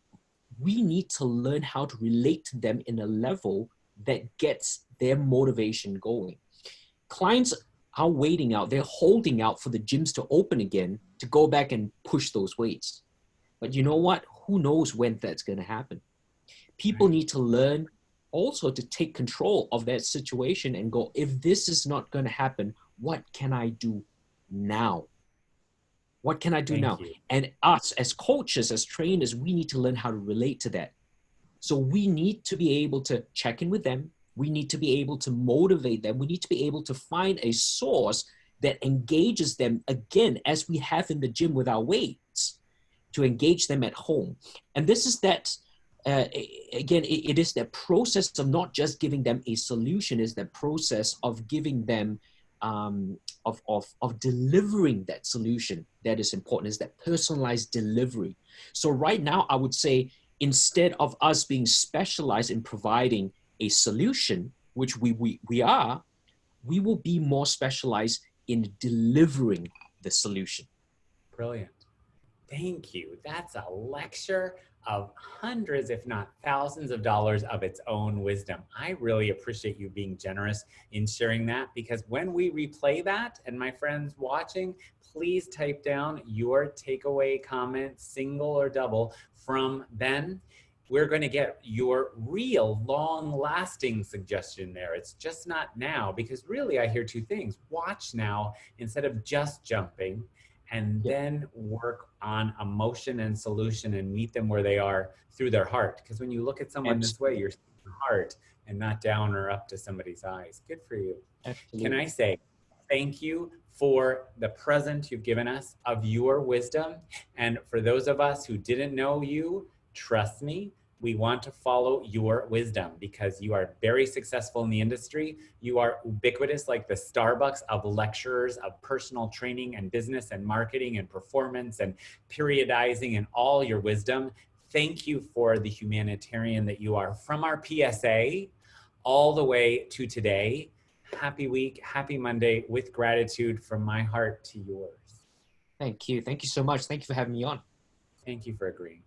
we need to learn how to relate to them in a level that gets their motivation going. Clients are waiting out, they're holding out for the gyms to open again to go back and push those weights. But you know what? Who knows when that's going to happen? People need to learn also to take control of that situation and go, if this is not going to happen, what can I do now? What can I do now? And us as coaches, as trainers, we need to learn how to relate to that. So we need to be able to check in with them. We need to be able to motivate them. We need to be able to find a source that engages them again, as we have in the gym with our weights, to engage them at home. And this is that, again, it is that process of not just giving them a solution, is that process of giving them, of delivering that solution that is important, is that personalized delivery. So right now, I would say, instead of us being specialized in providing a solution, which we are, we will be more specialized in delivering the solution. Brilliant. Thank you. That's a lecture of hundreds, if not thousands of dollars of its own wisdom. I really appreciate you being generous in sharing that, because when we replay that, and my friends watching, please type down your takeaway comment, single or double, from Ben. We're going to get your real long-lasting suggestion there. It's just not now, because really I hear two things. Watch now instead of just jumping, and then work on emotion and solution and meet them where they are through their heart. Because when you look at someone this way, you're seeing the heart and not down or up to somebody's eyes. Good for you. Absolutely. Can I say thank you for the present you've given us of your wisdom. And for those of us who didn't know you, trust me, we want to follow your wisdom, because you are very successful in the industry. You are ubiquitous, like the Starbucks of lecturers of personal training and business and marketing and performance and periodizing and all your wisdom. Thank you for the humanitarian that you are, from our PSA all the way to today. Happy week, happy Monday, with gratitude from my heart to yours. Thank you. Thank you so much. Thank you for having me on. Thank you for agreeing.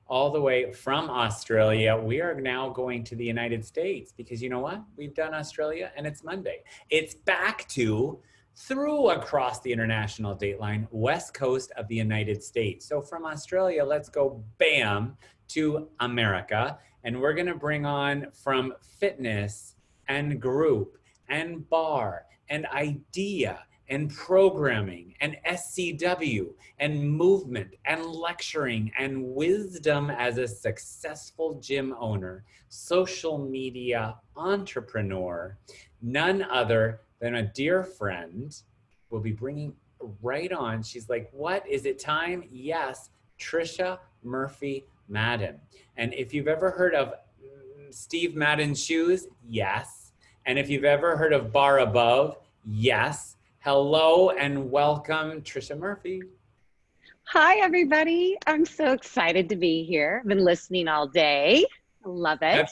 All the way from Australia, we are now going to the United States, because you know what? We've done Australia and it's Monday. It's back to through across the international date line, west coast of the United States. So from Australia, let's go bam to America. And we're gonna bring on, from fitness and group and bar and idea and programming and SCW and movement and lecturing and wisdom as a successful gym owner, social media entrepreneur, none other than a dear friend. We'll be bringing right on. She's like, what, is it time? Yes, Trisha Murphy Madden. And if you've ever heard of Steve Madden's shoes, yes. And if you've ever heard of Bar Above, yes. Hello and welcome, Trisha Murphy. Hi, everybody. I'm so excited to be here. I've been listening all day. I love it.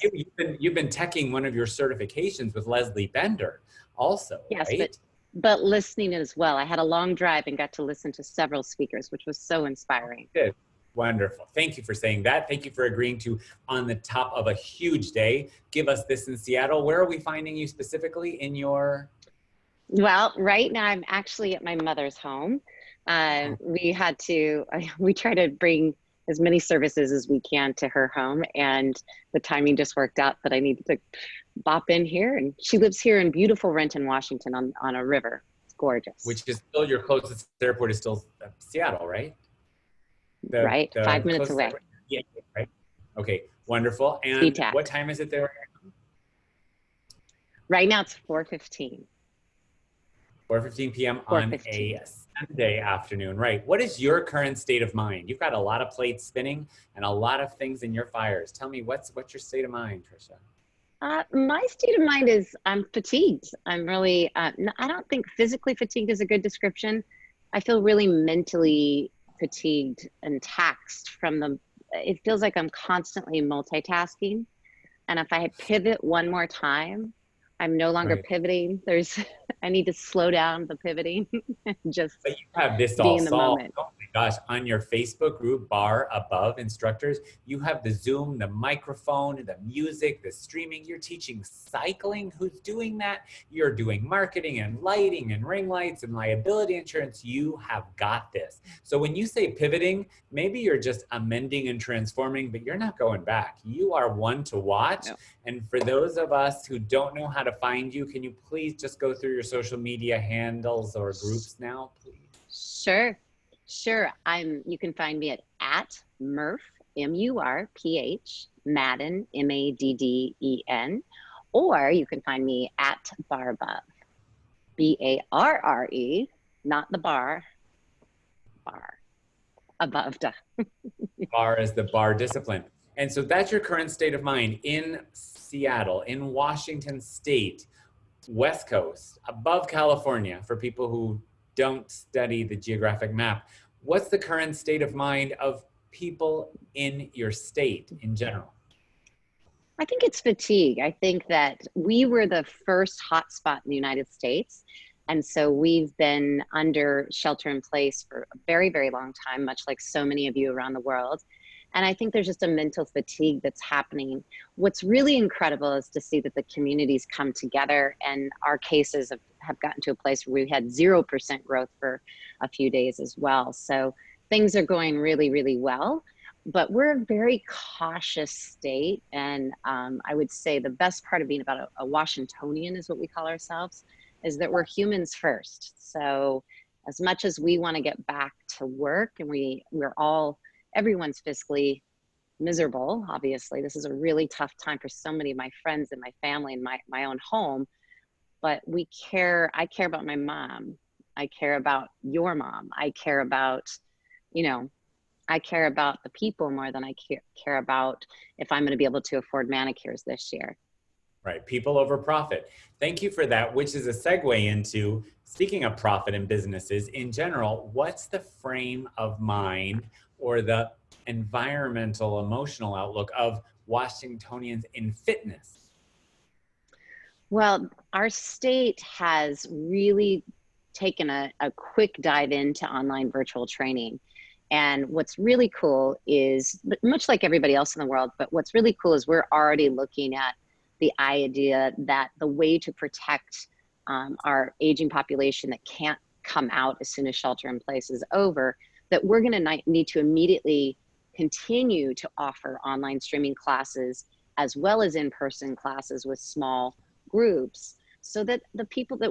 You've been teching one of your certifications with Leslie Bender also, yes, right? but listening as well. I had a long drive and got to listen to several speakers, which was so inspiring. Good. Wonderful. Thank you for saying that. Thank you for agreeing to, on the top of a huge day, give us this in Seattle. Where are we finding you specifically in your? Well, right now I'm actually at my mother's home. We try to bring as many services as we can to her home, and the timing just worked out that I needed to bop in here. And she lives here in beautiful Renton, Washington on a river. It's gorgeous. Which is still, your closest airport is still Seattle, right? Right, 5 minutes away. Yeah, right. Okay, wonderful. And what time is it there? Right now it's 4:15. 4:15 p.m. on a Sunday afternoon, right? What is your current state of mind? You've got a lot of plates spinning and a lot of things in your fires. Tell me, what's your state of mind, Tricia? My state of mind is I'm fatigued. I'm really, I don't think physically fatigued is a good description. I feel really mentally fatigued and taxed from it feels like I'm constantly multitasking. And if I pivot one more time, I'm no longer pivoting. I need to slow down the pivoting and just but you have this be all in the solved. moment. Oh my gosh, on your Facebook group bar above instructors, you have the Zoom, the microphone, the music, the streaming. You're teaching cycling. Who's doing that? You're doing marketing and lighting and ring lights and liability insurance. You have got this. So when you say pivoting, maybe you're just amending and transforming, but you're not going back. You are one to watch. No. And for those of us who don't know how to find you, can you please just go through your social media handles or groups now, please? Sure. You can find me at Murph, M-U-R-P-H, Madden, M-A-D-D-E-N, or you can find me at Barre, B-A-R-R-E, not the bar, above. Bar is the bar discipline. And so that's your current state of mind in Seattle, in Washington State, West Coast, above California, for people who don't study the geographic map. What's the current state of mind of people in your state in general? I think it's fatigue. I think that we were the first hotspot in the United States. And so we've been under shelter in place for a very, very long time, much like so many of you around the world. And I think there's just a mental fatigue that's happening. What's really incredible is to see that the communities come together, and our cases have gotten to a place where we had 0% growth for a few days as well. So things are going really, really well, but we're a very cautious state. And I would say the best part of being about a Washingtonian is what we call ourselves, is that we're humans first. So as much as we want to get back to work, and everyone's fiscally miserable, obviously. This is a really tough time for so many of my friends and my family and my own home. But I care about my mom. I care about your mom. I care about, I care about the people more than I care about if I'm going to be able to afford manicures this year. Right, people over profit. Thank you for that, which is a segue into, speaking of profit in businesses in general, what's the frame of mind or the environmental, emotional outlook of Washingtonians in fitness? Well, our state has really taken a quick dive into online virtual training. And what's really cool is, much like everybody else in the world, but what's really cool is we're already looking at the idea that the way to protect our aging population that can't come out as soon as shelter in place is over, that we're going to need to immediately continue to offer online streaming classes as well as in-person classes with small groups, so that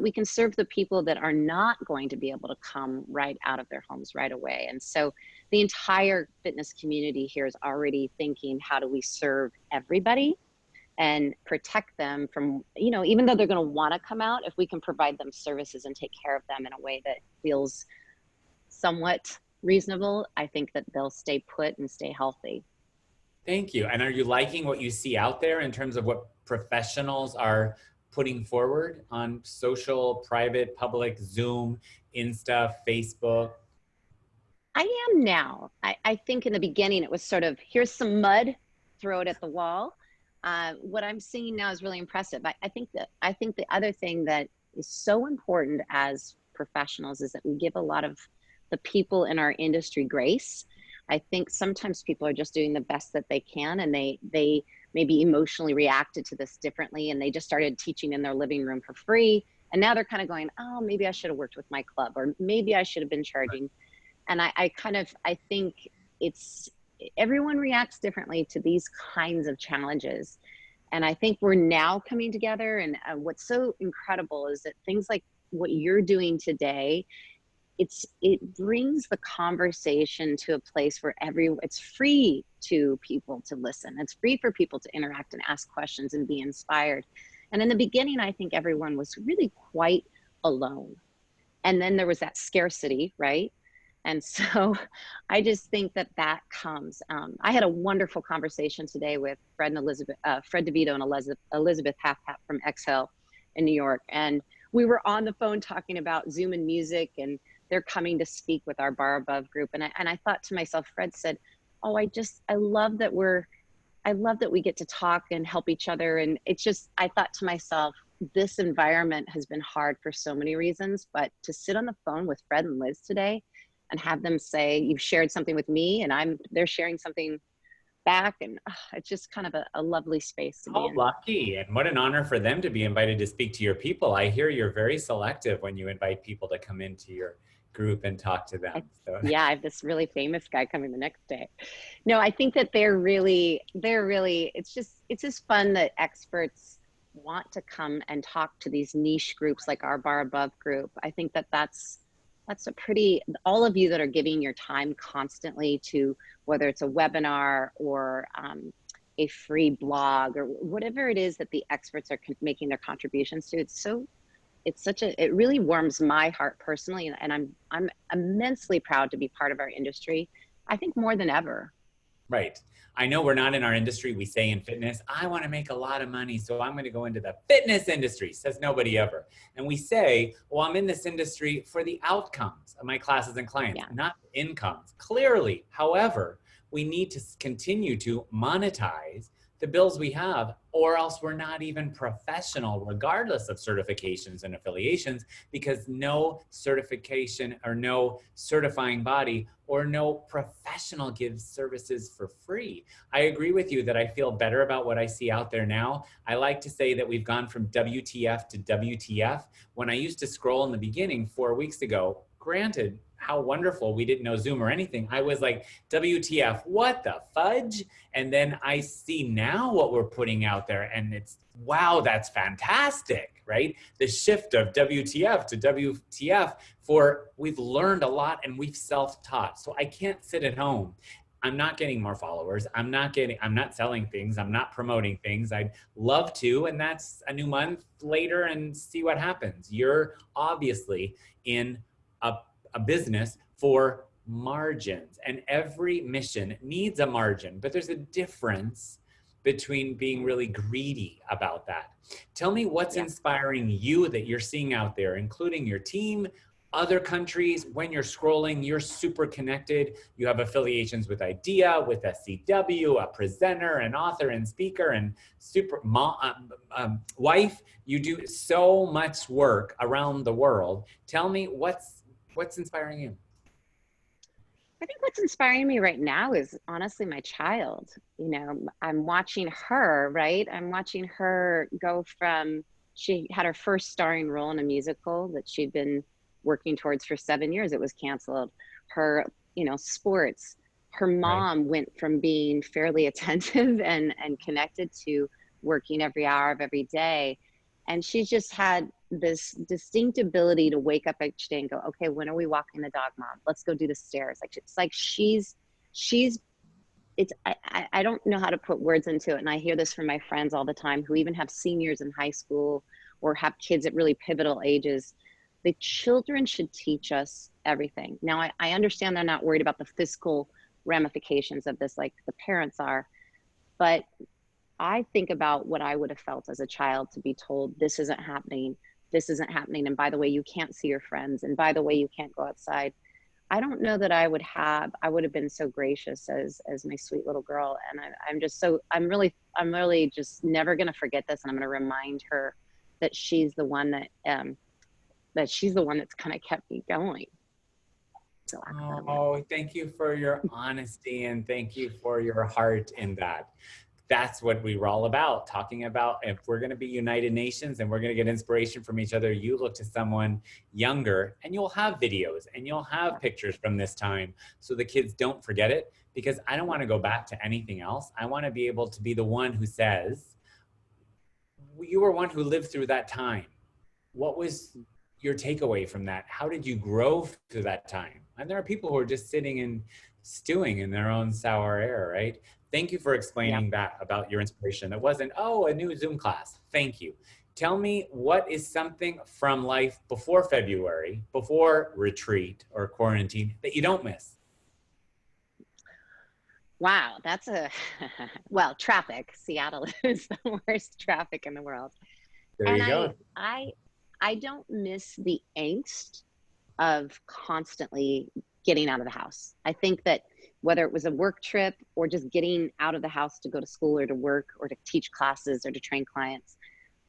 we can serve the people that are not going to be able to come right out of their homes right away. And so the entire fitness community here is already thinking, how do we serve everybody and protect them from, even though they're going to want to come out, if we can provide them services and take care of them in a way that feels somewhat reasonable, I think that they'll stay put and stay healthy. Thank you. And are you liking what you see out there in terms of what professionals are putting forward on social, private, public, Zoom, Insta, Facebook? I am now. I think in the beginning it was sort of, here's some mud, throw it at the wall. What I'm seeing now is really impressive. I think the other thing that is so important as professionals is that we give a lot of the people in our industry grace. I think sometimes people are just doing the best that they can, and they maybe emotionally reacted to this differently, and they just started teaching in their living room for free. And now they're kind of going, oh, maybe I should have worked with my club, or maybe I should have been charging. And I think it's, everyone reacts differently to these kinds of challenges. And I think we're now coming together. And what's so incredible is that things like what you're doing today, it brings the conversation to a place where it's free to people to listen. It's free for people to interact and ask questions and be inspired. And in the beginning, I think everyone was really quite alone. And then there was that scarcity, right? And so I just think that comes. I had a wonderful conversation today with Fred DeVito and Elizabeth Half-Half from Exhale in New York. And we were on the phone talking about Zoom and music, and they're coming to speak with our Bar Above group. And I thought to myself, Fred said, oh, I love that we get to talk and help each other. And it's just, I thought to myself, this environment has been hard for so many reasons, but to sit on the phone with Fred and Liz today and have them say, you've shared something with me and they're sharing something back. And it's just kind of a lovely space to be in. Lucky, and what an honor for them to be invited to speak to your people. I hear you're very selective when you invite people to come into your group and talk to them. So. Yeah, I have this really famous guy coming the next day. No, I think that they're really, it's just fun that experts want to come and talk to these niche groups like our Bar Above group. I think that that's all of you that are giving your time constantly to, whether it's a webinar or a free blog or whatever it is that the experts are making their contributions to, it really warms my heart personally. And I'm immensely proud to be part of our industry. I think more than ever. Right. I know we're not in our industry. We say in fitness, I want to make a lot of money, so I'm going to go into the fitness industry, says nobody ever. And we say, well, I'm in this industry for the outcomes of my classes and clients, not the incomes. Clearly, however, we need to continue to monetize the bills we have, or else we're not even professional, regardless of certifications and affiliations, because no certification or no certifying body or no professional gives services for free. I agree with you that I feel better about what I see out there now. I like to say that we've gone from WTF to WTF. When I used to scroll in the beginning 4 weeks ago, granted, how wonderful, we didn't know Zoom or anything. I was like, WTF, what the fudge? And then I see now what we're putting out there, and it's, wow, that's fantastic, right? The shift of WTF to WTF we've learned a lot and we've self-taught. So I can't sit at home. I'm not getting more followers. I'm not selling things. I'm not promoting things. I'd love to, and that's a new month later and see what happens. You're obviously in a business for margins, and every mission needs a margin, but there's a difference between being really greedy about that. Tell me what's inspiring you that you're seeing out there, including your team, other countries. When you're scrolling, you're super connected. You have affiliations with IDEA, with SCW, a presenter, an author and speaker, and wife. You do so much work around the world. Tell me what's inspiring you? I think what's inspiring me right now is honestly my child. You know, I'm watching her, right? I'm watching her go from, she had her first starring role in a musical that she'd been working towards for 7 years. It was canceled. Her, sports. Her mom went from being fairly attentive and connected to working every hour of every day. And she's just had this distinct ability to wake up each day and go, okay, when are we walking the dog, Mom? Let's go do the stairs. I don't know how to put words into it. And I hear this from my friends all the time who even have seniors in high school or have kids at really pivotal ages. The children should teach us everything. Now, I understand they're not worried about the fiscal ramifications of this like the parents are, but I think about what I would have felt as a child to be told this isn't happening, and by the way, you can't see your friends, and by the way, you can't go outside. I don't know that I would have been so gracious as my sweet little girl. And I'm really just never going to forget this. And I'm going to remind her that she's the one that that she's the one that's kind of kept me going. So oh, thank you for your honesty and thank you for your heart in that. That's what we were all about, talking about if we're going to be United Nations and we're going to get inspiration from each other, you look to someone younger and you'll have videos and you'll have pictures from this time so the kids don't forget it, because I don't want to go back to anything else. I want to be able to be the one who says, you were one who lived through that time. What was your takeaway from that? How did you grow through that time? And there are people who are just sitting and stewing in their own sour air, right? Thank you for explaining that about your inspiration. It wasn't, oh, a new Zoom class. Thank you. Tell me, what is something from life before February, before retreat or quarantine, that you don't miss? Wow, that's a, well, traffic. Seattle is the worst traffic in the world. There you go. I don't miss the angst of constantly getting out of the house. I think that whether it was a work trip or just getting out of the house to go to school or to work or to teach classes or to train clients,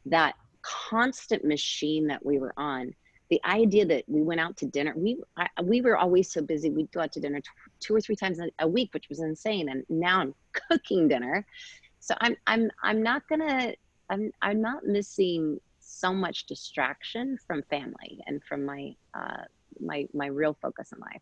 that constant machine that we were on, the idea that we went out to dinner, we were always so busy, we'd go out to dinner 2 or 3 times a week, which was insane. And now I'm cooking dinner. So I'm not missing so much distraction from family and from my my real focus in life.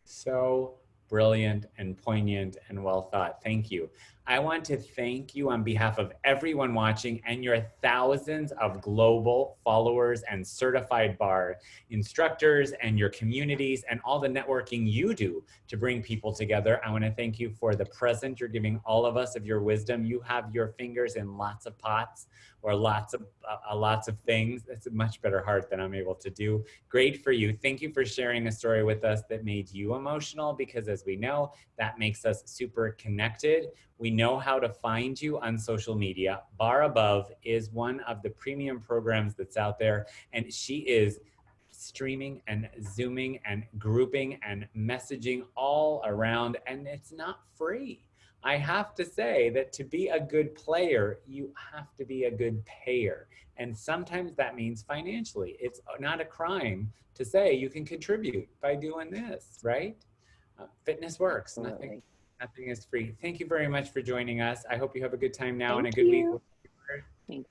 So brilliant and poignant and well thought. Thank you. I want to thank you on behalf of everyone watching and your thousands of global followers and certified bar instructors and your communities and all the networking you do to bring people together. I want to thank you for the present you're giving all of us of your wisdom. You have your fingers in lots of pots or lots of things. It's a much better heart than I'm able to do. Great for you. Thank you for sharing a story with us that made you emotional, because as we know, that makes us super connected. We know how to find you on social media. Bar Above is one of the premium programs that's out there, and she is streaming and Zooming and grouping and messaging all around, and it's not free. I have to say that to be a good player, you have to be a good payer. And sometimes that means financially. It's not a crime to say you can contribute by doing this, right? Fitness works. Nothing is free. Thank you very much for joining us. I hope you have a good time now and a good week. Thanks.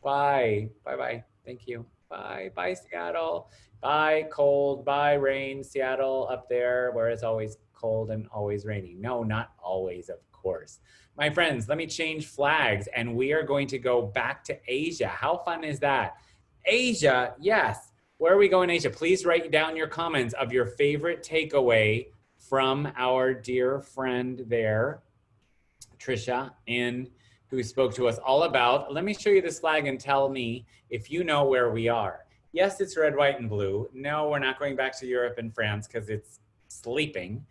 Bye. Bye-bye. Thank you. Bye. Bye, Seattle. Bye, cold. Bye, rain. Seattle up there where it's always cold and always raining. No, not always, of course. My friends, let me change flags and we are going to go back to Asia. How fun is that? Asia, yes. Where are we going, Asia? Please write down your comments of your favorite takeaway from our dear friend there, Trisha, who spoke to us all about. Let me show you this flag and tell me if you know where we are. Yes, it's red, white, and blue. No, we're not going back to Europe and France because it's sleeping.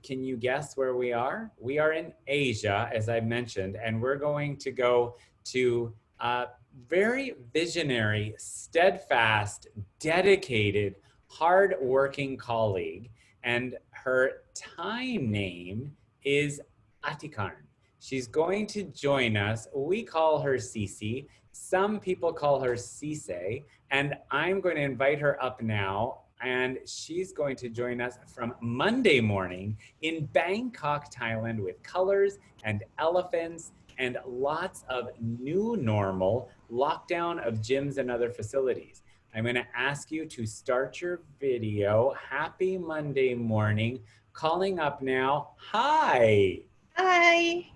Can you guess where we are? We are in Asia, as I mentioned, and we're going to go to a very visionary, steadfast, dedicated, hardworking colleague, and her time name is Atikarn. She's going to join us. We call her Cece. Some people call her Cisse, and I'm going to invite her up now. And she's going to join us from Monday morning in Bangkok, Thailand, with colors and elephants and lots of new normal lockdown of gyms and other facilities. I'm going to ask you to start your video. Happy Monday morning. Calling up now. Hi. Hi.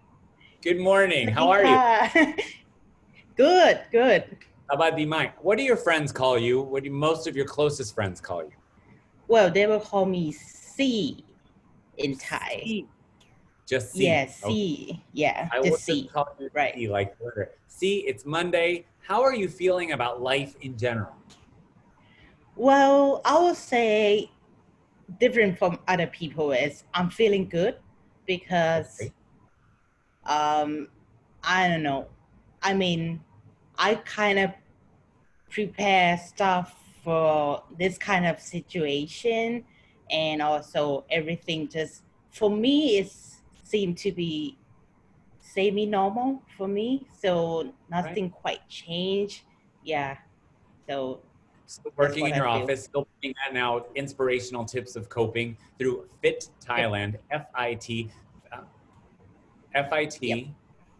Good morning. How are you? Good, good. How about the mic? What do your friends call you? What do most of your closest friends call you? Well, they will call me C in Thai. C. Just C. Yeah, C. Okay. Yeah, I will just C. just call you Right. C, like order. C, it's Monday. How are you feeling about life in general? Well, I would say different from other people is I'm feeling good because I don't know. I mean, I kind of prepare stuff for this kind of situation, and also everything just for me it seemed to be semi-normal for me, so nothing quite changed. Yeah, so Still working what in your I feel. office, still putting out inspirational tips of coping through Fit Thailand, F-I-T, F-I-T, Yep.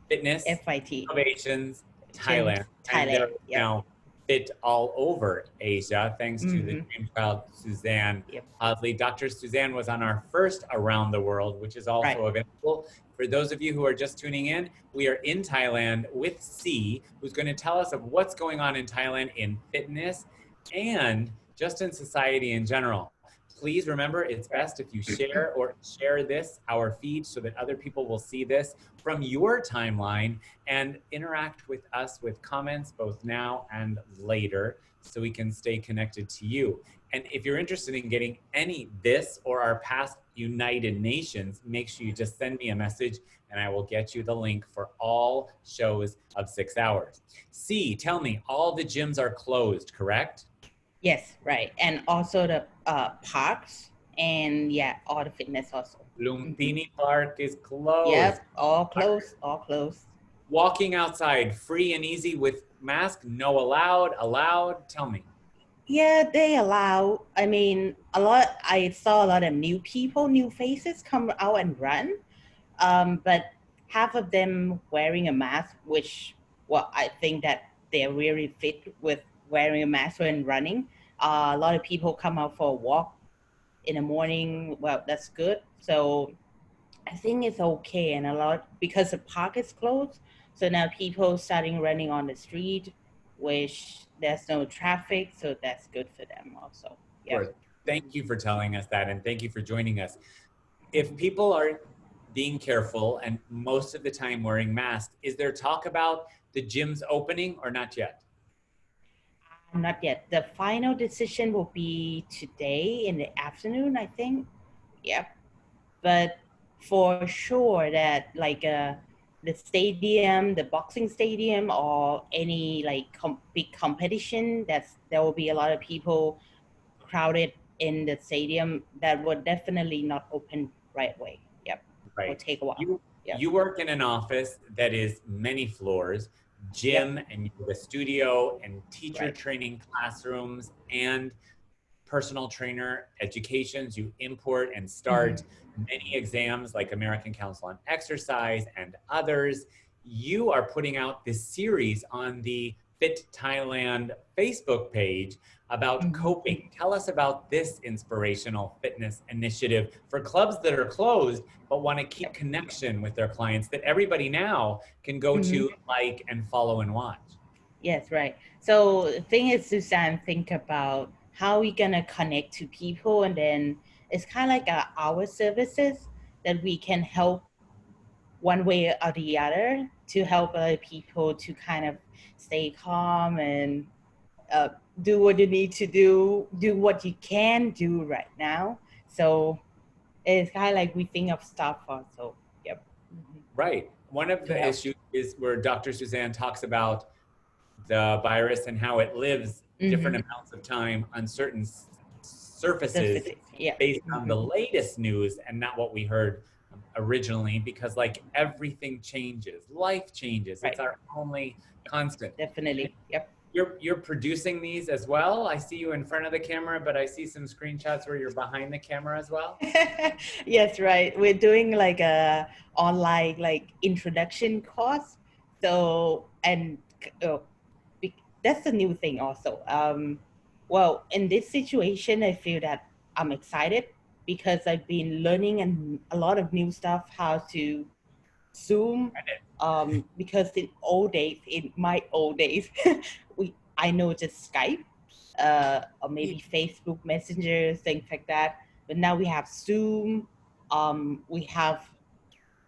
Fitness, FIT. Innovations, Thailand. Thailand. And they're Yep. now fit all over Asia, thanks to the dream child, Suzanne Hadley. Dr. Suzanne was on our first Around the World, which is also available. For those of you who are just tuning in, we are in Thailand with C, who's going to tell us of what's going on in Thailand in fitness and just in society in general. Please remember, it's best if you share this, our feed, so that other people will see this from your timeline and interact with us with comments both now and later so we can stay connected to you. And if you're interested in getting this or our past United Nations, make sure you just send me a message and I will get you the link for all shows of 6 hours. C, tell me, all the gyms are closed, correct? Yes, right. And also the parks and all the fitness also. Lumpini Park is closed. Yep, all closed, all closed. Walking outside, free and easy with mask, no allowed, tell me. Yeah, they allow, I mean, I saw a lot of new people, new faces come out and run. But half of them wearing a mask, which, I think that they're really fit with wearing a mask when running. A lot of people come out for a walk in the morning. Well, that's good. So I think it's okay. And because the park is closed, so now people starting running on the street, which there's no traffic. So that's good for them also. Yeah. Thank you for telling us that. And thank you for joining us. If people are being careful and most of the time wearing masks, is there talk about the gyms opening or not yet? Not yet. The final decision will be today in the afternoon, I think. Yep. But for sure that the stadium, the boxing stadium, or any big competition, there will be a lot of people crowded in the stadium, that would definitely not open right away. Yep. Right. It'll take a while. You work in an office that is many floors, gym, and you have a studio and teacher training classrooms and personal trainer educations. You import and start many exams like American Council on Exercise and others. You are putting out this series on the Fit Thailand Facebook page about coping. Tell us about this inspirational fitness initiative for clubs that are closed but want to keep connection with their clients that everybody now can go to, like, and follow and watch. Yes, right. So the thing is, Suzanne, think about how we gonna connect to people, and then it's kind of like our services that we can help one way or the other to help other people to kind of stay calm and do what you need to do what you can do right now. So it's kind of like we think of stuff also. Yep. Right. One of the issues is where Dr. Suzanne talks about the virus and how it lives different amounts of time on certain surfaces based on the latest news and not what we heard originally, because like everything changes, life changes. It's our only constant. Definitely. Yep. You're producing these as well. I see you in front of the camera, but I see some screenshots where you're behind the camera as well. Yes, right. We're doing like a online introduction course. So, and that's a new thing also. Well, in this situation, I feel that I'm excited because I've been learning a lot of new stuff, how to Zoom, because in my old days, I know just Skype, or maybe Facebook Messenger, things like that. But now we have Zoom, we have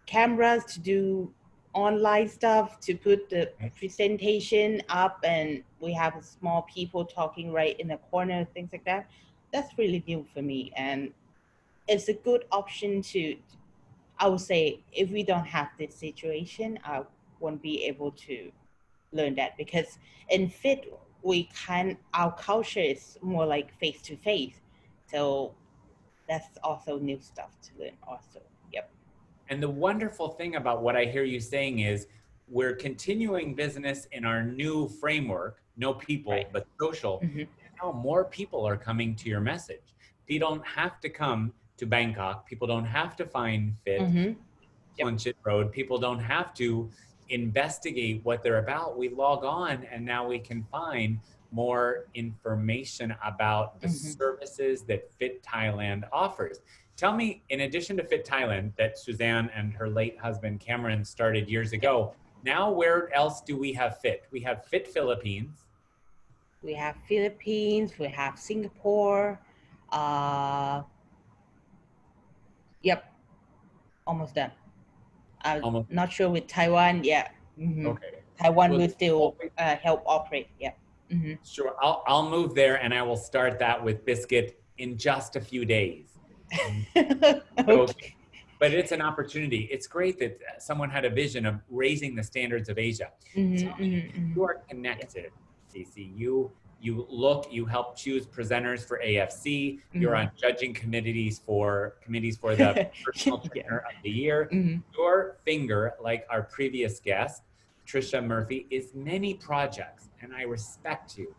cameras to do online stuff, to put the presentation up, and we have small people talking right in the corner, things like that. That's really new for me, and it's a good option I would say, if we don't have this situation, I won't be able to learn that, because in Fit, our culture is more like face-to-face. So that's also new stuff to learn also. Yep. And the wonderful thing about what I hear you saying is we're continuing business in our new framework, no people, but social. now more people are coming to your message. People don't have to come to Bangkok. People don't have to find fit Plunchit Road. People don't have to investigate what they're about. We log on and now we can find more information about the services that Fit Thailand offers. Tell me, in addition to Fit Thailand that Suzanne and her late husband Cameron started years ago, now where else do we have Fit? We have Fit Philippines. We have Philippines, we have Singapore. Yep, almost done. I'm not sure with Taiwan. Yeah. Okay. Taiwan Well, will still help operate. Yeah. Sure, I'll move there and I will start that with Biscuit in just a few days. Okay. But it's an opportunity. It's great that someone had a vision of raising the standards of Asia. You are connected, Cece. You help choose presenters for AFC. You're on judging committees for the Personal Trainer of the Year. Your finger, like our previous guest, Trisha Murphy, is many projects, and I respect you.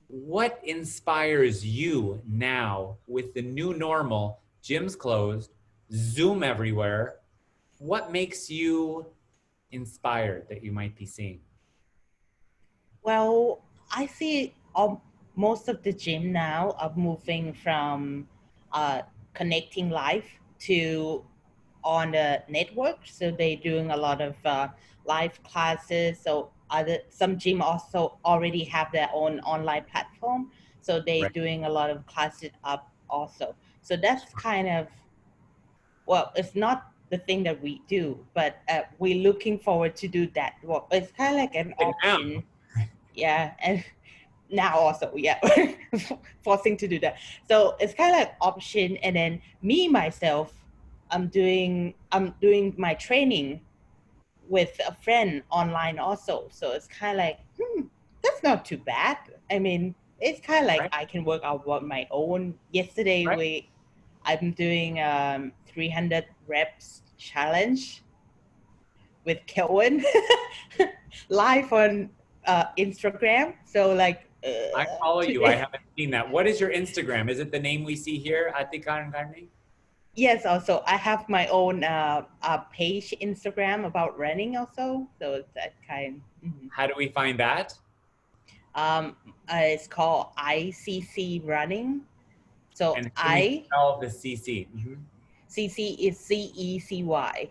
What inspires you now with the new normal, gyms closed, Zoom everywhere? What makes you inspired that you might be seeing? Well, I see most of the gym now are moving from connecting live to on the network. So they're doing a lot of live classes. So some gym also already have their own online platform. So they're doing a lot of classes up also. So that's kind of, well, it's not the thing that we do, but we're looking forward to do that. Well, it's kind of like an option. Yeah, and now also, yeah, forcing to do that. So it's kind of like option, and then me myself, I'm doing my training with a friend online also. So it's kind of like, that's not too bad. I mean, it's kind of like I can work out on my own. Yesterday I'm doing 300 reps challenge with Kelvin live on Instagram. So like I follow you. I haven't seen that. What is your Instagram? Is it the name we see here? Atikan Karni? Yes, also I have my own page Instagram about running also. So it's that kind. How do we find that? It's called ICC Running. So and can you spell the CC? CC is CECY.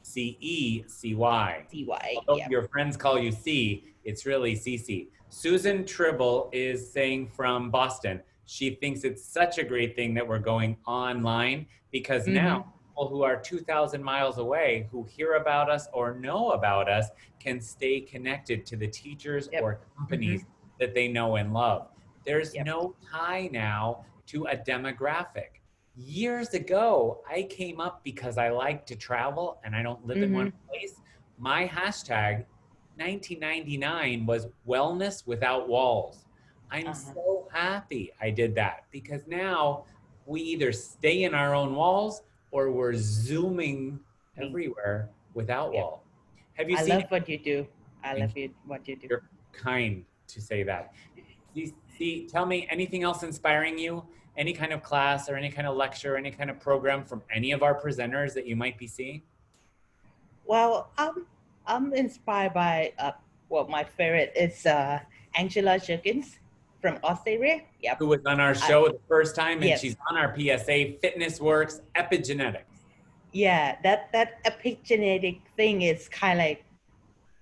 CECY. CY. Although your friends call you C, it's really CC. Susan Tribble is saying from Boston, she thinks it's such a great thing that we're going online because now people who are 2,000 miles away who hear about us or know about us can stay connected to the teachers or companies that they know and love. There's no tie now to a demographic. Years ago, I came up because I like to travel and I don't live in one place. My hashtag 1999 was wellness without walls. I'm so happy I did that because now we either stay in our own walls or we're Zooming everywhere without walls. Have you seen? I love what you do. I love what you do. You're kind to say that. See, tell me anything else inspiring you? Any kind of class or any kind of lecture, any kind of program from any of our presenters that you might be seeing? Well, I'm inspired by, well, my favorite is Angela Jerkins from Australia. Yep. Who was on our show the first time, and she's on our PSA, Fitness Works, Epigenetics. Yeah, that epigenetic thing is kind of like,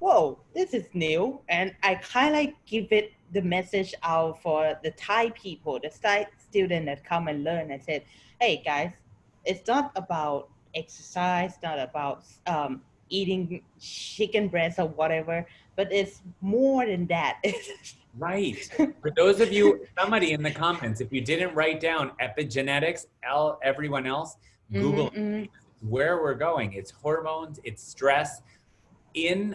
whoa, this is new. And I kind of like give it the message out for the Thai people, the Thai students that come and learn and said, hey guys, it's not about exercise, not about eating chicken breast or whatever, but it's more than that. Right. For those of you, somebody in the comments, if you didn't write down epigenetics, everyone else, Google where we're going. It's hormones, it's stress in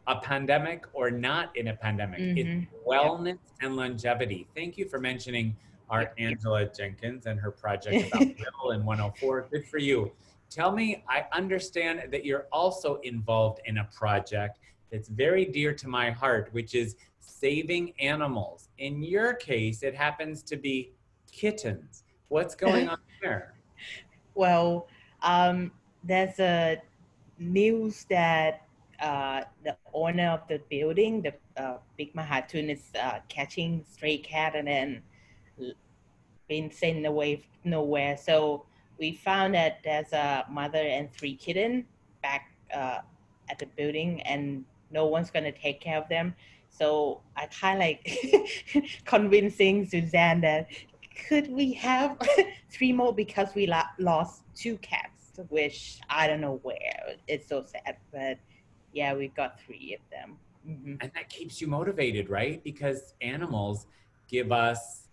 a pandemic or not in a pandemic. It's wellness and longevity. Thank you for mentioning our Angela Jenkins and her project about Will in 104. Good for you. Tell me, I understand that you're also involved in a project that's very dear to my heart, which is saving animals. In your case, it happens to be kittens. What's going on there? Well, there's a news that the owner of the building, the Big Mahatun, is catching stray cat and then been sent away nowhere. So we found that there's a mother and 3 kittens back at the building, and no one's gonna take care of them. So I kind of like convincing Suzanne that could we have 3 more, because we lost 2 cats, which I don't know where. It's so sad, but yeah, we got 3 of them. Mm-hmm. And that keeps you motivated, right? Because animals give us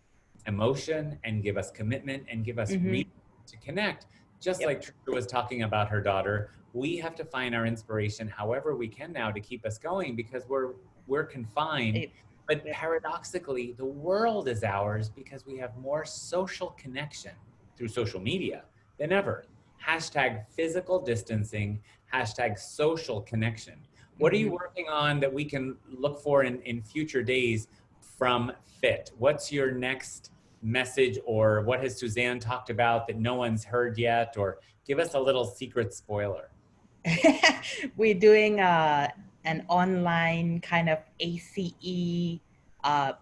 emotion and give us commitment and give us reason to connect. Just like Trisha was talking about her daughter, we have to find our inspiration however we can now to keep us going, because we're confined. But paradoxically, the world is ours because we have more social connection through social media than ever. Hashtag physical distancing, hashtag social connection. What are you working on that we can look for in future days from FIT? What's your next message, or what has Suzanne talked about that no one's heard yet? Or give us a little secret spoiler. We're doing an online kind of ACE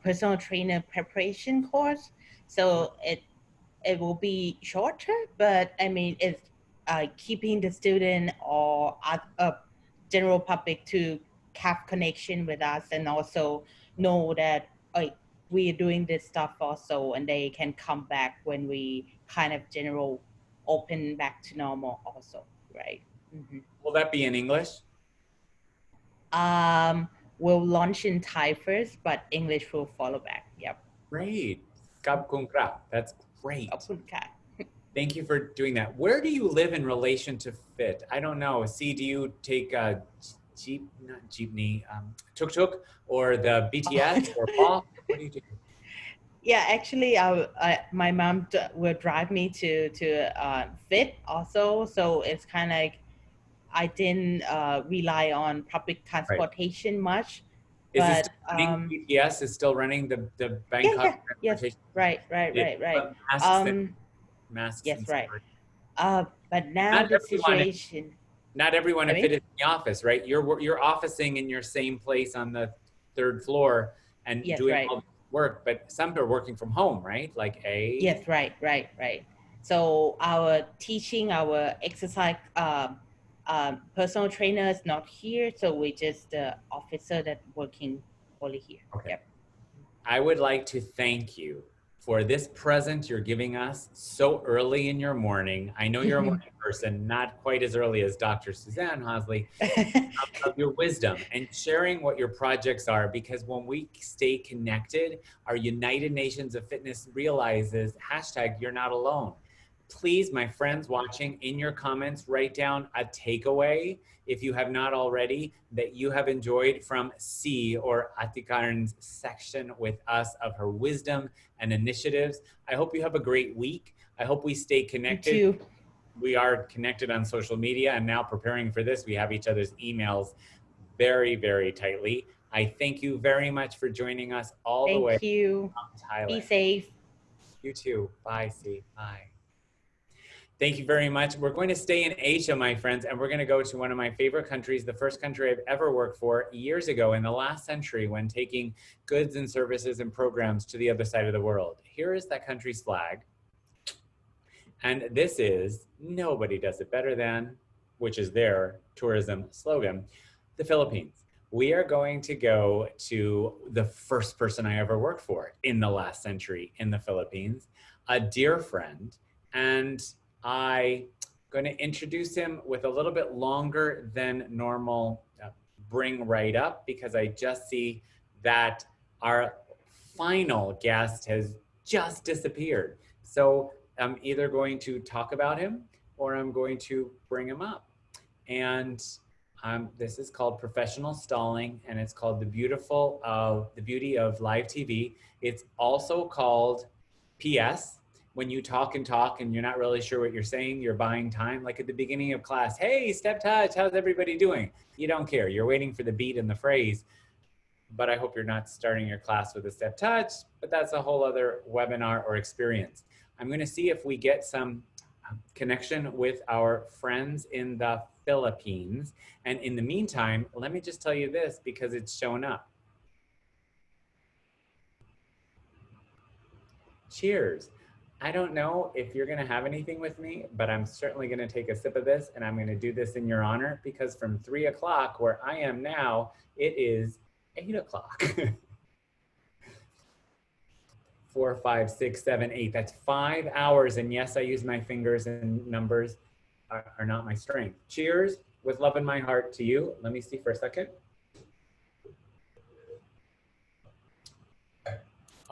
personal trainer preparation course. So it will be shorter, but I mean, it's keeping the student or general public to have connection with us, and also know that we are doing this stuff also, and they can come back when we kind of general open back to normal also, right? Mm-hmm. Will that be in English? We'll launch in Thai first, but English will follow back. Yep. Great. That's great. Thank you for doing that. Where do you live in relation to FIT? I don't know. See, do you take a jeepney, tuk-tuk, or the BTS or walk? What do you do? Yeah, actually, my mom will drive me to FIT also. So it's kind of like I didn't rely on public transportation much. Is but, it still running? BTS is still running the Bangkok transportation? Yes, right. Masks yes, and right. But now the situation. Not everyone at FIT is in the office, right? You're officing in your same place on the 3rd floor and doing all the work, but some are working from home, right? Like Yes, right. So our teaching, our exercise, personal trainer is not here, so we just the officer that working only here. Okay. Yep. I would like to thank you for this present you're giving us so early in your morning. I know you're a morning person, not quite as early as Dr. Suzanne Hosley, of your wisdom and sharing what your projects are, because when we stay connected, our United Nations of Fitness realizes hashtag you're not alone. Please, my friends watching, in your comments, write down a takeaway, if you have not already, that you have enjoyed from C, or Atikarn's section with us of her wisdom and initiatives. I hope you have a great week. I hope we stay connected. You too. We are connected on social media, and now preparing for this, we have each other's emails very, very tightly. I thank you very much for joining us all the way. Thank you. From Thailand. Be safe. You too. Bye, C. Bye. Thank you very much. We're going to stay in Asia, my friends, and we're going to go to one of my favorite countries, the first country I've ever worked for years ago in the last century when taking goods and services and programs to the other side of the world. Here is that country's flag. And this is nobody does it better than, which is their tourism slogan, the Philippines. We are going to go to the first person I ever worked for in the last century in the Philippines, a dear friend, and I'm going to introduce him with a little bit longer than normal bring right up, because I just see that our final guest has just disappeared. So I'm either going to talk about him or I'm going to bring him up. And this is called professional stalling, and it's called the beauty of live TV. It's also called PS. When you talk and you're not really sure what you're saying, you're buying time. Like at the beginning of class, hey, step touch, how's everybody doing? You don't care. You're waiting for the beat and the phrase. but I hope you're not starting your class with a step touch, but that's a whole other webinar or experience. I'm going to see if we get some connection with our friends in the Philippines. And in the meantime, let me just tell you this because it's shown up. Cheers. I don't know if you're going to have anything with me, but I'm certainly going to take a sip of this, and I'm going to do this in your honor because from 3 o'clock where I am now, it is 8 o'clock. 4, 5, 6, 7, 8. That's 5 hours. And yes, I use my fingers, and numbers are not my strength. Cheers with love in my heart to you. Let me see for a second.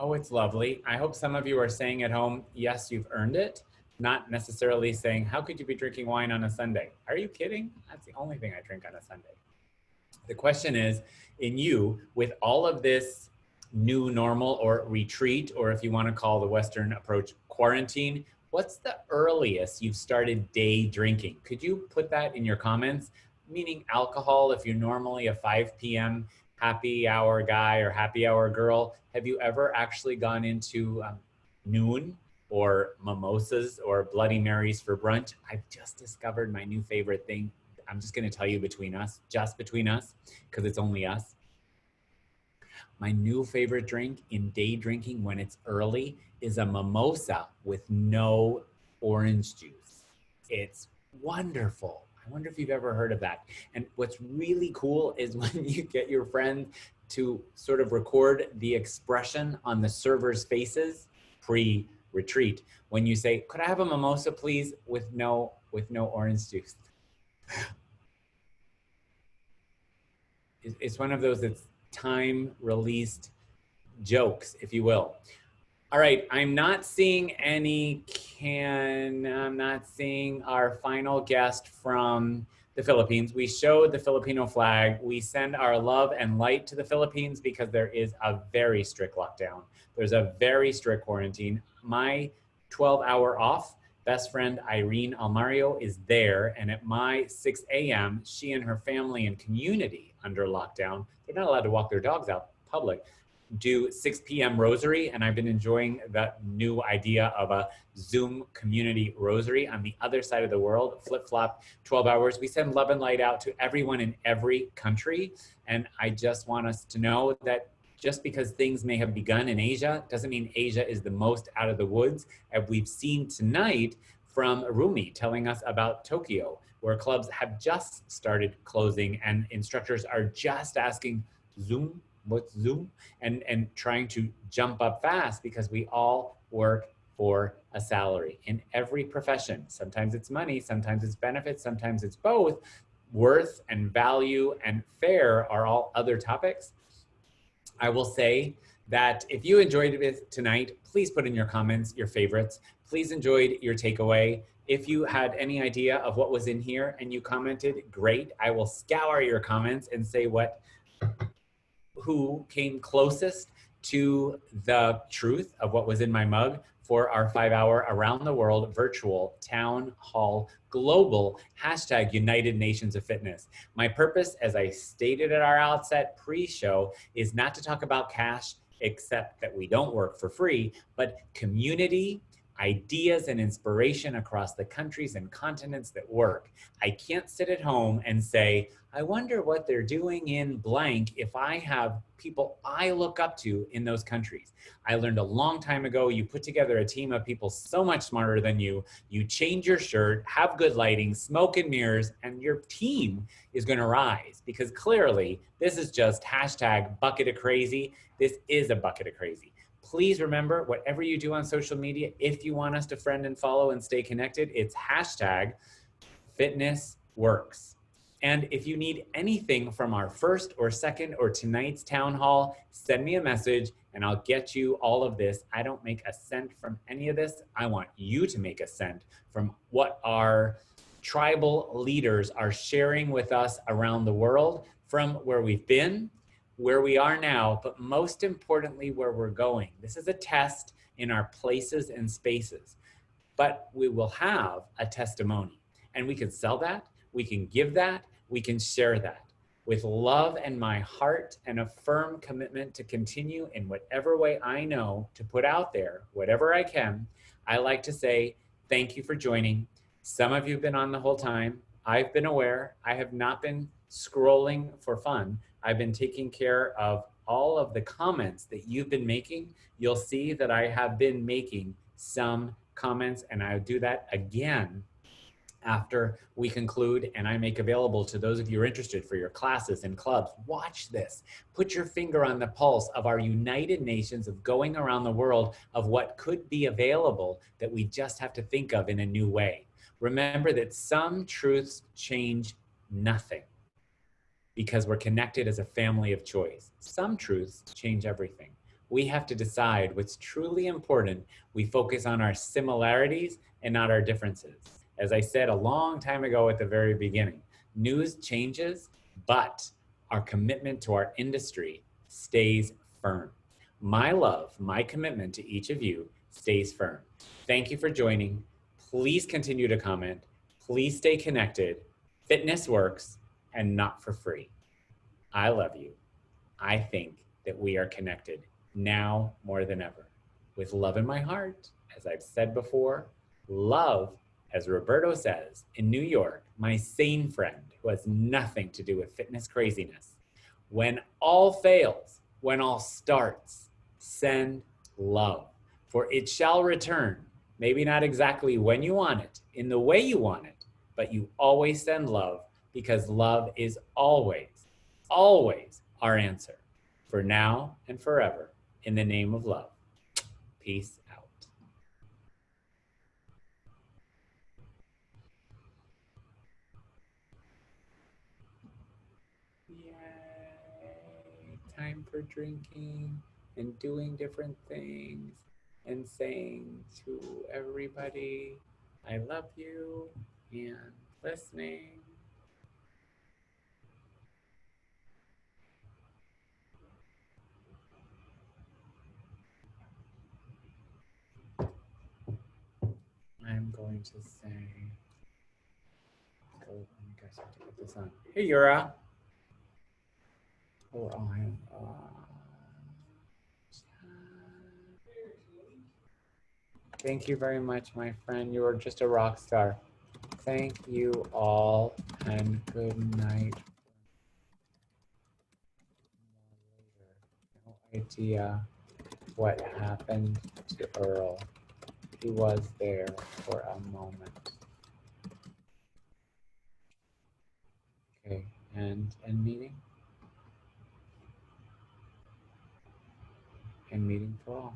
Oh, it's lovely. I hope some of you are saying at home, yes, you've earned it. Not necessarily saying, how could you be drinking wine on a Sunday? Are you kidding? That's the only thing I drink on a Sunday. The question is, in you, with all of this new normal or retreat, or if you want to call the Western approach quarantine, what's the earliest you've started day drinking? Could you put that in your comments? Meaning alcohol, if you're normally a 5 p.m. happy hour guy or happy hour girl, have you ever actually gone into noon or mimosas or Bloody Marys for brunch? I've just discovered my new favorite thing. I'm just going to tell you between us, just between us, because it's only us. My new favorite drink in day drinking when it's early is a mimosa with no orange juice. It's wonderful. I wonder if you've ever heard of that. And what's really cool is when you get your friend to sort of record the expression on the server's faces pre-retreat when you say, could I have a mimosa please with no orange juice? It's one of those that's time-released jokes, if you will. All right, I'm not seeing I'm not seeing our final guest from the Philippines. We showed the Filipino flag. We send our love and light to the Philippines because there is a very strict lockdown. There's a very strict quarantine. My 12-hour off, best friend Irene Almario is there, and at my 6 a.m., she and her family and community under lockdown, they're not allowed to walk their dogs out in public, do 6 p.m. rosary, and I've been enjoying that new idea of a Zoom community rosary on the other side of the world, flip-flop 12 hours. We send love and light out to everyone in every country, and I just want us to know that just because things may have begun in Asia doesn't mean Asia is the most out of the woods. And we've seen tonight from Rumi telling us about Tokyo, where clubs have just started closing and instructors are just asking Zoom, what's Zoom? And trying to jump up fast because we all work for a salary in every profession. Sometimes it's money, sometimes it's benefits, sometimes it's both. Worth and value and fair are all other topics. I will say that if you enjoyed it tonight, please put in your comments your favorites. Please enjoyed your takeaway. If you had any idea of what was in here and you commented, great. I will scour your comments and say who came closest to the truth of what was in my mug for our 5-hour around the world virtual town hall global hashtag United Nations of Fitness. My purpose, as I stated at our outset pre-show, is not to talk about cash, except that we don't work for free, but community, ideas and inspiration across the countries and continents that work. I can't sit at home and say, I wonder what they're doing in blank if I have people I look up to in those countries. I learned a long time ago, you put together a team of people so much smarter than you, you change your shirt, have good lighting, smoke and mirrors, and your team is gonna rise because clearly this is just hashtag bucket of crazy. This is a bucket of crazy. Please remember, whatever you do on social media, if you want us to friend and follow and stay connected, it's hashtag fitness works. And if you need anything from our first or second or tonight's town hall, send me a message and I'll get you all of this. I don't make a cent from any of this. I want you to make a cent from what our tribal leaders are sharing with us around the world, from where we've been, where we are now, but most importantly, where we're going. This is a test in our places and spaces, but we will have a testimony and we can sell that, we can give that, we can share that. With love and my heart and a firm commitment to continue in whatever way I know to put out there, whatever I can, I like to say thank you for joining. Some of you have been on the whole time. I've been aware. I have not been scrolling for fun. I've been taking care of all of the comments that you've been making. You'll see that I have been making some comments, and I'll do that again after we conclude, and I make available to those of you who are interested for your classes and clubs. Watch this. Put your finger on the pulse of our United Nations of going around the world of what could be available that we just have to think of in a new way. Remember that some truths change nothing because we're connected as a family of choice. Some truths change everything. We have to decide what's truly important. We focus on our similarities and not our differences. As I said a long time ago at the very beginning, news changes, but our commitment to our industry stays firm. My love, my commitment to each of you stays firm. Thank you for joining. Please continue to comment. Please stay connected. Fitness works and not for free. I love you. I think that we are connected now more than ever. With love in my heart, as I've said before, love, as Roberto says, in New York, my sane friend who has nothing to do with fitness craziness. When all fails, when all starts, send love, for it shall return. Maybe not exactly when you want it, in the way you want it, but you always send love because love is always, always our answer for now and forever in the name of love. Peace out. Yay. Time for drinking and doing different things and saying to everybody, I love you, and listening. I'm going to say, oh, I guess I have to put this on. Hey, Yura. Oh, thank you very much, my friend. You are just a rock star. Thank you all, and good night. No idea what happened to Earl. He was there for a moment. Okay, and meeting? And meeting for all.